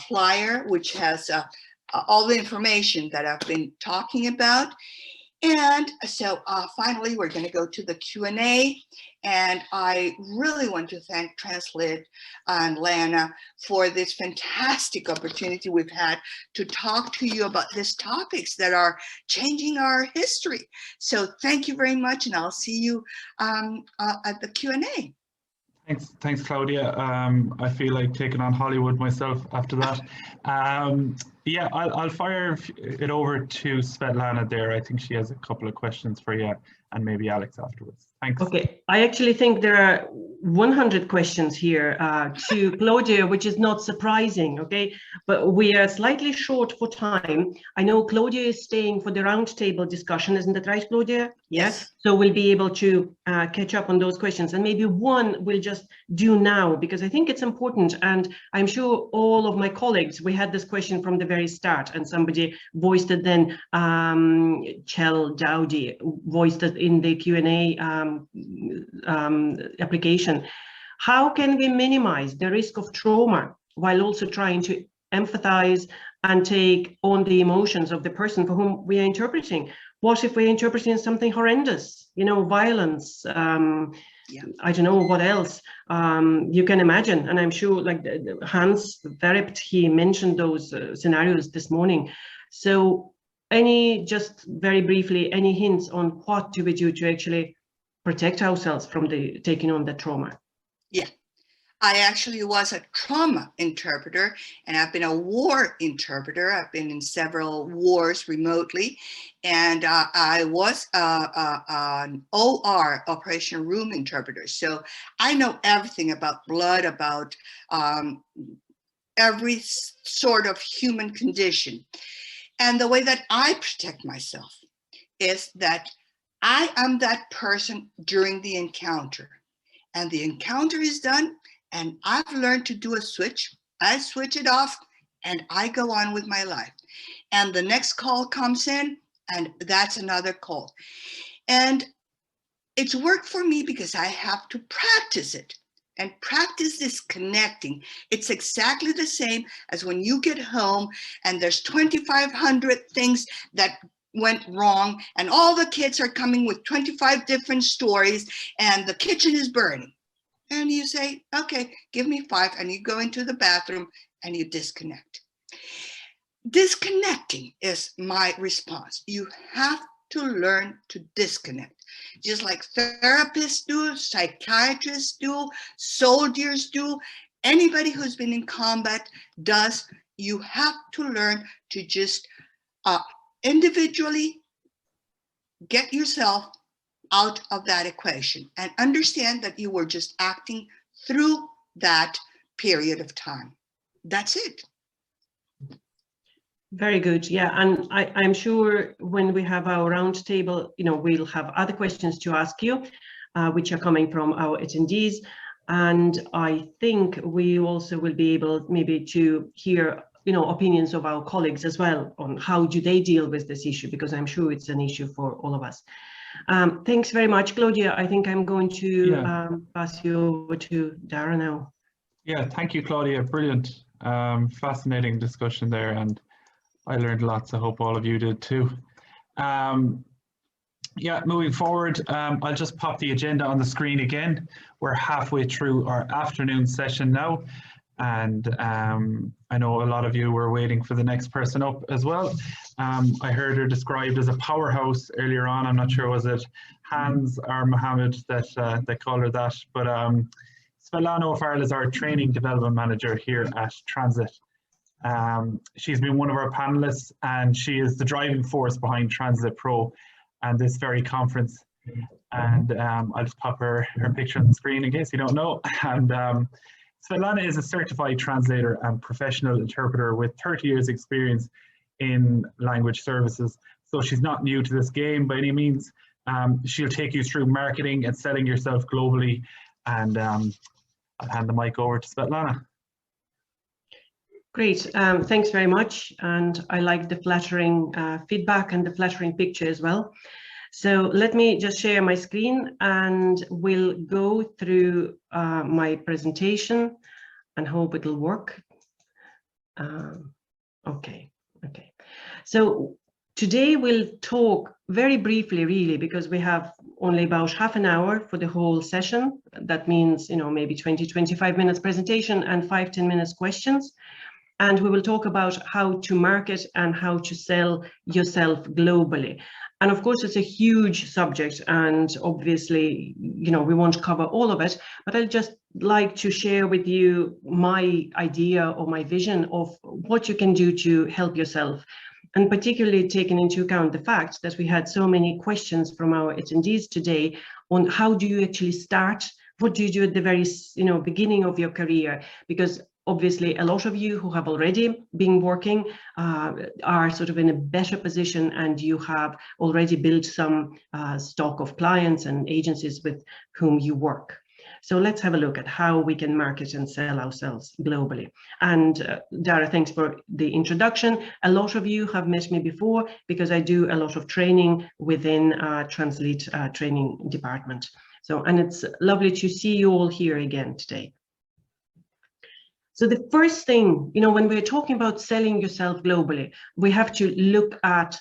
flyer, which has all the information that I've been talking about. And so finally, we're going to go to the Q&A. And I really want to thank TRANSLIT and Lana for this fantastic opportunity we've had to talk to you about these topics that are changing our history. So thank you very much, and I'll see you at the Q&A. Thanks, Claudia. I feel like taking on Hollywood myself after that. Yeah, I'll fire it over to Svetlana there. I think she has a couple of questions for you, and maybe Alex afterwards. Thanks. Okay, I actually think there are 100 questions here to Claudia, which is not surprising, okay? But we are slightly short for time. I know Claudia is staying for the roundtable discussion, isn't that right, Claudia? Yes. So we'll be able to catch up on those questions, and maybe one we'll just do now, because I think it's important, and I'm sure all of my colleagues, we had this question from the very start, and somebody voiced it then, Chel Dowdy voiced it in the Q&A application. How can we minimize the risk of trauma while also trying to empathize and take on the emotions of the person for whom we are interpreting? What if we're interpreting something horrendous, you know, violence, I don't know what else you can imagine. And I'm sure, like Hans Verrept, he mentioned those scenarios this morning. So just very briefly, any hints on what do we do to actually protect ourselves from taking on the trauma? Yeah, I actually was a trauma interpreter, and I've been a war interpreter. I've been in several wars remotely, and I was an OR, operation room interpreter. So I know everything about blood, about every sort of human condition. And the way that I protect myself is that I am that person during the encounter, and the encounter is done, And I've learned to do a switch. I switch it off and I go on with my life. And the next call comes in and that's another call. And it's worked for me because I have to practice it. And practice is connecting. It's exactly the same as when you get home and there's 2,500 things that went wrong and all the kids are coming with 25 different stories and the kitchen is burning. And you say, okay, give me 5, and you go into the bathroom and you disconnect. Disconnecting is my response. You have to learn to disconnect. Just like therapists do, psychiatrists do, soldiers do, anybody who's been in combat does. You have to learn to just individually get yourself out of that equation and understand that you were just acting through that period of time. That's it. Very good. Yeah, and I'm sure when we have our round table, we'll have other questions to ask you, which are coming from our attendees. And I think we also will be able maybe to hear, opinions of our colleagues as well on how do they deal with this issue, because I'm sure it's an issue for all of us. Thanks very much, Claudia. I think I'm going to pass you over to Dara now. Yeah, thank you, Claudia. Brilliant. Fascinating discussion there, and I learned lots. I hope all of you did too. Yeah, moving forward, I'll just pop the agenda on the screen again. We're halfway through our afternoon session now, and I know a lot of you were waiting for the next person up as well. I heard her described as a powerhouse earlier on. I'm not sure, was it Hans or Muhamed that called her that, but Svetlana O'Farrell is our training development manager here at TRANSLIT. She's been one of our panelists, and she is the driving force behind TRANSLIT Pro and this very conference. And I'll just pop her picture on the screen in case you don't know. And Svetlana is a certified translator and professional interpreter with 30 years experience in language services. So she's not new to this game by any means. She'll take you through marketing and selling yourself globally. And I'll hand the mic over to Svetlana. Great, thanks very much. And I like the flattering feedback and the flattering picture as well. So let me just share my screen and we'll go through my presentation and hope it'll work. Okay. So today we'll talk very briefly, really, because we have only about half an hour for the whole session. That means, maybe 20-25 minutes presentation and 5-10 minutes questions. And we will talk about how to market and how to sell yourself globally. And of course, it's a huge subject, and obviously, we won't cover all of it, but I'd just like to share with you my idea or my vision of what you can do to help yourself. And particularly taking into account the fact that we had so many questions from our attendees today on how do you actually start, what do you do at the very beginning of your career, because obviously, a lot of you who have already been working are sort of in a better position, and you have already built some stock of clients and agencies with whom you work. So let's have a look at how we can market and sell ourselves globally. And Dara, thanks for the introduction. A lot of you have met me before because I do a lot of training within TRANSLIT training department. And it's lovely to see you all here again today. So the first thing, when we're talking about selling yourself globally, we have to look at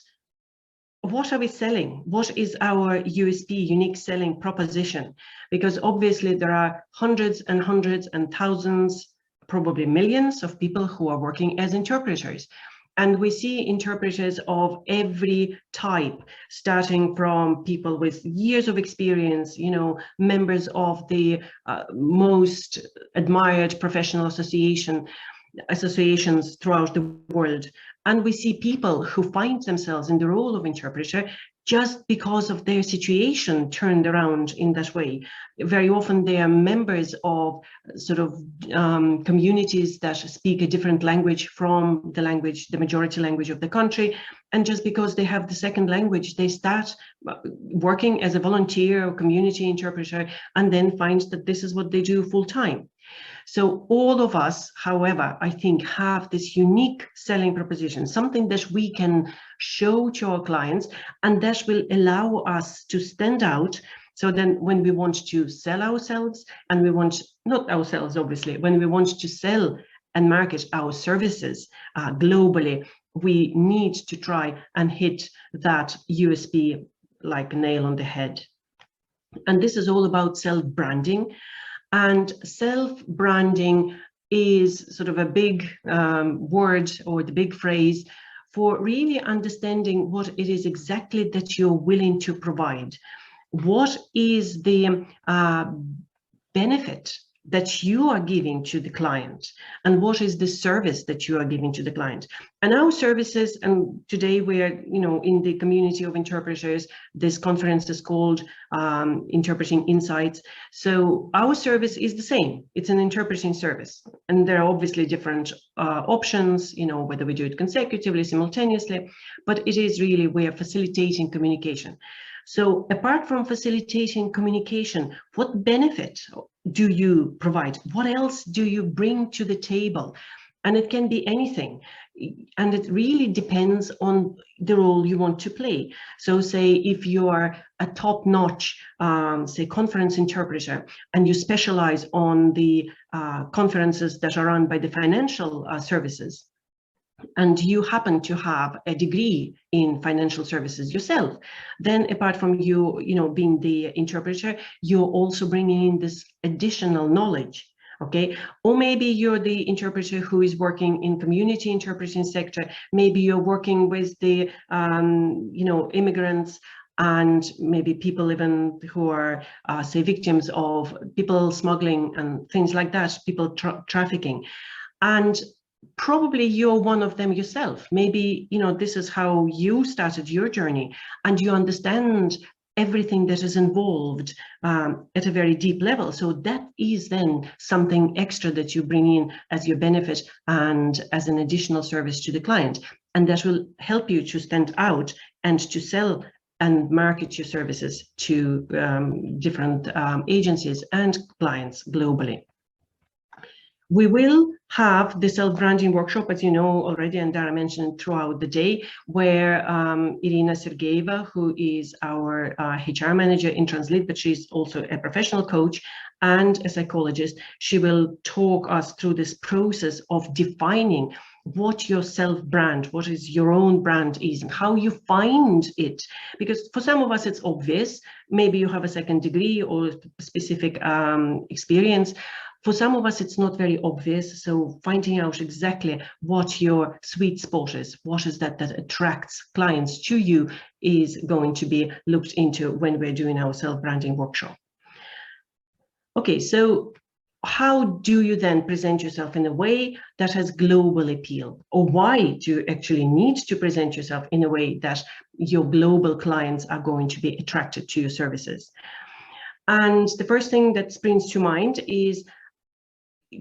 what are we selling? What is our USP, unique selling proposition? Because obviously there are hundreds and hundreds and thousands, probably millions of people who are working as interpreters. And we see interpreters of every type, starting from people with years of experience, members of the most admired professional associations throughout the world. And we see people who find themselves in the role of interpreter just because of their situation turned around in that way. Very often they are members of sort of communities that speak a different language from the majority language of the country. And just because they have the second language, they start working as a volunteer or community interpreter and then find that this is what they do full time. So all of us, however, I think have this unique selling proposition, something that we can show to our clients and that will allow us to stand out. So then when we want to sell ourselves and we want, not ourselves, obviously, when we want to sell and market our services globally, we need to try and hit that USP like a nail on the head. And this is all about self-branding. And self-branding is sort of a big word or the big phrase for really understanding what it is exactly that you're willing to provide. What is the benefit that you are giving to the client, and what is the service that you are giving to the client? And our services, and today we are, in the community of interpreters, this conference is called Interpreting Insights. So our service is the same. It's an interpreting service, and there are obviously different options, whether we do it consecutively, simultaneously, but it is really, we are facilitating communication. So apart from facilitating communication, what benefit do you provide? What else do you bring to the table? And it can be anything. And it really depends on the role you want to play. So say if you are a top-notch, say, conference interpreter, and you specialize on the conferences that are run by the financial services, and you happen to have a degree in financial services yourself, then apart from you, being the interpreter, you're also bringing in this additional knowledge, okay? Or maybe you're the interpreter who is working in community interpreting sector. Maybe you're working with the, immigrants and maybe people even who are, say, victims of people smuggling and things like that, people trafficking. And probably you're one of them yourself. Maybe, this is how you started your journey and you understand everything that is involved at a very deep level. So that is then something extra that you bring in as your benefit and as an additional service to the client. And that will help you to stand out and to sell and market your services to different agencies and clients globally. We will have the self-branding workshop, as you know already, and Dara mentioned throughout the day, where Irina Sergeyeva, who is our HR manager in TRANSLIT, but she's also a professional coach and a psychologist, she will talk us through this process of defining what your self-brand, what is your own brand is, and how you find it. Because for some of us, it's obvious. Maybe you have a second degree or specific experience. For some of us, it's not very obvious. So finding out exactly what your sweet spot is, what is that attracts clients to you, is going to be looked into when we're doing our self-branding workshop. Okay, so how do you then present yourself in a way that has global appeal? Or why do you actually need to present yourself in a way that your global clients are going to be attracted to your services? And the first thing that springs to mind is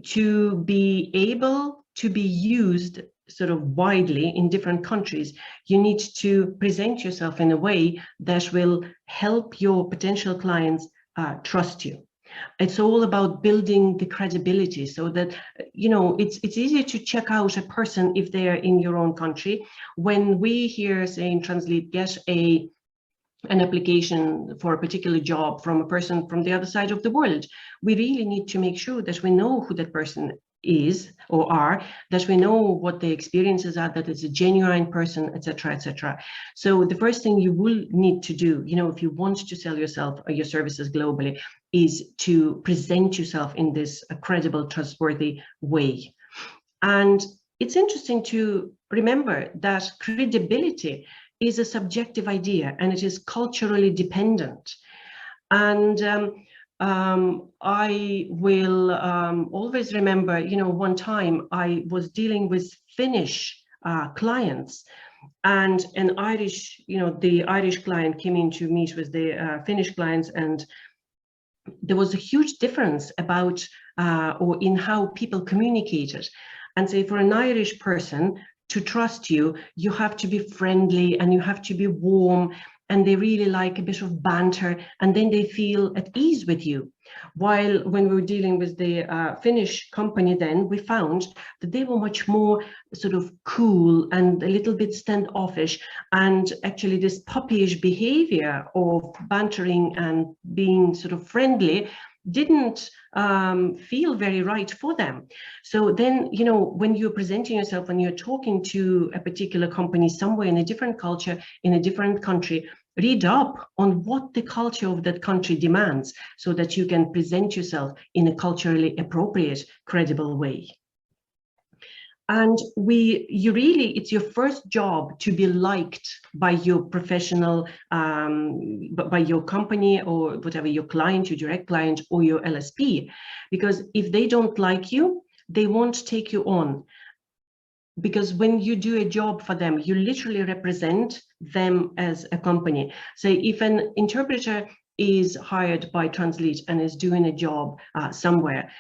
to be able to be used sort of widely in different countries. You need to present yourself in a way that will help your potential clients trust you. It's all about building the credibility so that, it's easier to check out a person if they're in your own country. When we here, say in TRANSLIT, get an application for a particular job from a person from the other side of the world, we really need to make sure that we know who that person is or are, that we know what the experiences are, that it's a genuine person, etc., etc. So the first thing you will need to do, if you want to sell yourself or your services globally, is to present yourself in this credible, trustworthy way. And it's interesting to remember that credibility is a subjective idea and it is culturally dependent. And I will always remember, one time I was dealing with Finnish clients, and an Irish, the Irish client came in to meet with the Finnish clients, and there was a huge difference about or in how people communicated. And say for an Irish person to trust you, you have to be friendly and you have to be warm and they really like a bit of banter, and then they feel at ease with you. While when we were dealing with the Finnish company, then we found that they were much more sort of cool and a little bit standoffish, and actually this puppyish behavior of bantering and being sort of friendly didn't feel very right for them. So then, you know, when you're presenting yourself, when you're talking to a particular company somewhere in a different culture, in a different country, read up on what the culture of that country demands so that you can present yourself in a culturally appropriate, credible way. And it's your first job to be liked by your professional, by your company or whatever, your client, your direct client or your LSP, because if they don't like you, they won't take you on. Because when you do a job for them, you literally represent them as a company. So if an interpreter is hired by TRANSLIT and is doing a job somewhere,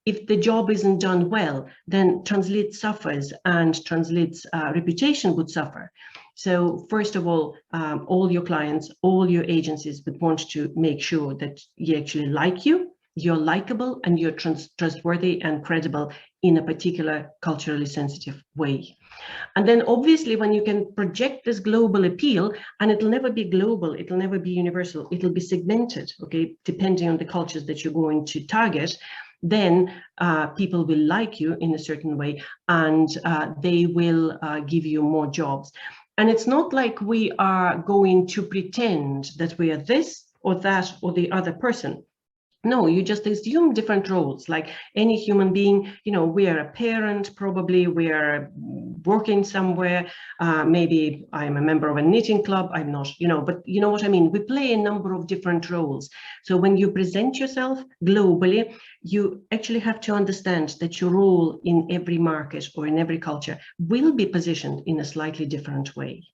if the job isn't done well, then TRANSLIT suffers and TRANSLIT's reputation would suffer. So first of all your clients, all your agencies would want to make sure that you actually like you, you're likable, and you're trustworthy and credible in a particular culturally sensitive way. And then obviously when you can project this global appeal, and it'll never be global, it'll never be universal, it'll be segmented, okay, depending on the cultures that you're going to target, then people will like you in a certain way, and they will give you more jobs. And it's not like we are going to pretend that we are this or that or the other person. No, you just assume different roles, like any human being. You know, we are a parent, probably we are working somewhere, maybe I'm a member of a knitting club, I'm not, you know, but you know what I mean? We play a number of different roles. So when you present yourself globally, you actually have to understand that your role in every market or in every culture will be positioned in a slightly different way.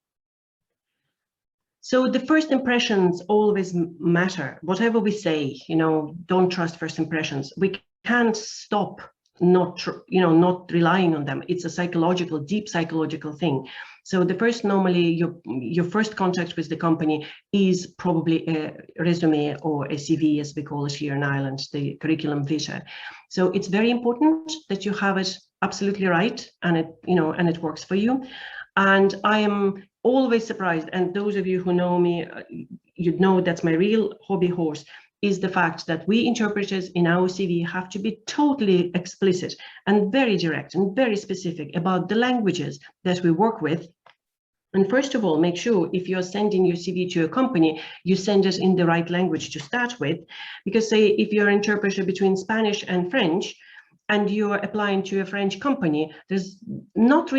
So the first impressions always matter. Whatever we say, you know, don't trust first impressions. We can't stop not relying on them. It's a psychological, deep psychological thing. So the first, normally your first contact with the company is probably a resume or a CV, as we call it here in Ireland, the curriculum vitae. So it's very important that you have it absolutely right, and it works for you. And I am always surprised, and those of you who know me, you'd know that's my real hobby horse, is the fact that we interpreters in our CV have to be totally explicit and very direct and very specific about the languages that we work with. And first of all, make sure if you're sending your CV to a company, you send it in the right language to start with. Because say if you're an interpreter between Spanish and French, and you're applying to a French company, it's not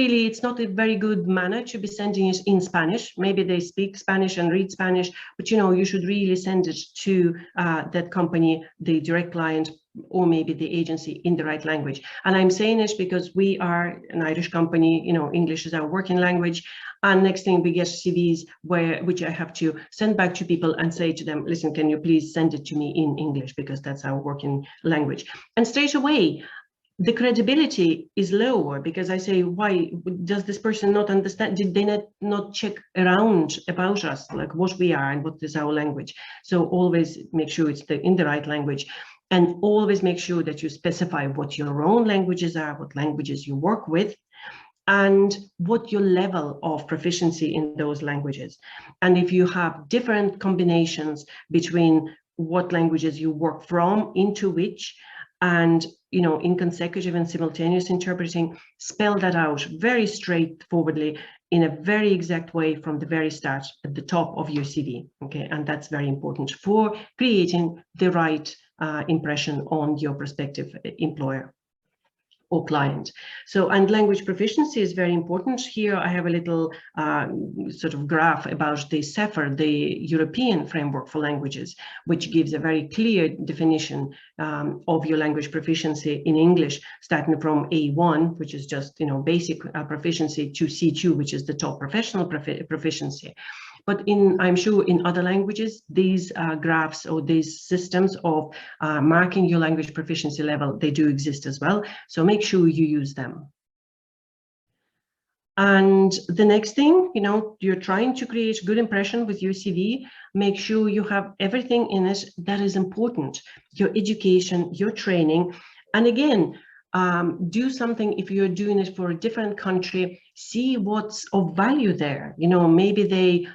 a very good manner to be sending it in Spanish. Maybe they speak Spanish and read Spanish, but you know, you should really send it to that company, the direct client, or maybe the agency in the right language. And I'm saying it because we are an Irish company, you know, English is our working language. And next thing we get CVs which I have to send back to people and say to them, listen, can you please send it to me in English, because that's our working language. And straight away, the credibility is lower, because I say, why does this person not understand? Did they not check around about us, like what we are and what is our language? So always make sure it's in the right language, and always make sure that you specify what your own languages are, what languages you work with, and what your level of proficiency in those languages. And if you have different combinations between what languages you work from, into which, and you know, in consecutive and simultaneous interpreting, spell that out very straightforwardly in a very exact way from the very start at the top of your CV. Okay, and that's very important for creating the right impression on your prospective employer or client. So, and language proficiency is very important. Here I have a little sort of graph about the CEFR, the European Framework for Languages, which gives a very clear definition of your language proficiency in English, starting from A1, which is just, you know, basic proficiency, to C2, which is the top professional proficiency. But I'm sure in other languages, these graphs or these systems of marking your language proficiency level, they do exist as well. So make sure you use them. And the next thing, you're trying to create a good impression with your CV. Make sure you have everything in it that is important, your education, your training. And again, do something. If you're doing it for a different country, see what's of value there. Maybe they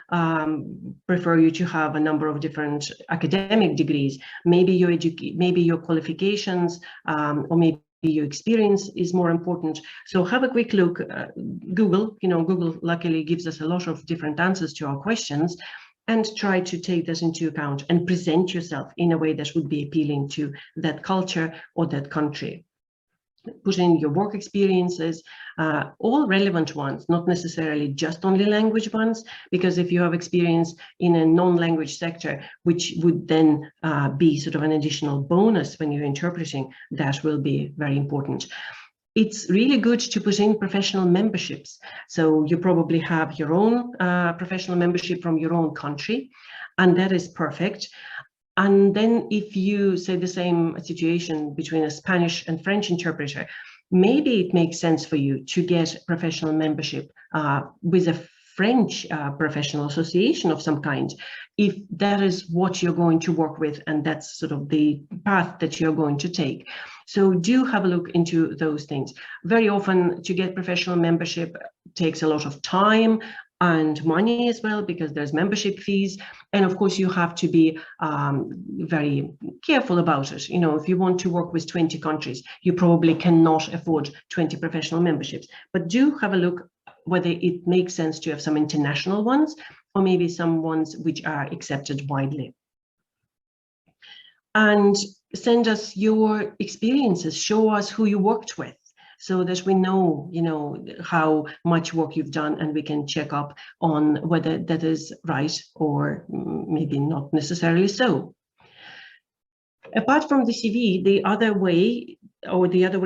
prefer you to have a number of different academic degrees, maybe your qualifications, or maybe your experience is more important. So have a quick look. Google luckily gives us a lot of different answers to our questions, and try to take this into account and present yourself in a way that would be appealing to that culture or that country. Put in your work experiences, all relevant ones, not necessarily just only language ones, because if you have experience in a non-language sector, which would then be sort of an additional bonus when you're interpreting, that will be very important. It's really good to put in professional memberships. So you probably have your own professional membership from your own country, and that is perfect. And then if you say the same situation between a Spanish and French interpreter, maybe it makes sense for you to get professional membership with a French professional association of some kind, if that is what you're going to work with and that's sort of the path that you're going to take. So do have a look into those things. Very often to get professional membership takes a lot of time and money as well, because there's membership fees. And of course, you have to be very careful about it. If you want to work with 20 countries, you probably cannot afford 20 professional memberships. But do have a look whether it makes sense to have some international ones, or maybe some ones which are accepted widely. And send us your experiences, show us who you worked with, so that we know, how much work you've done, and we can check up on whether that is right or maybe not necessarily so. Apart from the CV, the other way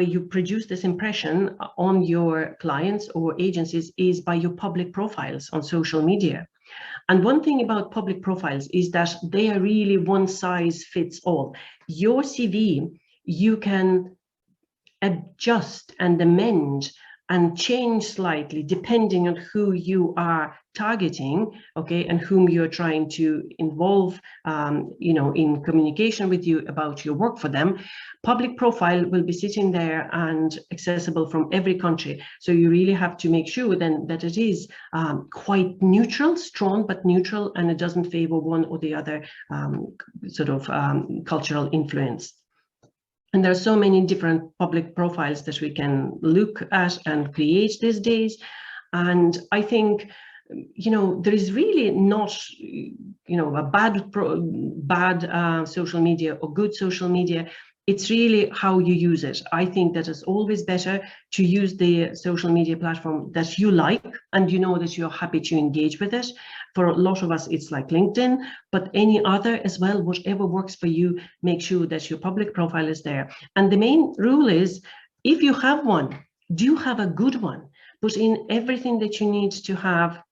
you produce this impression on your clients or agencies is by your public profiles on social media. And one thing about public profiles is that they are really one size fits all. Your CV, you can adjust and amend and change slightly depending on who you are targeting, okay, and whom you're trying to involve, in communication with you about your work for them. Public profile will be sitting there and accessible from every country. So you really have to make sure then that it is quite neutral, strong but neutral, and it doesn't favor one or the other cultural influence. And there are so many different public profiles that we can look at and create these days. And I think, there is really not, a bad social media or good social media. It's really how you use it. I think that it's always better to use the social media platform that you like and that you're happy to engage with it. For a lot of us, it's like LinkedIn, but any other as well, whatever works for you, make sure that your public profile is there. And the main rule is, if you have one, do have a good one. Put in everything that you need to have,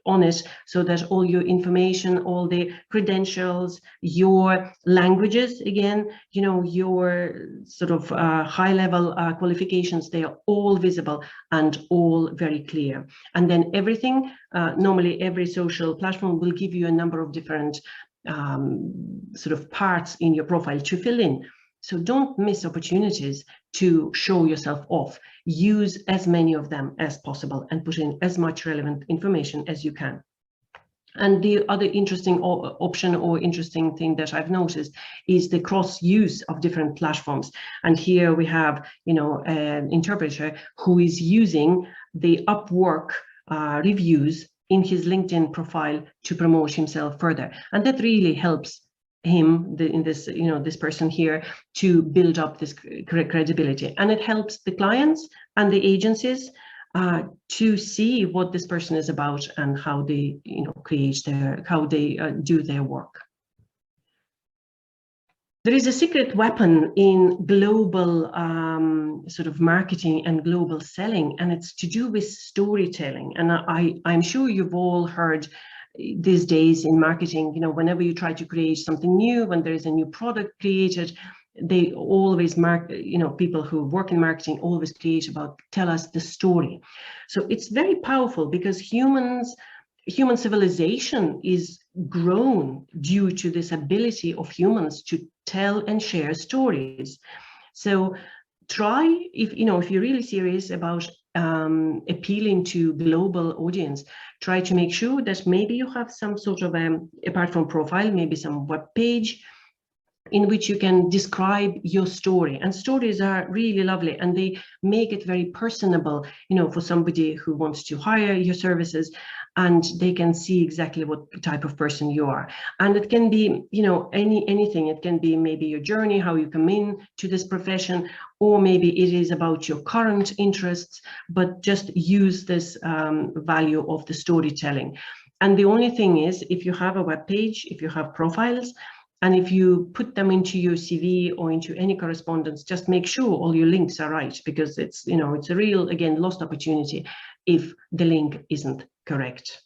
on it, so that all your information, all the credentials, your languages, again, your sort of high-level qualifications, they are all visible and all very clear. And then everything, normally every social platform will give you a number of different parts in your profile to fill in. So don't miss opportunities to show yourself off. Use as many of them as possible and put in as much relevant information as you can. And the other interesting option or interesting thing that I've noticed is the cross use of different platforms. And here we have, an interpreter who is using the Upwork reviews in his LinkedIn profile to promote himself further. And that really helps him, this person here, to build up this credibility, and it helps the clients and the agencies to see what this person is about and how they do their work. There is a secret weapon in global marketing and global selling, and it's to do with storytelling. And I'm sure you've all heard these days in marketing, whenever you try to create something new, when there is a new product created, they always people who work in marketing always create about tell us the story. So it's very powerful because human civilization is grown due to this ability of humans to tell and share stories. So try, if you're really serious about appealing to global audience, try to make sure that maybe you have some sort of apart from profile, maybe some web page in which you can describe your story. And stories are really lovely, and they make it very personable, for somebody who wants to hire your services, and they can see exactly what type of person you are. And it can be, anything. It can be maybe your journey, how you come in to this profession, or maybe it is about your current interests, but just use this value of the storytelling. And the only thing is, if you have a web page, if you have profiles, and if you put them into your CV or into any correspondence, just make sure all your links are right, because it's, it's a real, again, lost opportunity if the link isn't correct.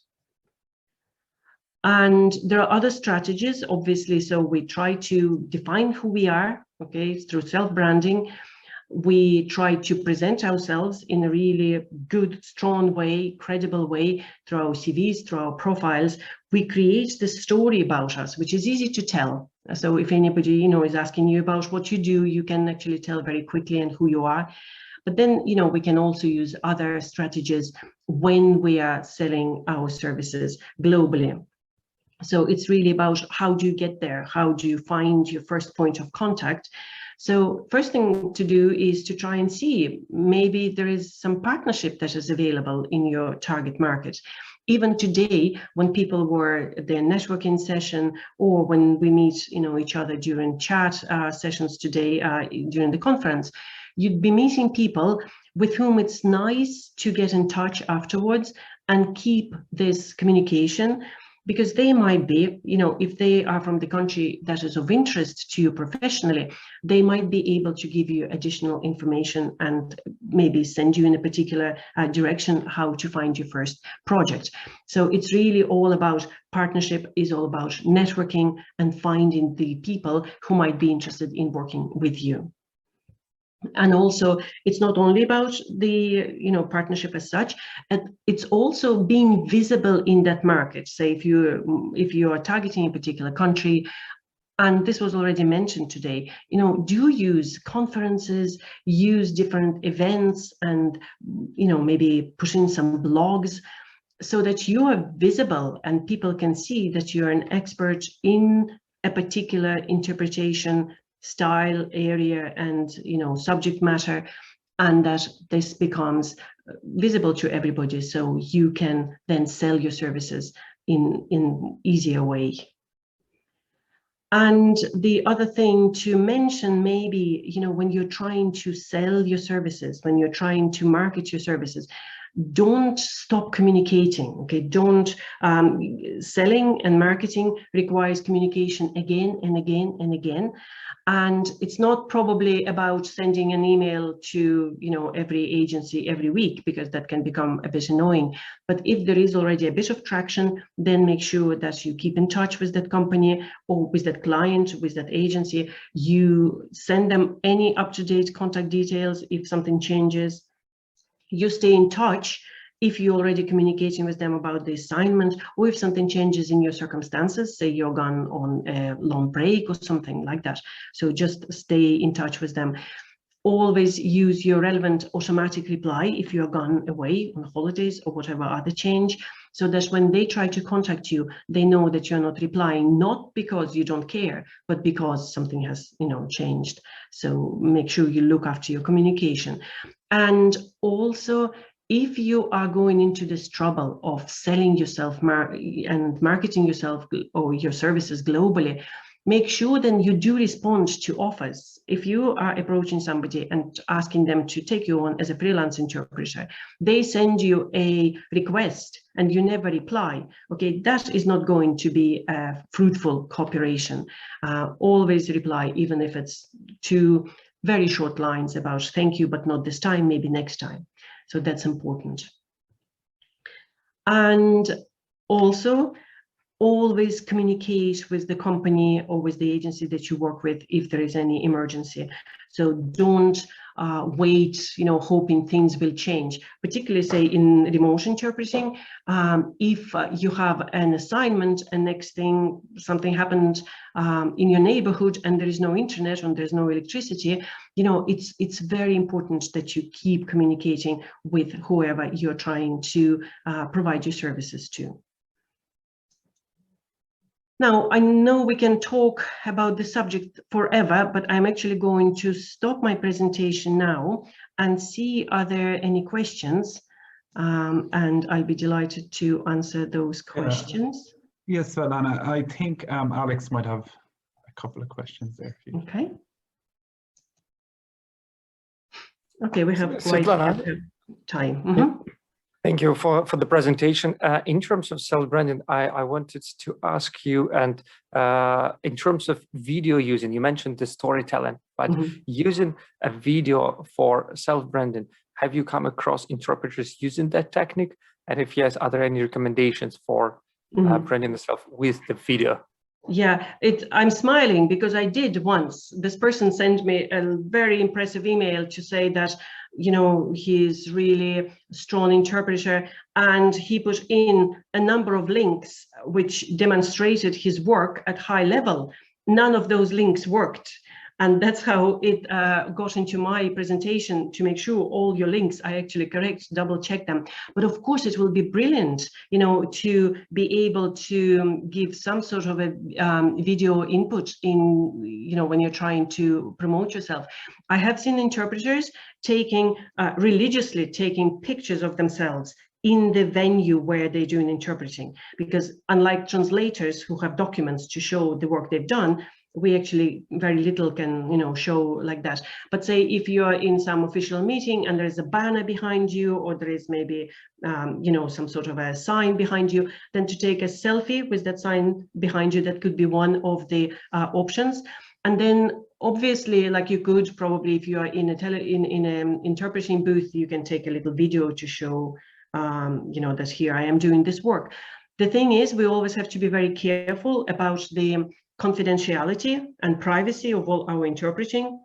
And there are other strategies, obviously. So we try to define who we are, okay, through self-branding. We try to present ourselves in a really good, strong way, credible way, through our CVs, through our profiles. We create the story about us, which is easy to tell. So if anybody, is asking you about what you do, you can actually tell very quickly and who you are. But then, we can also use other strategies when we are selling our services globally. So it's really about how do you get there? How do you find your first point of contact? So first thing to do is to try and see, maybe there is some partnership that is available in your target market. Even today, when people were at their networking session, or when we meet, each other during chat sessions today, during the conference, you'd be meeting people with whom it's nice to get in touch afterwards and keep this communication, because they might be, if they are from the country that is of interest to you professionally, they might be able to give you additional information and maybe send you in a particular direction how to find your first project. So it's really all about partnership, is all about networking and finding the people who might be interested in working with you. And also, it's not only about the partnership as such, it's also being visible in that market. Say if you are targeting a particular country, and this was already mentioned today, do use conferences, use different events, and maybe push in some blogs, so that you are visible and people can see that you're an expert in a particular interpretation style, area, and subject matter, and that this becomes visible to everybody, so you can then sell your services in easier way. And the other thing to mention, maybe, when you're trying to sell your services, when you're trying to market your services, don't stop communicating, okay? Don't, selling and marketing requires communication again and again and again. And it's not probably about sending an email to, every agency every week, because that can become a bit annoying. But if there is already a bit of traction, then make sure that you keep in touch with that company or with that client, with that agency. You send them any up-to-date contact details if something changes. You stay in touch if you're already communicating with them about the assignment, or if something changes in your circumstances, say you're gone on a long break or something like that. So just stay in touch with them. Always use your relevant automatic reply if you're gone away on holidays or whatever other change, so that when they try to contact you, they know that you're not replying, not because you don't care, but because something has, changed. So make sure you look after your communication. And also, if you are going into this trouble of selling yourself and marketing yourself or your services globally, make sure then you do respond to offers. If you are approaching somebody and asking them to take you on as a freelance interpreter, they send you a request and you never reply, okay, that is not going to be a fruitful cooperation. Always reply, even if it's 2 very short lines about thank you, but not this time, maybe next time. So that's important. And also, always communicate with the company or with the agency that you work with if there is any emergency. So don't wait, hoping things will change, particularly say in remote interpreting. If you have an assignment and next thing something happened in your neighborhood and there is no internet and there's no electricity, it's very important that you keep communicating with whoever you're trying to provide your services to. Now, I know we can talk about the subject forever, but I'm actually going to stop my presentation now and see are there any questions, and I'll be delighted to answer those questions. Yes, Svetlana, I think Alex might have a couple of questions there. Okay. Okay, we have quite time. Mm-hmm. Thank you for the presentation. In terms of self-branding, I wanted to ask you, and in terms of video using, you mentioned the storytelling, but using a video for self-branding, have you come across interpreters using that technique? And if yes, are there any recommendations for branding yourself with the video? Yeah, I'm smiling because I did once. This person sent me a very impressive email to say that, he's really a strong interpreter, and he put in a number of links which demonstrated his work at high level. None of those links worked. And that's how it got into my presentation, to make sure all your links are actually correct, double check them. But of course, it will be brilliant, to be able to give some sort of a video input in, when you're trying to promote yourself. I have seen interpreters religiously taking pictures of themselves in the venue where they're doing interpreting, because unlike translators who have documents to show the work they've done, we actually very little can, show like that. But say if you are in some official meeting and there's a banner behind you, or there is maybe, some sort of a sign behind you, then to take a selfie with that sign behind you, that could be one of the options. And then obviously, like you could probably, if you are in an interpreting booth, you can take a little video to show, that here I am doing this work. The thing is, we always have to be very careful about the confidentiality and privacy of all our interpreting.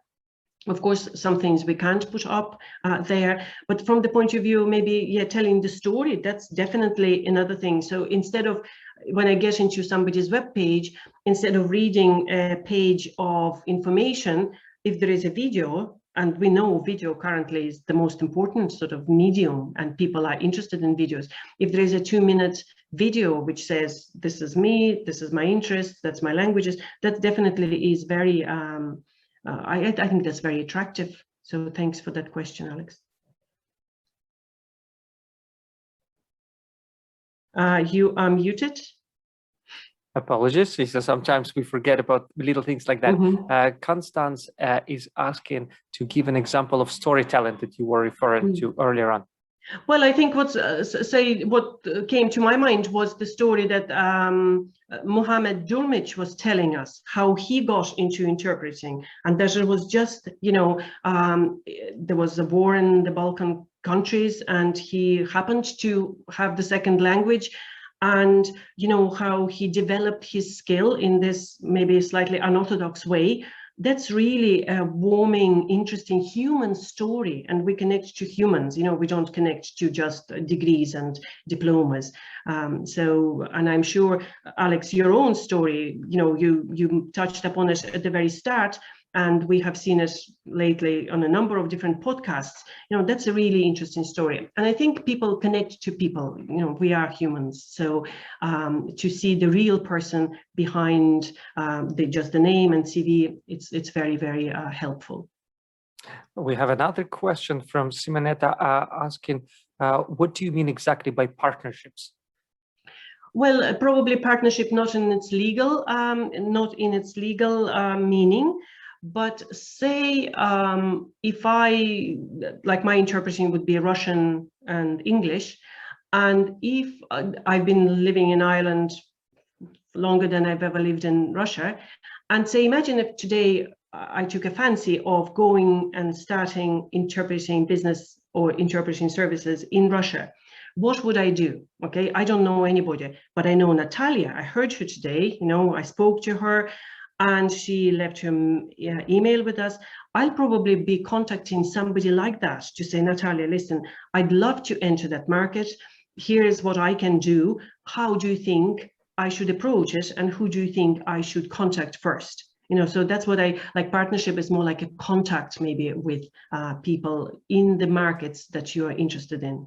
Of course, some things we can't put up there, but from the point of view, maybe, telling the story, that's definitely another thing. So instead of, when I get into somebody's web page, instead of reading a page of information, if there is a video, and we know video currently is the most important sort of medium, and people are interested in videos. If there is a 2-minute video which says, this is me, this is my interest, that's my languages, that definitely is very, I think that's very attractive. So thanks for that question, Alex. You are muted. Apologies, so sometimes we forget about little things like that. Constance is asking to give an example of storytelling that you were referring to earlier on. Well, I think what came to my mind was the story that Muhamed Durmic was telling us, how he got into interpreting, and that it was just, there was a war in the Balkan countries, and he happened to have the second language. And how he developed his skill in this maybe slightly unorthodox way. That's really a warming, interesting human story, and we connect to humans. We don't connect to just degrees and diplomas. And I'm sure, Alex, your own story, you touched upon it at the very start, and we have seen it lately on a number of different podcasts. That's a really interesting story. And I think people connect to people, we are humans. So to see the real person behind just the name and CV, it's very, very helpful. We have another question from Simonetta asking, what do you mean exactly by partnerships? Well, probably partnership not in its legal meaning. But say if like my interpreting would be Russian and English, and if I've been living in Ireland longer than I've ever lived in Russia, and say imagine if today I took a fancy of going and starting interpreting business or interpreting services in Russia. what would I do? Okay, I don't know anybody, but I know Natalia. I heard her today, you know, I spoke to her and she left her email with us. I'll probably be contacting somebody like that to say, Natalia, listen, I'd love to enter that market. Here's what I can do. How do you think I should approach it? And who do you think I should contact first? You know, so that's what I like. Partnership is more like a contact maybe with people in the markets that you are interested in.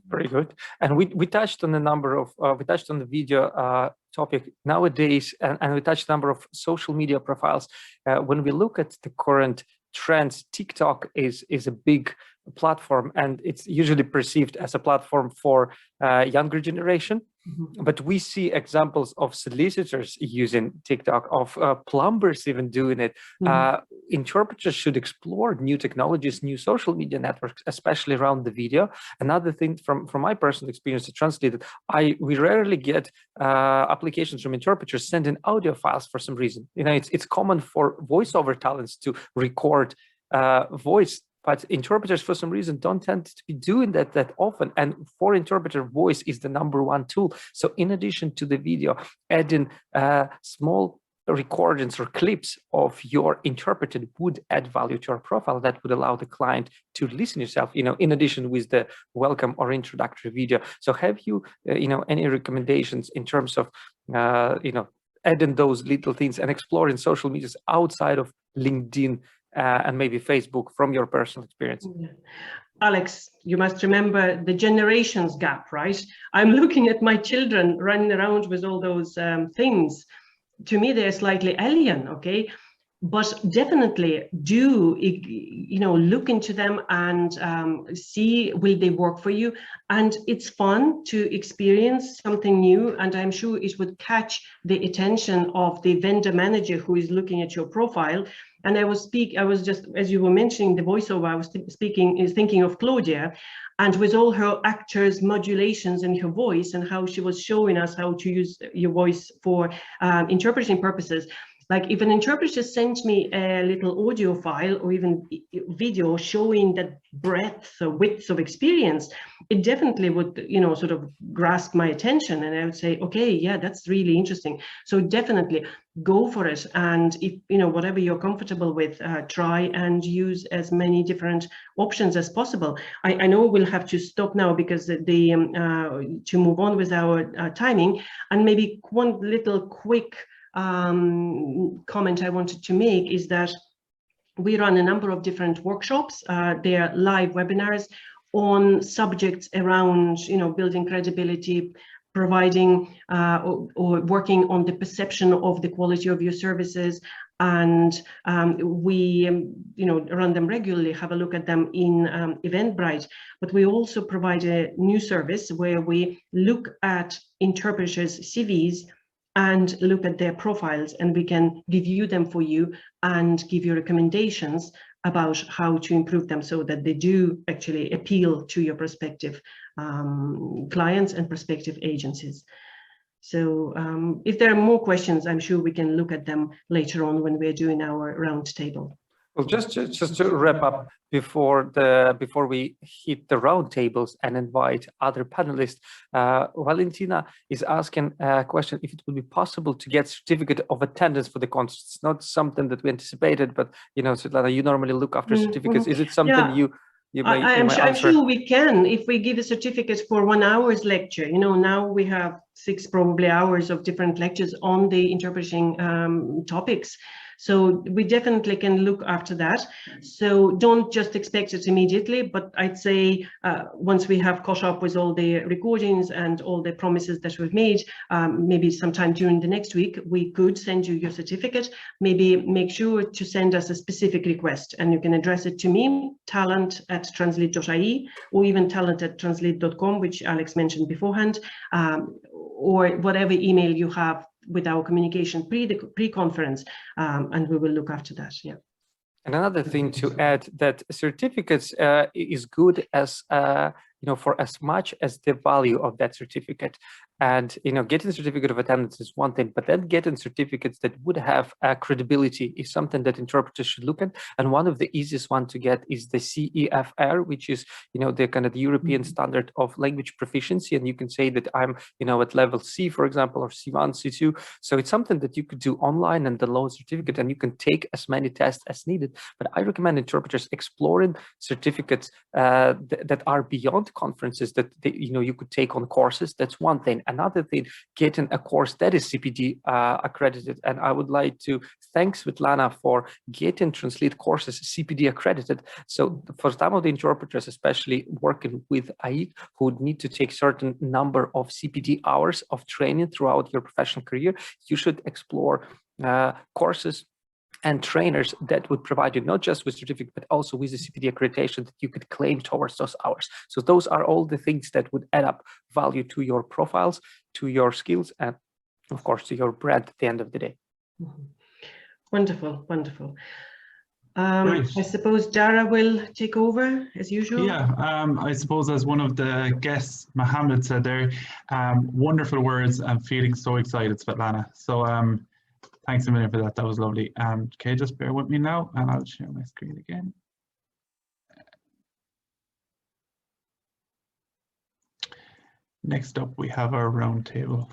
Very good. And we touched on a number of, we touched on the video topic nowadays, and we touched a number of social media profiles. When we look at the current trends, TikTok is a big platform, and it's usually perceived as a platform for younger generation. Mm-hmm. But we see examples of solicitors using TikTok, of plumbers even doing it. Mm-hmm. Interpreters should explore new technologies, new social media networks, especially around the video. Another thing from my personal experience to translate it, we rarely get applications from interpreters sending audio files for some reason. You know, it's common for voiceover talents to record voice, but interpreters, for some reason, don't tend to be doing that often. And for interpreter, voice is the #1 tool. So in addition to the video, adding small recordings or clips of your interpreted would add value to our profile. That would allow the client to listen yourself, you know, in addition with the welcome or introductory video. So have you, you know, any recommendations in terms of, you know, adding those little things and exploring social medias outside of LinkedIn and maybe Facebook from your personal experience? Yeah. Alex, you must remember the generations gap, right? I'm looking at my children running around with all those things. To me, they're slightly alien, okay? But definitely do, you know, look into them and see, will they work for you? And it's fun to experience something new. And I'm sure it would catch the attention of the vendor manager who is looking at your profile. And I was just, as you were mentioning the voiceover, I was thinking of Claudia, and with all her actors' modulations in her voice and how she was showing us how to use your voice for interpreting purposes. Like if an interpreter sent me a little audio file or even video showing that breadth or width of experience, it definitely would, you know, sort of grasp my attention, and I would say, okay, yeah, that's really interesting. So definitely go for it. And if, you know, whatever you're comfortable with, try and use as many different options as possible. I know we'll have to stop now because to move on with our timing, and maybe one little quick comment I wanted to make is that we run a number of different workshops. They are live webinars on subjects around, you know, building credibility, providing or working on the perception of the quality of your services. And we, you know, run them regularly, have a look at them in Eventbrite. But we also provide a new service where we look at interpreters' CVs and look at their profiles, and we can review them for you and give you recommendations about how to improve them so that they do actually appeal to your prospective clients and prospective agencies. So if there are more questions, I'm sure we can look at them later on when we're doing our roundtable. Well, just to wrap up before we hit the roundtables and invite other panelists, Valentina is asking a question: if it would be possible to get certificate of attendance for the conference. It's not something that we anticipated, but you know, Svetlana, you normally look after certificates. Is it something you may I'm sure we can, if we give a certificate for 1 hour's lecture. You know, now we have 6 probably hours of different lectures on the interpreting topics. So we definitely can look after that. So don't just expect it immediately, but I'd say once we have caught up with all the recordings and all the promises that we've made, maybe sometime during the next week, we could send you your certificate. Maybe make sure to send us a specific request, and you can address it to me, talent@translate.ie, or even talent@translate.com, which Alex mentioned beforehand, or whatever email you have with our communication pre-conference, and we will look after that. Yeah. And another thing to add, that certificates is good as for as much as the value of that certificate. And, getting a certificate of attendance is one thing, but then getting certificates that would have credibility is something that interpreters should look at. And one of the easiest one to get is the CEFR, which is, the kind of the European standard of language proficiency. And you can say that I'm, at level C, for example, or C1, C2. So it's something that you could do online and download a certificate, and you can take as many tests as needed. But I recommend interpreters exploring certificates that are beyond conferences that you could take on courses. That's one thing. Another thing, getting a course that is CPD accredited. And I would like to thank Svetlana for getting TRANSLIT courses CPD accredited. So for some of the interpreters, especially working with AIC, who would need to take certain number of CPD hours of training throughout your professional career, you should explore courses and trainers that would provide you not just with certificate, but also with the CPD accreditation that you could claim towards those hours. So those are all the things that would add up value to your profiles, to your skills, and of course, to your brand at the end of the day. Wonderful, wonderful. I suppose Dara will take over as usual. Yeah, I suppose as one of the guests, Muhamed said there, wonderful words. I'm feeling so excited, Svetlana. So thanks a million for that. That was lovely. Okay, just bear with me now and I'll share my screen again. Next up, we have our roundtable.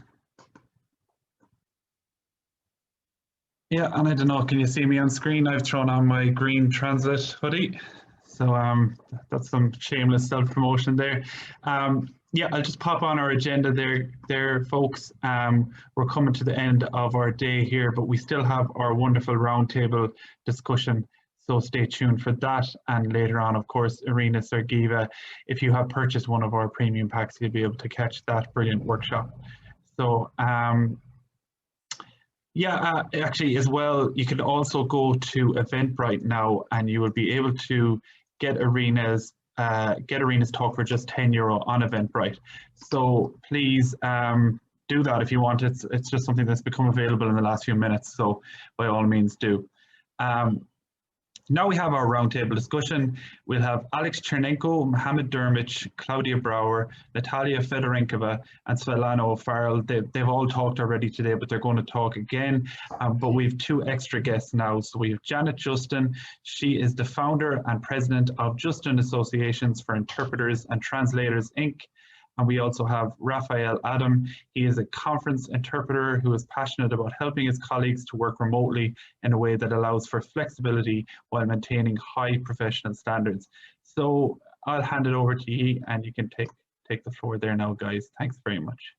Yeah, and I don't know, can you see me on screen? I've thrown on my green TRANSLIT hoodie. So that's some shameless self-promotion there. Yeah, I'll just pop on our agenda there, folks. We're coming to the end of our day here, but we still have our wonderful roundtable discussion. So stay tuned for that. And later on, of course, Irina Sergeeva, if you have purchased one of our premium packs, you'll be able to catch that brilliant workshop. So yeah, actually as well, you can also go to Eventbrite now and you will be able to get Irina's talk for just €10 on Eventbrite. So please do that if you want. It's just something that's become available in the last few minutes. So by all means do. Now we have our roundtable discussion. We'll have Alex Chernenko, Muhamed Durmic, Claudia Brauer, Natalia Fedorenkova, and Svetlana O'Farrell. They've all talked already today, but they're going to talk again. But we have two extra guests now. So we have Janet Justin. She is the founder and president of Justin Associations for Interpreters and Translators, Inc. And we also have Raphael Adam. He is a conference interpreter who is passionate about helping his colleagues to work remotely in a way that allows for flexibility while maintaining high professional standards. So I'll hand it over to you and you can take the floor there now, guys. Thanks very much.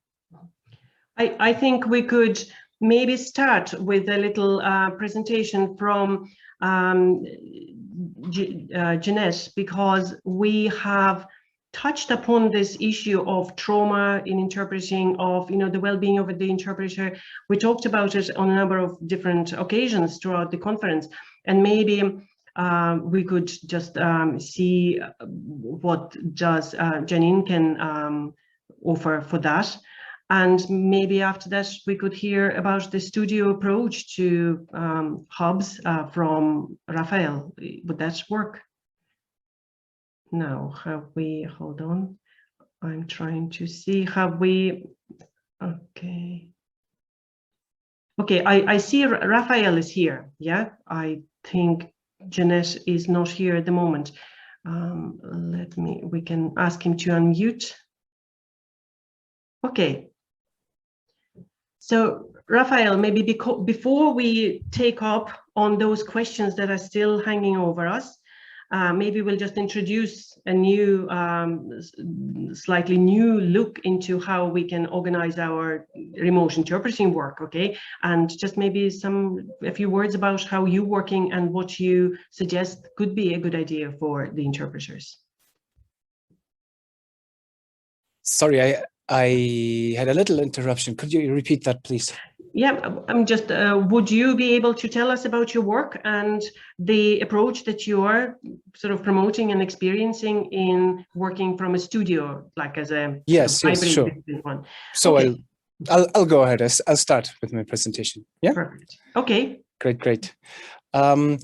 I think we could maybe start with a little presentation from Jeanette, because we have touched upon this issue of trauma in interpreting, of the well-being of the interpreter. We talked about it on a number of different occasions throughout the conference, and maybe we could just see what does Janine can offer for that, and maybe after that we could hear about the studio approach to hubs from Raphael. Would that work? Now, have we, hold on, I'm trying to see, have we, okay. Okay, I see Raphael is here, yeah? I think Jeanette is not here at the moment. We can ask him to unmute. Okay. So, Raphael, maybe before we take up on those questions that are still hanging over us, maybe we'll just introduce a new, slightly new look into how we can organize our remote interpreting work, okay? And just maybe a few words about how you're working and what you suggest could be a good idea for the interpreters. Sorry, I had a little interruption. Could you repeat that, please? Yeah, I'm just, would you be able to tell us about your work and the approach that you are sort of promoting and experiencing in working from a studio, like as a yes, sure. One? So okay. I'll go ahead. I'll start with my presentation. Yeah. Perfect. Okay. Great. Well,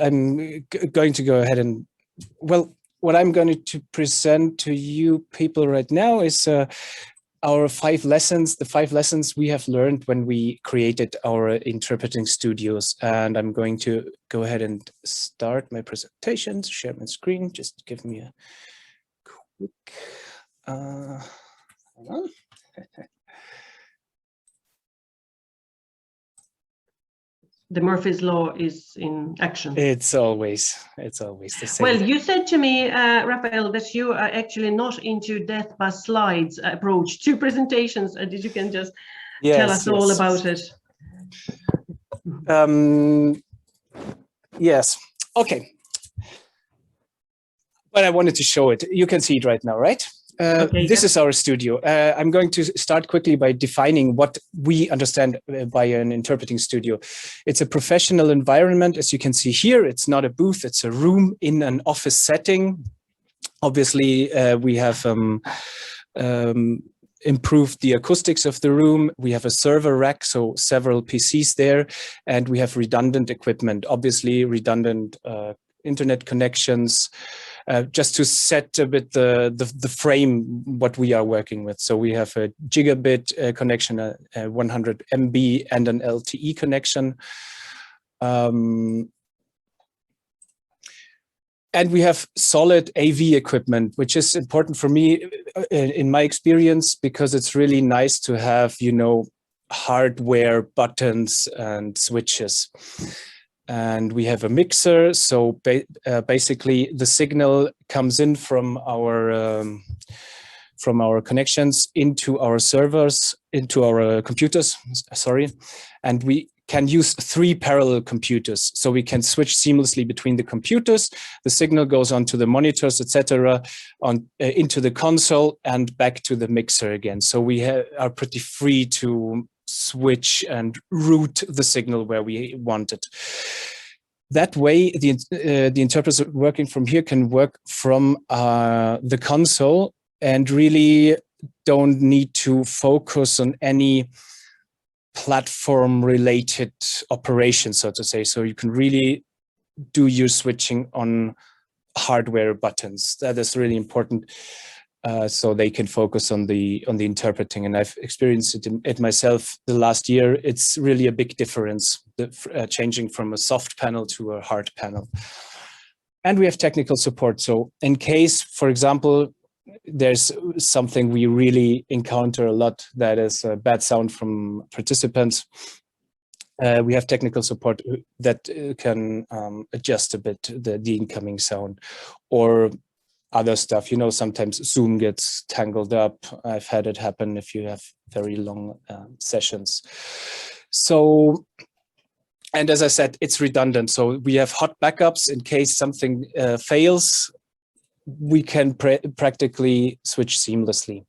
I'm going to go ahead and what I'm going to present to you people right now is our 5 lessons, the 5 lessons we have learned when we created our interpreting studios. And I'm going to go ahead and start my presentation, share my screen. Just give me a quick, hold on. The Murphy's Law is in action. It's always the same. Well, you said to me, Raphael, that you are actually not into death by slides approach to presentations. And you can just tell us all about it. Yes. Okay. But I wanted to show it. You can see it right now, right? Okay, this is our studio. I'm going to start quickly by defining what we understand by an interpreting studio. It's a professional environment, as you can see here. It's not a booth, it's a room in an office setting. Obviously, we have improved the acoustics of the room. We have a server rack, so several PCs there, and we have redundant equipment, obviously redundant internet connections, just to set a bit the frame what we are working with. So we have a gigabit connection, a 100 MB, and an LTE connection. And we have solid AV equipment, which is important for me in my experience, because it's really nice to have, you know, hardware buttons and switches. And we have a mixer, so basically the signal comes in from our connections into our servers, into our computers, sorry, and we can use 3 parallel computers, so we can switch seamlessly between the computers. The signal goes onto the monitors, etc., into the console and back to the mixer again. So we are pretty free to switch and route the signal where we want it. That way, the interpreter working from here can work from the console and really don't need to focus on any platform-related operations, so to say. So you can really do your switching on hardware buttons. That is really important. So they can focus on the interpreting, and I've experienced it myself the last year. It's really a big difference, changing from a soft panel to a hard panel. And we have technical support. So in case, for example, there's something we really encounter a lot, that is bad sound from participants, we have technical support that can adjust a bit the incoming sound, or other stuff. You know, sometimes Zoom gets tangled up. I've had it happen if you have very long sessions. So, and as I said, it's redundant. So we have hot backups in case something fails. We can practically switch seamlessly.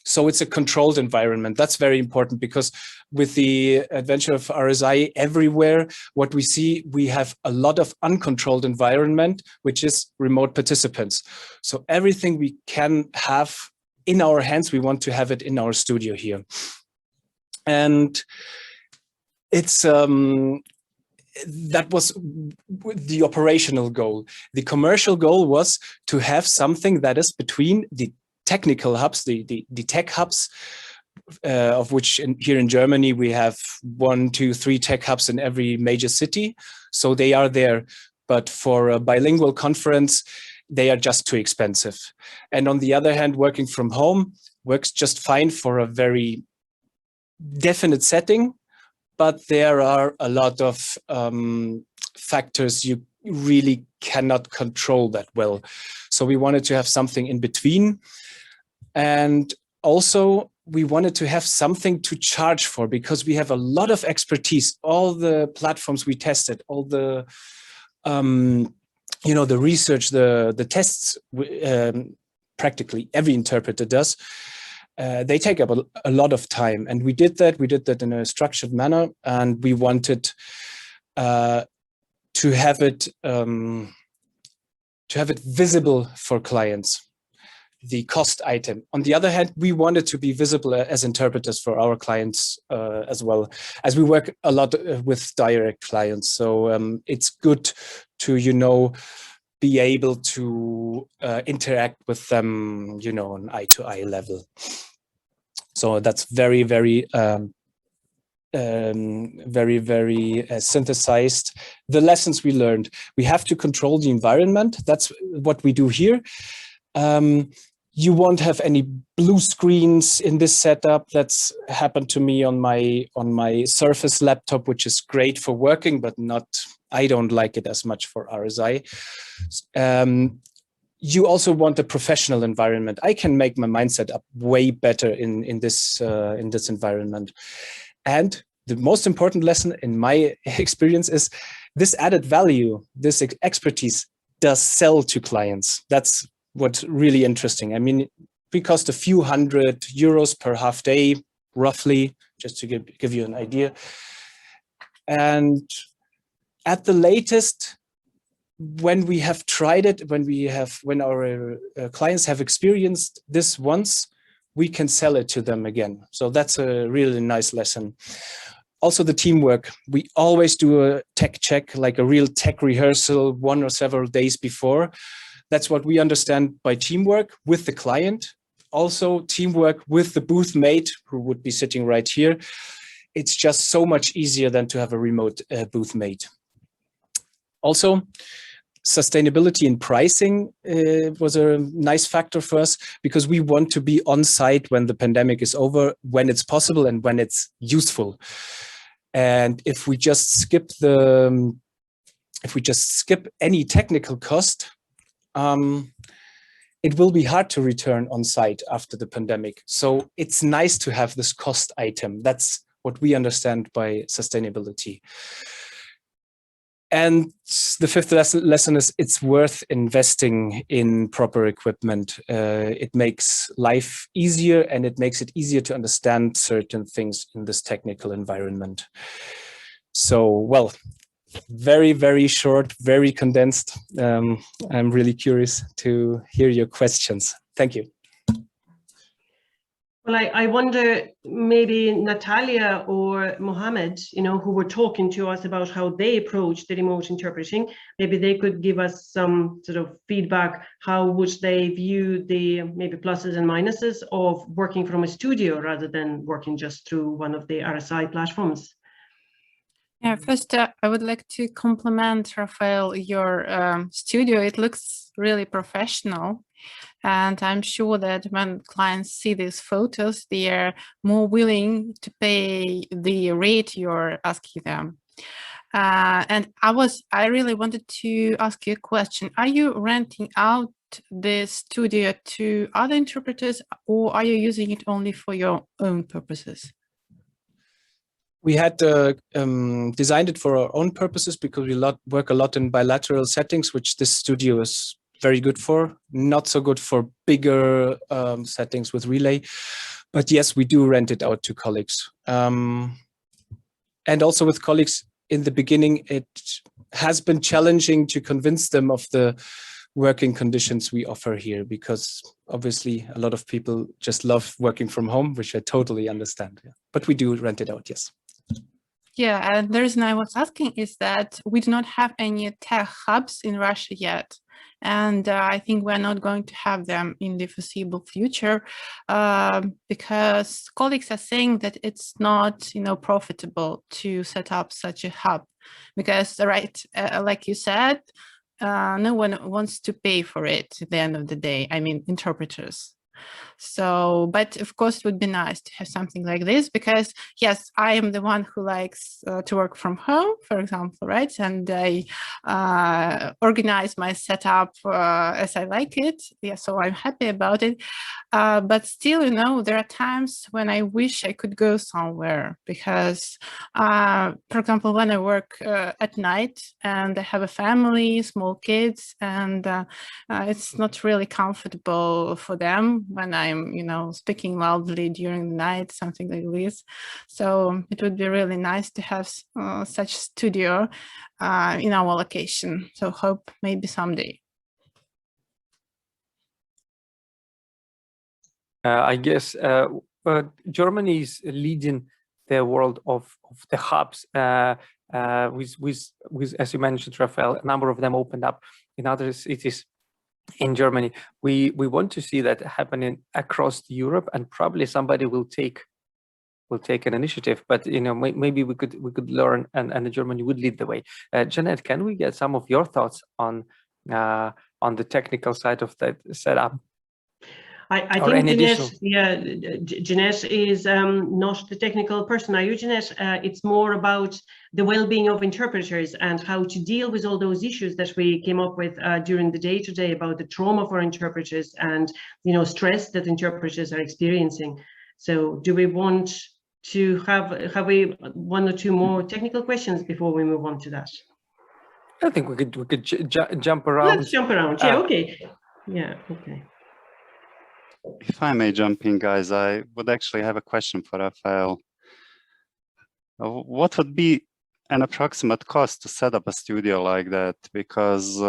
So it's a controlled environment. That's very important, because with the adventure of RSI everywhere, what we see, we have a lot of uncontrolled environment, which is remote participants. So everything we can have in our hands, we want to have it in our studio here. And it's that was the operational goal. The commercial goal was to have something that is between the technical hubs, the tech hubs, of which here in Germany we have 1, 2, 3 tech hubs in every major city. So they are there, but for a bilingual conference, they are just too expensive. And on the other hand, working from home works just fine for a very definite setting, but there are a lot of factors you really cannot control that well. So we wanted to have something in between. And also we wanted to have something to charge for, because we have a lot of expertise. All the platforms we tested, all the, you know, the research, the tests, practically every interpreter does. They take up a lot of time, and we did that in a structured manner, and we wanted to have it visible for clients, the cost item. On the other hand, we wanted to be visible as interpreters for our clients as well, as we work a lot with direct clients. So it's good to, you know, be able to interact with them, you know, on eye-to-eye level. So that's very, very synthesized. The lessons we learned: we have to control the environment. That's what we do here. You won't have any blue screens in this setup. That's happened to me on my Surface laptop, which is great for working, but not. I don't like it as much for RSI. You also want a professional environment. I can make my mindset up way better in this environment. And the most important lesson in my experience is this added value, this expertise does sell to clients. That's what's really interesting. I mean, we cost a few €100 per half day, roughly, just to give you an idea. And at the latest, when we have tried it, when our clients have experienced this once, we can sell it to them again. So that's a really nice lesson. Also the teamwork. We always do a tech check, like a real tech rehearsal 1 or several days before. That's what we understand by teamwork with the client. Also teamwork with the booth mate, who would be sitting right here. It's just so much easier than to have a remote booth mate. Also, sustainability in pricing was a nice factor for us, because we want to be on site when the pandemic is over, when it's possible and when it's useful. And if we just skip any technical cost, it will be hard to return on site after the pandemic. So it's nice to have this cost item. That's what we understand by sustainability. And the fifth lesson is it's worth investing in proper equipment. It makes life easier, and it makes it easier to understand certain things in this technical environment. So, well, very, very short, very condensed. I'm really curious to hear your questions. Thank you. Well, I wonder, maybe Natalia or Muhamed, you know, who were talking to us about how they approach the remote interpreting, maybe they could give us some sort of feedback. How would they view the maybe pluses and minuses of working from a studio rather than working just through one of the RSI platforms? Yeah, first, I would like to compliment, Raphael, your studio. It looks really professional. And I'm sure that when clients see these photos, they are more willing to pay the rate you're asking them. And I really wanted to ask you a question. Are you renting out the studio to other interpreters, or are you using it only for your own purposes? We had designed it for our own purposes, because we work a lot in bilateral settings, which this studio is very good for, not so good for bigger settings with relay. But yes, we do rent it out to colleagues. And also with colleagues in the beginning, it has been challenging to convince them of the working conditions we offer here, because obviously a lot of people just love working from home, which I totally understand. Yeah. But we do rent it out, yes. Yeah, and the reason I was asking is that we do not have any tech hubs in Russia yet. And I think we're not going to have them in the foreseeable future, because colleagues are saying that it's not, you know, profitable to set up such a hub, because, right, like you said, no one wants to pay for it at the end of the day. I mean, interpreters. So, but of course, it would be nice to have something like this, because yes, I am the one who likes to work from home, for example, right? And I organize my setup as I like it. Yeah, so I'm happy about it. But still, you know, there are times when I wish I could go somewhere, because, for example, when I work at night and I have a family, small kids, and it's not really comfortable for them when I'm, you know, speaking loudly during the night, something like this. So it would be really nice to have such studio in our location. So hope maybe someday. I guess Germany is leading the world of the hubs. with as you mentioned, Raphael, a number of them opened up in other cities in Germany. We want to see that happening across Europe, and probably somebody will take an initiative. But you know, maybe we could learn, and Germany would lead the way. Jeanette, can we get some of your thoughts on the technical side of that setup? I think Jeanette is not the technical person. Are you, Jeanette? It's more about the well-being of interpreters and how to deal with all those issues that we came up with during the day today about the trauma for interpreters and, you know, stress that interpreters are experiencing. So do we want to have we one or two more technical questions before we move on to that? I think we could jump around. Let's jump around. Yeah. Okay. Yeah. Okay. If I may jump in, guys, I would actually have a question for Raphael. What would be an approximate cost to set up a studio like that? Because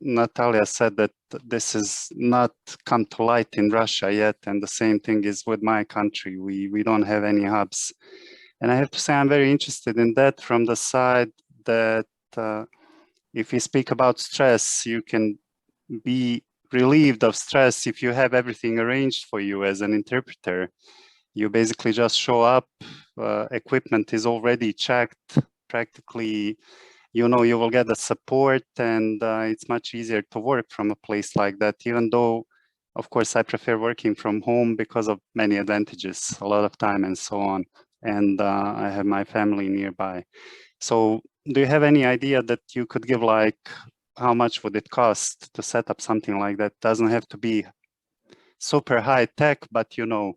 Natalia said that this is not come to light in Russia yet, and the same thing is with my country. We don't have any hubs. And I have to say I'm very interested in that from the side that if you speak about stress, you can be relieved of stress if you have everything arranged for you as an interpreter. You basically just show up, equipment is already checked, practically, you know, you will get the support, and it's much easier to work from a place like that, even though, of course, I prefer working from home because of many advantages, a lot of time and so on. And I have my family nearby. So do you have any idea that you could give, like, how much would it cost to set up something like that? Doesn't have to be super high tech, but you know.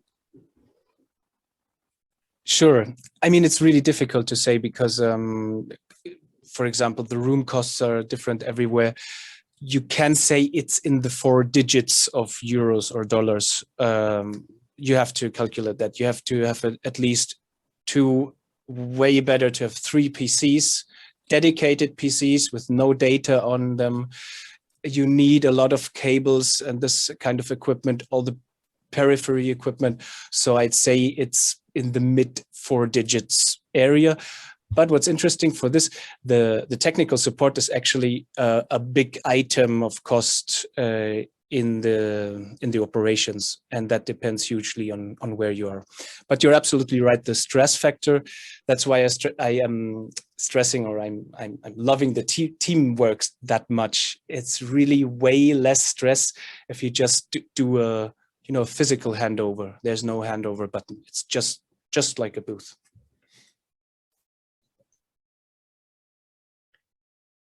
Sure. I mean, it's really difficult to say because, for example, the room costs are different everywhere. You can say it's in the 4 digits of euros or dollars. You have to calculate that. You have to have at least 2, way better to have 3 PCs, dedicated PCs with no data on them. You need a lot of cables and this kind of equipment, all the periphery equipment. So I'd say it's in the mid 4 digits area. But what's interesting for this, the technical support is actually a big item of cost in the operations, and that depends hugely on where you are. But you're absolutely right. The stress factor. That's why I am stressing, or I'm loving the teamwork that much. It's really way less stress if you just do a physical handover. There's no handover button. It's just like a booth.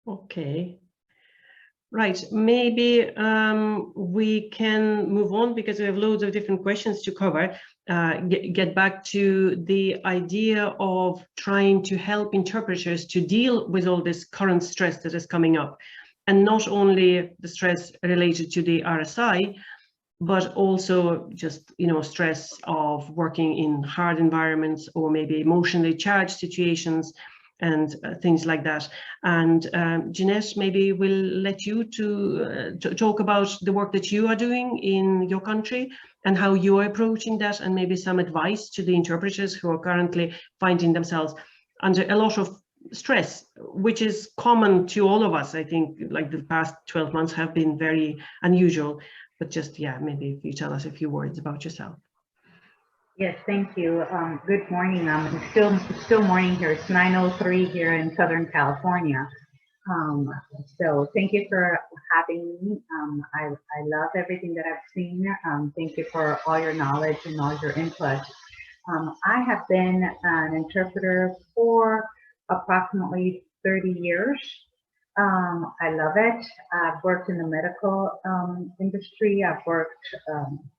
Okay. Right, maybe we can move on because we have loads of different questions to cover. Get back to the idea of trying to help interpreters to deal with all this current stress that is coming up, and not only the stress related to the RSI, but also just, stress of working in hard environments or maybe emotionally charged situations and things like that. And Jeanette, maybe we'll let you to talk about the work that you are doing in your country and how you are approaching that, and maybe some advice to the interpreters who are currently finding themselves under a lot of stress, which is common to all of us. I think like the past 12 months have been very unusual, but just, maybe if you tell us a few words about yourself. Yes, thank you. Good morning. It's still morning here. It's 9:03 here in Southern California. So thank you for having me. I love everything that I've seen. Thank you for all your knowledge and all your input. I have been an interpreter for approximately 30 years. I love it. I've worked in the medical industry. I've worked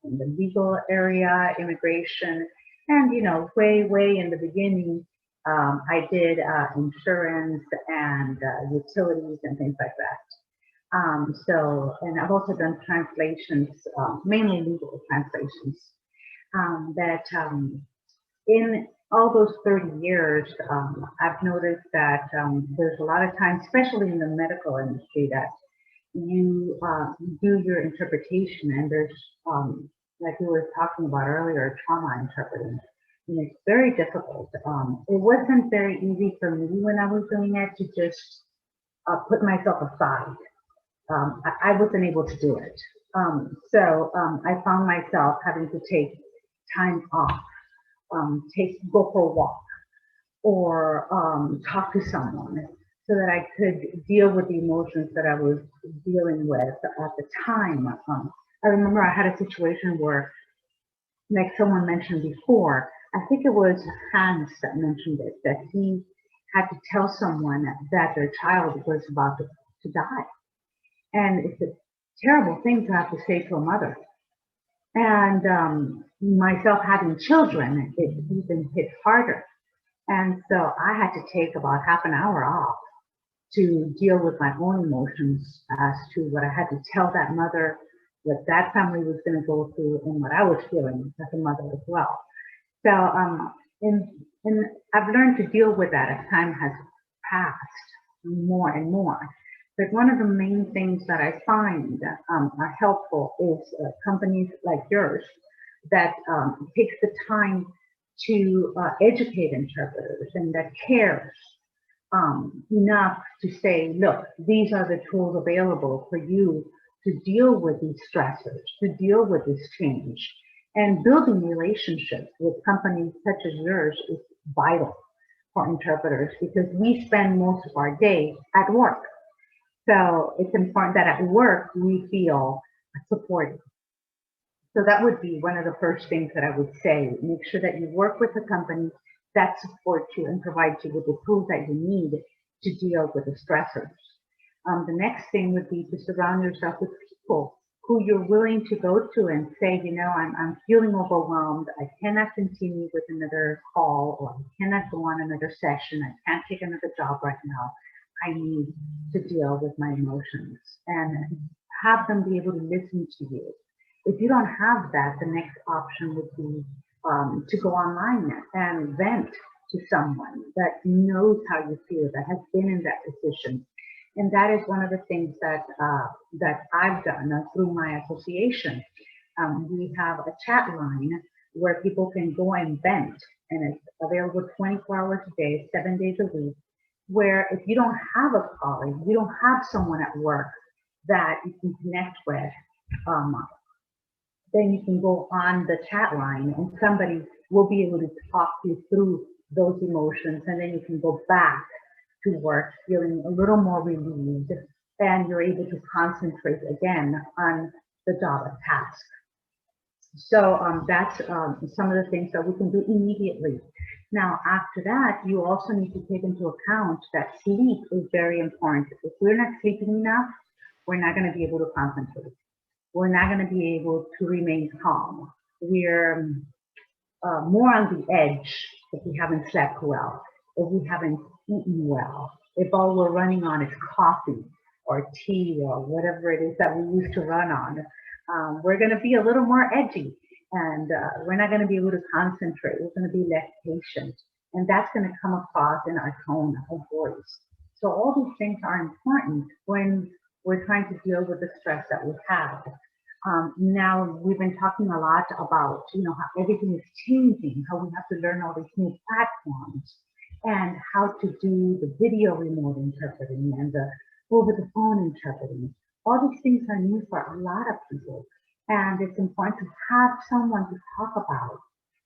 in the legal area, immigration, and way in the beginning, I did insurance and utilities and things like that. And I've also done translations, mainly legal translations. In all those 30 years, I've noticed that there's a lot of times, especially in the medical industry, that you do your interpretation, and there's, like we were talking about earlier, trauma interpreting. and it's very difficult. It wasn't very easy for me when I was doing it to just put myself aside. I wasn't able to do it. So I found myself having to take time off, go for a walk, or talk to someone so that I could deal with the emotions that I was dealing with at the time. I remember I had a situation where, like someone mentioned before, I think it was Hans that mentioned it, that he had to tell someone that their child was about to die. And it's a terrible thing to have to say to a mother. And myself having children, it even hit harder. And so I had to take about half an hour off to deal with my own emotions as to what I had to tell that mother, what that family was going to go through, and what I was feeling as a mother as well. So and I've learned to deal with that as time has passed more and more. But one of the main things that I find are helpful is companies like yours that takes the time to educate interpreters and that cares enough to say, look, these are the tools available for you to deal with these stressors, to deal with this change. And building relationships with companies such as yours is vital for interpreters because we spend most of our day at work. So it's important that at work we feel supported. So that would be one of the first things that I would say. Make sure that you work with a company that supports you and provides you with the tools that you need to deal with the stressors. The next thing would be to surround yourself with people who you're willing to go to and say, you know, I'm feeling overwhelmed. I cannot continue with another call, or I cannot go on another session. I can't take another job right now. I need to deal with my emotions, and have them be able to listen to you. If you don't have that, the next option would be to go online and vent to someone that knows how you feel, that has been in that position. And that is one of the things that that I've done through my association. We have a chat line where people can go and vent, and it's available 24 hours a day, 7 days a week, where if you don't have a colleague, you don't have someone at work that you can connect with, then you can go on the chat line and somebody will be able to talk you through those emotions, and then you can go back to work feeling a little more relieved, and you're able to concentrate again on the job or task. So that's some of the things that we can do immediately. Now, after that, you also need to take into account that sleep is very important. If we're not sleeping enough, we're not going to be able to concentrate. We're not going to be able to remain calm. We're more on the edge if we haven't slept well, if we haven't eaten well, if all we're running on is coffee or tea or whatever it is that we used to run on. We're going to be a little more edgy, and we're not going to be able to concentrate. We're going to be less patient, and that's going to come across in our tone of voice. So all these things are important when we're trying to deal with the stress that we have. Now we've been talking a lot about, you know, how everything is changing, how we have to learn all these new platforms, and how to do the video remote interpreting and the over the phone interpreting. All these things are new for a lot of people, and it's important to have someone to talk about.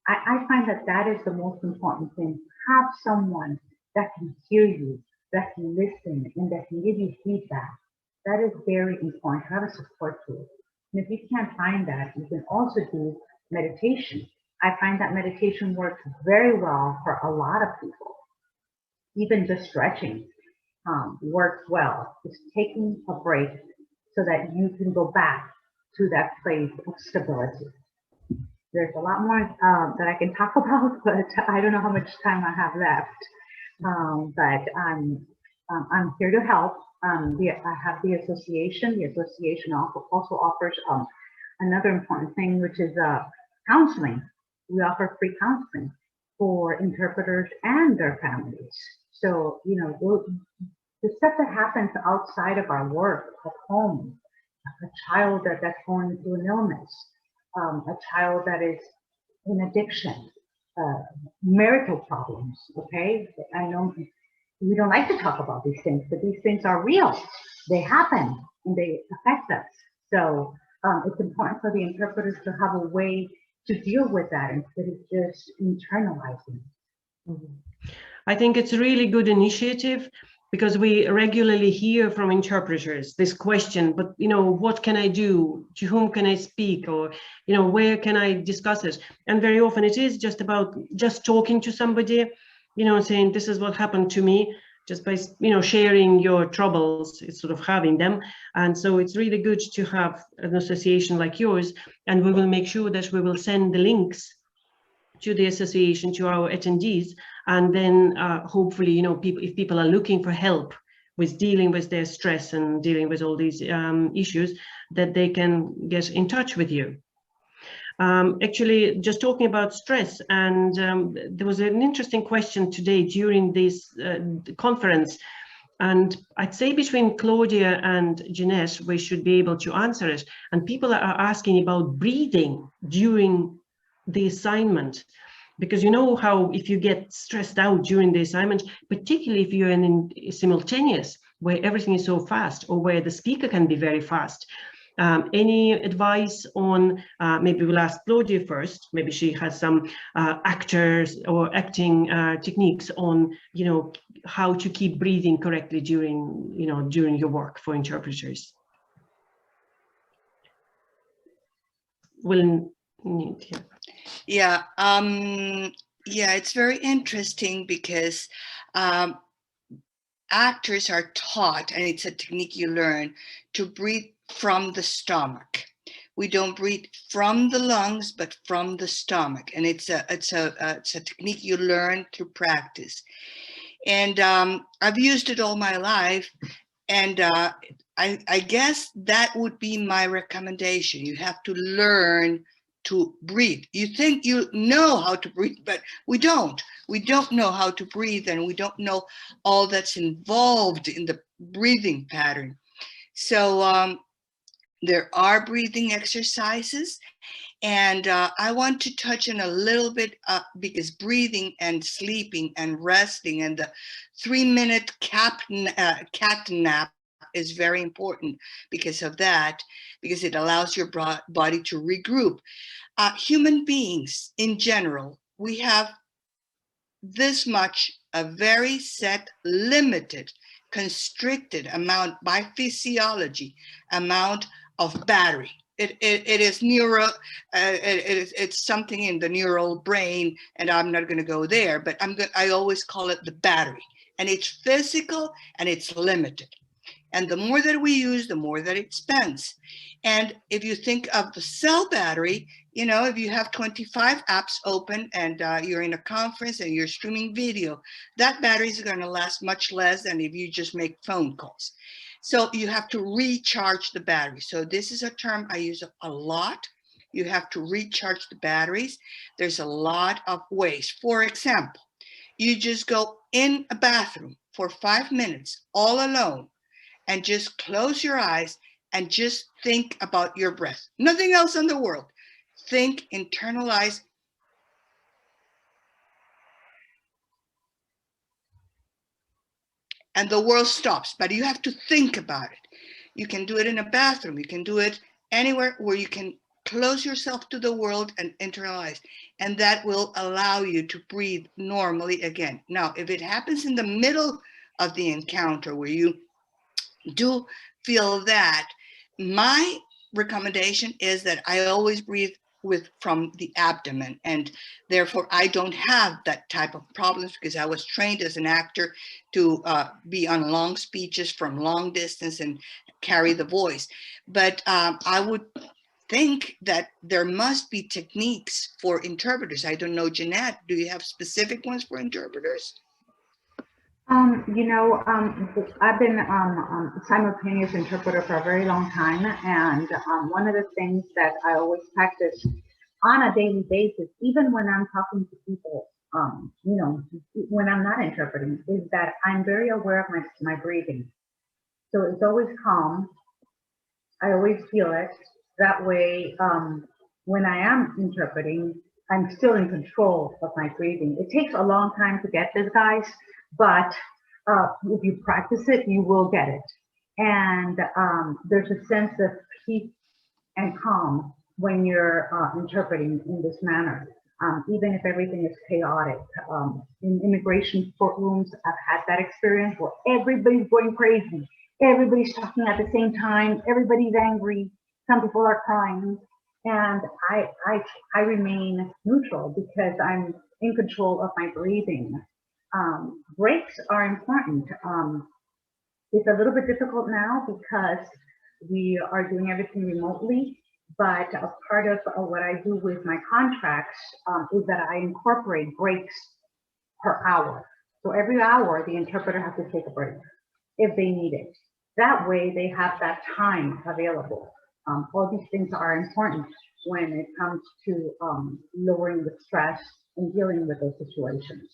I find that that is the most important thing. Have someone that can hear you, that can listen, and that can give you feedback. That is very important to have a support tool. And if you can't find that, you can also do meditation. I find that meditation works very well for a lot of people. Even just stretching works well. Just taking a break so that you can go back to that place of stability. There's a lot more that I can talk about, but I don't know how much time I have left. But I'm here to help. I have the association. The association also offers another important thing, which is counseling. We offer free counseling for interpreters and their families. So, you know, the stuff that happens outside of our work, at home, a child that's going through an illness, a child that is in addiction, marital problems, okay? I know we don't like to talk about these things, but these things are real. They happen and they affect us. So it's important for the interpreters to have a way to deal with that instead of just internalizing. I think it's a really good initiative, because we regularly hear from interpreters this question, but what can I do? To whom can I speak? Or where can I discuss it? And very often it is just about just talking to somebody, saying this is what happened to me, just by sharing your troubles, it's sort of having them. And so it's really good to have an association like yours, and we will make sure that we will send the links to the association to our attendees, and then hopefully if people are looking for help with dealing with their stress and dealing with all these issues, that they can get in touch with you. Actually, just talking about stress, and there was an interesting question today during this conference, and I'd say between Claudia and Jeanette we should be able to answer it. And people are asking about breathing during the assignment, because how if you get stressed out during the assignment, particularly if you're in simultaneous where everything is so fast, or where the speaker can be very fast. Any advice on, maybe we'll ask Claudia first, maybe she has some actors or acting techniques on how to keep breathing correctly during during your work for interpreters. We'll need, yeah. Yeah, it's very interesting because actors are taught, and it's a technique you learn, to breathe from the stomach. We don't breathe from the lungs, but from the stomach, and it's a technique you learn through practice. And I've used it all my life, and I guess that would be my recommendation. You have to learn to breathe. You think you know how to breathe, but we don't. We don't know how to breathe, and we don't know all that's involved in the breathing pattern. So there are breathing exercises, and I want to touch on a little bit because breathing and sleeping and resting and the 3-minute cat nap is very important because of that, because it allows your body to regroup. Human beings in general, we have this much, a very set, limited, constricted amount by physiology, amount of battery. It is it's something in the neural brain, and I'm not going to go there, but I always call it the battery, and it's physical and it's limited. And the more that we use, the more that it spends. And if you think of the cell battery, if you have 25 apps open and you're in a conference and you're streaming video, that battery is going to last much less than if you just make phone calls. So you have to recharge the battery. So this is a term I use a lot. You have to recharge the batteries. There's a lot of ways. For example, you just go in a bathroom for 5 minutes all alone, and just close your eyes and just think about your breath. Nothing else in the world. Think, internalize. And the world stops, but you have to think about it. You can do it in a bathroom. You can do it anywhere where you can close yourself to the world and internalize. And that will allow you to breathe normally again. Now, if it happens in the middle of the encounter where you do feel that, my recommendation is that I always breathe from the abdomen, and therefore I don't have that type of problems because I was trained as an actor to be on long speeches from long distance and carry the voice. But I would think that there must be techniques for interpreters. I don't know, Jeanette, do you have specific ones for interpreters? I've been a simultaneous interpreter for a very long time, and one of the things that I always practice on a daily basis, even when I'm talking to people, when I'm not interpreting, is that I'm very aware of my breathing. So it's always calm. I always feel it. That way, when I am interpreting, I'm still in control of my breathing. It takes a long time to get this, guys, but if you practice it, you will get it. And there's a sense of peace and calm when you're interpreting in this manner, even if everything is chaotic. In immigration courtrooms, I've had that experience where everybody's going crazy. Everybody's talking at the same time. Everybody's angry. Some people are crying. And I remain neutral because I'm in control of my breathing. Breaks are important. It's a little bit difficult now because we are doing everything remotely, but a part of what I do with my contracts is that I incorporate breaks per hour. So every hour, the interpreter has to take a break if they need it. That way, they have that time available. All these things are important when it comes to lowering the stress and dealing with those situations.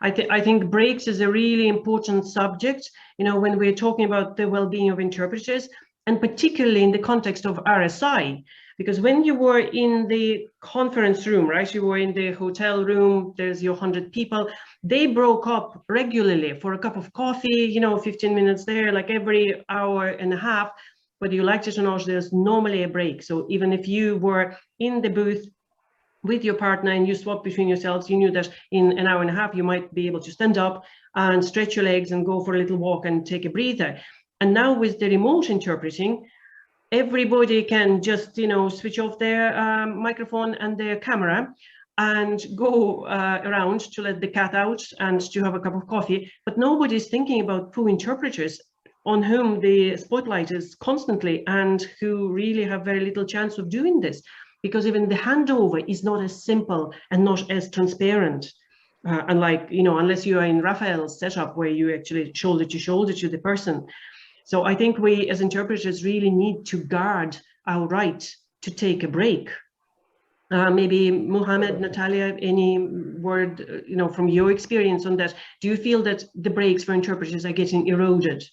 I think breaks is a really important subject, you know, when we're talking about the well-being of interpreters, and particularly in the context of RSI, because when you were in the conference room, right, you were in the hotel room, there's your 100 people, they broke up regularly for a cup of coffee, you know, 15 minutes there, like every hour and a half. Whether you liked it or not, there's normally a break. So even if you were in the booth with your partner and you swap between yourselves, you knew that in an hour and a half, you might be able to stand up and stretch your legs and go for a little walk and take a breather. And now with the remote interpreting, everybody can just, you know, switch off their microphone and their camera and go around to let the cat out and to have a cup of coffee. But nobody's thinking about poor interpreters on whom the spotlight is constantly and who really have very little chance of doing this, because even the handover is not as simple and not as transparent. Unlike, you know, unless you are in Raphael's setup where you actually shoulder to the person. So I think we as interpreters really need to guard our right to take a break. Maybe Muhamed, Natalia, any word, you know, from your experience on that? Do you feel that the breaks for interpreters are getting eroded?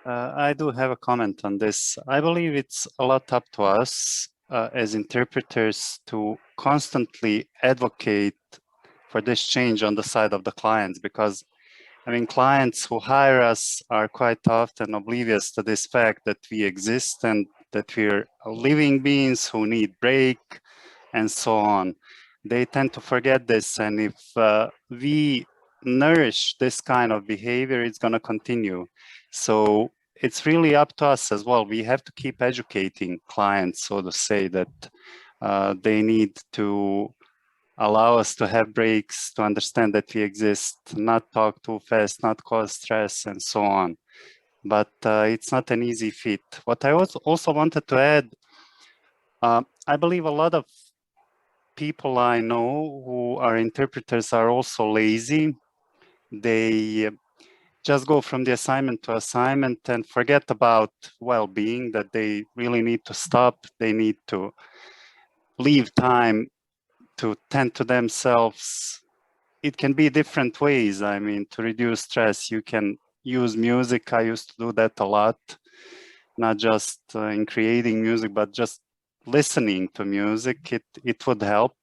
I do have a comment on this. I believe it's a lot up to us as interpreters to constantly advocate for this change on the side of the clients, because I mean, clients who hire us are quite often oblivious to this fact that we exist and that we're living beings who need break and so on. They tend to forget this, and if we nourish this kind of behavior, it's going to continue. So it's really up to us as well. We have to keep educating clients, so to say, that they need to allow us to have breaks, to understand that we exist, not talk too fast, not cause stress, and so on. But it's not an easy feat. What I also wanted to add, I believe a lot of people I know who are interpreters are also lazy. They just go from the assignment to assignment and forget about well-being, that they really need to stop. They need to leave time to tend to themselves. It can be different ways. I mean, to reduce stress, you can use music. I used to do that a lot, not just in creating music, but just listening to music. It would help.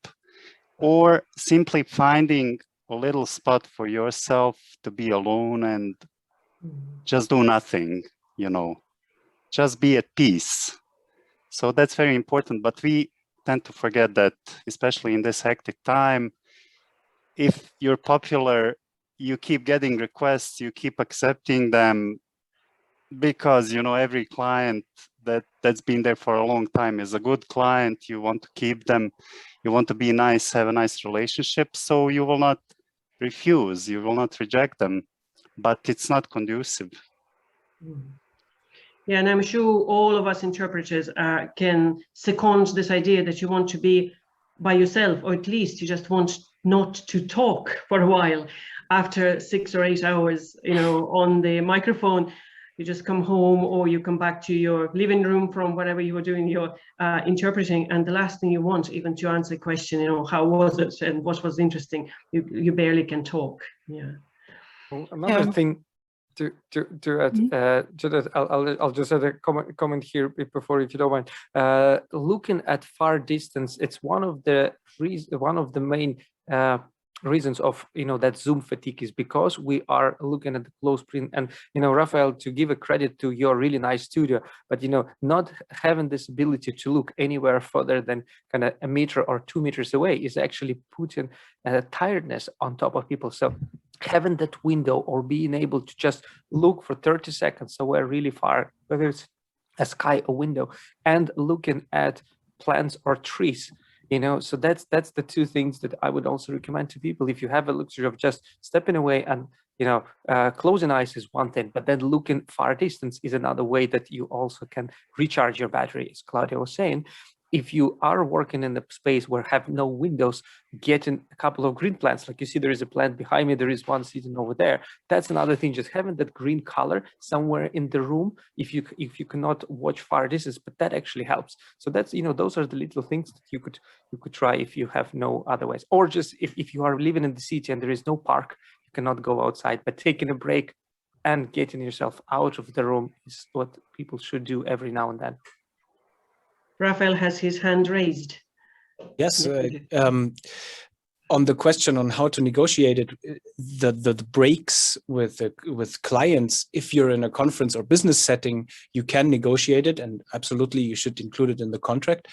Or simply finding a little spot for yourself to be alone and just do nothing, you know, just be at peace. So that's very important, but we tend to forget that, especially in this hectic time. If you're popular, you keep getting requests, you keep accepting them, because, you know, every client that's been there for a long time is a good client. You want to keep them, you want to be nice, have a nice relationship, so you will not refuse, you will not reject them, but it's not conducive. Yeah, and I'm sure all of us interpreters can second this idea that you want to be by yourself, or at least you just want not to talk for a while after 6 or 8 hours, you know, on the microphone. You just come home or you come back to your living room from whatever you were doing your interpreting, and the last thing you want even to answer a question, you know, how was it and what was interesting, you barely can talk. Yeah. Well, another thing, I'll just add a comment here before, if you don't mind. Looking at far distance, it's one of the main reasons of that Zoom fatigue is because we are looking at the close screen. And Raphael, to give a credit to your really nice studio, but not having this ability to look anywhere further than kind of a meter or 2 meters away is actually putting tiredness on top of people. So having that window or being able to just look for 30 seconds somewhere really far, whether it's a sky, a window, and looking at plants or trees, so that's the two things that I would also recommend to people. If you have a luxury of just stepping away and closing eyes is one thing, but then looking far distance is another way that you also can recharge your battery, as Claudia was saying. If you are working in a space where have no windows, getting a couple of green plants, like you see there is a plant behind me, there is one sitting over there. That's another thing, just having that green color somewhere in the room, if you cannot watch far distance, but that actually helps. So that's, those are the little things that you could try if you have no other ways. Or just if you are living in the city and there is no park, you cannot go outside, but taking a break and getting yourself out of the room is what people should do every now and then. Raphael has his hand raised. Yes, on the question on how to negotiate it, the breaks with clients, if you're in a conference or business setting, you can negotiate it, and absolutely you should include it in the contract.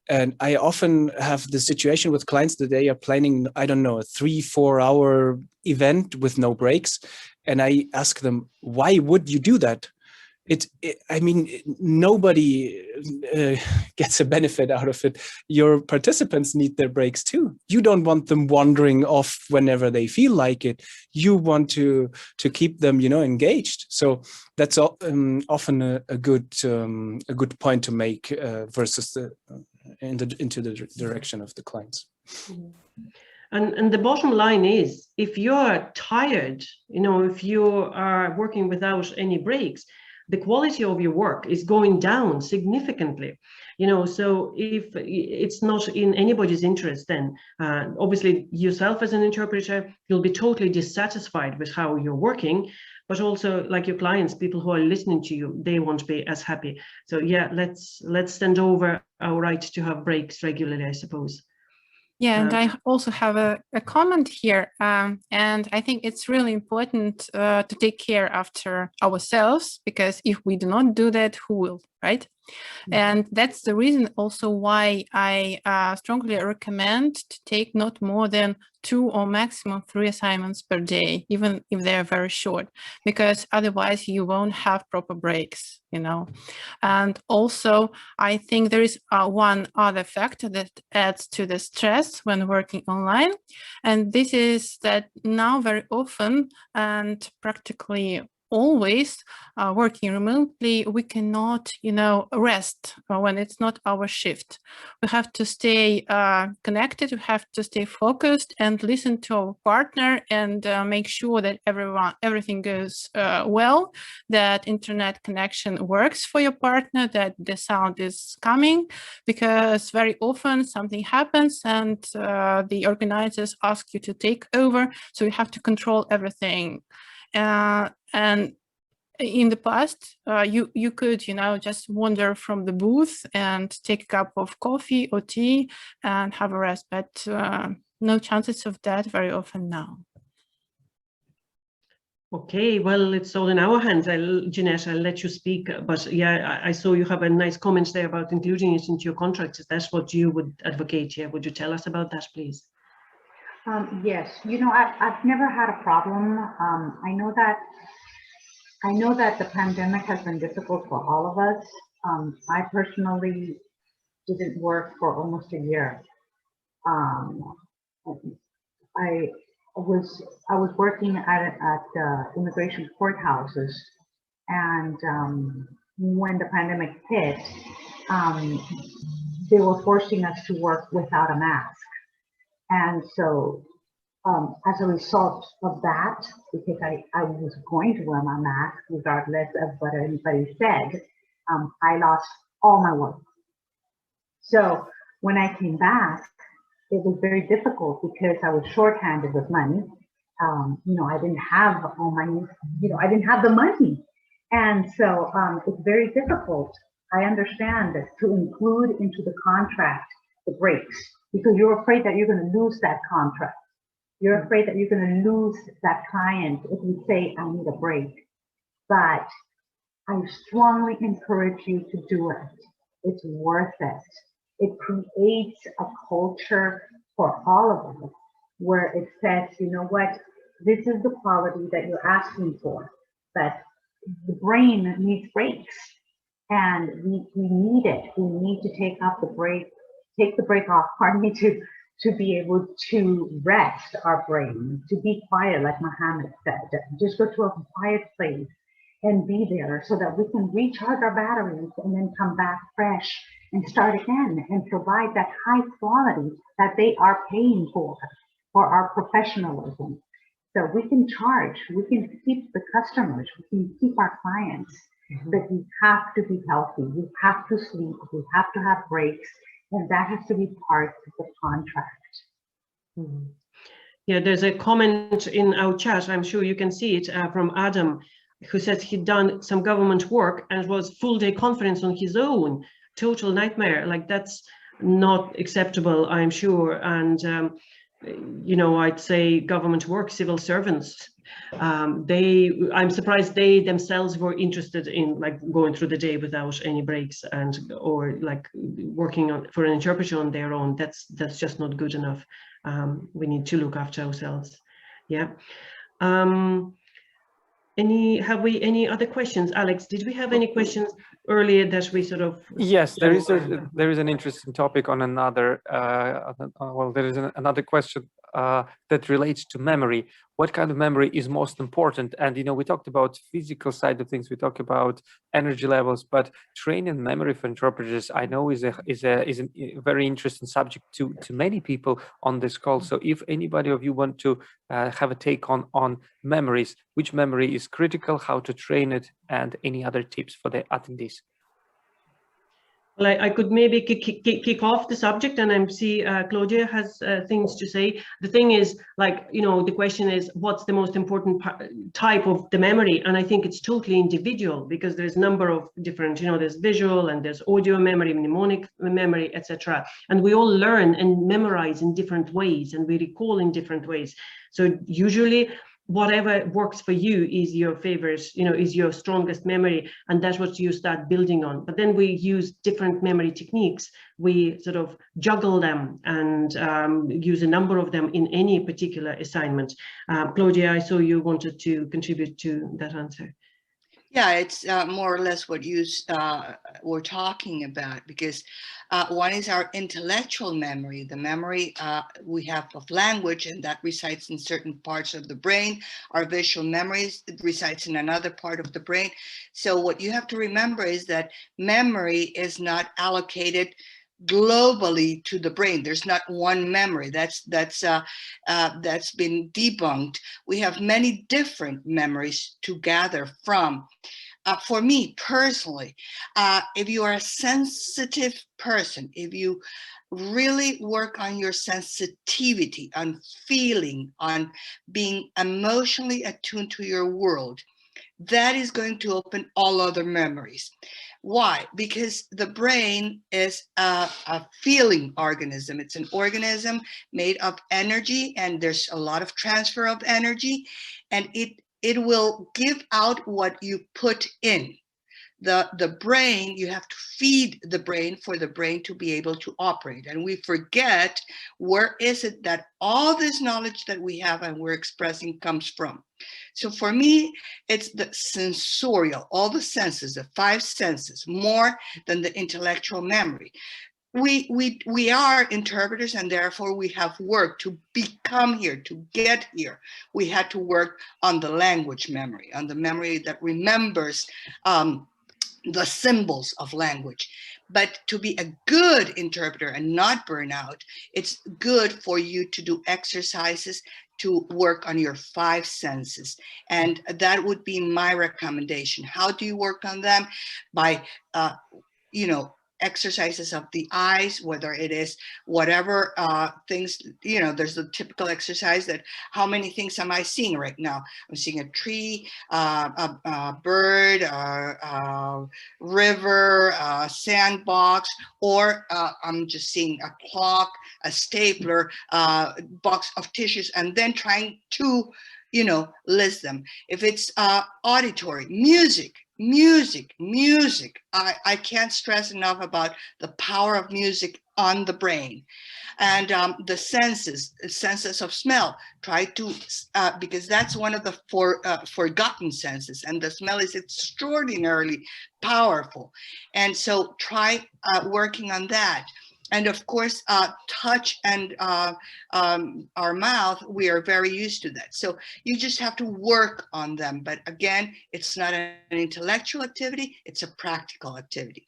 And I often have the situation with clients that they are planning, I don't know, a 3-4 hour event with no breaks. And I ask them, why would you do that? I mean, nobody gets a benefit out of it. Your participants need their breaks too. You don't want them wandering off whenever they feel like it. You want to keep them, engaged. So that's often a good point to make versus into the direction of the clients. And the bottom line is, if you're tired, if you are working without any breaks, the quality of your work is going down significantly, so if it's not in anybody's interest, then obviously yourself as an interpreter, you'll be totally dissatisfied with how you're working, but also like your clients, people who are listening to you, they won't be as happy. So yeah, let's send over our right to have breaks regularly, I suppose. Yeah, and I also have a comment here, and I think it's really important to take care after ourselves, because if we do not do that, who will, right? Mm-hmm. And that's the reason also why I strongly recommend to take not more than 2 or maximum 3 assignments per day, even if they're very short, because otherwise you won't have proper breaks, And also, I think there is one other factor that adds to the stress when working online, and this is that now very often and practically always working remotely, we cannot, rest when it's not our shift. We have to stay connected, we have to stay focused and listen to our partner and make sure that everything goes well, that internet connection works for your partner, that the sound is coming, because very often something happens and the organizers ask you to take over, so you have to control everything. And in the past, you could, just wander from the booth and take a cup of coffee or tea and have a rest, but no chances of that very often now. Okay, well, it's all in our hands. Jeanette, I'll let you speak, but yeah, I saw you have a nice comment there about including it into your contract. Is that what you would advocate here? Would you tell us about that, please? Yes, I've never had a problem. I know that the pandemic has been difficult for all of us. I personally didn't work for almost a year. I was working at immigration courthouses, and when the pandemic hit, they were forcing us to work without a mask. And so as a result of that, because I was going to wear my mask regardless of what anybody said, I lost all my work. So when I came back, it was very difficult because I was shorthanded with money, You know, I didn't have all my, you know, I didn't have the money. And so it's very difficult, I understand, to include into the contract the breaks, because you're afraid that you're going to lose that contract. You're afraid that you're going to lose that client if you say, I need a break. But I strongly encourage you to do it. It's worth it. It creates a culture for all of us where it says, you know what, this is the quality that you're asking for, but the brain needs breaks, and we need it. We need to take the break off, pardon me, to be able to rest our brain, to be quiet, like Muhamed said, just go to a quiet place and be there so that we can recharge our batteries and then come back fresh and start again and provide that high quality that they are paying for our professionalism. So we can charge, we can keep the customers, we can keep our clients, but we have to be healthy, we have to sleep, we have to have breaks, and that has to be part of the contract. Yeah, there's a comment in our chat, I'm sure you can see it, from Adam, who says he'd done some government work and it was full-day conference on his own. Total nightmare. Like, that's not acceptable, I'm sure. And you know, I'd say government work, civil servants, I'm surprised they themselves were interested in like going through the day without any breaks or like working for an interpreter on their own. That's just not good enough. We need to look after ourselves. Yeah. Any other questions? Alex, did we have any questions earlier that we sort of? Yes, there is an interesting topic on another, well, there is another question that relates to memory. What kind of memory is most important? And, you know, we talked about physical side of things, we talk about energy levels, but training memory for interpreters, I know is a very interesting subject to many people on this call. So if anybody of you want to have a take on memories, which memory is critical, how to train it, and any other tips for the attendees? Well, I could maybe kick off the subject, and I see Claudia has things to say. The thing is, like, you know, the question is, what's the most important type of the memory? And I think it's totally individual, because there's a number of different, you know, there's visual and there's audio memory, mnemonic memory, etc. And we all learn and memorize in different ways, and we recall in different ways. So usually, whatever works for you is your favorite, you know, is your strongest memory, and that's what you start building on. But then we use different memory techniques. We sort of juggle them and use a number of them in any particular assignment. Claudia, I saw you wanted to contribute to that answer. Yeah, it's more or less what you were talking about, because one is our intellectual memory, the memory we have of language, and that resides in certain parts of the brain. Our visual memories resides in another part of the brain. So what you have to remember is that memory is not allocated globally to the brain. There's not one memory. That's been debunked. We have many different memories to gather from. For me personally, if you are a sensitive person, if you really work on your sensitivity, on feeling, on being emotionally attuned to your world, that is going to open all other memories. Why? Because the brain is a feeling organism. It's an organism made of energy, and there's a lot of transfer of energy, and it will give out what you put in. The brain, you have to feed the brain for the brain to be able to operate. And we forget, where is it that all this knowledge that we have and we're expressing comes from? So for me, it's the sensorial, all the senses, the 5 senses, more than the intellectual memory. We are interpreters, and therefore we have work to become here, to get here. We had to work on the language memory, on the memory that remembers the symbols of language. But to be a good interpreter and not burn out, it's good for you to do exercises to work on your 5 senses. And that would be my recommendation. How do you work on them? By, you know, exercises of the eyes, whether it is whatever things, you know, there's the typical exercise that how many things am I seeing right now? I'm seeing a tree, a bird, a river, a sandbox, or I'm just seeing a clock, a stapler, box of tissues, and then trying to, you know, list them. If it's auditory, music, I can't stress enough about the power of music on the brain. And the senses of smell, try to, because that's one of the forgotten senses, and the smell is extraordinarily powerful. And so try working on that. And of course, touch and our mouth, we are very used to that. So you just have to work on them. But again, it's not an intellectual activity, it's a practical activity.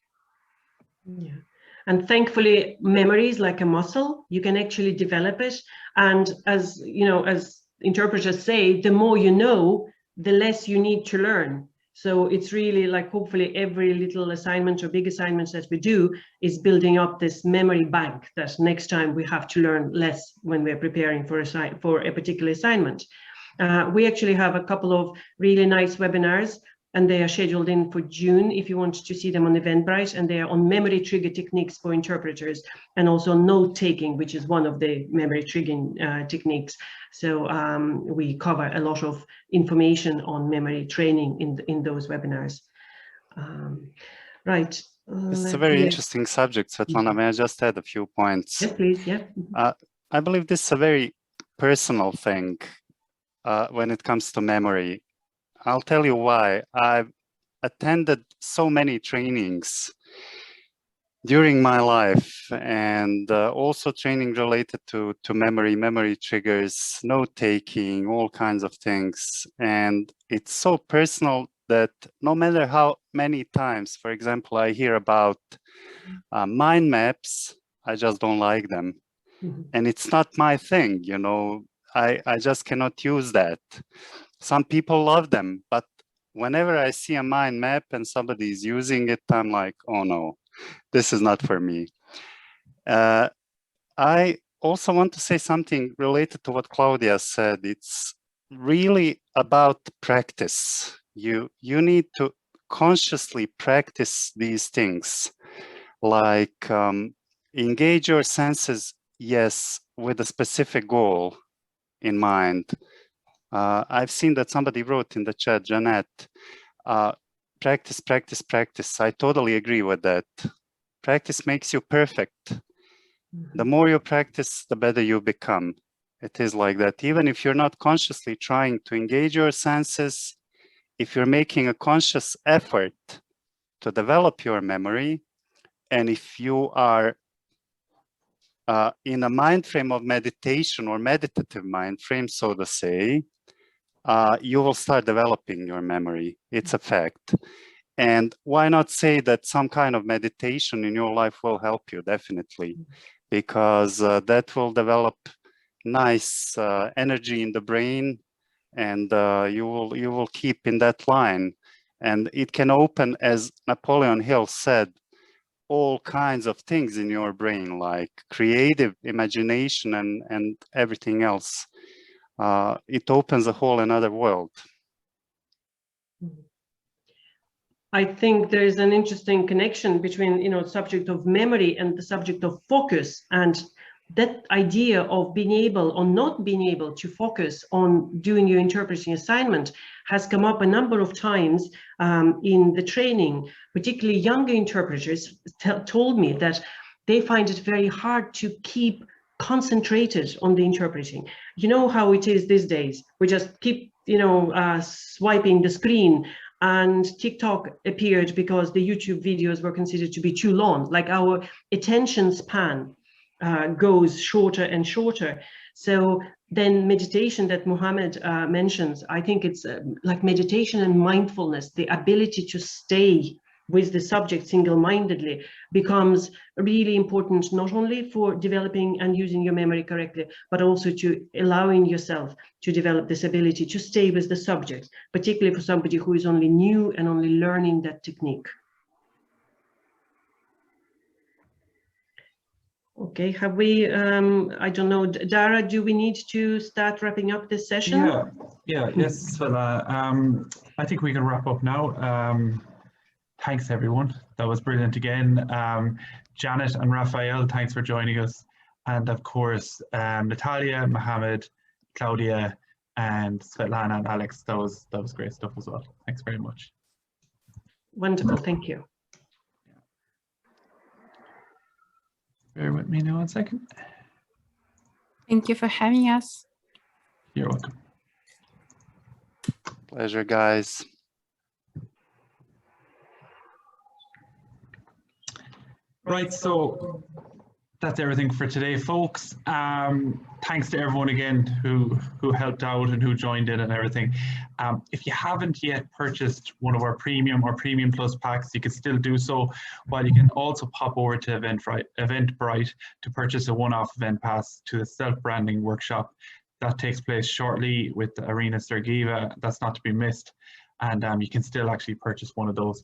Yeah. And thankfully, memory is like a muscle. You can actually develop it. And as you know, as interpreters say, the more you know, the less you need to learn. So it's really like, hopefully every little assignment or big assignments that we do is building up this memory bank that next time we have to learn less when we're preparing for a particular assignment. We actually have a couple of really nice webinars, and they are scheduled in for June if you want to see them on Eventbrite, and they are on memory trigger techniques for interpreters, and also note taking, which is one of the memory triggering techniques. So we cover a lot of information on memory training in those webinars. Right. It's a very interesting subject, Svetlana. May I just add a few points? Yes, please. Yeah. I believe this is a very personal thing when it comes to memory. I'll tell you why. I've attended so many trainings during my life, and also training related to memory triggers, note-taking, all kinds of things. And it's so personal that no matter how many times, for example, I hear about mind maps, I just don't like them. And it's not my thing, you know, I just cannot use that. Some people love them, but whenever I see a mind map and somebody is using it, I'm like, oh no, this is not for me. I also want to say something related to what Claudia said. It's really about practice. You need to consciously practice these things, like engage your senses, yes, with a specific goal in mind. I've seen that somebody wrote in the chat, Jeanette, practice, practice, practice. I totally agree with that. Practice makes you perfect. The more you practice, the better you become. It is like that. Even if you're not consciously trying to engage your senses, if you're making a conscious effort to develop your memory, and if you are in a mind frame of meditation or meditative mind frame, so to say, you will start developing your memory. It's a fact. And why not say that some kind of meditation in your life will help you, definitely, because that will develop nice energy in the brain, and you will keep in that line. And it can open, as Napoleon Hill said, all kinds of things in your brain, like creative imagination and everything else. It opens a whole another world. I think there is an interesting connection between, you know, subject of memory and the subject of focus, and that idea of being able or not being able to focus on doing your interpreting assignment has come up a number of times in the training. Particularly younger interpreters told me that they find it very hard to keep concentrated on the interpreting. You know how it is these days. We just keep, you know, swiping the screen, and TikTok appeared because the YouTube videos were considered to be too long. Like our attention span goes shorter and shorter. So then meditation that Muhamed mentions, I think it's like meditation and mindfulness, the ability to stay with the subject single-mindedly becomes really important, not only for developing and using your memory correctly, but also to allowing yourself to develop this ability to stay with the subject, particularly for somebody who is only new and only learning that technique. Okay, have we, I don't know, Dara, do we need to start wrapping up this session? Yes, I think we can wrap up now. Thanks everyone, that was brilliant again. Janet and Raphael, thanks for joining us. And of course, Natalia, Muhamed, Claudia, and Svetlana and Alex, that was great stuff as well. Thanks very much. Wonderful, thank you. Bear with me now 1 second. Thank you for having us. You're welcome. Pleasure, guys. Right, so that's everything for today, folks. Thanks to everyone again who helped out and who joined in and everything. If you haven't yet purchased one of our premium or premium plus packs, you can still do so, while you can also pop over to Eventbrite to purchase a one-off event pass to the self-branding workshop that takes place shortly with Arena Sergeyeva. That's not to be missed, and you can still actually purchase one of those.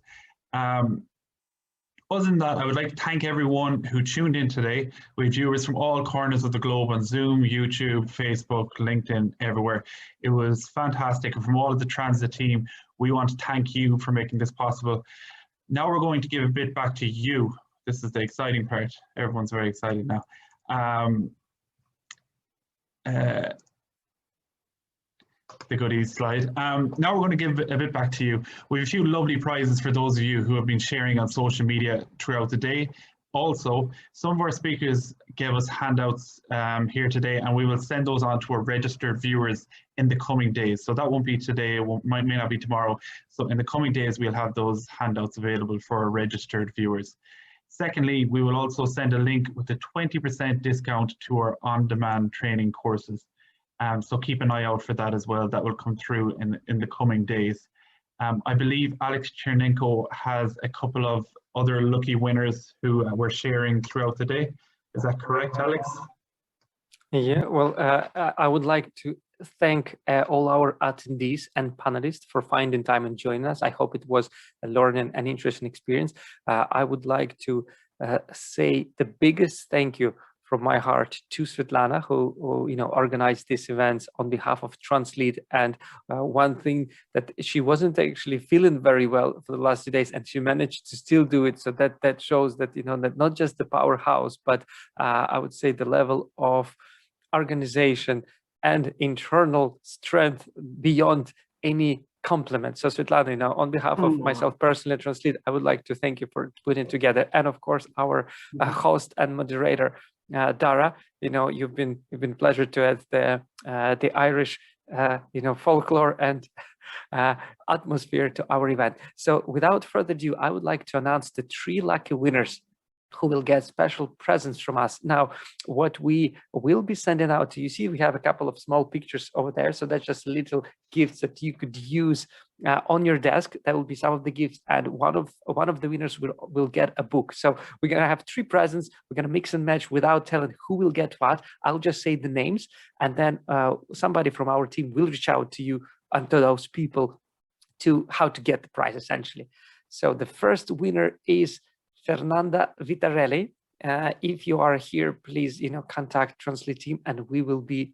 Other than that, I would like to thank everyone who tuned in today. We have viewers from all corners of the globe on Zoom, YouTube, Facebook, LinkedIn, everywhere. It was fantastic. And from all of the TRANSLIT team, we want to thank you for making this possible. Now we're going to give a bit back to you. This is the exciting part. Everyone's very excited now. The goodies slide. Now we're going to give a bit back to you. We have a few lovely prizes for those of you who have been sharing on social media throughout the day. Also, some of our speakers gave us handouts here today, and we will send those on to our registered viewers in the coming days. So that won't be today, it may not be tomorrow. So in the coming days, we'll have those handouts available for our registered viewers. Secondly, we will also send a link with a 20% discount to our on-demand training courses. So keep an eye out for that as well. That will come through in the coming days. I believe Alex Chernenko has a couple of other lucky winners who we're sharing throughout the day. Is that correct, Alex? Yeah, well, I would like to thank all our attendees and panelists for finding time and joining us. I hope it was a learning and interesting experience. I would like to say the biggest thank you from my heart to Svetlana, who organized these events on behalf of TRANSLIT. And one thing that she wasn't actually feeling very well for the last 2 days, and she managed to still do it. So that shows that that not just the powerhouse, but I would say the level of organization and internal strength beyond any compliment. So Svetlana, on behalf of myself personally, TRANSLIT, I would like to thank you for putting it together, and of course our host and moderator, Dara. You've been pleasure to add the Irish folklore and atmosphere to our event. So without further ado, I would like to announce the 3 lucky winners who will get special presents from us. Now, what we will be sending out to you, see, we have a couple of small pictures over there. So that's just little gifts that you could use on your desk. That will be some of the gifts, and one of the winners will get a book. So we're gonna have 3 presents. We're gonna mix and match without telling who will get what. I'll just say the names, and then somebody from our team will reach out to you and to those people to how to get the prize, essentially. So the first winner is Fernanda Vitarelli. If you are here, please contact TRANSLIT team, and we will be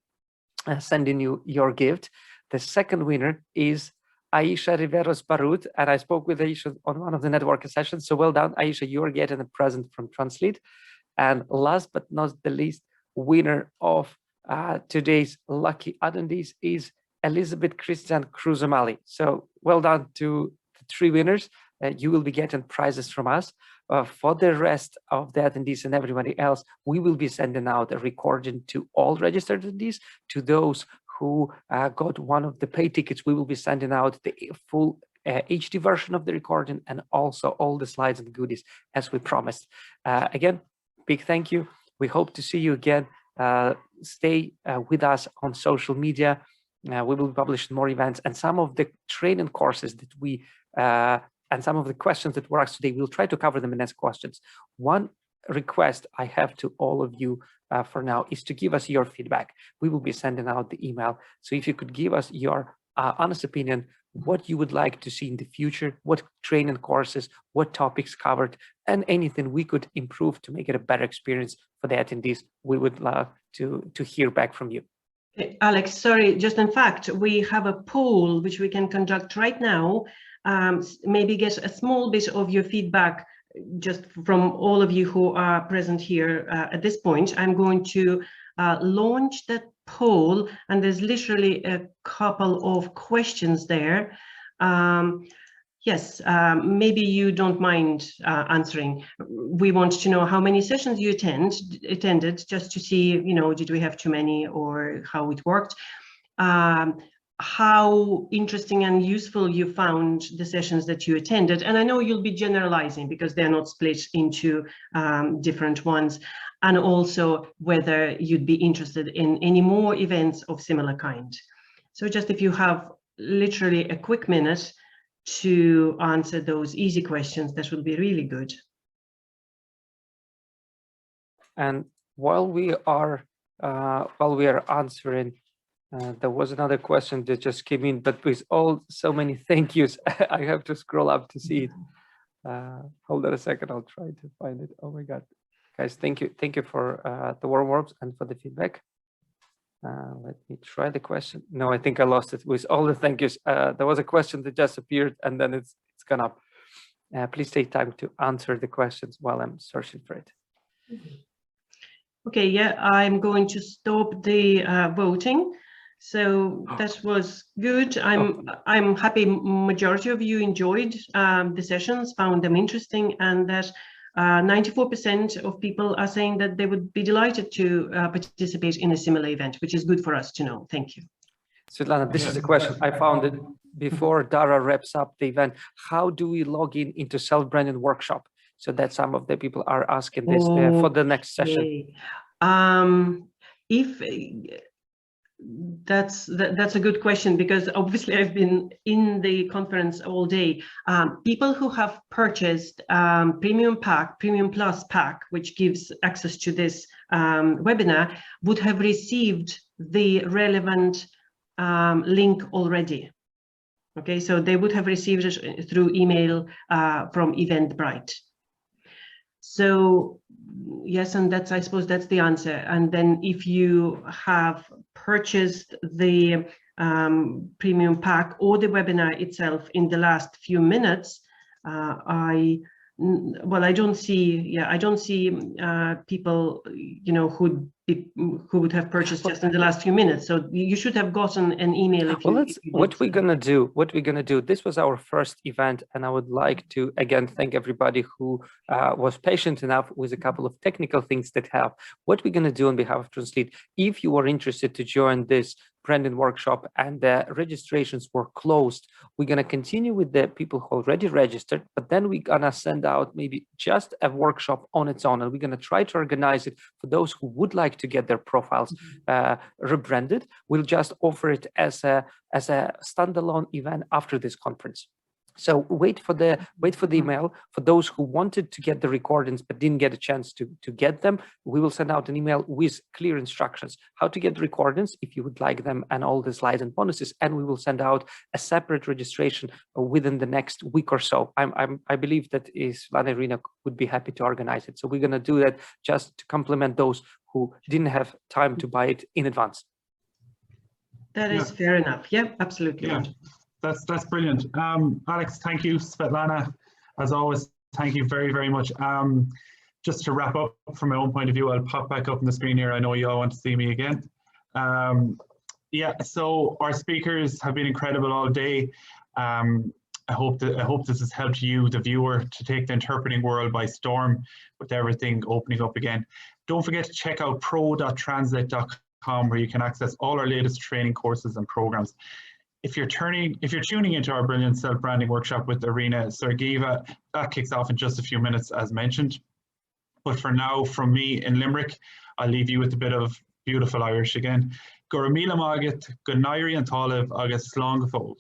sending you your gift. The second winner is Aisha Riveros Barut, and I spoke with Aisha on one of the networking sessions. So well done, Aisha, you are getting a present from TRANSLIT. And last but not the least, winner of today's lucky attendees is Elizabeth Christian Cruzamali. So well done to the 3 winners. You will be getting prizes from us. For the rest of the attendees and everybody else, we will be sending out a recording to all registered attendees. To those who got one of the pay tickets, we will be sending out the full HD version of the recording, and also all the slides and goodies as we promised. Again, big thank you. We hope to see you again. Stay with us on social media. We will be publishing more events, and some of the training courses that we and some of the questions that were asked today, we'll try to cover them in next questions. One request I have to all of you for now is to give us your feedback. We will be sending out the email. So if you could give us your honest opinion, what you would like to see in the future, what training courses, what topics covered, and anything we could improve to make it a better experience for the attendees. We would love to hear back from you. Alex, sorry, just in fact, we have a poll which we can conduct right now. Maybe get a small bit of your feedback just from all of you who are present here at this point. I'm going to launch that poll, and there's literally a couple of questions there. Yes, maybe you don't mind answering. We want to know how many sessions you attended, just to see, you know, did we have too many or how it worked. How interesting and useful you found the sessions that you attended. And I know you'll be generalizing because they're not split into different ones. And also whether you'd be interested in any more events of similar kind. So just if you have literally a quick minute to answer those easy questions, that would be really good. And while we are answering, there was another question that just came in, but with so many thank yous, I have to scroll up to see it. Hold on a second, I'll try to find it. Oh my God. Guys, thank you for the warm words and for the feedback. Let me try the question. No, I think I lost it with all the thank yous. There was a question that just appeared and then it's gone up. Please take time to answer the questions while I'm searching for it. Okay, yeah, I'm going to stop the voting. So that was good. I'm happy majority of you enjoyed the sessions, found them interesting, and that 94% of people are saying that they would be delighted to participate in a similar event, which is good for us to know. Thank you. Svetlana, this is a question I found it before Dara wraps up the event. How do we log in self-branding workshop? So that some of the people are asking this for the next session. That's a good question, because obviously I've been in the conference all day. People who have purchased Premium Plus pack, which gives access to this webinar, would have received the relevant link already. Okay, so they would have received it through email from Eventbrite. So yes, and I suppose that's the answer. And then if you have purchased the premium pack or the webinar itself in the last few minutes, I don't see people, you know, who would have purchased just in the last few minutes. So you should have gotten an email. What we're gonna do. This was our first event, and I would like to again thank everybody who was patient enough with a couple of technical things that have. What we're gonna do on behalf of TRANSLIT, if you are interested to join this branding workshop and the registrations were closed, we're going to continue with the people who already registered, but then we're going to send out maybe just a workshop on its own, and we're going to try to organize it for those who would like to get their profiles rebranded. We'll just offer it as a standalone event after this conference. So wait for the email for those who wanted to get the recordings but didn't get a chance to get them. We will send out an email with clear instructions how to get the recordings if you would like them, and all the slides and bonuses. And we will send out a separate registration within the next week or so. I believe that Svetlana Irina would be happy to organize it. So we're going to do that just to complement those who didn't have time to buy it in advance. That is fair enough. Yeah, absolutely. Yeah. That's brilliant. Alex, thank you. Svetlana, as always, thank you very, very much. Just to wrap up from my own point of view, I'll pop back up on the screen here. I know you all want to see me again. Yeah, so our speakers have been incredible all day. I hope this has helped you, the viewer, to take the interpreting world by storm with everything opening up again. Don't forget to check out pro.translate.com, where you can access all our latest training courses and programs. If you're tuning into our brilliant self-branding workshop with Irina Sergeeva, that kicks off in just a few minutes, as mentioned. But for now, from me in Limerick, I'll leave you with a bit of beautiful Irish again. Goramila Magat, Gunairi and Talav, August Slongafol.